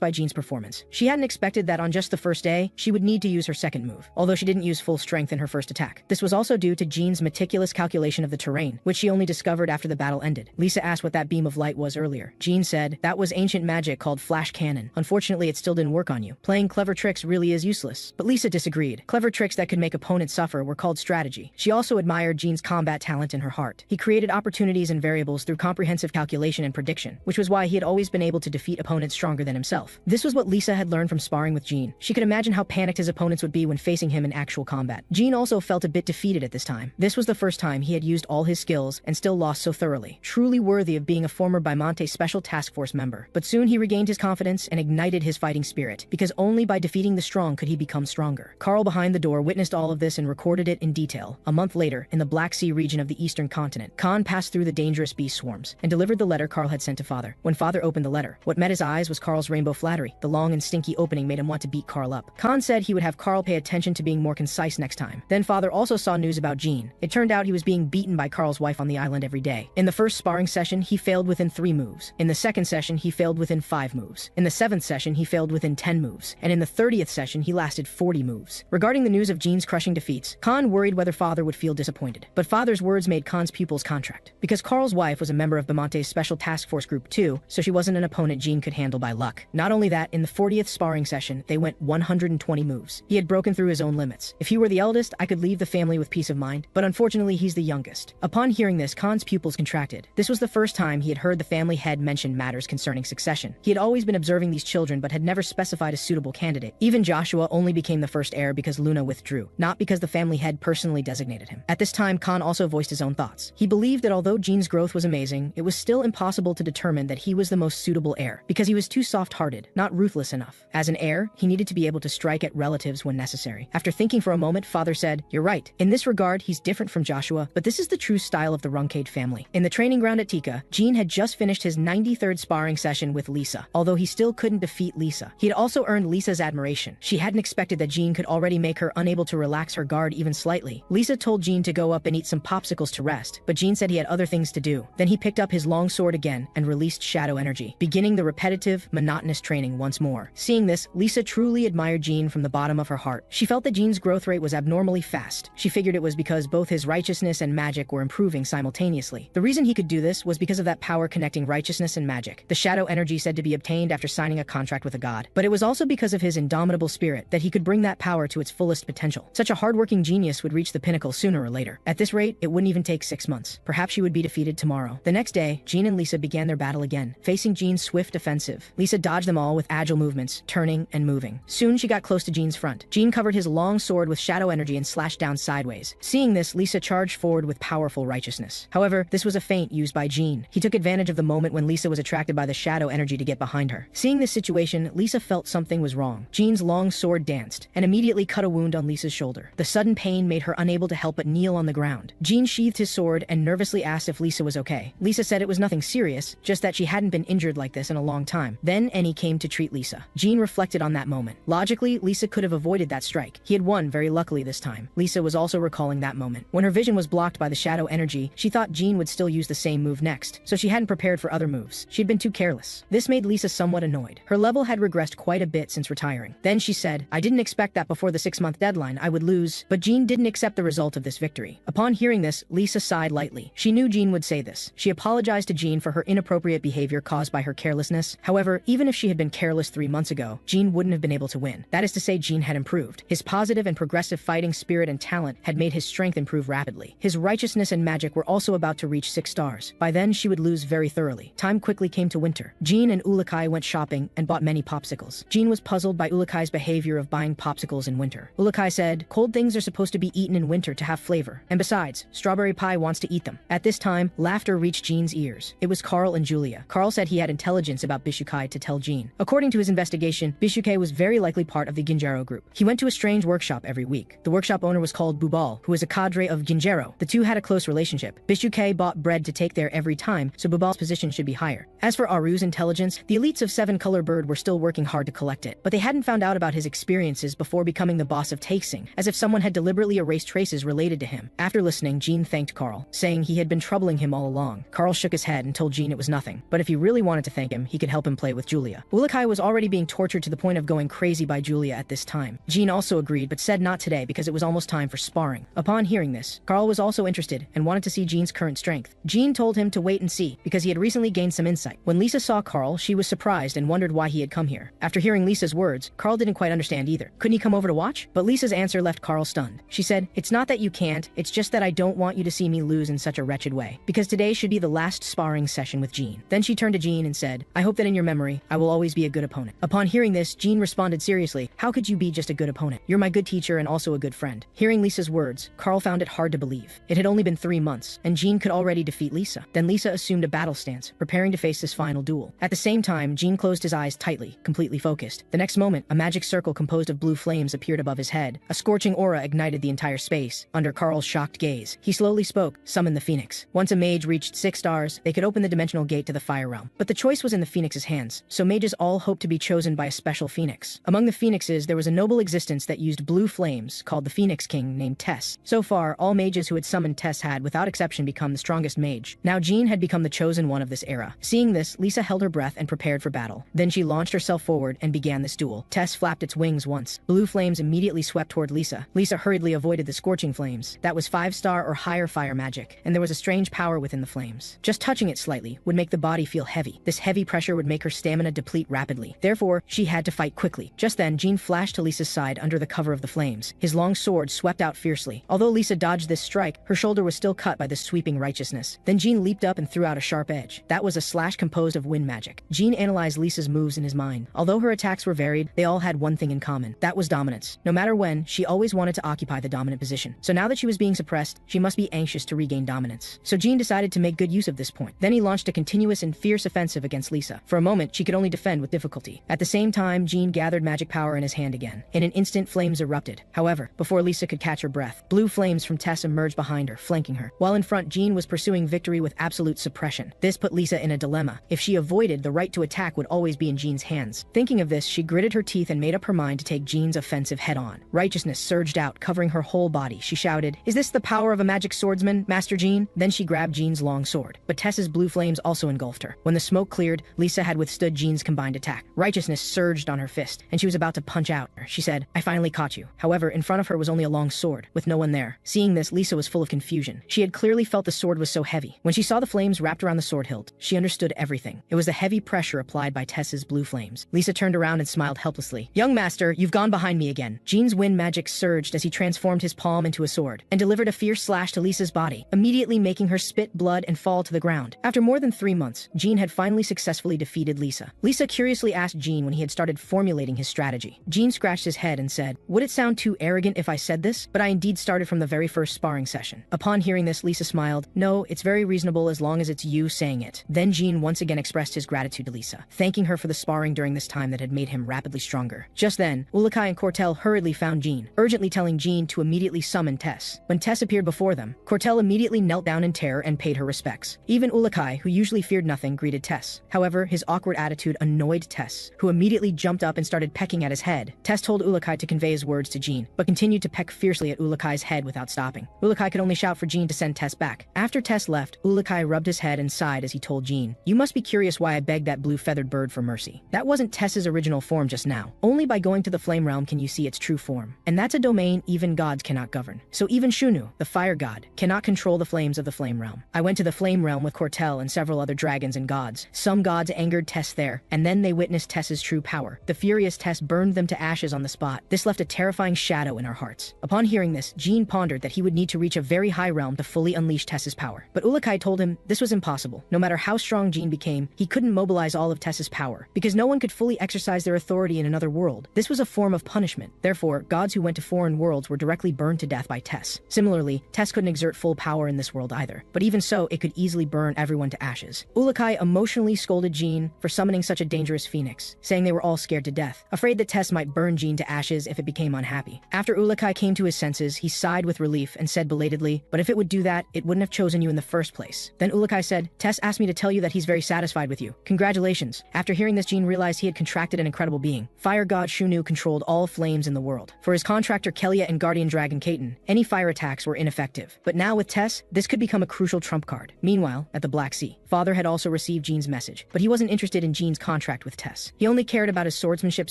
A: by Jean's performance. She hadn't expected that on just the first day, she would need to use her second move, although she didn't use full strength in her first attack. This was also due to Jean's meticulous calculation of the terrain, which she only discovered after the battle ended. Lisa asked what that beam of light was earlier. Jean said, "That was ancient magic called flash cannon. Unfortunately, it still didn't work on you. Playing clever tricks really is useless." But Lisa disagreed. Clever tricks that could make opponents suffer were called strategy. She also admired Jean's combat talent in her heart. He created opportunities and variables through comprehensive calculation and prediction, which was why he had always been able to defeat opponents stronger than himself. This was what Lisa had learned from sparring with Jean. She could imagine how panicked his opponents would be when facing him in actual combat. Jean also felt a bit defeated at this time. This was the first time he had used all his skills and still lost so thoroughly. Truly worthy of being a former Bimante Special Task Force member. But soon he regained his confidence and ignited his fighting spirit, because only by defeating the strong could he become stronger. Carl behind the door witnessed all of this and recorded it in detail. A month later, in the Black Sea region of the Eastern Continent, Khan passed through the dangerous beast swarms and delivered the letter Carl had sent to Father. When Father opened the letter, what met his eyes was Carl's rainbow flattery. The long and stinky opening made him want to beat Carl up. Khan said he would have Carl pay attention to being more concise next time. Then Father also saw news about Jean. It turned out he was being beaten by Carl's wife on the island every day. In the first sparring session, he failed within 3 moves. In the second session, he failed within 5 moves. In the 7th session, he failed within 10 moves. And in the 30th session, he lasted 40 moves. Regarding the news of Jean's crushing defeats, Khan worried whether Father would feel disappointed. But Father's words made Khan's pupils contract. Because Carl's wife was a member of Bimante's Special Task Force Group 2, so she wasn't an opponent Jean could handle by luck. Not only that, in the 40th sparring session, they went 120 moves. He had broken through his own limits. If he were the eldest, I could leave the family with peace of mind, but unfortunately he's the youngest. Upon hearing this, Khan's pupils contracted. This was the first time he had heard the family head mention matters concerning succession. He had always been observing these children but had never specified a suitable candidate. Even Joshua only became the first heir because Luna withdrew, not because the family head personally designated him. At this time, Khan also voiced his own thoughts. He believed that although Jean's growth was amazing, it was still impossible to determine that he was the most suitable heir, because he was too soft-hearted, not ruthless enough. As an heir, he needed to be able to strike at relatives when necessary. After thinking for a moment, Father said, "You're right. In this regard, he's different from Joshua, but this is the true style of the Runcandel family." In the training ground at Tika, Jean had just finished his 93rd sparring session with Lisa, although he still couldn't defeat Lisa. He had also earned Lisa's admiration. She hadn't expected that Jean could already make her unable to relax her guard even slightly. Lisa told Jean to go up and eat some popsicles to rest, but Jean said he had other things to do. Then he picked up his long sword again and released shadow energy, beginning the repetitive, monotonous training once more. Seeing this, Lisa truly admired Jean from the bottom of her heart. She felt that Jean's growth rate was abnormally fast. She figured it was because both his righteousness and magic were improving simultaneously. The reason he could do this was because of that power connecting righteousness and magic, the shadow energy said to be obtained after signing a contract with a god. But it was also because of his indomitable spirit that he could bring that power to its fullest potential. Such a hardworking genius would reach the pinnacle sooner or later. At this rate, it wouldn't even take 6 months. Perhaps she would be defeated tomorrow. The next day, Jean and Lisa began their battle again, facing Jean's swift offensive. Lisa dodged them all with agile movements, turning and moving. Soon she got close to Jean's front. Jean covered his long sword with shadow energy and slashed down sideways. Seeing this, Lisa charged forward with powerful righteousness. However, this was a feint used by Jean. He took advantage of the moment when Lisa was attracted by the shadow energy to get behind her. Seeing this situation, Lisa felt something was wrong. Jean's long sword danced and immediately cut a wound on Lisa's shoulder. The sudden pain made her unable to help but kneel on the ground. Jean sheathed his sword and nervously asked if Lisa was okay. Lisa said it was nothing serious, just that she hadn't been injured like this in a long time. Then Eni came to treat Lisa. Jean reflected on that moment. Logically, Lisa could have avoided that strike. He had won very luckily this time. Lisa was also recalling that moment. When her vision was blocked by the shadow energy, she thought Jean would still use the same move next, so she hadn't prepared for other moves. She'd been too careless. This made Lisa somewhat annoyed. Her level had regressed quite a bit since retiring. Then she said, "I didn't expect that before the 6-month deadline I would lose," but Jean didn't accept the result of this victory. Upon hearing this, Lisa sighed lightly. She knew Jean would say this. She apologized to Jean for her inappropriate behavior caused by her carelessness. However, even if she had been careless 3 months ago, Jean wouldn't have been able to win. That is to say, Jean had improved. His positive and progressive fighting spirit and talent had made his strength improve rapidly. His righteousness and magic were also about to reach 6 stars. By then, she would lose very thoroughly. Time quickly came to winter. Jean and Ourokh went shopping and bought many popsicles. Jean was puzzled by Ourokh's behavior of buying popsicles in winter. Ourokh said, "Cold things are supposed to be eaten in winter to have flavor. And besides, strawberry pie wants to eat them." At this time, laughter reached Jean's ears. It was Carl and Julia. Carl said he had intelligence about Bishukai to tell Jean. According to his investigation, Bishukai was very likely part of the Ginjaro group. He went to a strange workshop every week. The workshop owner was called Bubal, who was a cadre of Ginjaro. The two had a close relationship. Bishukai bought bread to take there every time, so Bubal's position should be higher. As for Aru's intelligence, the elites of 7 Color Bird were still working hard to collect it, but they hadn't found out about his experiences before becoming the boss of Takesing, as if someone had deliberately erased traces related to him. After listening, Jean thanked Carl, saying he had been troubling him all along. Carl shook his head and told Jean it was nothing, but if he really wanted to thank him, he could help him play with Julia. Ourokh was already being tortured to the point of going crazy by Julia at this time. Jean also agreed, but said not today because it was almost time for sparring. Upon hearing this, Carl was also interested and wanted to see Jean's current strength. Jean told him to wait and see, because he had recently gained some insight. When Lisa saw Carl, she was surprised and wondered why he had come here. After hearing Lisa's words, Carl didn't quite understand either. Couldn't he come over to watch? But Lisa's answer left Carl stunned. She said, "It's not that you can't, it's just that I don't want you to see me lose in such a wretched way. Because today should be the last sparring session with Jean." Then she turned to Jean and said, "I hope that in your memory, I will always be a good opponent." Upon hearing this, Jean responded seriously, "How could you be just a good opponent? You're my good teacher and also a good friend." Hearing Lisa's words, Carl found it hard to believe. It had only been 3 months, and Jean could already defeat Lisa. Then Lisa assumed a battle stance, preparing to face this final duel. At the same time, Jean closed his eyes tightly, completely focused. The next moment, a magic circle composed of blue flames appeared above his head. A scorching aura ignited the entire space. Under Carl's shocked gaze, he slowly spoke, "Summon the Phoenix." Once a mage reached 6 stars, they could open the dimensional gate to the fire realm. But the choice was in the Phoenix's hands, so mages all hoped to be chosen by a special Phoenix. Among the Phoenixes, there was a noble existence that used blue flames, called the Phoenix King, named Tess. So far, all mages who had summoned Tess had, without exception, become the strongest mage. Now Jean had become the chosen one of this era. Seeing this, Lisa held her breath and prepared for battle. Then she launched herself forward and began this duel. Tess flapped its wings once. Blue flames immediately swept toward Lisa. Lisa hurriedly avoided the scorching flames. That was 5-star or higher fire magic, and there was a strange power within the flames. Just touching it slightly would make the body feel heavy. This heavy pressure would make her stamina deplete rapidly. Therefore, she had to fight quickly. Just then, Jean flashed to Lisa's side under the cover of the flames. His long sword swept out fiercely. Although Lisa dodged this strike, her shoulder was still cut by the sweeping righteousness. Then Jean leaped up and threw out a sharp edge. That was a slash composed of wind magic. Jean analyzed Lisa's moves in his mind. Although her attacks were varied, they all had one thing in common. That was dominance. No matter when, she always wanted to occupy the dominant position. So now that she was being suppressed, she must be anxious to regain dominance. So Jean decided to make good use of this point. Then he launched a continuous and fierce offensive against Lisa. For a moment, she could only defend with difficulty. At the same time, Jean gathered magic power in his hand again. In an instant, flames erupted. However, before Lisa could catch her breath, blue flames from Tess emerged behind her, flanking her. While in front, Jean was pursuing victory with absolute suppression. This put Lisa in a dilemma. If she avoided, the right to attack would always be in Jean's hands. Thinking of this, she gritted her teeth and made up her mind to take Jean's offensive head-on. Righteousness surged out, covering her whole body. She shouted, "Is this the power of a magic swordsman, Master Jean?" Then she grabbed Jean's long sword. But Tess's blue flames also engulfed her. When the smoke cleared, Lisa had withstood Jean's combined attack. Righteousness surged on her fist, and she was about to punch out. She said, "I finally caught you." However, in front of her was only a long sword, with no one there. Seeing this, Lisa was full of confusion. She had clearly felt the sword was so heavy. When she saw the flames wrapped around the sword hilt, she understood everything. It was the heavy pressure applied by Tess's blue flames. Lisa turned around and smiled helplessly. "Young master, you've gone behind me again." Jean's wind magic surged as he transformed his palm into a sword, and delivered a fierce slash to Lisa's body, immediately making her spit blood and fall to the ground. After more than 3 months, Jean had finally successfully defeated Lisa. Lisa curiously asked Jean when he had started formulating his strategy. Jean scratched his head and said, "Would it sound too arrogant if I said this? But I indeed started from the very first sparring session." Upon hearing this, Lisa smiled. "No, it's very reasonable as long as it's you saying it." Then Jean once again expressed his gratitude to Lisa, thanking her for the sparring during this time that had made him rapidly stronger. Just then, Ourokh and Cortel hurriedly found Jean, urgently telling Jean to immediately summon Tess. When Tess appeared before them, Cortel immediately knelt down in terror and paid her respects. Even Ourokh, who usually feared nothing, greeted Tess. However, his awkward attitude annoyed Tess, who immediately jumped up and started pecking at his head. Tess told Ourokh to convey his words to Jean, but continued to peck fiercely at Ourokh's head without stopping. Ourokh could only shout for Jean to send Tess back. After Tess left, Ourokh rubbed his head and sighed as he told Jean, "You must be curious why I begged that blue feathered bird for mercy. That wasn't Tess's original form just now. Only by going to the flame realm can you see its true form. And that's a domain even gods cannot govern. So even Shunu, the fire god, cannot control the flames of the flame realm. I went to the flame realm with Cortel and several other dragons and gods. Some gods angered Tess there, and then they witnessed Tess's true power. The furious Tess burned them to ashes on the spot. This left a terrifying shadow in our hearts." Upon hearing this, Jean pondered that he would need to reach a very high realm to fully unleash Tess's power. But Ourokh told him this was impossible. No matter how strong Jean became, he couldn't mobilize all of Tess's power, because no one could fully exercise their authority in another world. This was a form of punishment. Therefore, gods who went to foreign worlds were directly burned to death by Tess. Similarly, Tess couldn't exert full power in this world either. But even so, it could easily burn everyone to ashes. Ourokh emotionally scolded Jean for summoning such a dangerous phoenix, saying they were all scared to death, afraid that Tess might burn Jean to ashes if it became unhappy. After Ourokh came to his senses, he sighed with relief and said belatedly, "But if it would do that, it wouldn't have chosen you in the first place." Then Ourokh said, "Tess asked me to tell you that he's very satisfied with you. Congratulations." After hearing this, Jean realized he had contracted an incredible being. Fire god Shunu controlled all flames in the world. For his contractor Kelia and guardian dragon Kaiten, any fire attacks were ineffective. But now with Tess, this could become a crucial trump card. Meanwhile, at the Black Sea, Father had also received Jean's message, but he wasn't interested in Jean's contract with Tess. He only cared about his swordsmanship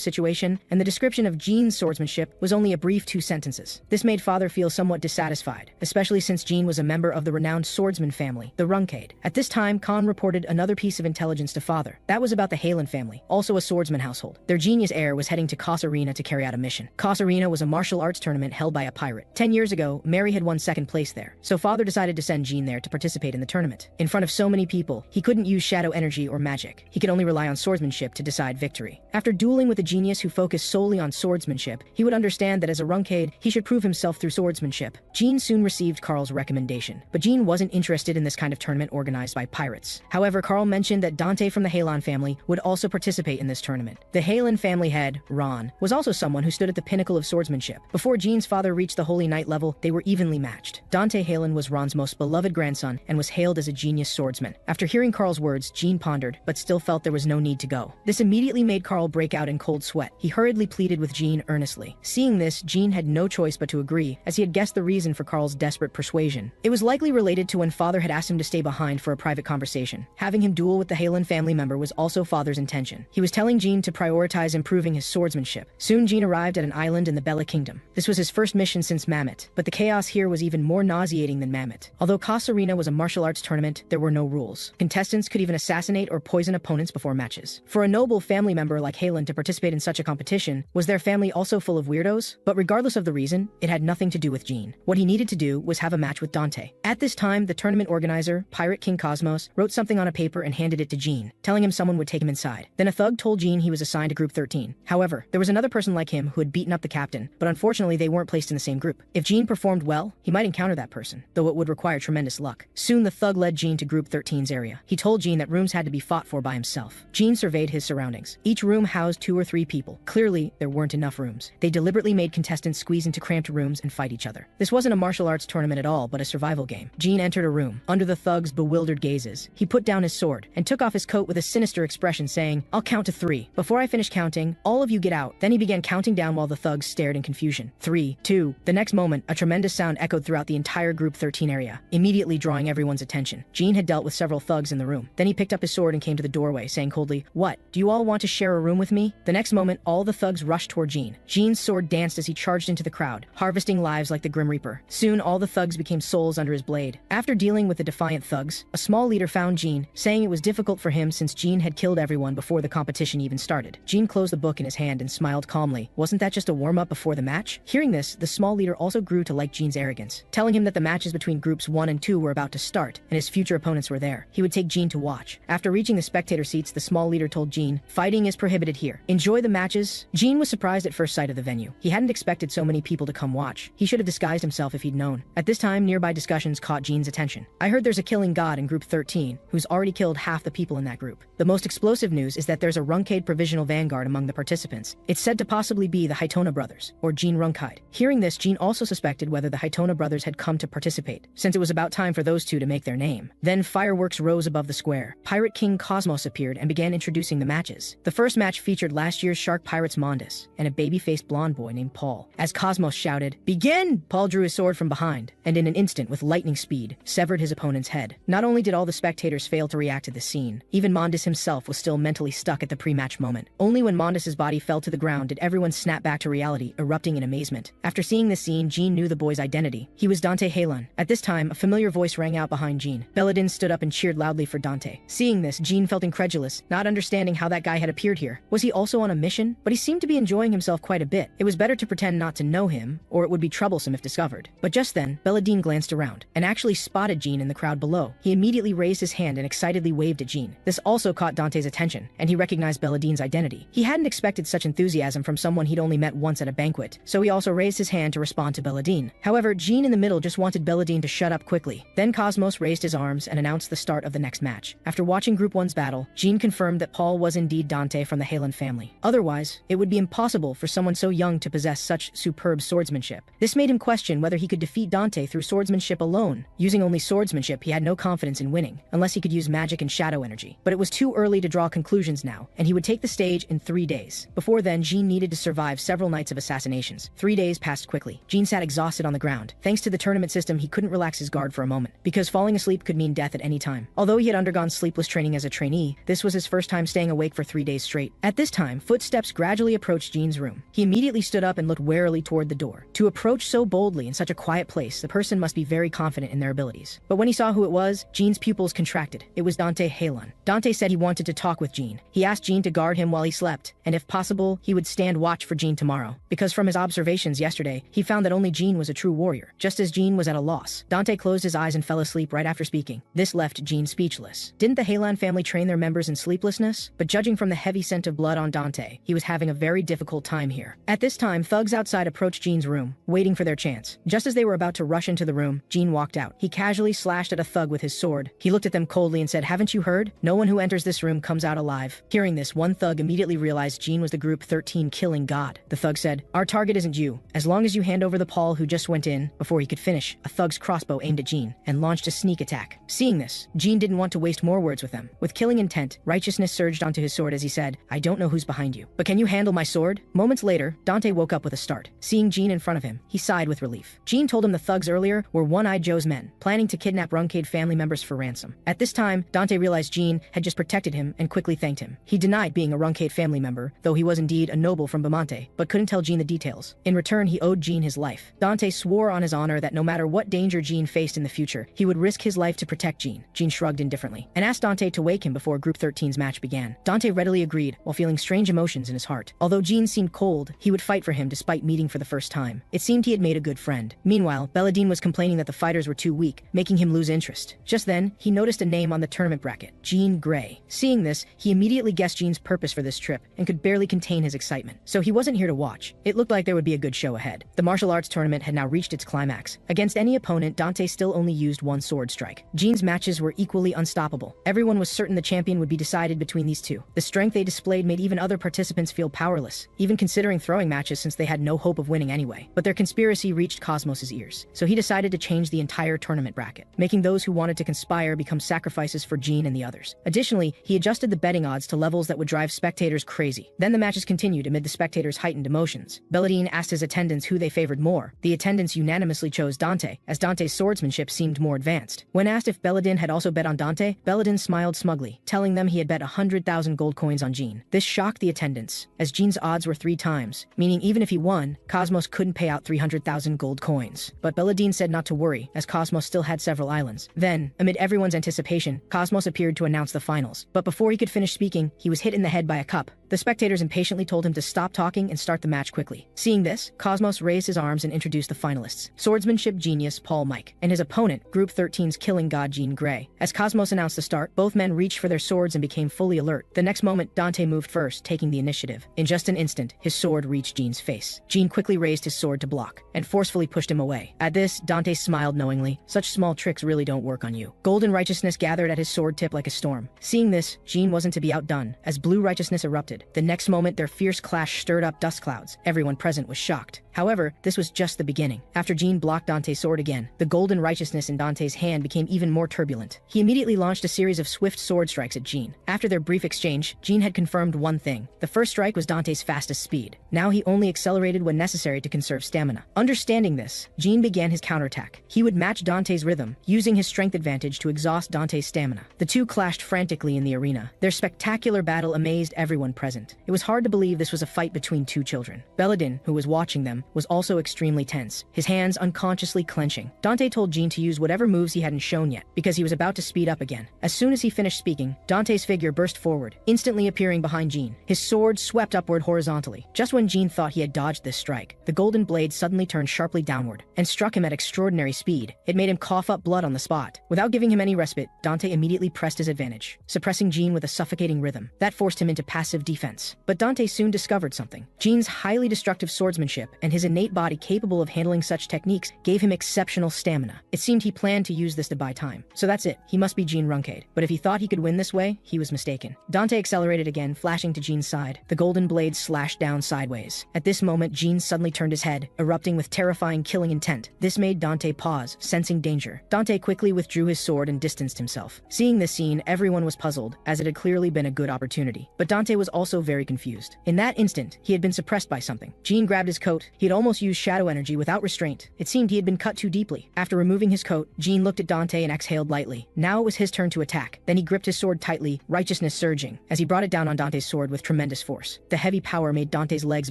A: situation, and the description of Jean's swordsmanship was only a brief 2 sentences. This made Father feel somewhat dissatisfied, especially since Jean was a member of the renowned swordsman family, the Runcandel. At this time, Khan reported another piece of intelligence to father. That was about the Halen family, also a swordsman household. Their genius heir was heading to Kos Arena to carry out a mission. Kos Arena was a martial arts tournament held by a pirate. 10 years ago, Mary had won second place there, so father decided to send Jean there to participate in the tournament. In front of so many people, he couldn't use shadow energy or magic. He could only rely on swordsmanship to decide victory. After dueling with a genius who focused solely on swordsmanship, he would understand that as a Runcade, he should prove himself through swordsmanship. Jean soon received Carl's recommendation, but Jean wasn't interested in this kind of tournament organized by pirates. However, Carl mentioned that Dante from the Halen family would also participate in this tournament. The Halen family head, Ron, was also someone who stood at the pinnacle of swordsmanship. Before Jean's father reached the Holy Knight level, they were evenly matched. Dante Halen was Ron's most beloved grandson and was hailed as a genius swordsman. After hearing Carl's words, Jean pondered, but still felt there was no need to go. This immediately made Carl break out in cold sweat. He hurriedly pleaded with Jean earnestly. Seeing this, Jean had no choice but to agree, as he had guessed the reason for Carl's desperate persuasion. It was likely related to when father had asked him to stay behind for a private conversation. Having him duel with the Halen family member was also father's intention. He was telling Jean to prioritize improving his swordsmanship. Soon Jean arrived at an island in the Bella Kingdom. This was his first mission since Mammoth, but the chaos here was even more nauseating than Mammoth. Although Kos Arena was a martial arts tournament, there were no rules. Contestants could even assassinate or poison opponents before matches. For a noble family member like Halen to participate in such a competition, was their family also full of weirdos? But regardless of the reason, it had nothing to do with Jean. What he needed to do was have a match with Dante. At this time, the tournament organizer, Pirate King Cosmos, wrote something on a paper and handed it to Jean, telling him someone would take him inside. Then a thug told Jean he was assigned to Group 13. However, there was another person like him who had beaten up the captain, but unfortunately they weren't placed in the same group. If Jean performed well, he might encounter that person, though it would require tremendous luck. Soon the thug led Jean to Group 13's area. He told Jean that rooms had to be fought for by himself. Jean surveyed his surroundings. Each room housed 2 or 3 people. Clearly, there weren't enough rooms. They deliberately made contestants squeeze into cramped rooms and fight each other. This wasn't a martial arts tournament at all, but a survival game. Jean entered a room. Under the thug's bewildered gazes, he put down his sword and took off his coat with a sinister expression, saying, "I'll count to 3. Before I finish counting, all of you get out." Then he began counting down while the thugs stared in confusion. 3, 2. The next moment, a tremendous sound echoed throughout the entire Group 13 area, immediately drawing everyone's attention. Jean had dealt with several thugs in the room. Then he picked up his sword and came to the doorway, saying coldly, "What? Do you all want to share a room with me?" The next moment, all the thugs rushed toward Jean. Jean's sword danced as he charged into the crowd, harvesting lives like the Grim Reaper. Soon, all the thugs became souls under his blade. After dealing with the defiant thugs, a small leader found Jean, saying it was difficult for him since Jean had killed everyone before the competition even started. Jean closed the book in his hand and smiled calmly. Wasn't that just a warm-up before the match? Hearing this, the small leader also grew to like Jean's arrogance, telling him that the matches between Groups 1 and 2 were about to start, and his future opponents were there. He would take Jean to watch. After reaching the spectator seats, the small leader told Jean, "Fighting is prohibited here. Enjoy the matches." Jean was surprised at first sight of the venue. He hadn't expected so many people to come watch. He should have disguised himself if he'd known. At this time, nearby discussions caught Jean's attention. "I heard there's a killing god in Group 13, who's already killed half the people in that group. The most explosive news is that there's a Runcade provisional vanguard among the participants. It's said to possibly be the Haitona brothers, or Jean Runcade." Hearing this, Jean also suspected whether the Haitona brothers had come to participate, since it was about time for those two to make their name. Then fireworks rose above the square. Pirate King Cosmos appeared and began introducing the matches. The first match featured last year's Shark Pirates Mondus and a baby-faced blonde boy named Paul. As Cosmos shouted, "Begin!" Paul drew his sword from behind, and in an instant, with lightning speed, severed his opponent's head. Not only did all the spectators fail to react to this scene, even Mondus himself was still mentally stuck at the pre-match moment. Only when Mondus's body fell to the ground did everyone snap back to reality, erupting in amazement. After seeing this scene, Jean knew the boy's identity. He was Dante Halen. At this time, a familiar voice rang out behind Jean. Belladin stood up and cheered loudly for Dante. Seeing this, Jean felt incredulous, not understanding how that guy had appeared here. Was he also on a mission? But he seemed to be enjoying himself quite a bit. It was better to pretend not to know him, or it would be troublesome if discovered. But just then, Belladin glanced around, and actually spotted Jean in the crowd below. He immediately raised his hand and excitedly waved at Jean. This also caught Dante's attention, and he recognized Belladin's identity. He hadn't expected such enthusiasm from someone he'd only met once at a banquet, so he also raised his hand to respond to Belladin. However, Jean in the middle just wanted Belladin to shut up quickly. Then Cosmos raised his arms and announced the start of the next match. After watching Group 1's battle, Jean confirmed that Paul was indeed Dante from the Halen family. Otherwise, it would be impossible for someone so young to possess such superb swordsmanship. This made him question whether he could defeat Dante through swordsmanship alone. Using only swordsmanship, he had no confidence in winning, unless he could use magic and shadow energy. But it was too early to draw conclusions now, and he would take the stage in 3 days. Before then, Jean needed to survive several nights of assassinations. 3 days passed quickly. Jean sat exhausted on the ground. Thanks to the tournament system, he couldn't relax his guard for a moment, because falling asleep could mean death at any time. Although he had undergone sleepless training as a trainee, this was his first time staying awake for 3 days straight. At this time, footsteps gradually approached Jean's room. He immediately stood up and looked warily toward the door. To approach so boldly in such a quiet place, the person must be very confident in their abilities. But when he saw who it was, Jean's pupils contracted. it was Dante Halon. Dante said he wanted to talk with Jean. He asked Jean to guard him while he slept, and if possible, he would stand watch for Jean tomorrow. Because from his observations yesterday, he found that only Jean was a true warrior, just as Jean was at a loss. Dante closed his eyes and fell asleep right after speaking. This left Jean speechless. Didn't the Halon family train their members in sleeplessness? But judging from the heavy scent of blood on Dante, he was having a very difficult time here. At this time, thugs outside approached Jean's room, waiting for their chance. Just as they were about to rush into the room, Jean walked out. He casually slashed at a thug with his sword. He looked at them coldly and said, "Haven't you heard? No one who enters this room comes out alive." Hearing this, one thug immediately realized Jean was the Group 13 killing god. The thug said, "Our target isn't you. As long as you hand over the Paul who just went in." Before he could finish, a thug's crossbow aimed at Jean and launched a sneak attack. Seeing this, Jean didn't want to waste more words with them. With killing intent, righteousness surged onto his sword as he said, "I don't know who's behind you, but can you handle my sword?" Moments later, Dante woke up with a start. Seeing Jean in front of him, he sighed with relief. Jean told him the thugs earlier were One-Eyed Joe's men, planning to kidnap Runcandel family members for ransom. At this time, Dante realized Jean had just protected him and quickly thanked him. He denied being a Runcandel family member, though he was indeed a noble from Bamante, but couldn't tell Jean the details. In return, he owed Jean his life. Dante swore on his honor that no matter what danger Jean faced in the future, he would risk his life to protect Jean. Jean shrugged indifferently and asked Dante to wake him before Group 13's match began. Dante readily agreed, while feeling strange emotions in his heart. Although Jean seemed cold, he would fight for him despite meeting for the first time. It seemed he had made a good friend. Meanwhile, Belladine was complaining that the fighters were too weak, making him lose interest. Just then, he noticed a name on the tournament bracket, Jean Grey. Seeing this, he immediately guessed Jean's purpose for this trip and could barely contain his excitement. So he wasn't here to watch. It looked like there would be a good show ahead. The martial arts tournament had now reached its climax. Against any opponent, Dante still only used one sword strike. Jean's matches were equally unstoppable. Everyone was certain the champion would be decided between these two. The strength they displayed made even other participants feel powerless, even considering throwing matches since they had no hope of winning anyway. But their conspiracy reached Cosmos's ears, so he decided to change the entire tournament bracket, making those who wanted to conspire become sacrifices for Jean and the others. Additionally, he adjusted the betting odds to levels that would drive spectators crazy. Then the matches continued amid the spectators' heightened emotions. Belladine asked his attendants who they favored more. The attendants unanimously chose Dante, as Dante's swordsmanship seemed more advanced. When asked if Belladine had also bet on Dante, Belladine smiled smugly, telling them he had bet 100,000 gold coins on Jean. This shocked the attendants, as Jean's odds were 3 times, meaning even if he won, Cosmos couldn't pay out 300,000 gold coins. But Belladine said not to worry, as Cosmos still had several islands. Then, amid everyone's anticipation, Cosmos appeared to announce the finals. But before he could finish speaking, he was hit in the head by a cup. The spectators impatiently told him to stop talking and start the match quickly. Seeing this, Cosmos raised his arms and introduced the finalists: swordsmanship genius Paul Mike, and his opponent, Group 13's killing god Jean Grey. As Cosmos announced the start, both men reached for their swords and became fully alert. The next moment, Dante moved first, taking the initiative. In just an instant, his sword reached Jean's face. Jean quickly raised his sword to block, and forcefully pushed him away. At this, Dante smiled knowingly. Such small tricks really don't work on you. Golden righteousness gathered at his sword tip like a storm. Seeing this, Jean wasn't to be outdone, as blue righteousness erupted. The next moment, their fierce clash stirred up dust clouds. Everyone present was shocked. However, this was just the beginning. After Jean blocked Dante's sword again, the golden righteousness in Dante's hand became even more turbulent. He immediately launched a series of swift sword strikes at Jean. After their brief exchange, Jean had confirmed one thing. The first strike was Dante's fastest speed. Now he only accelerated when necessary to conserve stamina. Understanding this, Jean began his counterattack. He would match Dante's rhythm, using his strength advantage to exhaust Dante's stamina. The two clashed frantically in the arena. Their spectacular battle amazed everyone present. It was hard to believe this was a fight between two children. Belladine, who was watching them, was also extremely tense, his hands unconsciously clenching. Dante told Jean to use whatever moves he hadn't shown yet, because he was about to speed up again. As soon as he finished speaking, Dante's figure burst forward, instantly appearing behind Jean. His sword swept upward horizontally. Just when Jean thought he had dodged this strike, the golden blade suddenly turned sharply downward and struck him at extraordinary speed. It made him cough up blood on the spot. Without giving him any respite, Dante immediately pressed his advantage, suppressing Jean with a suffocating rhythm. That forced him into passive defense. But Dante soon discovered something. Jean's highly destructive swordsmanship and his innate body capable of handling such techniques gave him exceptional stamina. It seemed he planned to use this to buy time. So that's it. He must be Jean Runcandel. But if he thought he could win this way, he was mistaken. Dante accelerated again, flashing to Jean's side. The golden blade slashed down sideways. At this moment, Jean suddenly turned his head, erupting with terrifying killing intent. This made Dante pause, sensing danger. Dante quickly withdrew his sword and distanced himself. Seeing this scene, everyone was puzzled, as it had clearly been a good opportunity. But Dante was also very confused. In that instant, he had been suppressed by something. Jean grabbed his coat, He had almost used shadow energy without restraint. It seemed he had been cut too deeply. After removing his coat, Jean looked at Dante and exhaled lightly. Now it was his turn to attack. Then he gripped his sword tightly, righteousness surging, as he brought it down on Dante's sword with tremendous force. The heavy power made Dante's legs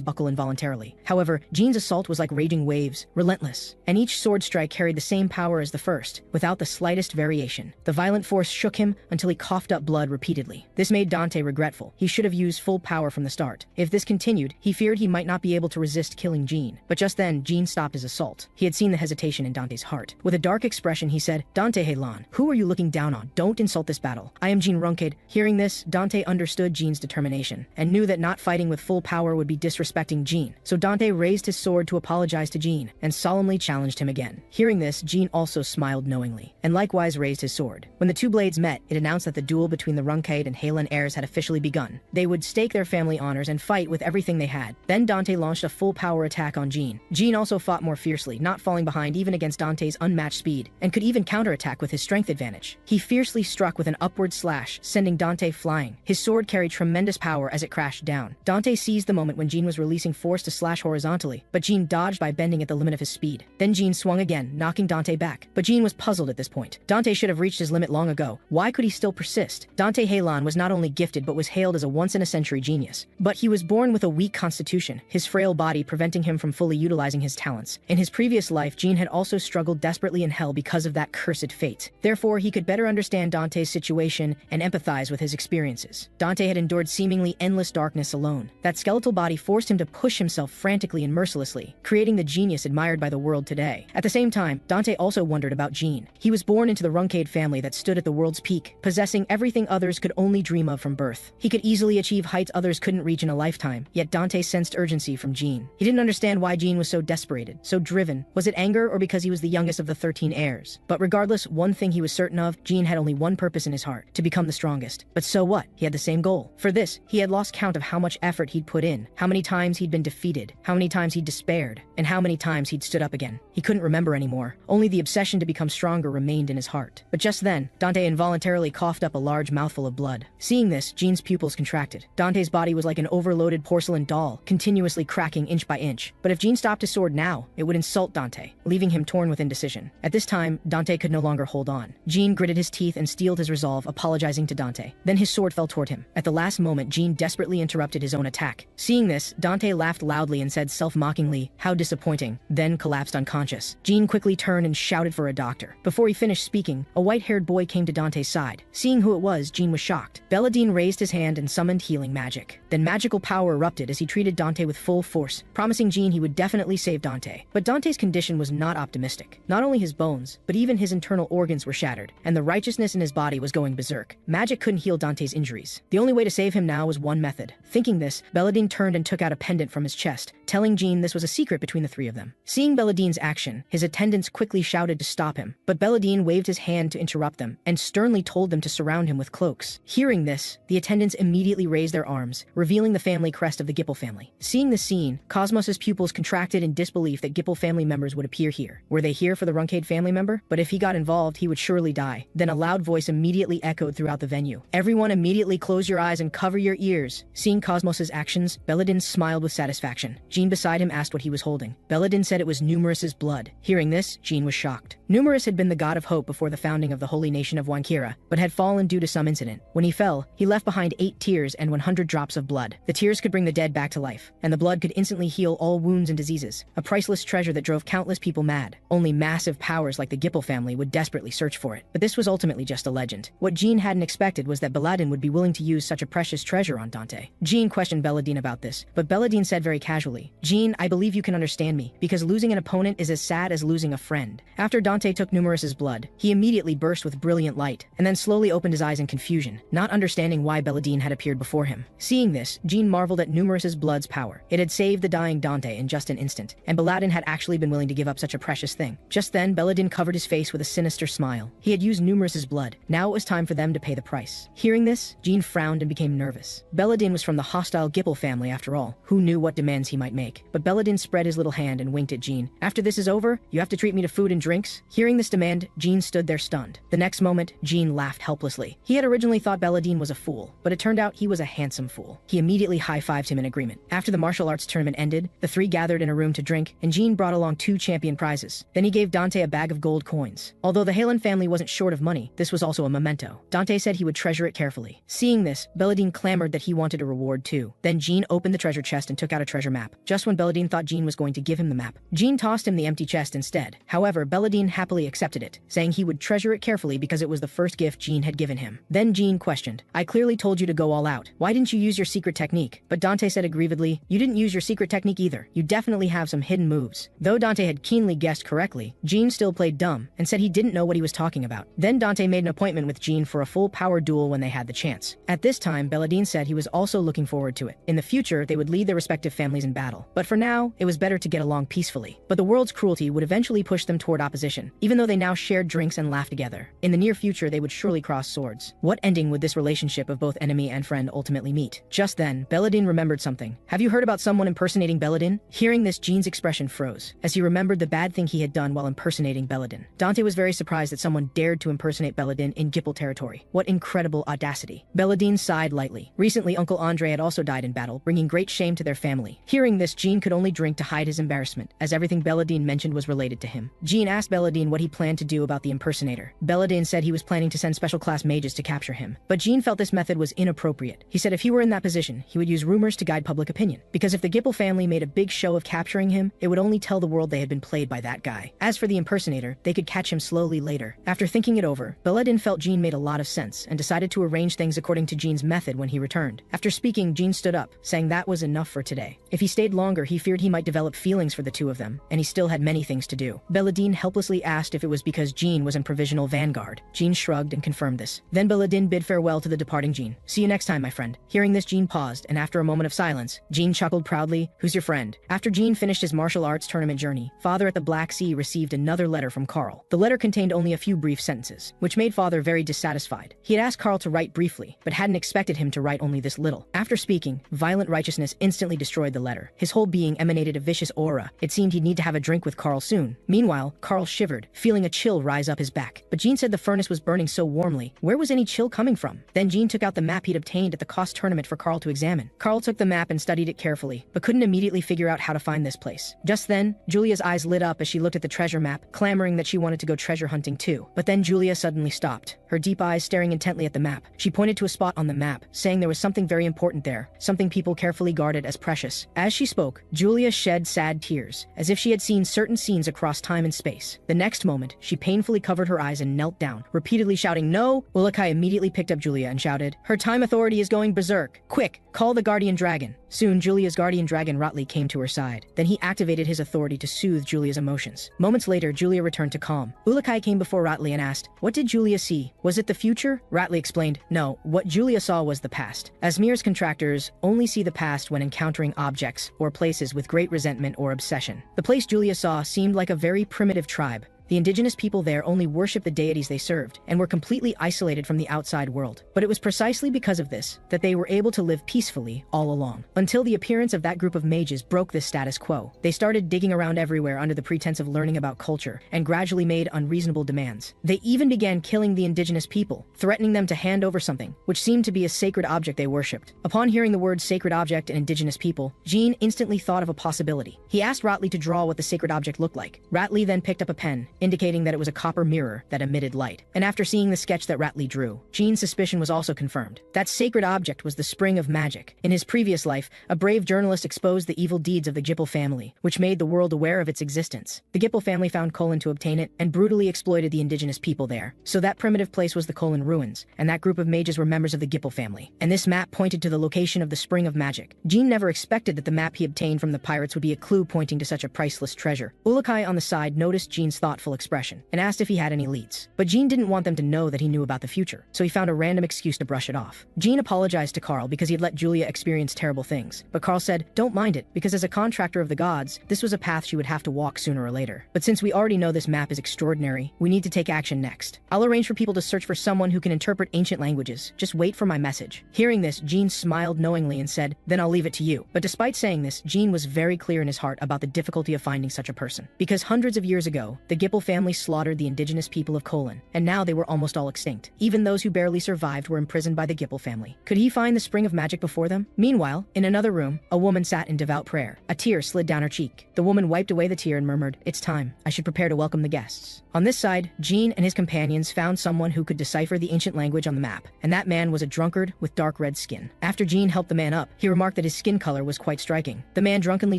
A: buckle involuntarily. However, Jean's assault was like raging waves, relentless, and each sword strike carried the same power as the first, without the slightest variation. The violent force shook him until he coughed up blood repeatedly. This made Dante regretful. He should have used full power from the start. If this continued, he feared he might not be able to resist killing Jean. But just then, Jean stopped his assault. He had seen the hesitation in Dante's heart. With a dark expression, he said, "Dante Helan, who are you looking down on? Don't insult this battle. I am Jean Runcandel." Hearing this, Dante understood Jean's determination, and knew that not fighting with full power would be disrespecting Jean. So Dante raised his sword to apologize to Jean, and solemnly challenged him again. Hearing this, Jean also smiled knowingly, and likewise raised his sword. When the two blades met, it announced that the duel between the Runcandel and Helan heirs had officially begun. They would stake their family honors and fight with everything they had. Then Dante launched a full power attack on Jean. Jean also fought more fiercely, not falling behind even against Dante's unmatched speed, and could even counterattack with his strength advantage. He fiercely struck with an upward slash, sending Dante flying. His sword carried tremendous power as it crashed down. Dante seized the moment when Jean was releasing force to slash horizontally, but Jean dodged by bending at the limit of his speed. Then Jean swung again, knocking Dante back. But Jean was puzzled at this point. Dante should have reached his limit long ago. Why could he still persist? Dante Helan was not only gifted but was hailed as a once-in-a-century genius. But he was born with a weak constitution, his frail body preventing him from fully utilizing his talents. In his previous life, Jean had also struggled desperately in hell because of that cursed fate. Therefore, he could better understand Dante's situation and empathize with his experiences. Dante had endured seemingly endless darkness alone. That skeletal body forced him to push himself frantically and mercilessly, creating the genius admired by the world today. At the same time, Dante also wondered about Jean. He was born into the Runcandel family that stood at the world's peak, possessing everything others could only dream of from birth. He could easily achieve heights others couldn't reach in a lifetime, yet Dante sensed urgency from Jean. He didn't understand why Jean was so desperated, so driven. Was it anger or because he was the youngest of the 13 heirs? But regardless, one thing he was certain of, Jean had only one purpose in his heart, to become the strongest. But so what? He had the same goal. For this, he had lost count of how much effort he'd put in, how many times he'd been defeated, how many times he'd despaired, and how many times he'd stood up again. He couldn't remember anymore. Only the obsession to become stronger remained in his heart. But just then, Dante involuntarily coughed up a large mouthful of blood. Seeing this, Jean's pupils contracted. Dante's body was like an overloaded porcelain doll, continuously cracking inch by inch. But if Jean stopped his sword now, it would insult Dante, leaving him torn with indecision. At this time, Dante could no longer hold on. Jean gritted his teeth and steeled his resolve, apologizing to Dante. Then his sword fell toward him. At the last moment, Jean desperately interrupted his own attack. Seeing this, Dante laughed loudly and said self-mockingly, "How disappointing," then collapsed unconscious. Jean quickly turned and shouted for a doctor. Before he finished speaking, a white-haired boy came to Dante's side. Seeing who it was, Jean was shocked. Belladine raised his hand and summoned healing magic. Then magical power erupted as he treated Dante with full force, promising Jean he would definitely save Dante. But Dante's condition was not optimistic. Not only his bones, but even his internal organs were shattered, and the righteousness in his body was going berserk. Magic couldn't heal Dante's injuries. The only way to save him now was one method. Thinking this, Belladine turned and took out a pendant from his chest, telling Jean this was a secret between the three of them. Seeing Belladine's action, his attendants quickly shouted to stop him, but Belladine waved his hand to interrupt them, and sternly told them to surround him with cloaks. Hearing this, the attendants immediately raised their arms, revealing the family crest of the Gippel family. Seeing the scene, Cosmos's pupils contracted in disbelief that Gippel family members would appear here. Were they here for the Runcandel family member? But if he got involved, he would surely die. Then a loud voice immediately echoed throughout the venue. "Everyone immediately close your eyes and cover your ears." Seeing Cosmos's actions, Belladine smiled with satisfaction. Jean beside him asked what he was holding. Belladine said it was Numerous's blood. Hearing this, Jean was shocked. Numerous had been the god of hope before the founding of the holy nation of Wankira, but had fallen due to some incident. When he fell, he left behind 8 tears and 100 drops of blood. The tears could bring the dead back to life, and the blood could instantly heal all wounds and diseases. A priceless treasure that drove countless people mad. Only massive powers like the Gippel family would desperately search for it. But this was ultimately just a legend. What Jean hadn't expected was that Belladine would be willing to use such a precious treasure on Dante. Jean questioned Belladine about this, but Belladine said very casually, "Jean, I believe you can understand me, because losing an opponent is as sad as losing a friend." After Dante took Numerous's blood, he immediately burst with brilliant light, and then slowly opened his eyes in confusion, not understanding why Belladine had appeared before him. Seeing this, Jean marveled at Numerous's blood's power. It had saved the dying Dante in just an instant, and Belladine had actually been willing to give up such a precious thing. Just then, Belladine covered his face with a sinister smile. He had used Numerous's blood. Now it was time for them to pay the price. Hearing this, Jean frowned and became nervous. Belladine was from the hostile Gippel family after all. Who knew what demands he might make, but Belladin spread his little hand and winked at Jean. After this is over, you have to treat me to food and drinks. Hearing this demand, Jean stood there stunned. The next moment, Jean laughed helplessly. He had originally thought Belladin was a fool, but it turned out he was a handsome fool. He immediately high-fived him in agreement. After the martial arts tournament ended, the three gathered in a room to drink, and Jean brought along 2 champion prizes. Then he gave Dante a bag of gold coins. Although the Halen family wasn't short of money, this was also a memento. Dante said he would treasure it carefully. Seeing this, Belladin clamored that he wanted a reward too. Then Jean opened the treasure chest and took out a treasure map. Just when Belladin thought Jean was going to give him the map, Jean tossed him the empty chest instead. However, Belladin happily accepted it, saying he would treasure it carefully because it was the first gift Jean had given him. Then Jean questioned, "I clearly told you to go all out. Why didn't you use your secret technique?" But Dante said aggrievedly, "You didn't use your secret technique either. You definitely have some hidden moves." Though Dante had keenly guessed correctly, Jean still played dumb and said he didn't know what he was talking about. Then Dante made an appointment with Jean for a full power duel when they had the chance. At this time, Belladin said he was also looking forward to it. In the future, they would lead their respective families in battle. But for now, it was better to get along peacefully. But the world's cruelty would eventually push them toward opposition, even though they now shared drinks and laughed together. In the near future, they would surely cross swords. What ending would this relationship of both enemy and friend ultimately meet? Just then, Belladin remembered something. "Have you heard about someone impersonating Belladin?" Hearing this, Jean's expression froze, as he remembered the bad thing he had done while impersonating Belladin. Dante was very surprised that someone dared to impersonate Belladin in Gipple territory. What incredible audacity. Belladin sighed lightly. Recently, Uncle Andre had also died in battle, bringing great shame to their family. Hearing this, Jean could only drink to hide his embarrassment, as everything Belladin mentioned was related to him. Jean asked Belladin what he planned to do about the impersonator. Belladin said he was planning to send special class mages to capture him. But Jean felt this method was inappropriate. He said if he were in that position, he would use rumors to guide public opinion. Because if the Gipple family made a big show of capturing him, it would only tell the world they had been played by that guy. As for the impersonator, they could catch him slowly later. After thinking it over, Belladin felt Jean made a lot of sense and decided to arrange things according to Jean's method when he returned. After speaking, Jean stood up, saying that was enough for today. If he stayed longer, he feared he might develop feelings for the two of them, and he still had many things to do. Belladin helplessly asked if it was because Jean was in provisional vanguard. Jean shrugged and confirmed this. Then Belladin bid farewell to the departing Jean. "See you next time, my friend." Hearing this, Jean paused, and after a moment of silence, Jean chuckled proudly, "Who's your friend?" After Jean finished his martial arts tournament journey, Father at the Black Sea received another letter from Carl. The letter contained only a few brief sentences, which made Father very dissatisfied. He had asked Carl to write briefly, but hadn't expected him to write only this little. After speaking, violent righteousness instantly destroyed the letter. His whole being emanated a vicious aura. It seemed he'd need to have a drink with Carl soon. Meanwhile, Carl shivered, feeling a chill rise up his back. But Jean said the furnace was burning so warmly. Where was any chill coming from? Then Jean took out the map he'd obtained at the cost tournament for Carl to examine. Carl took the map and studied it carefully, but couldn't immediately figure out how to find this place. Just then, Julia's eyes lit up as she looked at the treasure map, clamoring that she wanted to go treasure hunting too. But then Julia suddenly stopped, her deep eyes staring intently at the map. She pointed to a spot on the map, saying there was something very important there, something people carefully guarded as precious. As she spoke, Julia shed sad tears, as if she had seen certain scenes across time and space. The next moment, she painfully covered her eyes and knelt down, repeatedly shouting, "No!" Ourokh immediately picked up Julia and shouted, "Her time authority is going berserk! Quick, call the guardian dragon!" Soon, Julia's guardian dragon Rotley came to her side. Then he activated his authority to soothe Julia's emotions. Moments later, Julia returned to calm. Ourokh came before Rotley and asked, "What did Julia see? Was it the future?" Rotley explained, "No, what Julia saw was the past. As Mir's contractors only see the past when encountering objects or places with great resentment or obsession. The place Julia saw seemed like a very primitive tribe. The indigenous people there only worshipped the deities they served and were completely isolated from the outside world. But it was precisely because of this that they were able to live peacefully all along. Until the appearance of that group of mages broke this status quo. They started digging around everywhere under the pretense of learning about culture and gradually made unreasonable demands. They even began killing the indigenous people, threatening them to hand over something, which seemed to be a sacred object they worshipped. Upon hearing the words sacred object and indigenous people, Jean instantly thought of a possibility. He asked Rotley to draw what the sacred object looked like. Rotley then picked up a pen, indicating that it was a copper mirror that emitted light. And after seeing the sketch that Rotley drew, Jean's suspicion was also confirmed. That sacred object was the spring of magic. In his previous life, a brave journalist exposed the evil deeds of the Gipple family, which made the world aware of its existence. The Gipple family found Colin to obtain it and brutally exploited the indigenous people there. So that primitive place was the Colin ruins, and that group of mages were members of the Gipple family. And this map pointed to the location of the spring of magic. Jean never expected that the map he obtained from the pirates would be a clue pointing to such a priceless treasure. Ourokh on the side noticed Jean's thoughtful thoughtful expression, and asked if he had any leads. But Jean didn't want them to know that he knew about the future, so he found a random excuse to brush it off. Jean apologized to Carl because he had let Julia experience terrible things, but Carl said, "Don't mind it, because as a contractor of the gods, this was a path she would have to walk sooner or later. But since we already know this map is extraordinary, we need to take action next. I'll arrange for people to search for someone who can interpret ancient languages. Just wait for my message." Hearing this, Jean smiled knowingly and said, "Then I'll leave it to you." But despite saying this, Jean was very clear in his heart about the difficulty of finding such a person. Because hundreds of years ago, the Gipple family slaughtered the indigenous people of Kolin, and now they were almost all extinct. Even those who barely survived were imprisoned by the Gipple family. Could he find the spring of magic before them? Meanwhile, in another room, a woman sat in devout prayer. A tear slid down her cheek. The woman wiped away the tear and murmured, "It's time. I should prepare to welcome the guests." On this side, Jean and his companions found someone who could decipher the ancient language on the map, and that man was a drunkard with dark red skin. After Jean helped the man up, he remarked that his skin color was quite striking. The man drunkenly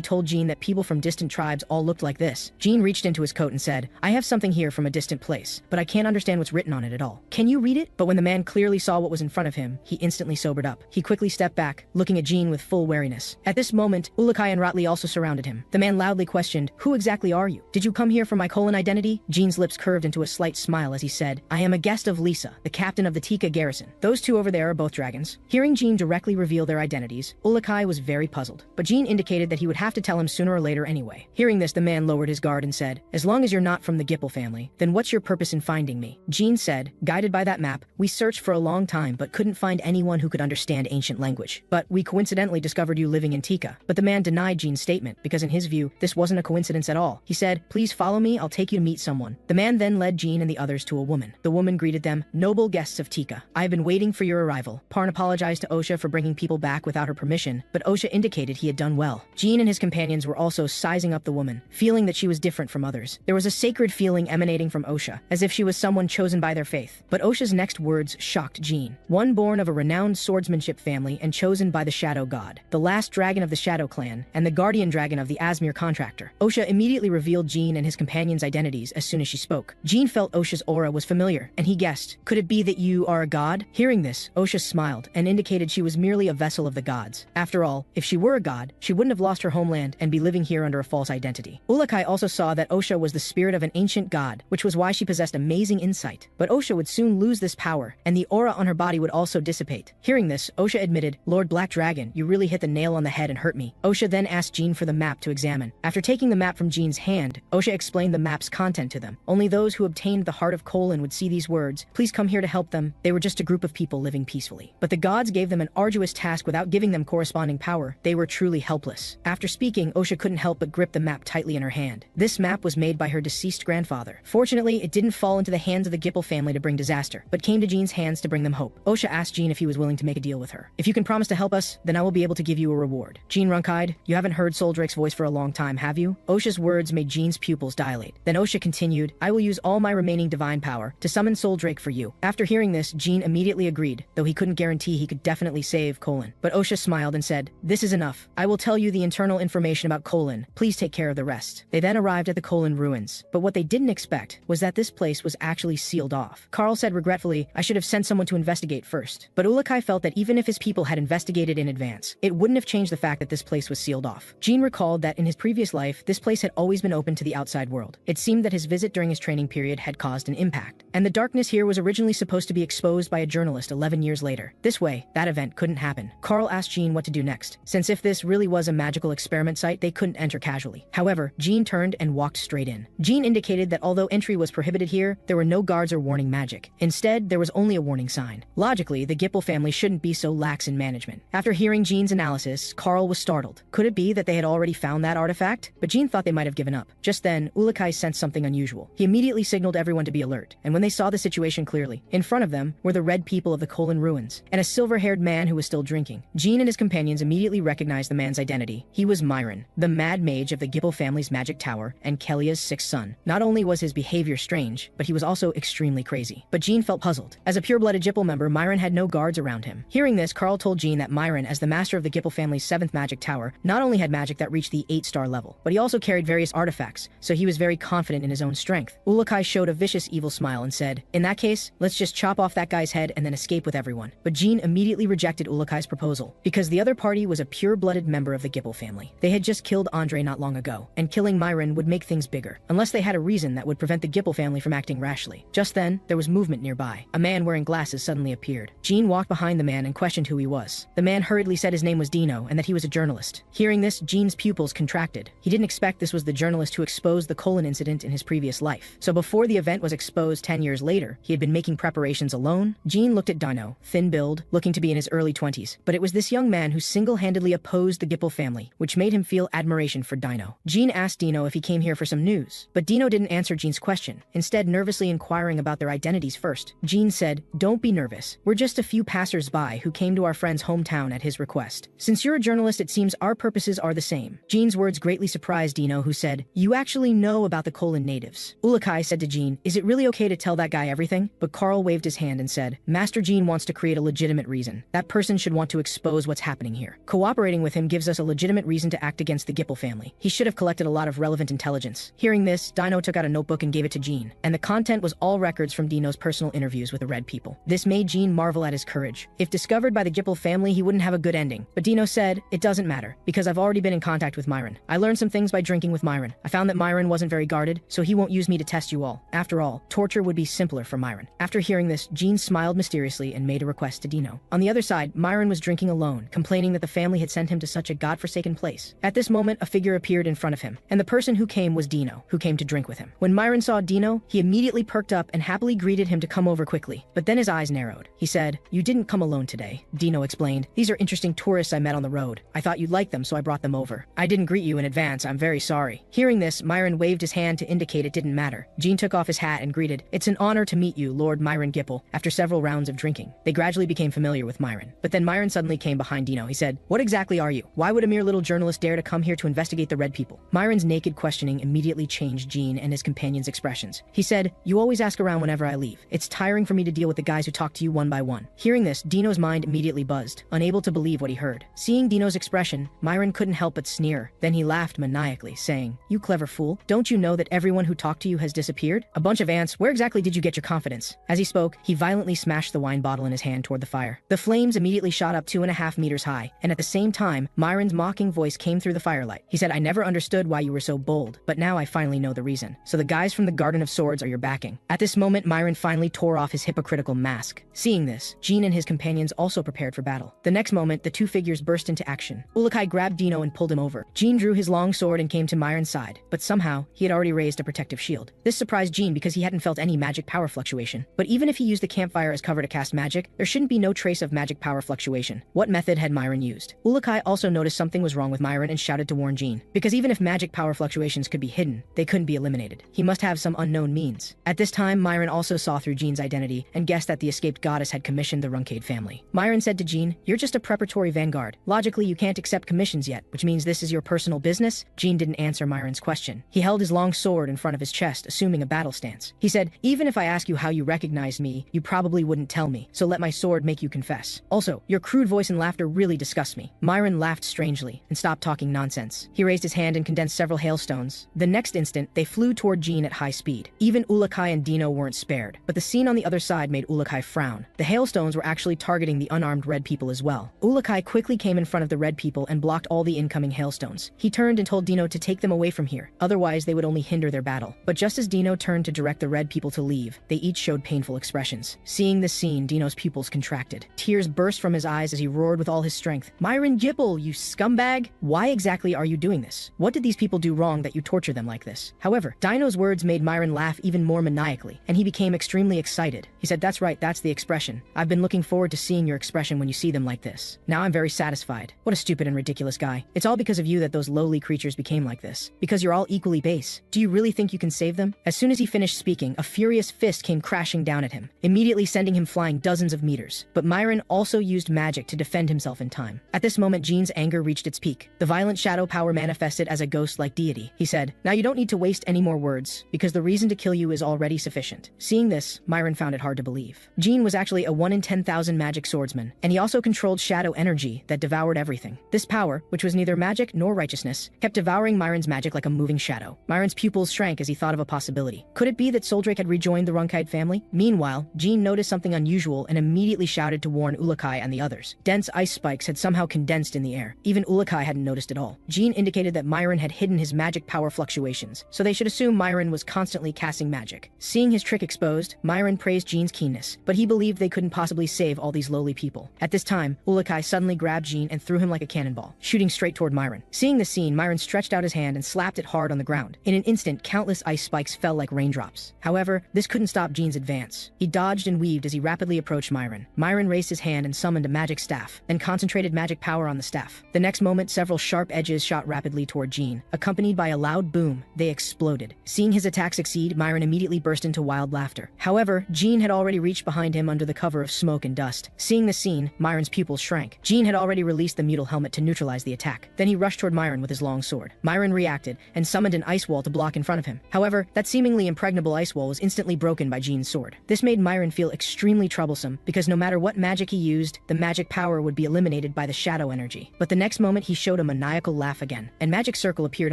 A: told Jean that people from distant tribes all looked like this. Jean reached into his coat and said, "I have something here from a distant place, but I can't understand what's written on it at all. Can you read it?" But when the man clearly saw what was in front of him, he instantly sobered up. He quickly stepped back, looking at Jean with full wariness. At this moment, Ourokh and Ratli also surrounded him. The man loudly questioned, "Who exactly are you? Did you come here for my Kolin identity?" Jean's lips curved into a slight smile as he said, "I am a guest of Lisa, the captain of the Tika garrison. Those two over there are both dragons." Hearing Jean directly reveal their identities, Ourokh was very puzzled, but Jean indicated that he would have to tell him sooner or later anyway. Hearing this, the man lowered his guard and said, "As long as you're not from the Gipple family, then what's your purpose in finding me?" Jean said, "Guided by that map, we searched for a long time but couldn't find anyone who could understand ancient language. But we coincidentally discovered you living in Tika." But the man denied Jean's statement because in his view, this wasn't a coincidence at all. He said, "Please follow me, I'll take you to meet someone." The man then led Jean and the others to a woman. The woman greeted them, "Noble guests of Tika, I have been waiting for your arrival." Parn apologized to Osha for bringing people back without her permission, but Osha indicated he had done well. Jean and his companions were also sizing up the woman, feeling that she was different from others. There was a sacred feeling emanating from Osha, as if she was someone chosen by their faith. But Osha's next words shocked Jean. One born of a renowned swordsmanship family and chosen by the Shadow God, the last dragon of the Shadow clan, and the guardian dragon of the Asmir contractor. Osha immediately revealed Jean and his companions' identities as soon as she spoke. Jean felt Osha's aura was familiar, and he guessed, "Could it be that you are a god?" Hearing this, Osha smiled and indicated she was merely a vessel of the gods. After all, if she were a god, she wouldn't have lost her homeland and be living here under a false identity. Ourokh also saw that Osha was the spirit of an ancient god, which was why she possessed amazing insight. But Osha would soon lose this power, and the aura on her body would also dissipate. Hearing this, Osha admitted, "Lord Black Dragon, you really hit the nail on the head and hurt me." Osha then asked Jean for the map to examine. After taking the map from Jean's hand, Osha explained the map's content to them. Only those who obtained the heart of Kolin would see these words, "Please come here to help them. They were just a group of people living peacefully." But the gods gave them an arduous task without giving them corresponding power. They were truly helpless. After speaking, Osha couldn't help but grip the map tightly in her hand. This map was made by her deceased grandfather. Fortunately, it didn't fall into the hands of the Gipple family to bring disaster, but came to Jean's hands to bring them hope. Osha asked Jean if he was willing to make a deal with her. "If you can promise to help us, then I will be able to give you a reward." Jean Runcandel, "You haven't heard Solderet's voice for a long time, have you?" Osha's words made Jean's pupils dilate. Then Osha continued, "I will use all my remaining divine power to summon Solderek for you." After hearing this, Jean immediately agreed, though he couldn't guarantee he could definitely save Kolin. But Osha smiled and said, "This is enough. I will tell you the internal information about Kolin. Please take care of the rest." They then arrived at the Kolin ruins, but what they didn't expect was that this place was actually sealed off. Carl said regretfully, "I should have sent someone to investigate first." But Ourokh felt that even if his people had investigated in advance, it wouldn't have changed the fact that this place was sealed off. Jean recalled that in his previous life, this place had always been open to the outside world. It seemed that his visit during his training period had caused an impact, and the darkness here was originally supposed to be exposed by a journalist 11 years later. This way, that event couldn't happen. Carl asked Jean what to do next, since if this really was a magical experiment site, they couldn't enter casually. However, Jean turned and walked straight in. Jean indicated that although entry was prohibited here, there were no guards or warning magic. Instead, there was only a warning sign. Logically, the Gipple family shouldn't be so lax in management. After hearing Jean's analysis, Carl was startled. Could it be that they had already found that artifact? But Jean thought they might have given up. Just then, Ourokh sensed something unusual. He immediately signaled everyone to be alert, and when they saw the situation clearly, in front of them were the red people of the Kolin ruins, and a silver-haired man who was still drinking. Jean and his companions immediately recognized the man's identity. He was Myron, the mad mage of the Gipple family's magic tower and Kelia's sixth son. Not only was his behavior strange, but he was also extremely crazy. But Jean felt puzzled. As a pure-blooded Gipple member, Myron had no guards around him. Hearing this, Carl told Jean that Myron, as the master of the Gipple family's 7th magic tower, not only had magic that reached the 8-star level, but he also carried various artifacts, so he was very confident in his own strength. Ourokh showed a vicious evil smile and said, "In that case, let's just chop off that guy's head and then escape with everyone." But Jean immediately rejected Ourok's proposal, because the other party was a pure-blooded member of the Gipple family. They had just killed Andre not long ago, and killing Myron would make things bigger. Unless they had a a reason that would prevent the Gipple family from acting rashly. Just then, there was movement nearby. A man wearing glasses suddenly appeared. Jean walked behind the man and questioned who he was. The man hurriedly said his name was Dino and that he was a journalist. Hearing this, Jean's pupils contracted. He didn't expect this was the journalist who exposed the colon incident in his previous life. So before the event was exposed 10 years later, he had been making preparations alone. Jean looked at Dino, thin build, looking to be in his early 20s. But it was this young man who single-handedly opposed the Gipple family, which made him feel admiration for Dino. Jean asked Dino if he came here for some news, but Dino didn't answer Jean's question, instead nervously inquiring about their identities first. Jean said, "Don't be nervous. We're just a few passers-by who came to our friend's hometown at his request. Since you're a journalist, it seems our purposes are the same." Jean's words greatly surprised Dino, who said, "You actually know about the Colon natives." Ourokh said to Jean, "Is it really okay to tell that guy everything?" But Carl waved his hand and said, "Master Jean wants to create a legitimate reason. That person should want to expose what's happening here. Cooperating with him gives us a legitimate reason to act against the Gipple family. He should have collected a lot of relevant intelligence." Hearing this, Dino took out a notebook and gave it to Jean, and the content was all records from Dino's personal interviews with the Red People. This made Jean marvel at his courage. If discovered by the Gipple family, he wouldn't have a good ending. But Dino said, "It doesn't matter, because I've already been in contact with Myron. I learned some things by drinking with Myron. I found that Myron wasn't very guarded, so he won't use me to test you all. After all, torture would be simpler for Myron." After hearing this, Jean smiled mysteriously and made a request to Dino. On the other side, Myron was drinking alone, complaining that the family had sent him to such a godforsaken place. At this moment, a figure appeared in front of him, and the person who came was Dino, who came to drink with him. When Myron saw Dino, he immediately perked up and happily greeted him to come over quickly. But then his eyes narrowed. He said, "You didn't come alone today." Dino explained, "These are interesting tourists I met on the road. I thought you'd like them, so I brought them over. I didn't greet you in advance, I'm very sorry." Hearing this, Myron waved his hand to indicate it didn't matter. Jean took off his hat and greeted, "It's an honor to meet you, Lord Myron Gipple." After several rounds of drinking, they gradually became familiar with Myron. But then Myron suddenly came behind Dino. He said, "What exactly are you? Why would a mere little journalist dare to come here to investigate the Red People?" Myron's naked questioning immediately changed Jean and his companion's expressions. He said, "You always ask around whenever I leave. It's tiring for me to deal with the guys who talk to you one by one." Hearing this, Dino's mind immediately buzzed, unable to believe what he heard. Seeing Dino's expression, Myron couldn't help but sneer. Then he laughed maniacally, saying, "You clever fool. Don't you know that everyone who talked to you has disappeared? A bunch of ants. Where exactly did you get your confidence?" As he spoke, he violently smashed the wine bottle in his hand toward the fire. The flames immediately shot up 2.5 meters high, and at the same time, Myron's mocking voice came through the firelight. He said, "I never understood why you were so bold, but now I finally know the reason. So the guys from the Garden of Swords are your backing." At this moment, Myron finally tore off his hypocritical mask. Seeing this, Jean and his companions also prepared for battle. The next moment, the two figures burst into action. Ourokh grabbed Dino and pulled him over. Jean drew his long sword and came to Myron's side, but somehow, he had already raised a protective shield. This surprised Jean because he hadn't felt any magic power fluctuation. But even if he used the campfire as cover to cast magic, there shouldn't be no trace of magic power fluctuation. What method had Myron used? Ourokh also noticed something was wrong with Myron and shouted to warn Jean. Because even if magic power fluctuations could be hidden, they couldn't be eliminated. He must have some unknown means. At this time, Myron also saw through Jean's identity and guessed that the escaped goddess had commissioned the Runcandel family. Myron said to Jean, "You're just a preparatory vanguard. Logically, you can't accept commissions yet, which means this is your personal business?" Jean didn't answer Myron's question. He held his long sword in front of his chest, assuming a battle stance. He said, "Even if I ask you how you recognized me, you probably wouldn't tell me, so let my sword make you confess. Also, your crude voice and laughter really disgust me." Myron laughed strangely and stopped talking nonsense. He raised his hand and condensed several hailstones. The next instant, they flew toward Jean at high speed. Even Ourokh and Dino weren't spared, but the scene on the other side made Ourokh frown. The hailstones were actually targeting the unarmed Red People as well. Ourokh quickly came in front of the Red People and blocked all the incoming hailstones. He turned and told Dino to take them away from here, otherwise they would only hinder their battle. But just as Dino turned to direct the Red People to leave, they each showed painful expressions. Seeing this scene, Dino's pupils contracted. Tears burst from his eyes as he roared with all his strength, "Myron Gipple, you scumbag! Why exactly are you doing this? What did these people do wrong that you torture them like this?" However, Dino's words made Myron laugh even more maniacally, and he became extremely excited. He said, "That's right, that's the expression. I've been looking forward to seeing your expression when you see them like this. Now I'm very satisfied. What a stupid and ridiculous guy. It's all because of you that those lowly creatures became like this. Because you're all equally base. Do you really think you can save them?" As soon as he finished speaking, a furious fist came crashing down at him, immediately sending him flying dozens of meters. But Myron also used magic to defend himself in time. At this moment, Jean's anger reached its peak. The violent shadow power manifested as a ghost-like deity. He said, "Now you don't need to waste any more words, because the reason to kill you is already sufficient." Seeing this, Myron found it hard to believe. Jean was actually a 1 in 10,000 magic swordsman, and he also controlled shadow energy that devoured everything. This power, which was neither magic nor righteousness, kept devouring Myron's magic like a moving shadow. Myron's pupils shrank as he thought of a possibility. Could it be that Solderet had rejoined the Runcandel family? Meanwhile, Jean noticed something unusual and immediately shouted to warn Ourokh and the others. Dense ice spikes had somehow condensed in the air. Even Ourokh hadn't noticed at all. Jean indicated that Myron had hidden his magic power fluctuations, so they should assume Myron was constantly casting magic. Seeing his trick exposed, Myron praised Jean's keenness, but he believed they couldn't possibly save all these lowly people. At this time, Ourokh suddenly grabbed Jean and threw him like a cannonball, shooting straight toward Myron. Seeing the scene, Myron stretched out his hand and slapped it hard on the ground. In an instant, countless ice spikes fell like raindrops. However, this couldn't stop Jean's advance. He dodged and weaved as he rapidly approached Myron. Myron raised his hand and summoned a magic staff, then concentrated magic power on the staff. The next moment, several sharp edges shot rapidly toward Jean. Accompanied by a loud boom, they exploded. Seeing his attack succeed, Myron immediately burst into wild laughter. However, Jean had already reached behind him under the cover of smoke and dust. Seeing the scene, Myron's pupils shrank. Jean had already released the mutal helmet to neutralize the attack. Then he rushed toward Myron with his long sword. Myron reacted and summoned an ice wall to block in front of him. However, that seemingly impregnable ice wall was instantly broken by Jean's sword. This made Myron feel extremely troublesome because no matter what magic he used, the magic power would be eliminated by the shadow energy. But the next moment he showed a maniacal laugh again. A magic circle appeared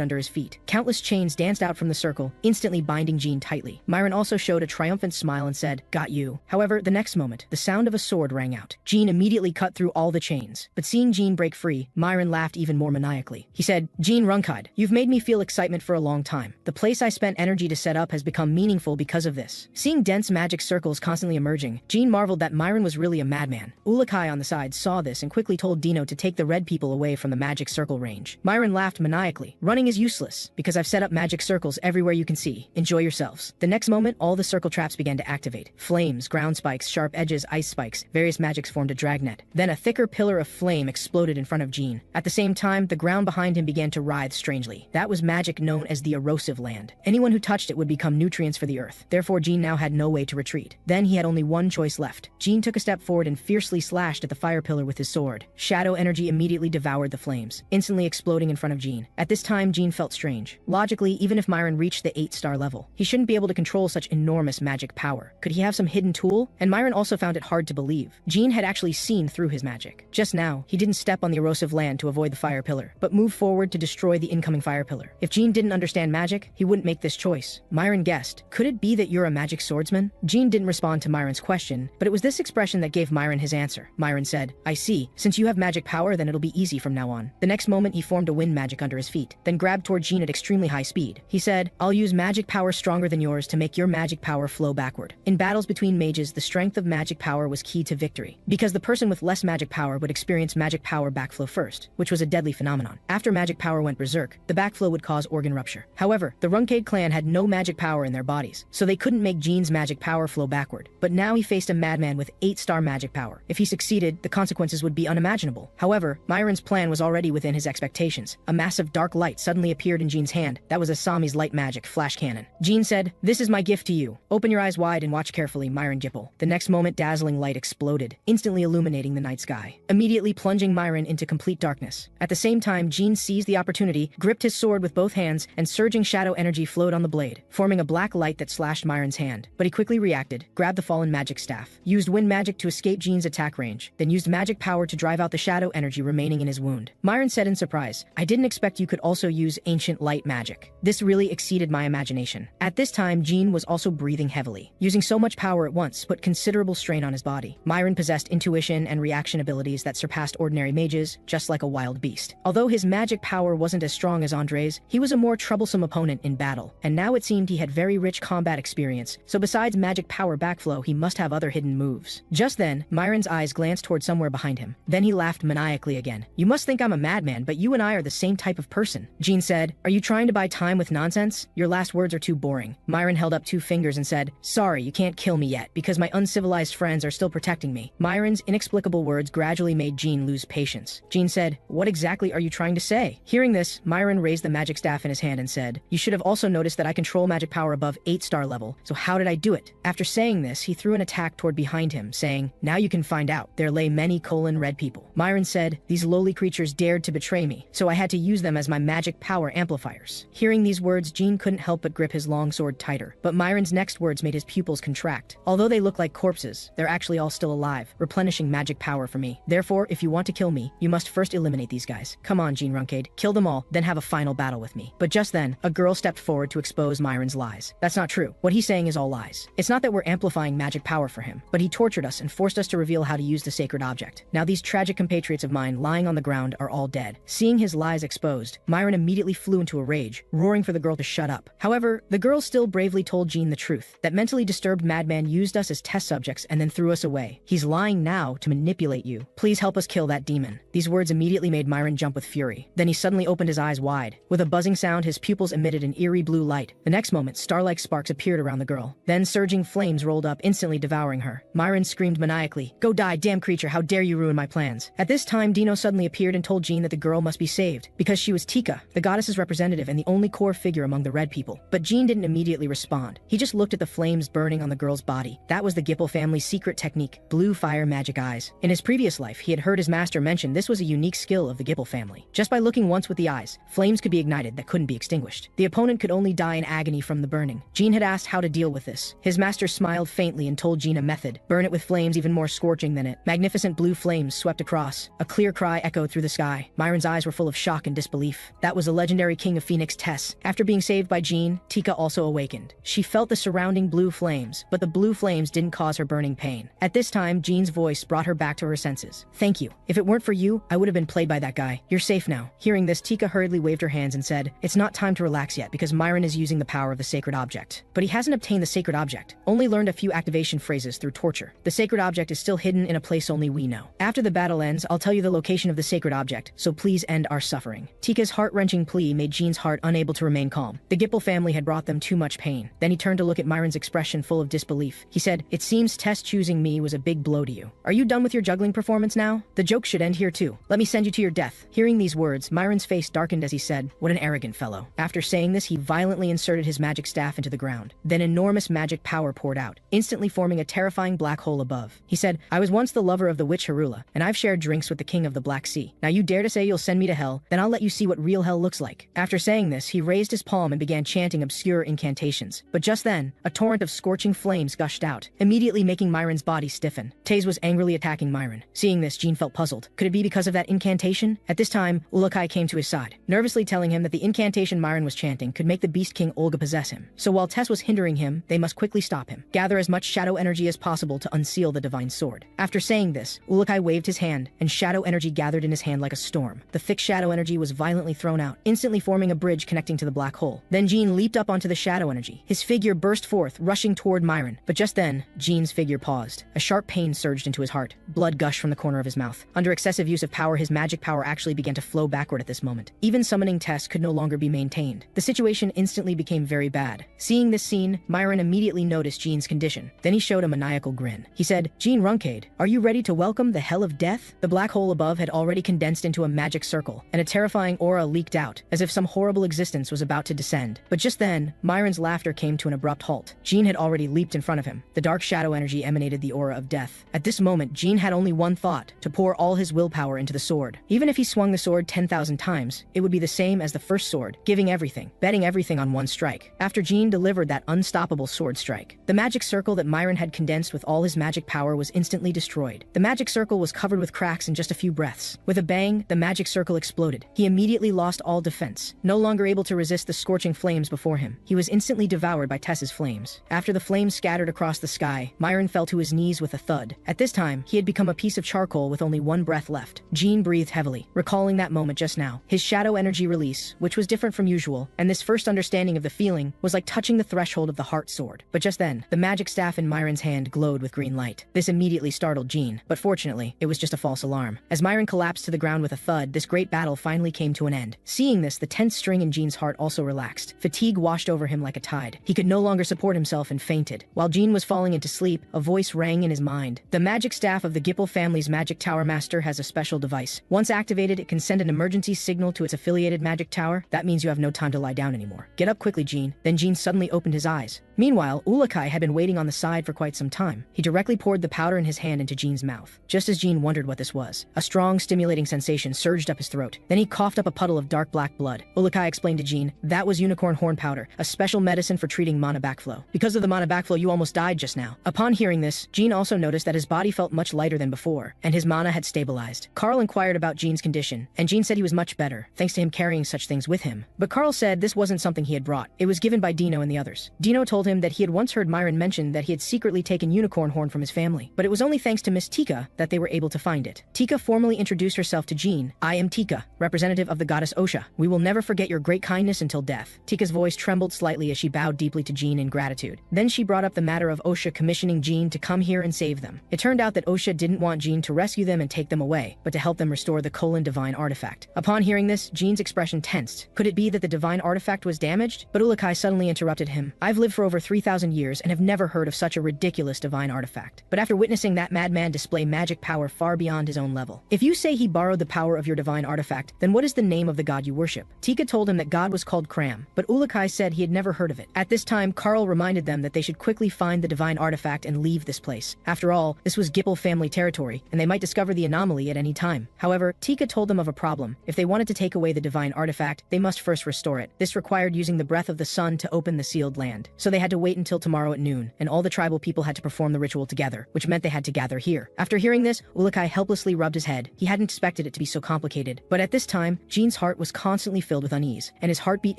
A: under his feet. Countless chains danced out from the circle, instantly binding Jean tightly. Myron also showed a triumphant smile and said, "Got you." However, the next moment, the sound of a sword rang out. Jean immediately cut through all the chains. But seeing Jean break free, Myron laughed even more maniacally. He said, "Jean Runcandel, you've made me feel excitement for a long time. The place I spent energy to set up has become meaningful because of this." Seeing dense magic circles constantly emerging, Jean marveled that Myron was really a madman. Ourokh on the side saw this and quickly told Dino to take the red people away from the magic circle range. Myron laughed maniacally. "Running is useless, because I've set up magic circles everywhere you can see. Enjoy yourselves." The next moment, all the circle traps began to activate. Flames, ground spikes, sharp edges, ice spikes, various magics formed a dragnet. Then a thicker pillar of flame exploded in front of Jean. At the same time, the ground behind him began to writhe strangely. That was magic known as the erosive land. Anyone who touched it would become nutrients for the earth. Therefore, Jean now had no way to retreat. Then he had only one choice left. Jean took a step forward and fiercely slashed at the fire pillar with his sword. Shadow energy immediately devoured the flames, instantly exploding in front of Jean. At this time, Jean felt strange. Logically, even if Myron reached the 8-star level, he shouldn't be able to control such enormous magic power. Could he have some hidden tool? And Myron also found it hard to believe. Jean had actually seen through his magic. Just now, he didn't step on the erosive land to avoid the fire pillar, but moved forward to destroy the incoming fire pillar. If Jean didn't understand magic, he wouldn't make this choice. Myron guessed, "Could it be that you're a magic swordsman?" Jean didn't respond to Myron's question, but it was this expression that gave Myron his answer. Myron said, "I see. Since you have magic power, then it'll be easy from now on." The next moment, he formed a wind magic under his feet, then grabbed toward Jean at extremely high speed. He said, "I'll use magic power stronger than yours to make your magic power flow backward." In battles between mages, the strength of magic power was key to victory, because the person with less magic power would experience magic power backflow first, which was a deadly phenomenon. After magic power went berserk, the backflow would cause organ rupture. However, the Runcandel clan had no magic power in their bodies, so they couldn't make Jean's magic power flow backward. But now he faced a madman with 8-star magic power. If he succeeded, the consequences would be unimaginable. However, Myron's plan was already within his expectations. A massive dark light suddenly appeared in Jean's hand. That was Asami's light magic flash cannon. Jean said, "This is my gift to you. Open your eyes wide and watch carefully, Myron Gipple." The next moment, dazzling light exploded, instantly illuminating the night sky, immediately plunging Myron into complete darkness. At the same time, Jean seized the opportunity, gripped his sword with both hands, and surging shadow energy flowed on the blade, forming a black light that slashed Myron's hand. But he quickly reacted, grabbed the fallen magic staff, used wind magic to escape Jean's attack range, then used magic power to drive out the shadow energy remaining in his wound. Myron said in surprise, "I didn't expect you could also use ancient light magic. This really exceeded my imagination." At this time, Jean was also breathing heavily. Using so much power at once put considerable strain on his body. Myron possessed intuition and reaction abilities that surpassed ordinary mages, just like a wild beast. Although his magic power wasn't as strong as Andre's, he was a more troublesome opponent in battle, and now it seemed he had very rich combat experience, so besides magic power backflow, he must have other hidden moves. Just then, Myron's eyes glanced toward somewhere behind him. Then he laughed maniacally again. "You must think I'm a madman, but you and I are the same type of person." Jean said, "Are you trying to buy time with nonsense? Your last words are too boring." Myron held up 2 fingers and said, "Sorry, you can't kill me yet, because my uncivilized friends are still protecting me." Myron's inexplicable words gradually made Jean lose patience. Jean said, "What exactly are you trying to say?" Hearing this, Myron raised the magic staff in his hand and said, "You should have also noticed that I control magic power above 8-star level, so how did I do it?" After saying this, he threw an attack toward behind him, saying, "Now you can find out. There lay many red people." Myron said, "These lowly creatures dared to betray me, so I had to use them as my magic power amplifiers." Hearing these words, Jean couldn't help but grip his long sword tighter, but Myron's next words made his pupils contract. "Although they look like corpses, they're actually all still alive, replenishing magic power for me. Therefore, if you want to kill me, you must first eliminate these guys. Come on, Jean Runcandel, kill them all, then have a final battle with me." But just then, a girl stepped forward to expose Myron's lies. "That's not true. What he's saying is all lies. It's not that we're amplifying magic power for him, but he tortured us and forced us to reveal how to use the sacred object. Now these tragic compatriots of mine lying on the ground are all dead." Seeing his lies exposed, Myron immediately flew into a rage, roaring for the girl to shut up. However, the girl still bravely told Jean the truth. That mentally disturbed madman used us as test subjects and then threw us away. He's lying now to manipulate you. Please help us kill that demon. These words immediately made Myron jump with fury. Then he suddenly opened his eyes wide. With a buzzing sound, his pupils emitted an eerie blue light. The next moment, star-like sparks appeared around the girl. Then surging flames rolled up, instantly devouring her. Myron screamed maniacally, "Go die, damn creature, how dare you ruin my plans." At this time, Dino suddenly appeared and told Jean that the girl must be saved, because she was Tika, the goddess's representative and the only core figure among the red people. But Jean didn't immediately respond. He just looked at the flames burning on the girl's body. That was the Gipple family's secret technique, blue fire magic eyes. In his previous life, he had heard his master mention this was a unique skill of the Gipple family. Just by looking once with the eyes, flames could be ignited that couldn't be extinguished. The opponent could only die in agony from the burning. Jean had asked how to deal with this. His master smiled faintly and told Jean a method. Burn it with flames even more scorching than it. Magnificent blue flames swept across. A clear cry echoed through the sky. Myron's eyes were full of shock and disbelief. That was the legendary king of Phoenix, Tess. After being saved by Jean, Tika also awakened. She felt the surrounding blue flames, but the blue flames didn't cause her burning pain. At this time, Jean's voice brought her back to her senses. "Thank you. If it weren't for you, I would have been played by that guy. You're safe now." Hearing this, Tika hurriedly waved her hands and said, "It's not time to relax yet because Myron is using the power of the sacred object. But he hasn't obtained the sacred object, only learned a few activation phrases through torture. The sacred object is still hidden in a place only we know. After the battle ends, I'll tell you the location of the sacred object, so please end our suffering." Tika's heart-wrenching plea made Jean's heart unable to remain calm. The Gipple family had brought them too much pain. Then he turned to look at Myron's expression full of disbelief. He said, "It seems Tess choosing me was a big blow to you. Are you done with your juggling performance now? The joke should end here too. Let me send you to your death." Hearing these words, Myron's face darkened as he said, "What an arrogant fellow." After saying this, he violently inserted his magic staff into the ground. Then enormous magic power poured out, instantly forming a terrifying black hole above. He said, "I was once the lover of the witch Harula, and I've shared drinks with the king of the Black Sea. Now you dare to say you'll send me to hell, then I'll let you see what real hell looks like." After saying this, he raised his palm and began chanting obscure incantations. But just then, a torrent of scorching flames gushed out, immediately making Myron's body stiffen. Taze was angrily attacking Myron. Seeing this, Jean felt puzzled. Could it be because of that incantation? At this time, Ourokh came to his side, nervously telling him that the incantation Myron was chanting could make the Beast King Olga possess him. So while Tess was hindering him, they must quickly stop him. Gather as much shadow energy as possible to unseal the divine sword. After saying this, Ourokh waved his hand, and shadow energy gathered in his hand like a storm. The thick shadow energy was violently thrown out, instantly forming a bridge connecting to the black hole. Then Jean leaped up onto the shadow energy. His figure burst forth, rushing toward Myron. But just then, Jean's figure paused. A sharp pain surged into his heart. Blood gushed from the corner of his mouth. Under excessive use of power, his magic power actually began to flow backward at this moment. Even summoning Tess could no longer be maintained. The situation instantly became very bad. Seeing this scene, Myron immediately noticed Jean's condition. Then he showed a maniacal grin. He said, "Jean Runcandel, are you ready to welcome the hell of death?" The black hole above had already condensed into a magic circle, and a terrifying aura leaked out, as if some horrible existence was about to descend. But just then, Myron's laughter came to an abrupt halt. Jean had already leaped in front of him. The dark shadow energy emanated the aura of death. At this moment, Jean had only one thought, to pour all his willpower into the sword. Even if he swung the sword 10,000 times, it would be the same as the first sword, giving everything, betting everything on one strike. After Jean delivered that unstoppable sword strike, the magic circle that Myron had condensed with all his magic power was instantly destroyed. The magic circle was covered with cracks in just a few breaths. With a bang, the magic circle exploded. He immediately lost all defense. No longer able to resist the scorching flames before him, he was instantly devoured by Tess's flames. After the flames scattered across the sky, Myron fell to his knees with a thud. At this time, he had become a piece of charcoal with only one breath left. Jean breathed heavily, recalling that moment just now. His shadow energy release, which was different from usual, and this first understanding of the feeling, was like touching the threshold of the heart sword. But just then, the magic staff in Myron's hand glowed with green light. This immediately startled Jean, but fortunately, it was just a false alarm. As Myron collapsed to the ground with a thud, this great battle finally came to an end. Seeing this, the tense string in Jean's heart also relaxed. Fatigue washed over him like a tide. He could no longer support himself and fainted. While Jean was falling into sleep, a voice rang in his mind. The magic staff of the Gipple family's magic tower master has a special device. Once activated, it can send an emergency signal to its affiliated magic tower. That means you have no time to lie down anymore. Get up quickly, Jean. Then Jean suddenly opened his eyes. Meanwhile, Ourokh had been waiting on the side for quite some time. He directly poured the powder in his hand into Jean's mouth. Just as Jean wondered what this was, a strong, stimulating sensation surged up his throat. Then he coughed up a puddle of dark black blood. Ourokh explained to Jean, "That was unicorn horn powder, a special medicine for treating mana backflow. Because of the mana backflow, you almost died just now." Upon hearing this, Jean also noticed that his body felt much lighter than before, and his mana had stabilized. Carl inquired about Jean's condition, and Jean said he was much better, thanks to him carrying such things with him. But Carl said this wasn't something he had brought. It was given by Dino and the others. Dino told him that he had once heard Myron mention that he had secretly taken unicorn horn from his family, but it was only thanks to Miss Tika that they were able to find it. Tika formally introduced herself to Jean. "I am Tika, representative of the goddess Osha. We will never forget your great kindness until death. Tika's voice trembled slightly as she bowed deeply to Jean in gratitude. Then she brought up the matter of Osha commissioning Jean to come here and save them. It turned out that Osha didn't want Jean to rescue them and take them away, but to help them restore the divine artifact. Upon hearing this, Jean's expression tensed. Could it be that the divine artifact was damaged? But Ourokh suddenly interrupted him. I've lived for over 3,000 years and have never heard of such a ridiculous divine artifact. But after witnessing that madman display magic power far beyond his own level, if you say he borrowed the power of your divine artifact, then what is the name of the god you worship? Tika told him that god was called Cram, but Ourokh said he had never heard of it. At this time, Carl reminded them that they should quickly find the divine artifact and leave this place. After all, this was Gipple family territory, and they might discover the anomaly at any time. However, Tika told them of a problem. If they wanted to take away the divine artifact, they must first restore it. This required using the breath of the sun to open the sealed land. So they had to wait until tomorrow at noon, and all the tribal people had to perform the ritual together, which meant they had to gather here. After hearing this, Ourokh helplessly rubbed his head. He hadn't expected it to be so complicated. But at this time, Jean's heart was constantly filled with unease, and his heartbeat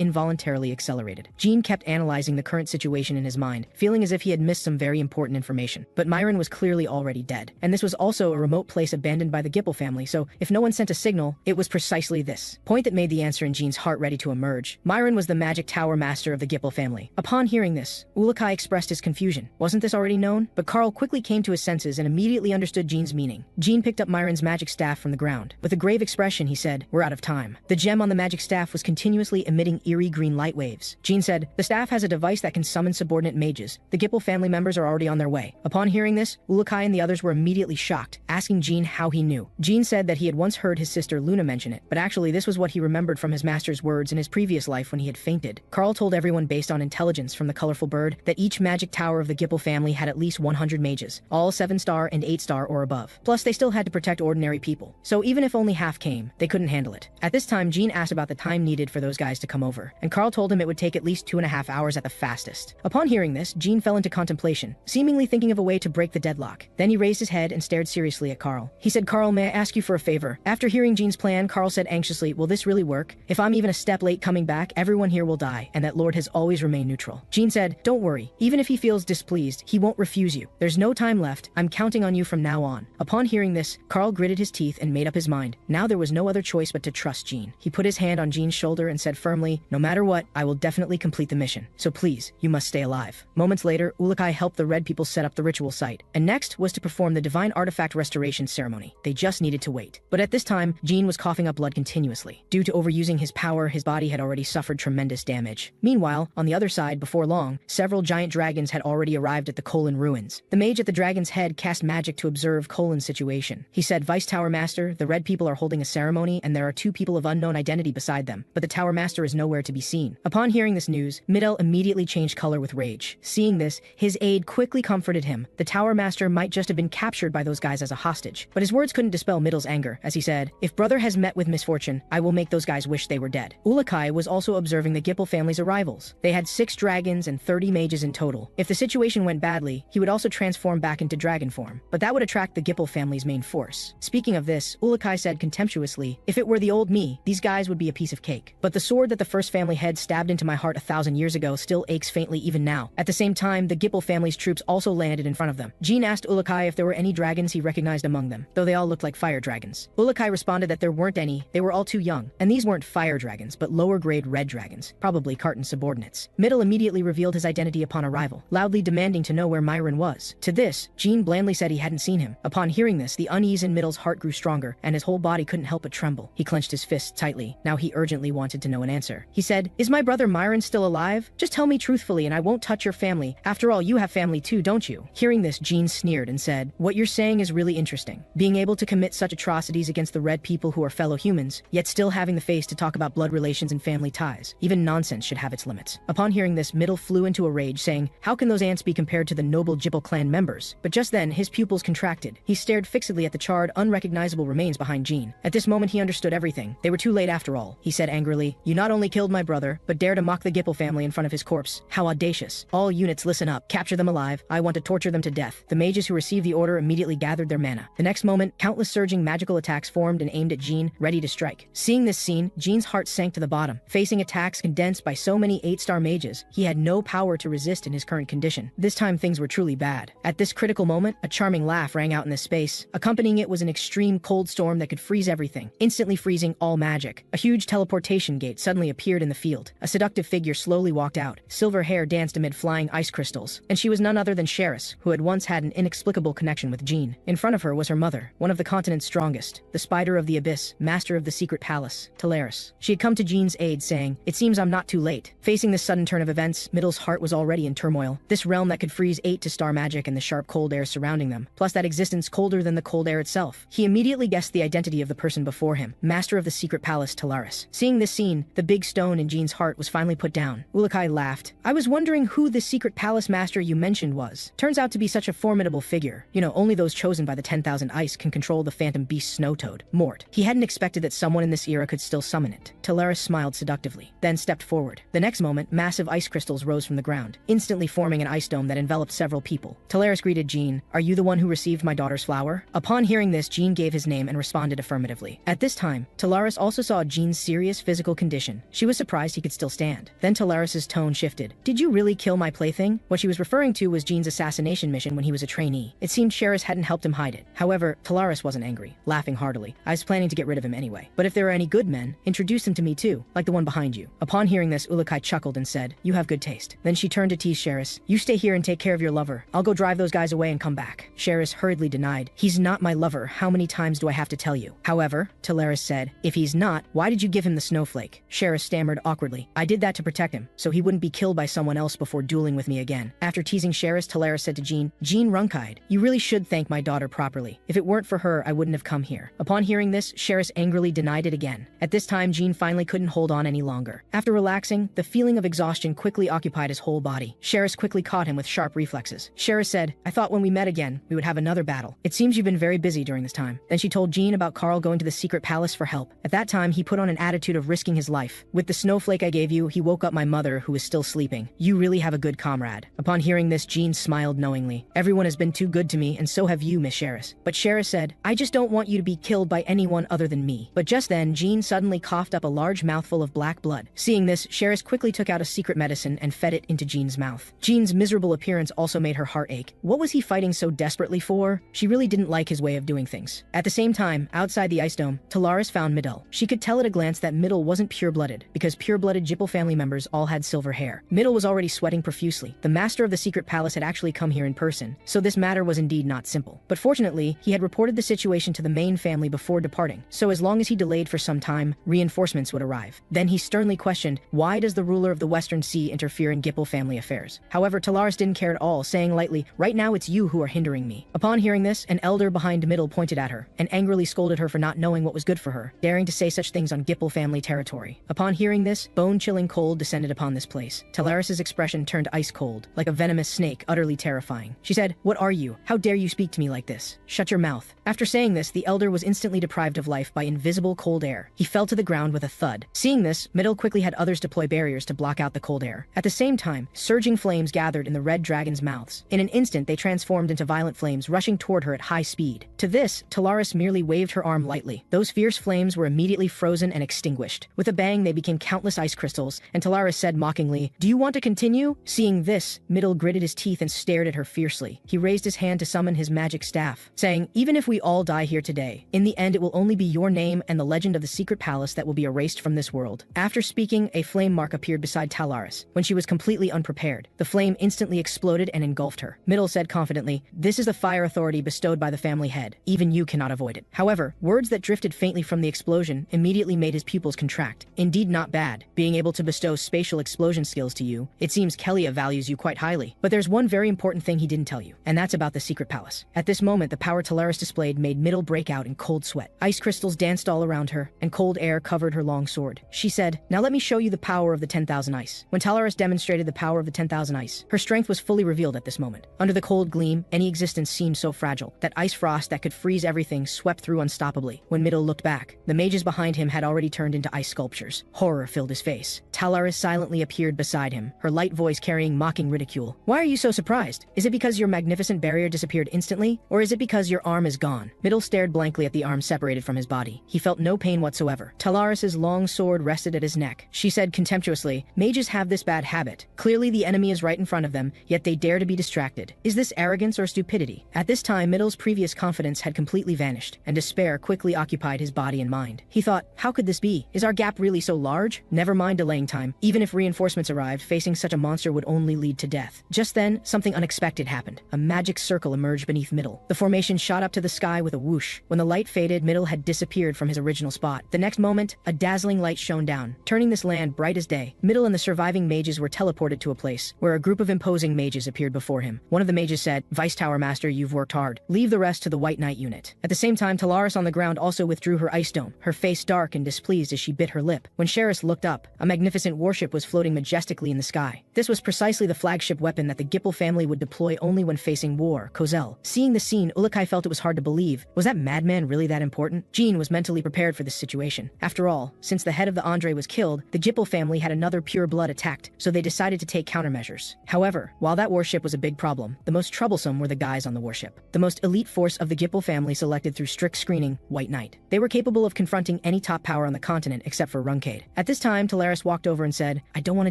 A: involuntarily accelerated. Jean kept analyzing the current situation in his mind, feeling as if he had missed some very important information. But Myron was clearly already dead, and this was also a remote place abandoned by the Gipple family, so if no one sent a signal, it was precisely this point that made the answer in Jean's heart ready to emerge. Myron was the magic tower master of the Gipple family. Upon hearing this, Ourokh expressed his confusion. Wasn't this already known? But Carl quickly came to his senses and immediately understood Jean's meaning. Jean picked up Myron's magic staff from the ground. With a grave expression, he said, "We're out of time." The gem on the magic staff was continuously emitting eerie green light waves. Jean said, "The staff has a device that can summon subordinate mages. The Gipple family members are already on their way." Upon hearing this, Ourokh and the others were immediately shocked, asking Jean how he knew. Jean said that he had once heard his sister Luna mention it, but actually this was what he remembered from his master's words in his previous life when he had fainted. Carl told everyone based on intelligence from the colorful bird that each magic tower of the Gipple family had at least 100 mages, all 7-star and 8-star or above. Plus, they still had to protect ordinary people. So even if only half came, they couldn't handle it. At this time, Jean asked about the time needed for those guys to come over, and Carl told him it would take at least 2.5 hours at the fastest. Upon hearing this, Jean fell into contemplation, seemingly thinking of a way to break the deadlock. Then he raised his head and stared seriously at Carl. He said, "Carl, may I ask you for a favor?" After hearing Jean's plan, Carl said anxiously, "Will this really work? If I'm even a step late coming back, everyone here will die, and that Lord has always remained neutral." Jean said, "Don't worry. Even if he feels displeased, he won't refuse you. There's no time left. I'm counting on you from now on." Upon hearing this, Carl gritted his teeth and made up his mind. Now there was no other choice but to trust Jean. He put his hand on Jean's shoulder and said firmly, "No matter what, I will definitely complete the mission. So please, you must stay alive." Moments later, Ourokh helped the Red people set up the ritual site, and next was to perform the divine artifact restoration ceremony. They just needed to wait. But at this time, Jean was coughing up blood continuously. Due to overusing his power, his body had already suffered tremendous damage. Meanwhile, on the other side, before long, several giant dragons had already arrived at the ruins. The mage at the dragon's head cast magic to observe Colin's situation. He said, "Vice Tower Master, the Red people are holding a ceremony, and there are 2 people of unknown identity beside them, but the Tower Master is nowhere to be seen." Upon hearing this news, Middle immediately changed color with rage. Seeing this, his aide quickly comforted him. The Tower Master might just have been captured by those guys as a hostage. But his words couldn't dispel Middle's anger, as he said, "If brother has met with misfortune, I will make those guys wish they were dead." Ourokh was also observing the Gipple family's arrivals. They had 6 dragons and 30 mages in total. If the situation went badly, he would also transform back into dragon form, but that would attract the Gipple family's main force. Speaking of this, Ourokh said contemptuously, "If it were the old me, these guys would be a piece of cake. But the sword that the first family head stabbed into my heart 1,000 years ago still aches faintly even now." At the same time, the Gipple family's troops also landed in front of them. Jean asked Ourokh if there were any dragons he recognized among them, though they all looked like fire dragons. Ourokh responded that there weren't any, they were all too young, and these weren't fire dragons, but lower-grade red dragons, probably Carton's subordinates. Middle immediately revealed his identity upon arrival, loudly demanding to know where Myron was. To this, Jean blandly said he hadn't seen him. Upon hearing this, the unease in Middle's heart grew stronger, and his whole body couldn't help but tremble. He clenched his fists tightly. Now he urgently wanted to know an answer. He said, "Is my brother Myron still alive? Just tell me truthfully and I won't touch your family. After all, you have family too, don't you?" Hearing this, Jean sneered and said, "What you're saying is really interesting. Being able to commit such atrocities against the Red people who are fellow humans, yet still having the face to talk about blood relations and family ties. Even nonsense should have its limits." Upon hearing this, Middle flew into a rage, saying, "How can those ants be compared to the noble Gipple clan members?" But just then, his pupils contracted. He stared fixedly at the charred, unrecognizable remains behind Jean. At this moment, he understood everything. They were too late after all. He said angrily, "You not only killed my brother, but dare to mock the Gipple family in front of his corpse. How audacious. All units listen up. Capture them alive. I want to torture them to death." The mages who received the order immediately gathered their mana. The next moment, countless surging magical attacks formed and aimed at Jean, ready to strike. Seeing this scene, Jean's heart sank to the bottom. Facing attacks condensed by so many 8-star mages, he had no power to resist in his current condition. This time things were truly bad. At this critical moment, a charming laugh rang out in the space. Accompanying it was an extreme cold storm that could freeze everything, instantly freezing all magic. A huge teleportation gate suddenly appeared appeared in the field. A seductive figure slowly walked out. Silver hair danced amid flying ice crystals, and she was none other than Sheris, who had once had an inexplicable connection with Jean. In front of her was her mother, one of the continent's strongest, the Spider of the Abyss, master of the secret palace, Teleris. She had come to Jean's aid, saying, "It seems I'm not too late." Facing this sudden turn of events, Middle's heart was already in turmoil. This realm that could freeze 8 to star magic and the sharp cold air surrounding them, plus that existence colder than the cold air itself. He immediately guessed the identity of the person before him, master of the secret palace, Teleris. Seeing this scene, the big stone in Jean's heart was finally put down. Ourokh laughed. "I was wondering who the secret palace master you mentioned was. Turns out to be such a formidable figure. You know, only those chosen by the 10,000 ice can control the phantom beast snow toad, Mort." He hadn't expected that someone in this era could still summon it. Teleris smiled seductively, then stepped forward. The next moment, massive ice crystals rose from the ground, instantly forming an ice dome that enveloped several people. Teleris greeted Jean. "Are you the one who received my daughter's flower?" Upon hearing this, Jean gave his name and responded affirmatively. At this time, Teleris also saw Jean's serious physical condition. She was surprised he could still stand. Then Teleris's tone shifted. "Did you really kill my plaything?" What she was referring to was Jean's assassination mission when he was a trainee. It seemed Sheris hadn't helped him hide it. However, Teleris wasn't angry, laughing heartily. "I was planning to get rid of him anyway. But if there are any good men, introduce them to me too, like the one behind you." Upon hearing this, Ourokh chuckled and said, "You have good taste." Then she turned to tease Sheris. "You stay here and take care of your lover. I'll go drive those guys away and come back." Sheris hurriedly denied. "He's not my lover. How many times do I have to tell you?" However, Teleris said, "If he's not, why did you give him the snowflake?" Sheris stammered awkwardly. "I did that to protect him, so he wouldn't be killed by someone else before dueling with me again." After teasing Sheris, Teleris said to Jean, "Jean Runcandel, you really should thank my daughter properly. If it weren't for her, I wouldn't have come here." Upon hearing this, Sheris angrily denied it again. At this time, Jean finally couldn't hold on any longer. After relaxing, the feeling of exhaustion quickly occupied his whole body. Sheris quickly caught him with sharp reflexes. Sheris said, "I thought when we met again, we would have another battle. It seems you've been very busy during this time." Then she told Jean about Carl going to the secret palace for help. At that time, he put on an attitude of risking his life. "With the snowflake I gave you, he woke up my mother, who was still sleeping. You really have a good comrade." Upon hearing this, Jean smiled knowingly. "Everyone has been too good to me, and so have you, Miss Sheris." But Sheris said, "I just don't want you to be killed by anyone other than me." But just then, Jean suddenly coughed up a large mouthful of black blood. Seeing this, Sheris quickly took out a secret medicine and fed it into Jean's mouth. Jean's miserable appearance also made her heart ache. What was he fighting so desperately for? She really didn't like his way of doing things. At the same time, outside the ice dome, Teleris found Middle. She could tell at a glance that Middle wasn't pure-blooded, because pure-blooded Jippel family members all had silver hair. Middle was already sweating profusely. The master of the secret palace had actually come here in person, so this matter was indeed not simple. But fortunately, he had reported the situation to the main family before departing, so as long as he delayed for some time, reinforcements would arrive. Then he sternly questioned, why does the ruler of the Western Sea interfere in Jippel family affairs? However, Teleris didn't care at all, saying lightly, "Right now it's you who are hindering me." Upon hearing this, an elder behind Middle pointed at her, and angrily scolded her for not knowing what was good for her, daring to say such things on Jippel family territory. Upon hearing this, bone-chilling cold descended upon this place. Teleris's expression turned ice cold, like a venomous snake, utterly terrifying. She said, "What are you? How dare you speak to me like this? Shut your mouth." After saying this, the elder was instantly deprived of life by invisible cold air. He fell to the ground with a thud. Seeing this, Middle quickly had others deploy barriers to block out the cold air. At the same time, surging flames gathered in the red dragon's mouths. In an instant, they transformed into violent flames rushing toward her at high speed. To this, Teleris merely waved her arm lightly. Those fierce flames were immediately frozen and extinguished. With a bang, they became countless ice crystals, and Teleris said mockingly, "Do you want to continue?" Seeing this, Middle gritted his teeth and stared at her fiercely. He raised his hand to summon his magic staff, saying, "Even if we all die here today, in the end it will only be your name and the legend of the secret palace that will be erased from this world." After speaking, a flame mark appeared beside Teleris. When she was completely unprepared, the flame instantly exploded and engulfed her. Middle said confidently, "This is the fire authority bestowed by the family head. Even you cannot avoid it." However, words that drifted faintly from the explosion immediately made his pupils contract. "Indeed not bad, being able to bestow spatial explosion skills to you. It seems Kelia values you quite highly. But there's one very important thing he didn't tell you, and that's about the secret palace." At this moment, the power Teleris displayed made Middle break out in cold sweat. Ice crystals danced all around her, and cold air covered her long sword. She said, "Now let me show you the power of the 10,000 ice." When Teleris demonstrated the power of the 10,000 ice, her strength was fully revealed at this moment. Under the cold gleam, any existence seemed so fragile that ice frost that could freeze everything swept through unstoppably. When Middle looked back, the mages behind him had already turned into ice sculptures. Horror filled his face. Teleris silently appeared beside him, her light voice carrying mocking ridicule. "Why are you so surprised? Is it because your magnificent barrier disappeared instantly? Or is it because your arm is gone?" Middle stared blankly at the arm separated from his body. He felt no pain whatsoever. Teleris's long sword rested at his neck. She said contemptuously, "Mages have this bad habit. Clearly the enemy is right in front of them, yet they dare to be distracted. Is this arrogance or stupidity?" At this time, Middle's previous confidence had completely vanished, and despair quickly occupied his body and mind. He thought, how could this be? Is our gap really so large? Charge? Never mind delaying time. Even if reinforcements arrived, facing such a monster would only lead to death. Just then, something unexpected happened. A magic circle emerged beneath Middle. The formation shot up to the sky with a whoosh. When the light faded, Middle had disappeared from his original spot. The next moment, a dazzling light shone down, turning this land bright as day. Middle and the surviving mages were teleported to a place where a group of imposing mages appeared before him. One of the mages said, "Vice Tower Master, you've worked hard. Leave the rest to the White Knight unit." At the same time, Talaris on the ground also withdrew her ice dome, her face dark and displeased as she bit her lip. When Sheris looked up, a magnificent warship was floating majestically in the sky. This was precisely the flagship weapon that the Gipple family would deploy only when facing war, Kozel. Seeing the scene, Ourokh felt it was hard to believe. Was that madman really that important? Jean was mentally prepared for this situation. After all, since the head of the Andre was killed, the Gipple family had another pure blood attacked, so they decided to take countermeasures. However, while that warship was a big problem, the most troublesome were the guys on the warship. The most elite force of the Gipple family selected through strict screening, White Knight. They were capable of confronting any top power on the continent except for Runcandel. At this time, Talaris walked over and said, "I don't want to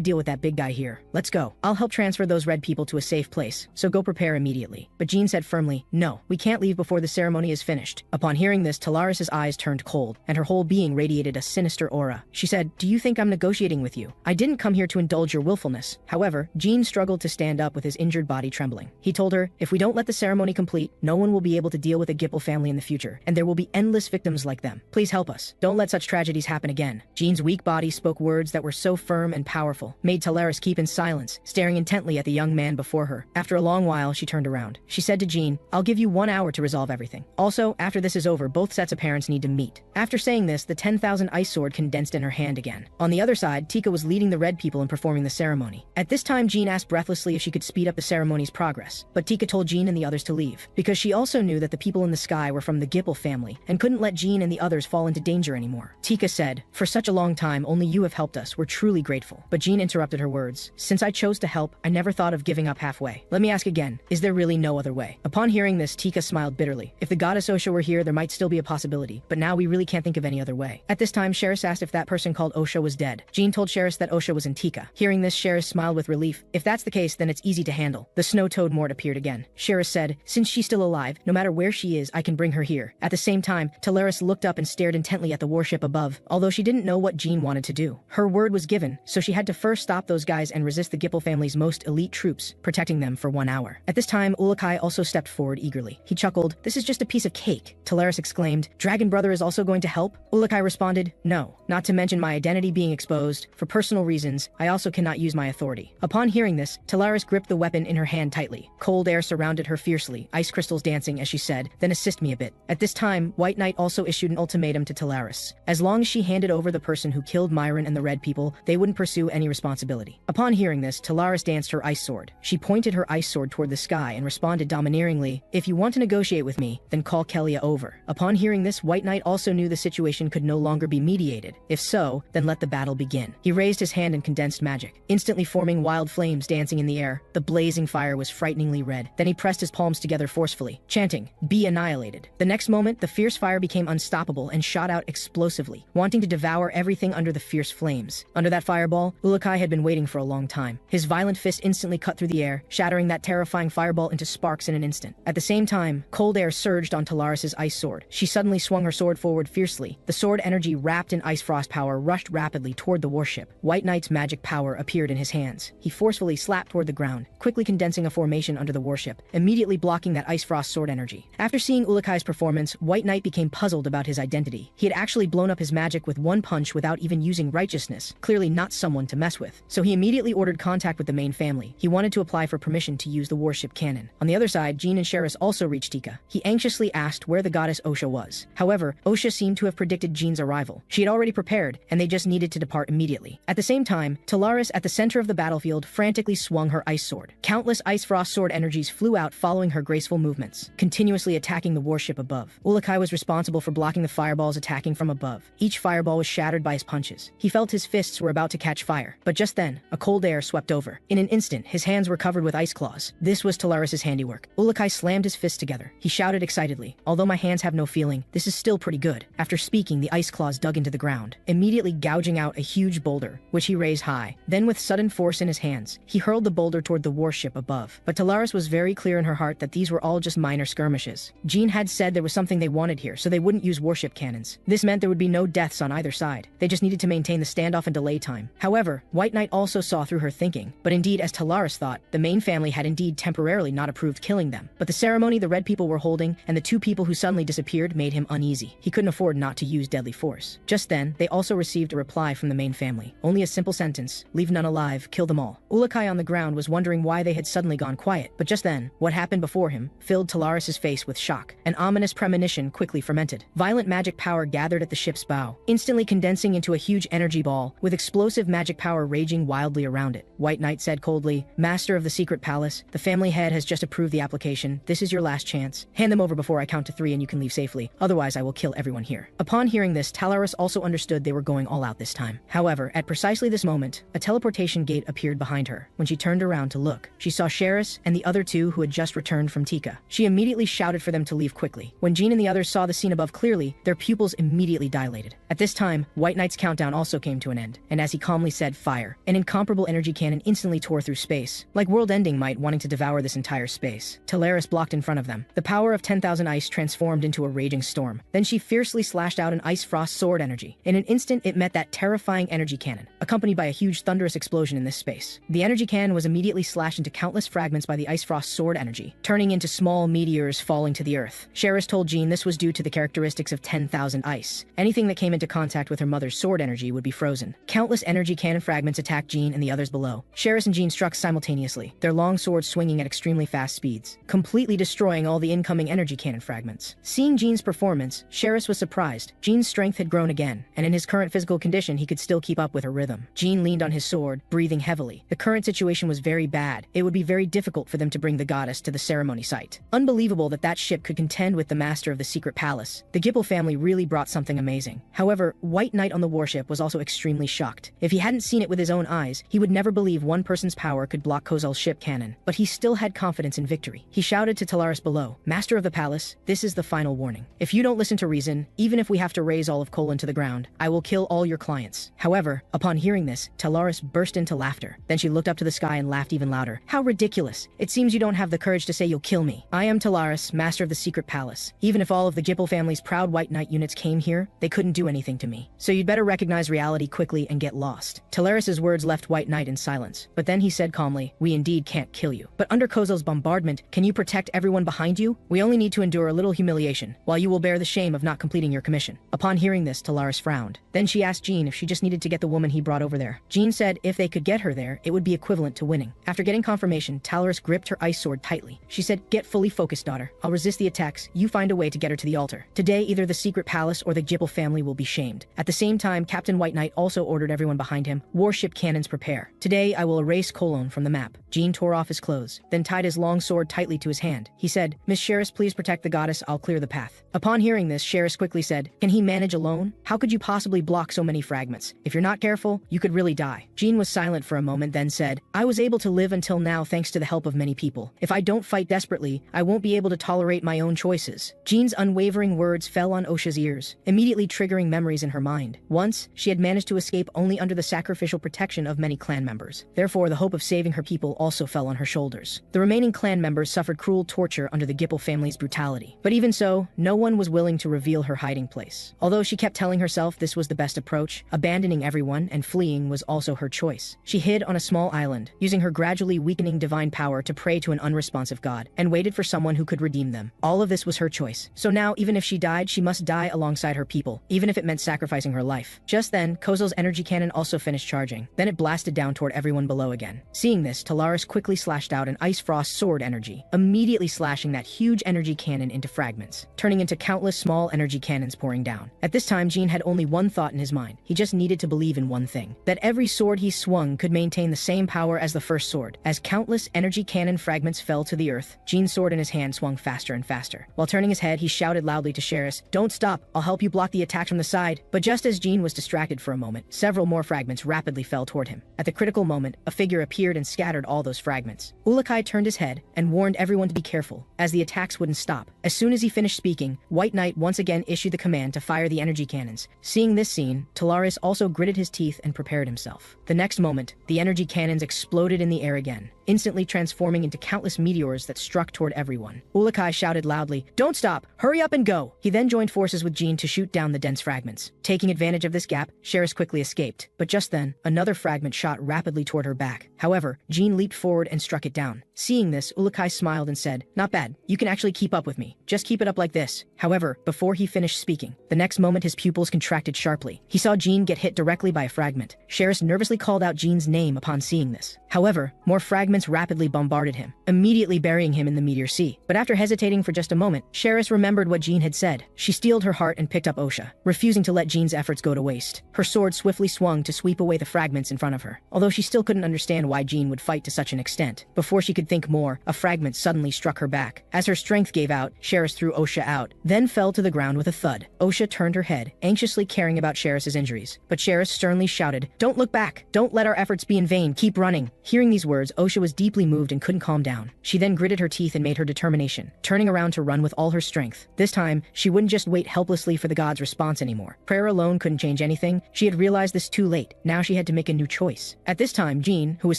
A: deal with that big guy here. Let's go. I'll help transfer those red people to a safe place, so go prepare immediately." But Jean said firmly, "No, we can't leave before the ceremony is finished." Upon hearing this, Talaris' eyes turned cold, and her whole being radiated a sinister aura. She said, "Do you think I'm negotiating with you? I didn't come here to indulge your willfulness." However, Jean struggled to stand up with his injured body trembling. He told her, "If we don't let the ceremony complete, no one will be able to deal with the Gipple family in the future, and there will be endless victims like them. Please help us. Don't let such tragedies happen again." Jean's weak body spoke words that were so firm and powerful, made Talaris keep in silence, staring intently at the young man before her. After a long while, she turned around. She said to Jean, "I'll give you 1 hour to resolve everything. Also, after this is over, both sets of parents need to meet." After saying this, the 10,000 ice sword condensed in her hand again. On the other side, Tika was leading the red people in performing the ceremony. At this time, Jean asked breathlessly if she could speed up the ceremony's progress, but Tika told Jean and the others to leave, because she also knew that the people in the sky were from the Gipple family and couldn't let Jean and the others fall into danger anymore. Tika said, "For such a long time, only you have helped us. We're truly grateful." But Jean interrupted her words. "Since I chose to help, I never thought of giving up halfway. Let me ask again, is there really no other way?" Upon hearing this, Tika smiled bitterly. If the goddess Osha were here, there might still be a possibility, but now we really can't think of any other way. At this time, Sheris asked if that person called Osha was dead. Jean told Sheris that Osha was in Tika. Hearing this, Sheris smiled with relief. If that's the case, then it's easy to handle. The snow toad Mort appeared again. Sheris said, "Since she's still alive, no matter where she is, I can bring her here." At the same time, Talaris looked up and stared intently at the warship above, although she didn't know what Jean wanted to do. Her word was given, so she had to first stop those guys and resist the Gipple family's most elite troops, protecting them for 1 hour. At this time, Ourokh also stepped forward eagerly. He chuckled, "This is just a piece of cake." Talaris exclaimed, "Dragon Brother is also going to help?" Ourokh responded, "No, not to mention my identity being exposed. For personal reasons, I also cannot use my authority." Upon hearing this, Talaris gripped the weapon in her hand tightly. Cold air surrounded her fiercely, ice crystals dancing as she said, "Then assist me a bit." At this time, White Knight also issued an ultimatum to Talaris. As long as she handed over the person who killed Myron and the red people, they wouldn't pursue any responsibility. Upon hearing this, Talaris danced her ice sword. She pointed her ice sword toward the sky and responded domineeringly, "If you want to negotiate with me, then call Kelia over." Upon hearing this, White Knight also knew the situation could no longer be mediated. If so, then let the battle begin. He raised his hand and condensed magic, instantly forming wild flames dancing in the air. The blazing fire was frighteningly red. Then he pressed his palms together forcefully, chanting, "Be annihilated." The next moment, the fierce fire became unstoppable and shot out explosively, wanting to devour everything under the fierce flames. Under that fireball, Ourokh had been waiting for a long time. His violent fist instantly cut through the air, shattering that terrifying fireball into sparks in an instant. At the same time, cold air surged on Talaris' ice sword. She suddenly swung her sword forward fiercely. The sword energy wrapped in ice frost power rushed rapidly toward the warship. White Knight's magic power appeared in his hands. He forcefully slapped toward the ground, quickly condensing a formation under the warship, immediately blocking that ice frost sword energy. After seeing Ourok's performance, White Knight became puzzled about his identity. He had actually blown up his magic with one punch without even using righteousness, clearly not someone to mess with. So he immediately ordered contact with the main family. He wanted to apply for permission to use the warship cannon. On the other side, Jean and Sheris also reached Tika. He anxiously asked where the goddess Osha was. However, Osha seemed to have predicted Jean's arrival. She had already prepared, and they just needed to depart immediately. At the same time, Talaris, at the center of the battlefield, frantically swung her ice sword. Countless ice frost sword energies flew out following her graceful movements, continuously attacking the warship above. Ourokh was responsible for blocking the fireballs attacking from above. Each fireball was shattered by his punches. He felt his fists were about to catch fire, but just then, a cold air swept over. In an instant, his hands were covered with ice claws. This was Talaris' handiwork. Ourokh slammed his fists together. He shouted excitedly, "Although my hands have no feeling, this is still pretty good." After speaking, the ice claws dug into the ground, immediately gouging out a huge boulder, which he raised high. Then with sudden force in his hands, he hurled the boulder toward the warship above. But Talaris was very clear in her heart that these were all just minor skirmishes. Jean had said there was something they wanted here, so they wouldn't use warship cannons. This meant there would be no deaths on either side. They just needed to maintain the standoff and delay time. However, White Knight also saw through her thinking, but indeed as Talaris thought, the main family had indeed temporarily not approved killing them. But the ceremony the red people were holding and the two people who suddenly disappeared made him uneasy. He couldn't afford not to use deadly force. Just then, they also received a reply from the main family. Only a simple sentence: leave none alive, kill them all. Ourokh on the ground was wondering why they had suddenly gone quiet, but just then, what happened before him filled Talaris' face with shock. An ominous premonition quickly fermented. Violent magic power gathered at the ship's bow, instantly condensing into a huge energy ball, with explosive magic power raging wildly around it. White Knight said coldly, "Master of the secret palace, the family head has just approved the application. This is your last chance. Hand them over before I count to 3 and you can leave safely. Otherwise, I will kill everyone here." Upon hearing this, Talaris also understood they were going all out this time. However, at precisely this moment, a teleportation gate appeared behind her. When she turned around to look, she saw Sheris and the other two who had just returned from Tika. She immediately shouted for them to leave quickly. When Jean and the others saw the scene above clearly, their pupils immediately dilated. At this time, White Knight's countdown also came to an end, and as he calmly said, "Fire," an incomparable energy cannon instantly tore through space, like world-ending might wanting to devour this entire space. Talaris blocked in front of them. The power of 10,000 ice transformed into a raging storm. Then she fiercely slashed out an ice frost sword energy. In an instant, it met that terrifying energy cannon, accompanied by a huge thunderous explosion in this space. The energy cannon was immediately slashed into countless fragments by the ice frost sword energy, turning into small meteors falling to the earth. Sheris told Jean this was due to the characteristics of 10,000 ice. Anything that came into contact with her mother's sword energy would be frozen. Countless energy cannon fragments attacked Jean and the others below. Sheris and Jean struck simultaneously, their long swords swinging at extremely fast speeds, completely destroying all the incoming energy cannon fragments. Seeing Jean's performance, Sheris was surprised. Jean's strength had grown again, and in his current physical condition he could still keep up with her rhythm. Jean leaned on his sword, breathing heavily. The current situation was very bad. It would be very difficult for them to bring the goddess to the ceremony site. Unbelievable that that ship could contend with the master of the secret palace. The Gipple family really brought something amazing. However, White Knight on the warship was also extremely shocked. If he hadn't seen it with his own eyes, he would never believe one person's power could block Kozal's ship cannon. But he still had confidence in victory. He shouted to Talaris below, "Master of the palace, this is the final warning. If you don't listen to reason, even if we have to raise all of Kolin to the ground, I will kill all your clients." However, upon hearing this, Talaris burst into laughter. Then she looked up to the sky and laughed even louder. "How ridiculous. It seems you don't have the courage to say you'll kill me. I am Talaris, master of the secret palace. Even if all of the Gipple family's proud White Knight units came here, they couldn't do anything to me. So you'd better recognize reality quickly and get lost." Talaris's words left White Knight in silence, but then he said calmly, "We indeed can't kill you. But under Kozal's bombardment, can you protect everyone behind you? We only need to endure a little humiliation, while you will bear the shame of not completing your commission." Upon hearing this, Talaris frowned. Then she asked Jean if she just needed to get the woman he brought over there. Jean said if they could get her there, it would be equivalent to winning. After getting confirmation, Talaris gripped her ice sword tightly. She said, "Get fully focused, daughter. I'll resist the attacks. You find a way to get her to the altar. Today, either the secret palace or the Gipple family will be shamed." At the same time, Captain White Knight also ordered everyone behind him, "Warship cannons prepare. Today, I will erase Kolon from the map." Jean tore off his clothes, then tied his long sword tightly to his hand. He said, "Miss Sheris, please protect the goddess. I'll clear the path." Upon hearing this, Sheris quickly said, "Can he manage alone? How could you possibly block so many fragments? If you're not careful, you could really die." Jean was silent for a moment, then said, "I was able to live until now thanks to the help of many people. If I don't fight desperately, I won't be able to tolerate my own choices." Jean's unwavering words fell on Osha's ears, immediately triggering memories in her mind. Once, she had managed to escape only under the sacrificial protection of many clan members. Therefore, the hope of saving her people also fell on her shoulders. The remaining clan members suffered cruel torture under the Gipple family's brutality. But even so, no one was willing to reveal her hiding place. Although she kept telling herself this was the best approach, abandoning everyone and fleeing was also her choice. She hid on a small island, using her gradually weakening divine power to pray to an unresponsive god, and waited for someone who could redeem them. All of this was her choice. So now, even if she died, she must die alongside her people, even if it meant sacrificing her life. Just then, Kozal's energy cannon also finished charging. Then it blasted down toward everyone below again. Seeing this, Talaris quickly slashed out an ice frost sword energy, immediately slashing that huge energy cannon into fragments, turning into countless small energy cannons pouring down. At this time, Jean had only one thought in his mind. He just needed to believe in one thing: that every sword he swung could maintain the same power as the first sword. As countless energy cannon fragments fell to the earth, Jean's sword in his hand swung faster and faster. While turning his head, he shouted loudly to Sheris, "Don't stop, I'll help you block the attack from the side." But just as Jean was distracted for a moment, several more fragments rapidly fell toward him. At the critical moment, a figure appeared and scattered all those fragments. Ourokh turned his head and warned everyone to be careful, as the attacks wouldn't stop. As soon as he finished speaking, White Knight once again issued the command to fire the energy cannons. Seeing this scene, Talaris also gritted his teeth and prepared himself. The next moment, the energy cannons exploded in the air again, instantly transforming into countless meteors that struck toward everyone. Ourokh shouted loudly, "Don't stop! Hurry up and go!" He then joined forces with Jean to shoot down the dense fragments. Taking advantage of this gap, gap, Sheris quickly escaped, but just then, another fragment shot rapidly toward her back. However, Jean leaped forward and struck it down. Seeing this, Ourokh smiled and said, "Not bad. You can actually keep up with me. Just keep it up like this." However, before he finished speaking, the next moment his pupils contracted sharply. He saw Jean get hit directly by a fragment. Sheris nervously called out Jean's name upon seeing this. However, more fragments rapidly bombarded him, immediately burying him in the meteor sea. But after hesitating for just a moment, Sheris remembered what Jean had said. She steeled her heart and picked up Osha, refusing to let Jean's efforts go to waste. Her sword swiftly swung to sweep away the fragments in front of her, although she still couldn't understand why Jean would fight to such an extent. Before she could think more, a fragment suddenly struck her back. As her strength gave out, Sheris threw Osha out, then fell to the ground with a thud. Osha turned her head, anxiously caring about Sheris's injuries. But Sheris sternly shouted, "Don't look back! Don't let our efforts be in vain! Keep running!" Hearing these words, Osha was deeply moved and couldn't calm down. She then gritted her teeth and made her determination, turning around to run with all her strength. This time, she wouldn't just wait helplessly for the god's response anymore. Prayer alone couldn't change anything. She had realized this too late. Now she had to make a new choice. At this time, Jean, who was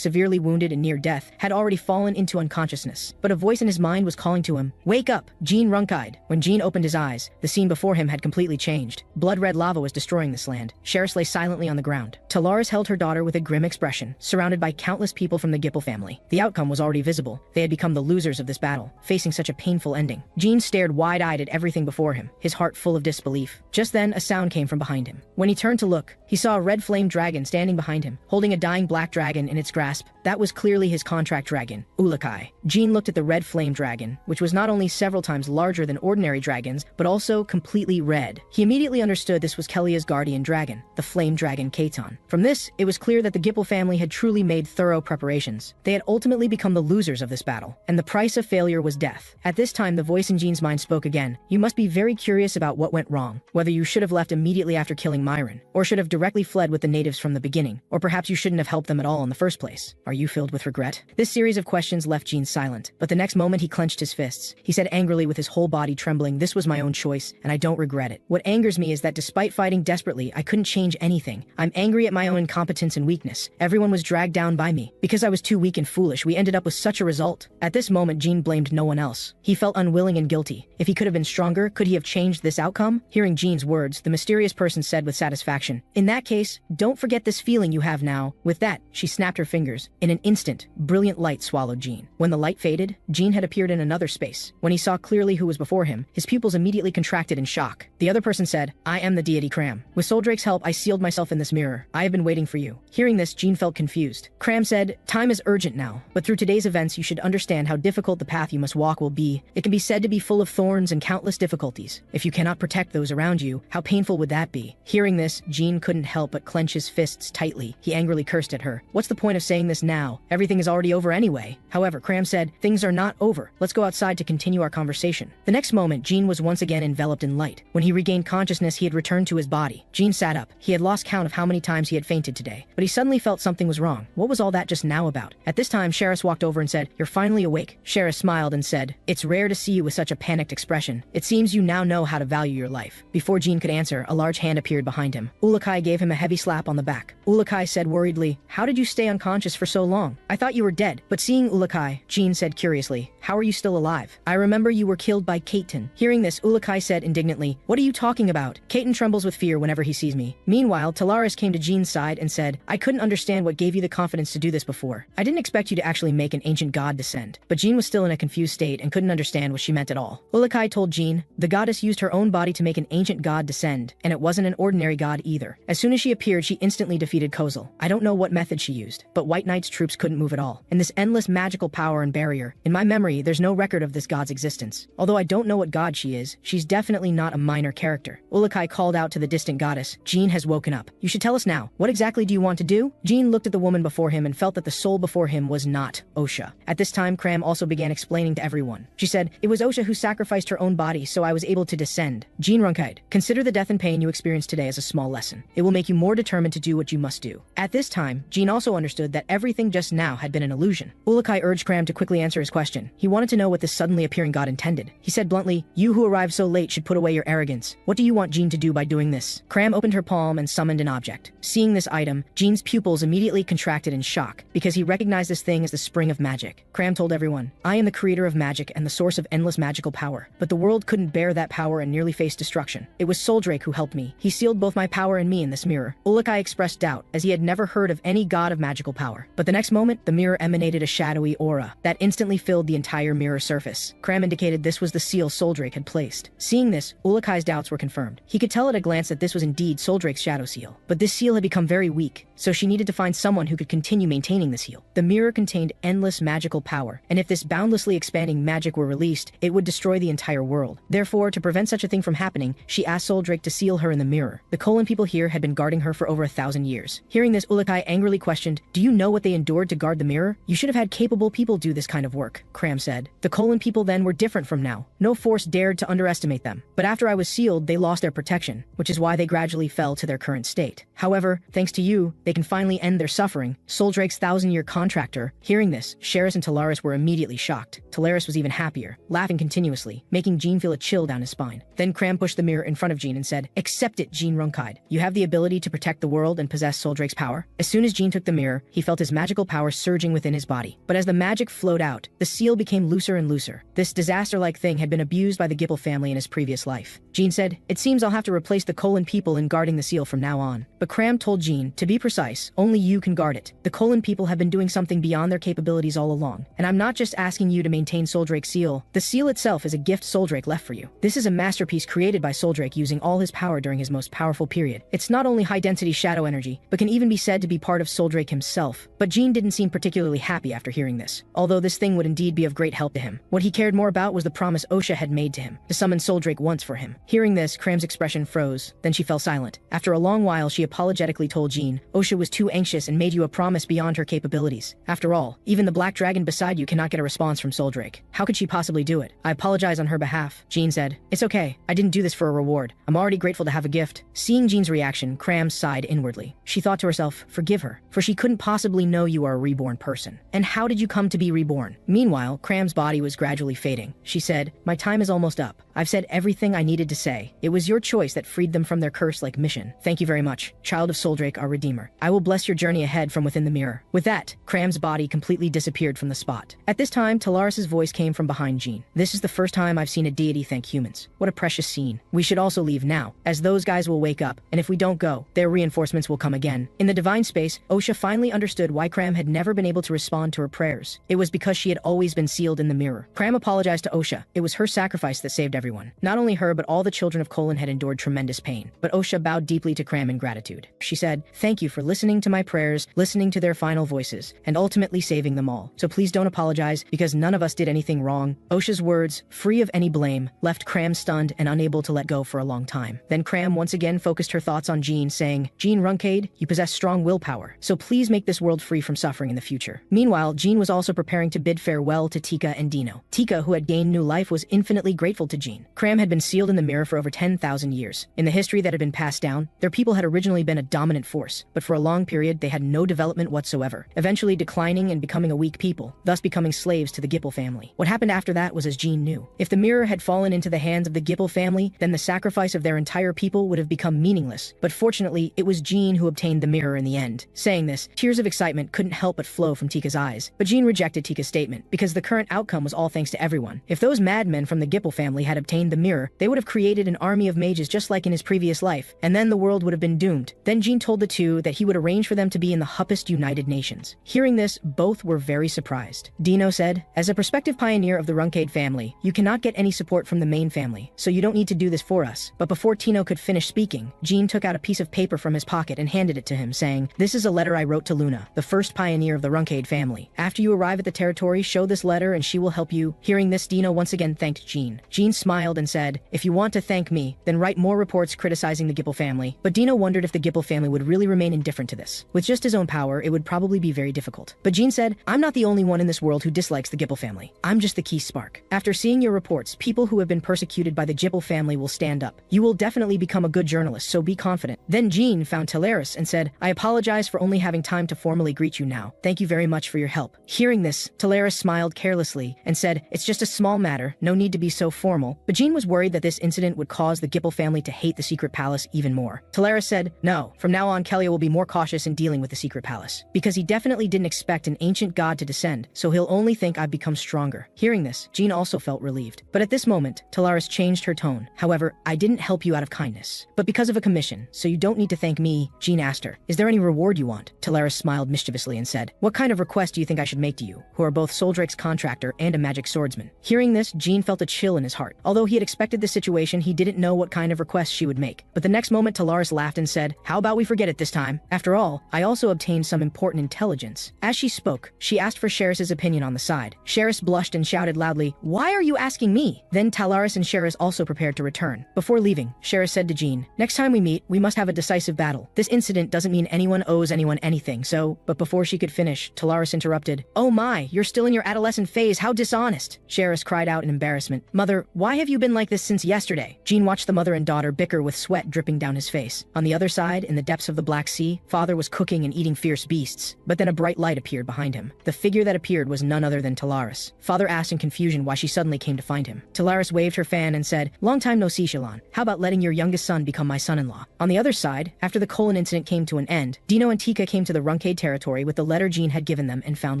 A: severely wounded and near death, had already fallen into unconsciousness. But a voice in his mind was calling to him, "Wake up, Jean Runcandel." When Jean opened his eyes, the scene before him had completely changed. Blood-red lava was destroying this land. Sheris lay silently on the ground. Talaris held her daughter with a grim expression, surrounded by countless people from the Gipple family. The outcome was already visible. They had become the losers of this battle, facing such a painful ending. Jean stared wide-eyed at everything before him, his heart full of disbelief. Just then, a sound came from behind him. When he turned to look, he saw a red flame dragon standing behind him, holding a dying black dragon in its grasp. That was clearly his contract dragon, Ourokh. Jean looked at the red flame dragon, which was not only several times larger than ordinary dragons, but also completely red. He immediately understood this was Kelia's guardian dragon, the flame dragon Katon. From this, it was clear that the Gipple family had truly made thorough preparations. They had ultimately become the losers of this battle, and the price of failure was death. At this time, the voice in Jean's mind spoke again. "You must be very curious about what went wrong, whether you should have left immediately after killing Myron, or should have directly fled with the natives from the beginning, or perhaps you shouldn't have helped them at all in the first place. Are you filled with regret?" This series of questions left Jean silent, but the next moment he clenched his fists. He said angrily with his whole body trembling, "This was my own choice, and I don't regret it. What angers me is that despite fighting desperately, I couldn't change anything. I'm angry at my own incompetence and weakness. Everyone was dragged down by me. Because I was too weak and foolish, we ended up with such a result." At this moment, Jean blamed no one else. He felt unwilling and guilty. If he could have been stronger, could he have changed this outcome? Hearing Jean's words, the mysterious person said with satisfaction, "In that case, don't forget this feeling you have now." With that, she snapped her fingers. In an instant, brilliant light swallowed Jean. When the light faded, Jean had appeared in another space. When he saw clearly who was before him, his pupils immediately contracted in shock. The other person said, "I am the deity Cram. With Solderet's help, I sealed myself in this mirror. I have been waiting for you." Hearing this, Jean felt confused. Cram said, "Time is urgent now, but through today's events you should understand how difficult the path you must walk will be. It can be said to be full of thorns and countless difficulties. If you cannot protect those around you, how painful would that be?" Hearing this, Jean couldn't help but clench his fists tightly. He angrily cursed at her. "What's the point of saying this now? Everything is already over anyway." However, Cram said, "Things are not over. Let's go outside to continue our conversation." The next moment, Jean was once again enveloped in light. When he regained consciousness, he had returned to his body. Jean sat up. He had lost count of how many times he had fainted today, but he suddenly felt something was wrong. What was all that just now about? At this time, Sheris walked over and said, "You're finally awake." Sheris smiled and said, "It's rare to see you with such a panicked expression. It seems you now know how to value your life." Before Jean could answer, a large hand appeared behind him. Ourokh gave him a heavy slap on the back. Ourokh said worriedly, "How did you stay unconscious for so long? I thought you were dead." But seeing Ourokh, Jean said curiously, "How are you still alive? I remember you were killed by Katon." Hearing this, Ourokh said indignantly, "What are you talking about? Katon trembles with fear whenever he sees me." Meanwhile, Talaris came to Jean's side and said, "I couldn't understand what gave you the confidence to do this before. I didn't expect you to actually make an ancient god descend." But Jean was still in a confused state and couldn't understand what she meant at all. Ourokh told Jean, "The goddess used her own body to make an ancient god descend, and it wasn't an ordinary god either. As soon as she appeared, she instantly defeated Kozel. I don't know what method she used, but White Knight's troops couldn't move at all. And this endless magical power and barrier, in my memory, there's no record of this god's existence. Although I don't know what god she is, she's definitely not a minor character." Ourokh called out to the distant goddess, "Jean has woken up. You should tell us now. What exactly do you want to do?" Jean looked at the woman before him and felt that the soul before him was not Osha. At this time, Cram also began explaining to everyone. She said, "It was Osha who sacrificed her own body, so I was able to descend. Jean Runcandel, consider the death and pain you experienced today as a small lesson. It will make you more determined to do what you must do." At this time, Jean also understood that everything just now had been an illusion. Ourokh urged Cram to quickly answer his question. He wanted to know what this suddenly appearing god intended. He said bluntly, "You who arrived so late should put away your arrogance. What do you want Jean to do by doing this?" Cram opened her palm and summoned an object. Seeing this item, Jean's pupils immediately contracted in shock, because he recognized this thing as the spring of magic. Cram told everyone, "I am the creator of magic and the source of endless magical power. But the world couldn't bear that power and nearly faced destruction. It was Solderet who helped me. He sealed both my my power in me in this mirror. Ourokh expressed doubt, as he had never heard of any god of magical power. But the next moment, the mirror emanated a shadowy aura that instantly filled the entire mirror surface. Cram indicated this was the seal Solderet had placed. Seeing this, Ourokh's doubts were confirmed. He could tell at a glance that this was indeed Solderet's shadow seal. But this seal had become very weak, so she needed to find someone who could continue maintaining the seal. The mirror contained endless magical power, and if this boundlessly expanding magic were released, it would destroy the entire world. Therefore, to prevent such a thing from happening, she asked Solderet to seal her in the mirror. The Colon people here had been guarding her for over 1,000 years. Hearing this, Ourokh angrily questioned, "Do you know what they endured to guard the mirror? You should have had capable people do this kind of work," Cram said. The Colon people then were different from now. No force dared to underestimate them. But after I was sealed, they lost their protection, which is why they gradually fell to their current state. However, thanks to you, they can finally end their suffering. Solderet's 1,000-year contractor. Hearing this, Sheris and Talaris were immediately shocked. Talaris was even happier, laughing continuously, making Jean feel a chill down his spine. Then Cram pushed the mirror in front of Jean and said, "Accept it, Jean Runcandel. You have the ability to protect the world and possess Solderet's power." As soon as Jean took the mirror, he felt his magical power surging within his body. But as the magic flowed out, the seal became looser and looser. This disaster-like thing had been abused by the Gipple family in his previous life. Jean said, "It seems I'll have to replace the Colon people in guarding the seal from now on." But Cram told Jean, "To be precise, only you can guard it. The Colon people have been doing something beyond their capabilities all along. And I'm not just asking you to maintain Solderet's seal. The seal itself is a gift Solderet left for you. This is a masterpiece created by Solderet using all his power during his most powerful period. It's not only high-density shadow energy, but can even be said to be part of Solderet himself." But Jean didn't seem particularly happy after hearing this, although this thing would indeed be of great help to him. What he cared more about was the promise Osha had made to him, to summon Solderet once for him. Hearing this, Cram's expression froze, then she fell silent. After a long while, she apologetically told Jean, "Osha was too anxious and made you a promise beyond her capabilities. After all, even the black dragon beside you cannot get a response from Solderet. How could she possibly do it? I apologize on her behalf." Jean said, "It's okay. I didn't do this for a reward. I'm already grateful to have a gift." Seeing Jean's reaction, Cram sighed inwardly. She thought to herself, "Forgive her, for she couldn't possibly know you are a reborn person. And how did you come to be reborn?" Meanwhile, Cram's body was gradually fading. She said, "My time is almost up. I've said everything I needed to say. It was your choice that freed them from their curse-like mission. Thank you very much, child of Solderet, our Redeemer. I will bless your journey ahead from within the mirror." With that, Cram's body completely disappeared from the spot. At this time, Talaris' voice came from behind Jean. "This is the first time I've seen a deity thank humans. What a precious scene. We should also leave now, as those guys will wake up, and if we don't go, their reinforcements will come again." In the divine space, Osha finally understood why Cram had never been able to respond to her prayers. It was because she had always been sealed in the mirror. Cram apologized to Osha. It was her sacrifice that saved everyone. Not only her, but all the children of Colon had endured tremendous pain. But Osha bowed deeply to Cram in gratitude. She said, "Thank you for listening to my prayers, listening to their final voices, and ultimately saving them all. So please don't apologize, because none of us did anything wrong." Osha's words, free of any blame, left Cram stunned and unable to let go for a long time. Then Cram once again focused her thoughts on Jean, saying, "Jean Runcandel, you possess strong willpower, so please make this world free from suffering in the future." Meanwhile, Jean was also preparing to bid farewell to Tika and Dino. Tika, who had gained new life, was infinitely grateful to Jean. Cram had been sealed in the mirror for over 10,000 years. In the history that had been passed down, their people had originally been a dominant force, but for a long period they had no development whatsoever, eventually declining and becoming a weak people, thus becoming slaves to the Gipple family. What happened after that was as Jean knew. If the mirror had fallen into the hands of the Gipple family, then the sacrifice of their entire people would have become meaningless. But fortunately, it was Jean who obtained the mirror in the end. Saying this, tears of excitement couldn't help but flow from Tika's eyes. But Jean rejected Tika's statement, because the current outcome was all thanks to everyone. If those madmen from the Gipple family had obtained the mirror, they would have created an army of mages just like in his previous life, and then the world would have been doomed. Then Jean told the two that he would arrange for them to be in the Huppest United Nations. Hearing this, both were very surprised. Dino said, "As a prospective pioneer of the Runcandel family, you cannot get any support from the main family, so you don't need to do this for us." But before Tino could finish speaking, Jean took out a piece of paper from his pocket and handed it to him, saying, "This is a letter I wrote to Luna, the first pioneer of the Runcandel family. After you arrive at the territory, show this letter and she will help you." Hearing this, Dino once again thanked Jean. Jean smiled and said, "If you want to thank me, then write more reports criticizing the Gipple family." But Dino wondered if the Gipple family would really remain indifferent to this. With just his own power, it would probably be very difficult. But Jean said, "I'm not the only one in this world who dislikes the Gipple family. I'm just the key spark. After seeing your reports, people who have been persecuted by the Gipple family will stand up. You will definitely become a good journalist, so be confident." Then Jean found Talaris and said, "I apologize for only having time to formally greet you now. Thank you very much for your help." Hearing this, Talaris smiled carelessly and said, "It's just a small matter, no need to be so formal." But Jean was worried that this incident would cause the Gipple family to hate the secret palace even more. Talaris said, "No, from now on Kelia will be more cautious in dealing with the secret palace. Because he definitely didn't expect an ancient god to descend, so he'll only think I've become stronger." Hearing this, Jean also felt relieved. But at this moment, Talaris changed her tone. "However, I didn't help you out of kindness, but because of a commission, so you don't need to thank me." Jean asked her, "Is there any reward you want?" Talaris smiled mischievously and said, "What kind of request do you think I should make to you, who are both Solderet's contractor and a magic swordsman?" Hearing this, Jean felt a chill in his heart. Although he had expected this situation, he didn't know what kind of request she would make. But the next moment, Talaris laughed and said, "How about we forget it this time? After all, I also obtained some important intelligence." As she spoke, she asked for Sheris's opinion on the side. Sheris blushed and shouted loudly, "Why are you asking me?" Then Talaris and Sheris also prepared to return. Before leaving, Sheris said to Jean, "Next time we meet, we must have a decisive battle. This incident doesn't mean anyone owes anyone anything, so..." But before she could finish, Talaris interrupted, "Oh my, you're still in your adolescent phase, how dishonest!" Sheris cried out in embarrassment, "Mother, why have you been like this since yesterday?" Jean watched the mother and daughter bicker with sweat dripping down his face. On the other side, in the depths of the Black Sea, Father was cooking and eating fierce beasts. But then a bright light appeared behind him. The figure that appeared was none other than Talaris. Father asked in confusion why she suddenly came to find him. Talaris waved her fan and said, "Long time no see, Shalon. How about letting your youngest son become my son-in-law?" On the other side, after the colon incident came to an end, Dino and Tika came to the Runcandel territory with the letter Jean had given them and found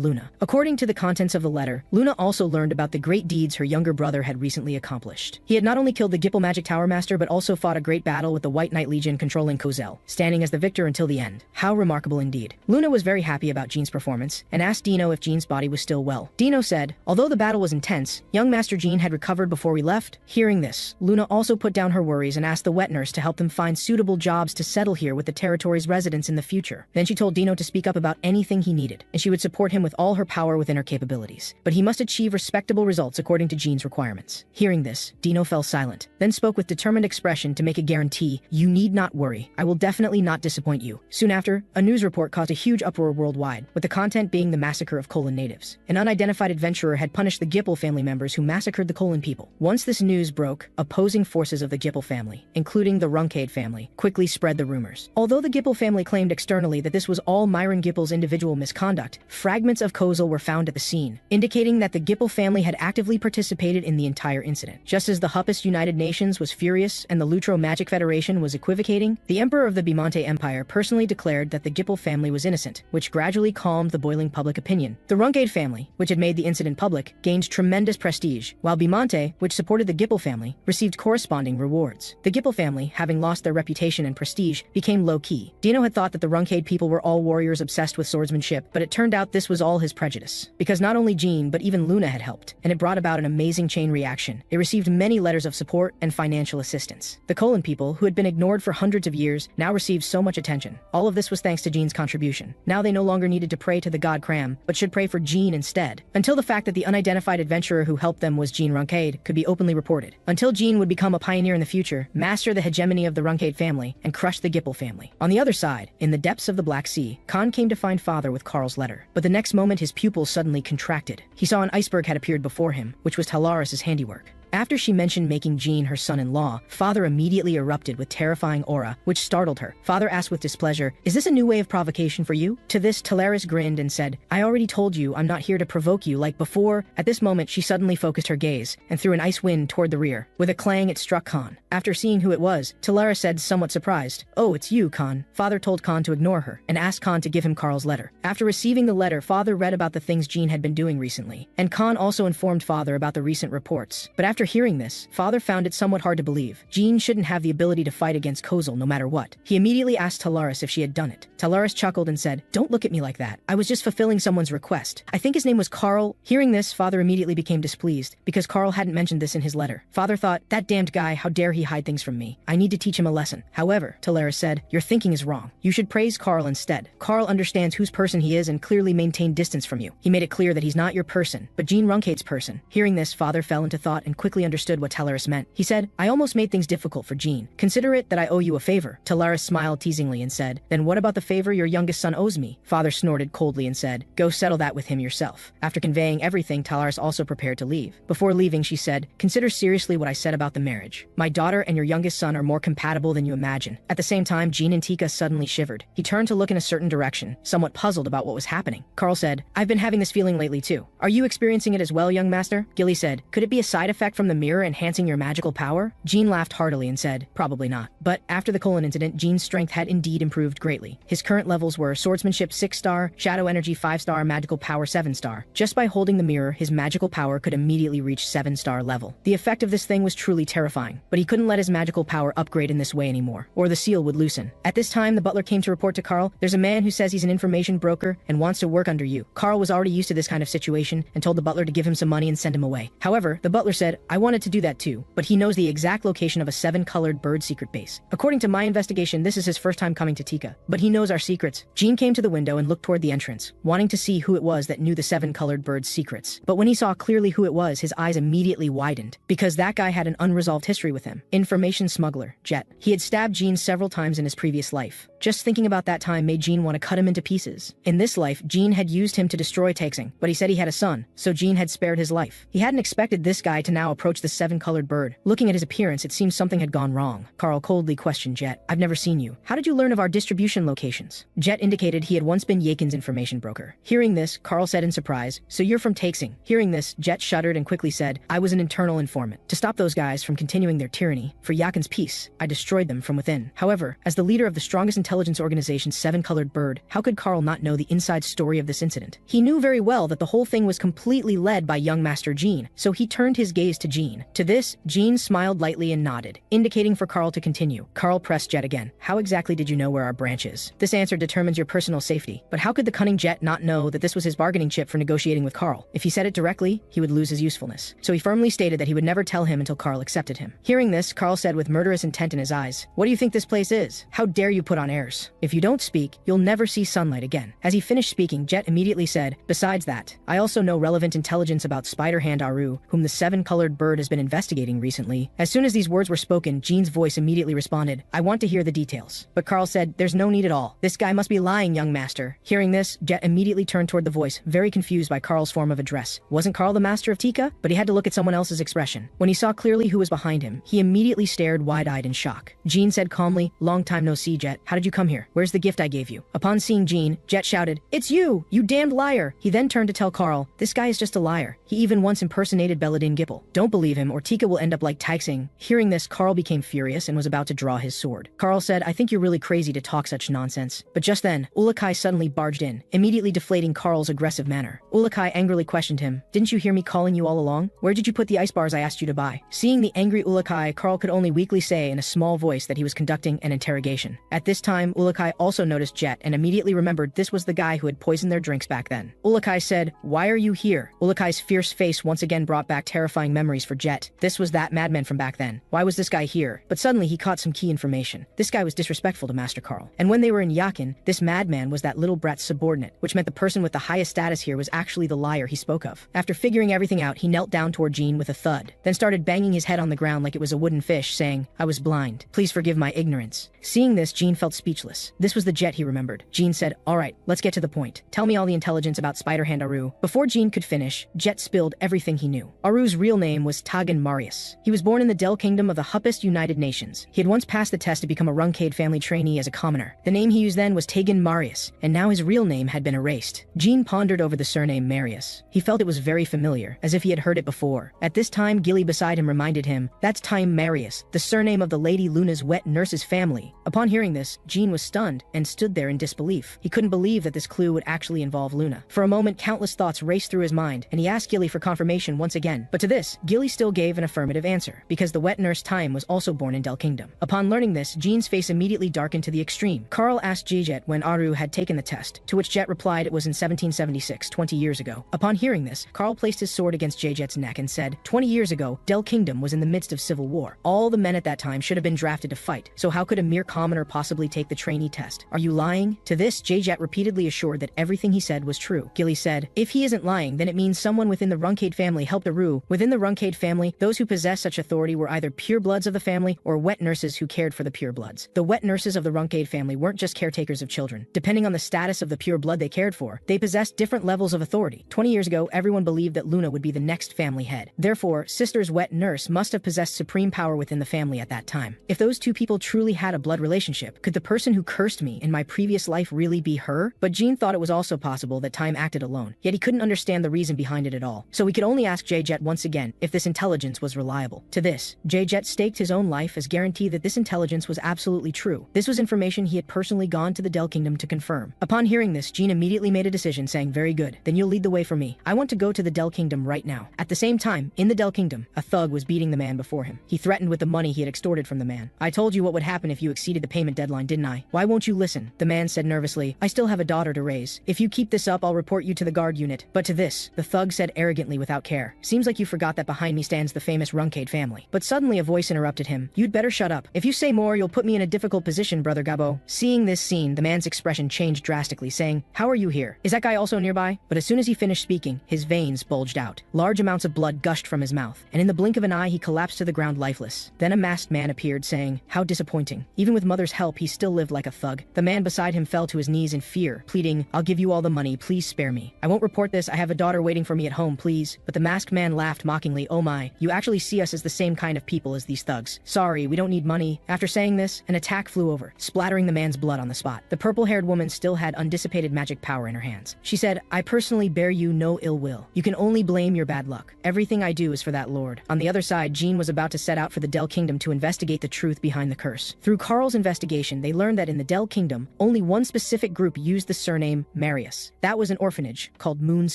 A: Luna. According to the contents of the letter, Luna also learned about the great deeds her younger brother had recently accomplished. He had not only killed the Gipple Magic Tower Master but also fought a great battle with the White Knight Legion controlling Kozel, standing as the victor until the end. How remarkable indeed. Luna was very happy about Jean's performance and asked Dino if Jean's body was still well. Dino said, "Although the battle was intense, young Master Jean had recovered before we left." Hearing this, Luna also put down her worries and asked the wet nurse to help them find suitable jobs to settle here with the territory's residents in the future. Then she told Dino to speak up about anything he needed, and she would support him with all her power within her capabilities. But he must achieve respectable results according to Jean's requirements. Hearing this, Dino fell silent, then spoke with determined expression to make a guarantee, "You need not worry. I will definitely not disappoint you." Soon after, a news report caused a huge uproar worldwide, with the content being the massacre of Colon natives. An unidentified adventurer had punished the Gipple family members who massacred the Colon people. Once this news broke, opposing forces of the Gipple family, including the Runcandel family, quickly spread the rumors. Although the Gipple family claimed externally that this was all Myron Gipple's individual misconduct, fragments of Kozel were found at the scene, indicating that the Gipple family had actively participated in the entire incident. Just as the Huppist United Nations was furious and the Lutro Magic Federation was equivocating, the Emperor of the Bimante Empire personally declared that the Gipple family was innocent, which gradually calmed the boiling public opinion. The Runcandel family, which had made the incident public, gained tremendous prestige, while Bimante, which supported the Gipple family, received corresponding rewards. The Gipple family, having lost their reputation and prestige, became low-key. Dino had thought that the Runcandel people were all warriors obsessed with swordsmanship, but it turned out this was all his prejudice. Because not only Jean, but even Luna had helped, and it brought about an amazing chain reaction. It received many letters of support and financial assistance. The Colon people, who had been ignored for hundreds of years, now received so much attention. All of this was thanks to Jean's contribution. Now they no longer needed to pray to the god Cram, but should pray for Jean instead. Until the fact that the unidentified adventurer who helped them was Jean Runcandel could be openly reported. Until Jean would become a pioneer in the future, master the hegemony of the Runcandel family, and crush the Gipple family. On the other side, in the depths of the Black Sea, Khan came to find Father with Karl's letter. But the next moment his pupils suddenly contracted. He saw an iceberg had appeared before him, which was Talaris's handiwork. After she mentioned making Jean her son-in-law, Father immediately erupted with terrifying aura, which startled her. Father asked with displeasure, "Is this a new way of provocation for you?" To this, Talaris grinned and said, "I already told you I'm not here to provoke you like before." At this moment, she suddenly focused her gaze and threw an ice wind toward the rear. With a clang, it struck Khan. After seeing who it was, Talaris said, somewhat surprised, "Oh, it's you, Khan." Father told Khan to ignore her and asked Khan to give him Karl's letter. After receiving the letter, Father read about the things Jean had been doing recently, and Khan also informed Father about the recent reports. But after hearing this, Father found it somewhat hard to believe. Jean shouldn't have the ability to fight against Kozel no matter what. He immediately asked Talaris if she had done it. Talaris chuckled and said, "Don't look at me like that. I was just fulfilling someone's request. I think his name was Karl." Hearing this, Father immediately became displeased, because Karl hadn't mentioned this in his letter. Father thought, "That damned guy, how dare he hide things from me. I need to teach him a lesson." However, Talaris said, "Your thinking is wrong. You should praise Karl instead. Karl understands whose person he is and clearly maintained distance from you. He made it clear that he's not your person, but Jean Runcandel's person." Hearing this, Father fell into thought and quickly understood what Talaris meant. He said, "I almost made things difficult for Jean. Consider it that I owe you a favor." Talaris smiled teasingly and said, "Then what about the favor your youngest son owes me?" Father snorted coldly and said, "Go settle that with him yourself." After conveying everything, Talaris also prepared to leave. Before leaving, she said, "Consider seriously what I said about the marriage. My daughter and your youngest son are more compatible than you imagine." At the same time, Jean and Tika suddenly shivered. He turned to look in a certain direction, somewhat puzzled about what was happening. Karl said, "I've been having this feeling lately too. Are you experiencing it as well, young master?" Gilly said, "Could it be a side effect from from the mirror enhancing your magical power? Jean laughed heartily and said, probably not. But after the colon incident, Jean's strength had indeed improved greatly. His current levels were swordsmanship 6-star, shadow energy 5-star, magical power 7-star. Just by holding the mirror, his magical power could immediately reach 7-star level. The effect of this thing was truly terrifying, but he couldn't let his magical power upgrade in this way anymore, or the seal would loosen. At this time, the butler came to report to Carl, there's a man who says he's an information broker and wants to work under you. Carl was already used to this kind of situation and told the butler to give him some money and send him away. However, the butler said, I wanted to do that too, but he knows the exact location of a 7-colored bird secret base. According to my investigation, this is his first time coming to Tika, but he knows our secrets. Jean came to the window and looked toward the entrance, wanting to see who it was that knew the 7-colored bird's secrets. But when he saw clearly who it was, his eyes immediately widened, because that guy had an unresolved history with him. Information smuggler, Jet. He had stabbed Jean several times in his previous life. Just thinking about that time made Jean want to cut him into pieces. In this life, Jean had used him to destroy Taexing, but he said he had a son, so Jean had spared his life. He hadn't expected this guy to now approach the 7-colored bird. Looking at his appearance, it seemed something had gone wrong. Carl coldly questioned Jet, I've never seen you. How did you learn of our distribution locations? Jet indicated he had once been Yakin's information broker. Hearing this, Carl said in surprise, so you're from Taexing. Hearing this, Jet shuddered and quickly said, I was an internal informant. To stop those guys from continuing their tyranny, for Yakin's peace, I destroyed them from within. However, as the leader of the strongest intelligence organization, 7-colored bird, how could Carl not know the inside story of this incident? He knew very well that the whole thing was completely led by young Master Jean, so he turned his gaze to Jean. To this, Jean smiled lightly and nodded, indicating for Carl to continue. Carl pressed Jet again. How exactly did you know where our branch is? This answer determines your personal safety, but how could the cunning Jet not know that this was his bargaining chip for negotiating with Carl? If he said it directly, he would lose his usefulness. So he firmly stated that he would never tell him until Carl accepted him. Hearing this, Carl said with murderous intent in his eyes, what do you think this place is? How dare you put on airs? If you don't speak, you'll never see sunlight again. As he finished speaking, Jet immediately said, besides that, I also know relevant intelligence about Spider-Hand Aurokh, whom the 7-colored bird has been investigating recently. As soon as these words were spoken, Jean's voice immediately responded, I want to hear the details. But Carl said, there's no need at all. This guy must be lying, young master. Hearing this, Jet immediately turned toward the voice, very confused by Carl's form of address. Wasn't Carl the master of Tika? But he had to look at someone else's expression. When he saw clearly who was behind him, he immediately stared wide-eyed in shock. Jean said calmly, long time no see, Jet. How did you come here? Where's the gift I gave you? Upon seeing Jean, Jet shouted, it's you damned liar. He then turned to tell Carl, this guy is just a liar. He even once impersonated Belladin Gipple. Don't believe him or Tika will end up like Taexing. Hearing this, Carl became furious and was about to draw his sword. Carl said, I think you're really crazy to talk such nonsense. But just then, Ourokh suddenly barged in, immediately deflating Carl's aggressive manner. Ourokh angrily questioned him, didn't you hear me calling you all along? Where did you put the ice bars I asked you to buy? Seeing the angry Ourokh, Carl could only weakly say in a small voice that he was conducting an interrogation. At this time, Ourokh also noticed Jet and immediately remembered this was the guy who had poisoned their drinks back then. Ourokh said, why are you here? Ourokh's fierce face once again brought back terrifying memories for Jet. This was that madman from back then. Why was this guy here? But suddenly he caught some key information. This guy was disrespectful to Master Carl. And when they were in Yakin, this madman was that little brat's subordinate, which meant the person with the highest status here was actually the liar he spoke of. After figuring everything out, he knelt down toward Jean with a thud, then started banging his head on the ground like it was a wooden fish, saying, I was blind. Please forgive my ignorance. Seeing this, Jean felt speechless. This was the Jet he remembered. Jean said, all right, let's get to the point. Tell me all the intelligence about Spider-Hand Aurokh. Before Jean could finish, Jet spilled everything he knew. Aurokh's real name was Tagan Marius. He was born in the Del Kingdom of the Huppist United Nations. He had once passed the test to become a Runcandel family trainee as a commoner. The name he used then was Tagan Marius, and now his real name had been erased. Jean pondered over the surname Marius. He felt it was very familiar, as if he had heard it before. At this time, Gilly beside him reminded him, that's Time Marius, the surname of the Lady Luna's wet nurse's family. Upon hearing this, Jean was stunned and stood there in disbelief. He couldn't believe that this clue would actually involve Luna. For a moment, countless thoughts raced through his mind, and he asked Gilly for confirmation once again. But to this, Gilly still gave an affirmative answer, because the wet nurse Time was also born in Del Kingdom. Upon learning this, Jean's face immediately darkened to the extreme. Carl asked Jet when Aurokh had taken the test, to which Jet replied it was in 1776, 20 years ago. Upon hearing this, Carl placed his sword against Jet's neck and said, 20 years ago, Del Kingdom was in the midst of civil war. All the men at that time should have been drafted to fight, so how could a mere commoner possibly take the trainee test? Are you lying? To this, Jet repeatedly assured that everything he said was true. Gilly said, if he isn't lying, then it means someone within the Runcandel family helped Aurokh. Within the Runcandel family, those who possessed such authority were either purebloods of the family or wet nurses who cared for the purebloods. The wet nurses of the Runcandel family weren't just caretakers of children. Depending on the status of the pure blood they cared for, they possessed different levels of authority. 20 years ago, everyone believed that Luna would be the next family head. Therefore, Sister's wet nurse must have possessed supreme power within the family at that time. If those two people truly had a blood relationship, could the person who cursed me in my previous life really be her? But Jean thought it was also possible that Time acted alone, yet he couldn't understand the reason behind it at all. So we could only ask Jet once again, if this intelligence was reliable. To this, Jet staked his own life as guarantee that this intelligence was absolutely true. This was information he had personally gone to the Del Kingdom to confirm. Upon hearing this, Jean immediately made a decision, saying, "Very good, then you'll lead the way for me. I want to go to the Del Kingdom right now." At the same time, in the Del Kingdom, a thug was beating the man before him. He threatened with the money he had extorted from the man. "I told you what would happen if you exceeded the payment deadline, didn't I? Why won't you listen?" The man said nervously, "I still have a daughter to raise. If you keep this up, I'll report you to the guard unit." But to this, the thug said arrogantly without care, "Seems like you forgot that behind me stands the famous Runcandel family." But suddenly a voice interrupted him. "You'd better shut up. If you say more, you'll put me in a difficult position, Brother Gabo." Seeing this scene, the man's expression changed drastically, saying, "How are you here? Is that guy also nearby?" But as soon as he finished speaking, his veins bulged out. Large amounts of blood gushed from his mouth, and in the blink of an eye he collapsed to the ground lifeless. Then a masked man appeared, saying, "How disappointing. Even with mother's help, he still lived like a thug." The man beside him fell to his knees in fear, pleading, "I'll give you all the money, please spare me. I won't report this, I have a daughter waiting for me at home, please." But the masked man laughed mockingly, "Oh my, you actually see us as the same kind of people as these thugs. Sorry, we don't need money." After saying this, an attack flew over, splattering the man's blood on the spot. The purple-haired woman still had undissipated magic power in her hands. She said, "I personally bear you no ill will. You can only blame your bad luck. Everything I do is for that lord." On the other side, Jean was about to set out for the Del Kingdom to investigate the truth behind the curse. Through Carl's investigation, they learned that in the Del Kingdom, only one specific group used the surname Marius. That was an orphanage called Moon's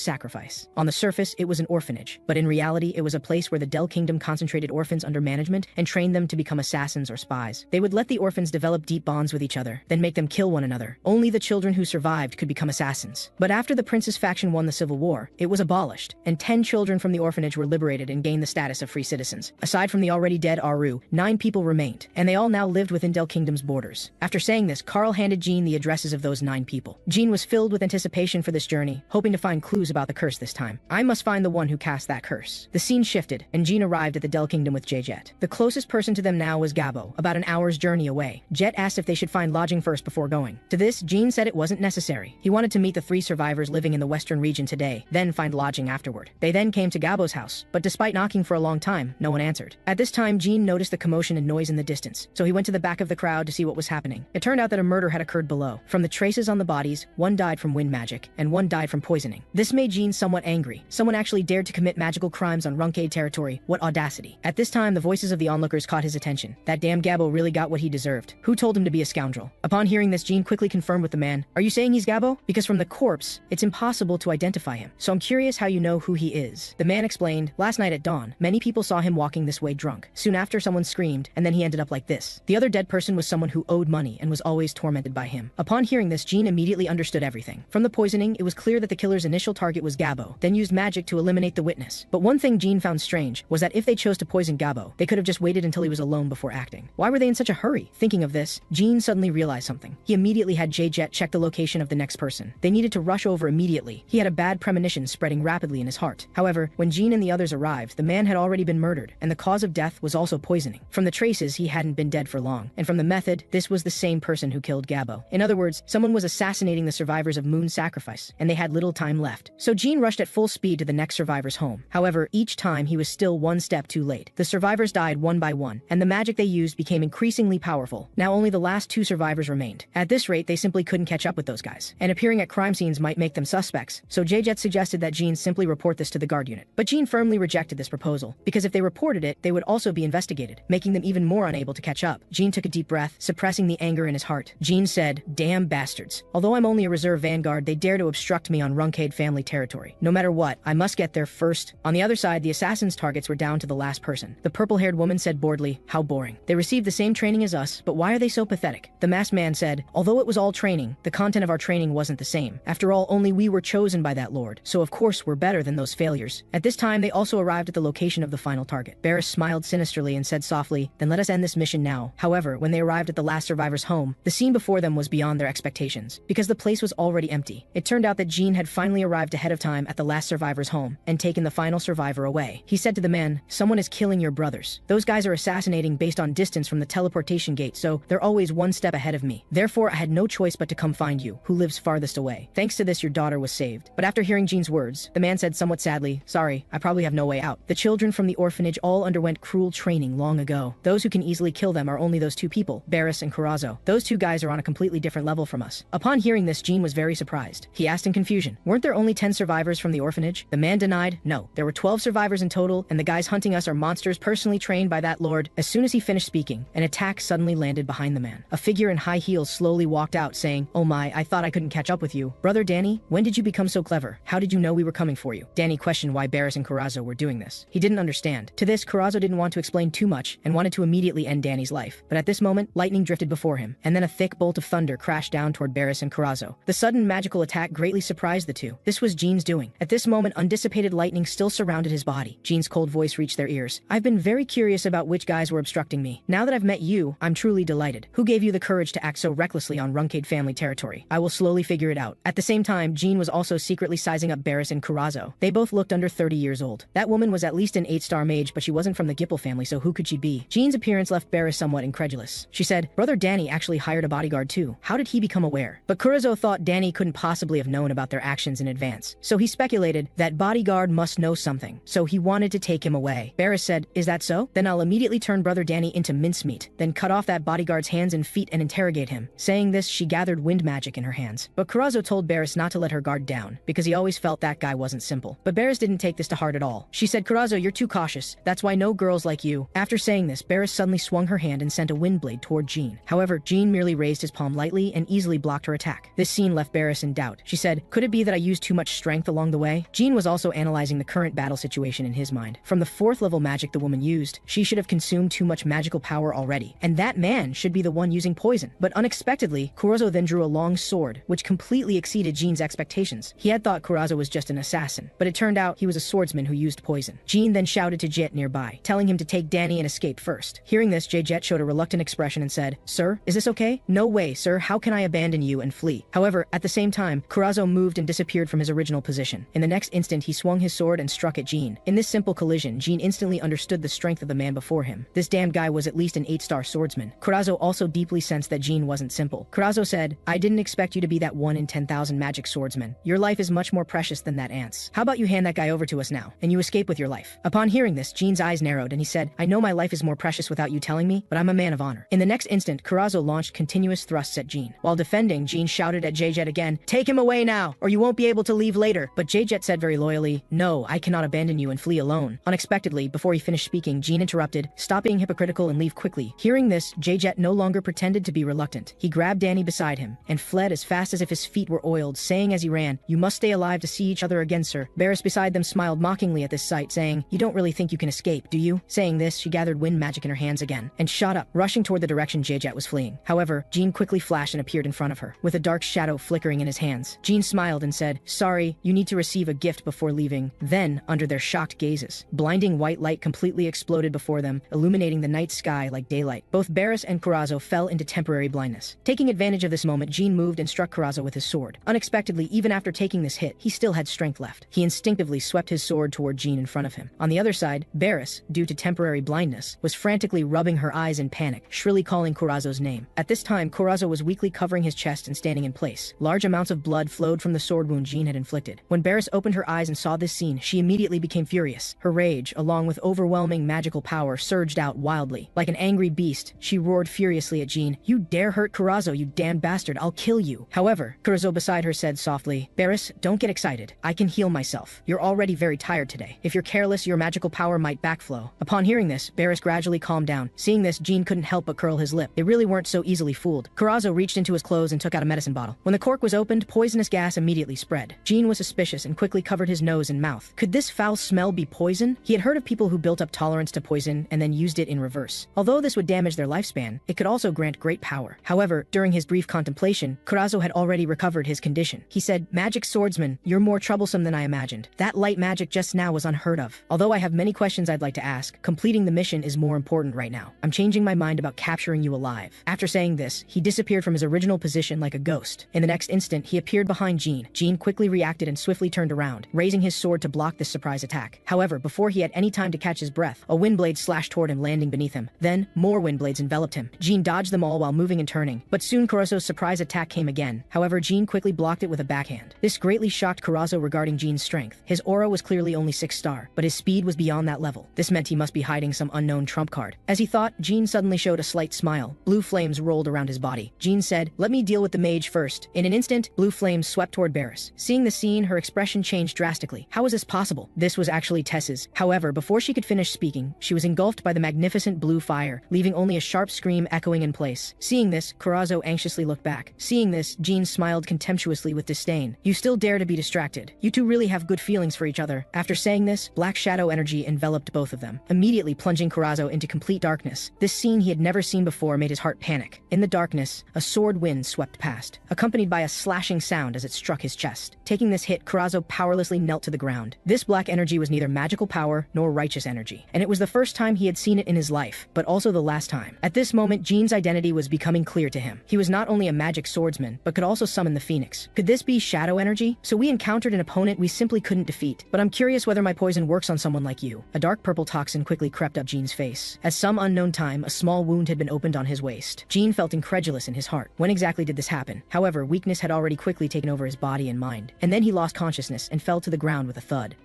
A: Sacrifice. On the surface, it was an orphanage, but in reality, it was a place where the Del Kingdom concentrated orphans under management and trained them to become assassins or spies. They would let the orphans develop deep bonds with each other, then make them kill one another. Only the children who survived could become assassins. But after the prince's faction won the civil war, it was abolished, and 10 children from the orphanage were liberated and gained the status of free citizens. Aside from the already dead Ourokh, 9 people remained, and they all now lived within Del Kingdom's borders. After saying this, Carl handed Jean the addresses of those 9 people. Jean was filled with anticipation for this journey, hoping to find clues about the curse this time. "I must find the one who cast that curse." The scene shifted, and Jean arrived at the Del Kingdom with Jet. The closest person to them now was Gabo, about an hour's journey away. Jet asked if they should find lodging first before going. To this, Jean said it wasn't necessary. He wanted to meet the 3 survivors living in the western region today, then find lodging afterward. They then came to Gabo's house, but despite knocking for a long time, no one answered. At this time, Jean noticed the commotion and noise in the distance, so he went to the back of the crowd to see what was happening. It turned out that a murder had occurred below. From the traces on the bodies, one died from wind magic, and one died from poisoning. This made Jean somewhat angry. Someone actually dared to commit magical crimes on Runcandel territory. What audacity. At this time, the voices of the onlookers caught his attention. That damn Gabo really got what he deserved. Who told him to be a scoundrel? Upon hearing this, Jean quickly confirmed with the man, "Are you saying he's Gabo? Because from the corpse, it's impossible to identify him. So I'm curious how you know who he is." The man explained, "Last night at dawn, many people saw him walking this way drunk. Soon after, someone screamed, and then he ended up like this. The other dead person was someone who owed money and was always tormented by him." Upon hearing this, Jean immediately understood everything. From the poisoning, it was clear that the killer's initial target was Gabo, then used magic to eliminate the witness. But one thing Jean found strange was that if they chose to poison Gabo, they could have just waited until he was alone before acting. Why were they in such a hurry? Thinking of this, Jean suddenly realized something. He immediately had Jet check the location of the next person. They needed to rush over immediately. He had a bad premonition spreading rapidly in his heart. However, when Jean and the others arrived, the man had already been murdered, and the cause of death was also poisoning. From the traces, he hadn't been dead for long, and from the method, this was the same person who killed Gabo. In other words, someone was assassinating the survivors of Moon's Sacrifice, and they had little time left. So Jean rushed at full speed to the next survivor's home. However, each time he was still one step too late. The survivors died one by one, and the magic they used became increasingly powerful. Now only the last 2 survivors remained. At this rate, they simply couldn't catch up with those guys, and appearing at crime scenes might make them suspects. So Jet suggested that Jean simply report this to the guard unit. But Jean firmly rejected this proposal, because if they reported it, they would also be investigated, making them even more unable to catch up. Jean took a deep breath, suppressing the anger in his heart. Jean said, "Damn bastards. Although I'm only a reserve vanguard, they dare to obstruct me on Runcandel family territory. No matter what, I must get there first." On the other side, the assassins' targets were down to the last person. The purple-haired woman said boredly, "How boring. They received the same training as us, but why are they so pathetic?" The masked man said, "Although it was all training, the content of our training wasn't the same. After all, only we were chosen by that lord, so of course we're better than those failures." At this time, they also arrived at the location of the final target. Barris smiled sinisterly and said softly, "Then let us end this mission now." However, when they arrived at the last survivor's home, the scene before them was beyond their expectations, because the place was already empty. It turned out that Jean had finally arrived ahead of time at the last survivor's home and taken the final survivor away. He said to the man, "Someone is killing your brothers. Those guys are assassinating based on distance from the teleportation gate, so they're always one step ahead of me. Therefore, I had no choice but to come find you, who lives farthest away. Thanks to this, your daughter was saved." But after hearing Jean's words, the man said somewhat sadly, "Sorry, I probably have no way out. The children from the orphanage all underwent cruel training long ago. Those who can easily kill them are only those 2 people, Barris and Corazzo. Those 2 guys are on a completely different level from us." Upon hearing this, Jean was very surprised. He asked in confusion, "Weren't there only 10 survivors from the orphanage?" The man denied, "No, there were 12 survivors members in total, and the guys hunting us are monsters personally trained by that lord. As soon as he finished speaking, an attack suddenly landed behind the man. A figure in high heels slowly walked out saying, "Oh my, I thought I couldn't catch up with you. Brother Danny, when did you become so clever? How did you know we were coming for you?" Danny questioned why Barris and Corazzo were doing this. He didn't understand. To this, Corazzo didn't want to explain too much and wanted to immediately end Danny's life. But at this moment, lightning drifted before him, and then a thick bolt of thunder crashed down toward Barris and Corazzo. The sudden magical attack greatly surprised the two. This was Jean's doing. At this moment, undissipated lightning still surrounded his body. Jean's cold voice reached their ears. "I've been very curious about which guys were obstructing me. Now that I've met you, I'm truly delighted. Who gave you the courage to act so recklessly on Runcandel family territory? I will slowly figure it out." At the same time, Jean was also secretly sizing up Barris and Corazzo. They both looked under 30 years old. That woman was at least an 8-star mage, but she wasn't from the Gipple family, so who could she be? Jean's appearance left Barris somewhat incredulous. She said, "Brother Danny actually hired a bodyguard too. How did he become aware?" But Corazzo thought Danny couldn't possibly have known about their actions in advance. So he speculated that bodyguard must know something, so he wanted to take him away. Barris said, "Is that so? Then I'll immediately turn Brother Danny into mincemeat, then cut off that bodyguard's hands and feet and interrogate him." Saying this, she gathered wind magic in her hands. But Corazzo told Barris not to let her guard down, because he always felt that guy wasn't simple. But Barris didn't take this to heart at all. She said, "Corazzo, you're too cautious. That's why no girls like you." After saying this, Barris suddenly swung her hand and sent a wind blade toward Jean. However, Jean merely raised his palm lightly and easily blocked her attack. This scene left Barris in doubt. She said, "Could it be that I used too much strength along the way?" Jean was also analyzing the current battle situation in his mind. From the 4th level magic the woman used, she should have consumed too much magical power already, and that man should be the one using poison. But unexpectedly, Corazzo then drew a long sword, which completely exceeded Jean's expectations. He had thought Corazzo was just an assassin, but it turned out he was a swordsman who used poison. Jean then shouted to Jet nearby, telling him to take Danny and escape first. Hearing this, Jet showed a reluctant expression and said, "Sir, is this okay?" "No way, sir. How can I abandon you and flee?" However, at the same time, Corazzo moved and disappeared from his original position. In the next instant, he swung his sword and struck at Jean. In this simple collision, Jean instantly understood the strength of the man before him. This damned guy was at least an 8-star swordsman. Corazzo also deeply sensed that Jean wasn't simple. Corazzo said, "I didn't expect you to be that 1 in 10,000 magic swordsman. Your life is much more precious than that ant's. How about you hand that guy over to us now, and you escape with your life?" Upon hearing this, Jean's eyes narrowed and he said, "I know my life is more precious without you telling me, but I'm a man of honor." In the next instant, Corazzo launched continuous thrusts at Jean. While defending, Jean shouted at Jet again, "Take him away now, or you won't be able to leave later." But Jet said very loyally, "No, I cannot abandon you and flee alone." Unexpectedly, before he finished speaking, Jean interrupted, "Stop being hypocritical and leave quickly." Hearing this, Jet no longer pretended to be reluctant. He grabbed Danny beside him and fled as fast as if his feet were oiled, saying as he ran, "You must stay alive to see each other again, sir." Barris beside them smiled mockingly at this sight, saying, "You don't really think you can escape, do you?" Saying this, she gathered wind magic in her hands again and shot up, rushing toward the direction Jet was fleeing. However, Jean quickly flashed and appeared in front of her, with a dark shadow flickering in his hands. Jean smiled and said, "Sorry, you need to receive a gift before leaving." Then, under their shocked gazes, blinding white light completely exploded before them, illuminating the night sky like daylight. Both Barris and Corazzo fell into temporary blindness. Taking advantage of this moment, Jean moved and struck Corazzo with his sword. Unexpectedly, even after taking this hit, he still had strength left. He instinctively swept his sword toward Jean in front of him. On the other side, Barris, due to temporary blindness, was frantically rubbing her eyes in panic, shrilly calling Corazzo's name. At this time, Corazzo was weakly covering his chest and standing in place. Large amounts of blood flowed from the sword wound Jean had inflicted. When Barris opened her eyes and saw this scene, she immediately became furious. Her rage, along with overwhelming magical power, surged out wildly. Like an angry beast, she roared furiously at Jean, "You dare hurt Corazzo, you damned bastard, I'll kill you." However, Corazzo beside her said softly, "Barris, don't get excited. I can heal myself. You're already very tired today. If you're careless, your magical power might backflow." Upon hearing this, Barris gradually calmed down. Seeing this, Jean couldn't help but curl his lip. They really weren't so easily fooled. Corazzo reached into his clothes and took out a medicine bottle. When the cork was opened, poisonous gas immediately spread. Jean was suspicious and quickly covered his nose and mouth. Could this foul smell be poison? He had heard of people who built up tolerance to poison and then used it in reverse. Although this would damage their lifespan, it could also grant great power. However, during his brief contemplation, Corazzo had already recovered his condition. He said, "Magic swordsman, you're more troublesome than I imagined. That light magic just now was unheard of. Although I have many questions I'd like to ask, completing the mission is more important right now. I'm changing my mind about capturing you alive." After saying this, he disappeared from his original position like a ghost. In the next instant, he appeared behind Jean. Jean quickly reacted and swiftly turned around, raising his sword to block this surprise attack. However, before he had any time to catch his breath, a wind blade slashed toward him, landing beneath him. Then, more wind blades enveloped him. Jean dodged them all while moving and turning, but soon Corazzo's surprise attack came again. However, Jean quickly blocked it with a backhand. This greatly shocked Corazzo regarding Jean's strength. His aura was clearly only 6-star, but his speed was beyond that level. This meant he must be hiding some unknown trump card. As he thought, Jean suddenly showed a slight smile. Blue flames rolled around his body. Jean said, "Let me deal with the mage first." In an instant, blue flames swept toward Barris. Seeing the scene, her expression changed drastically. How was this possible? This was actually politesses. However, before she could finish speaking, she was engulfed by the magnificent blue fire, leaving only a sharp scream echoing in place. Seeing this, Kurazo anxiously looked back. Seeing this, Jean smiled contemptuously with disdain. You still dare to be distracted. You two really have good feelings for each other. After saying this, black shadow energy enveloped both of them, immediately plunging Kurazo into complete darkness. This scene he had never seen before made his heart panic. In the darkness, a sword wind swept past, accompanied by a slashing sound as it struck his chest. Taking this hit, Kurazo powerlessly knelt to the ground. This black energy was neither magical power nor righteous energy, and it was the first time he had seen it in his life, but also the last time. At this moment, Jean's identity was becoming clear to him. He was not only a magic swordsman, but could also summon the phoenix. Could this be shadow energy? So we encountered an opponent we simply couldn't defeat. But I'm curious whether my poison works on someone like you. A dark purple toxin quickly crept up Jean's face. At some unknown time, a small wound had been opened on his waist. Jean felt incredulous in his heart. When exactly did this happen? However, weakness had already quickly taken over his body and mind. And then he lost consciousness and fell to the ground with a thud.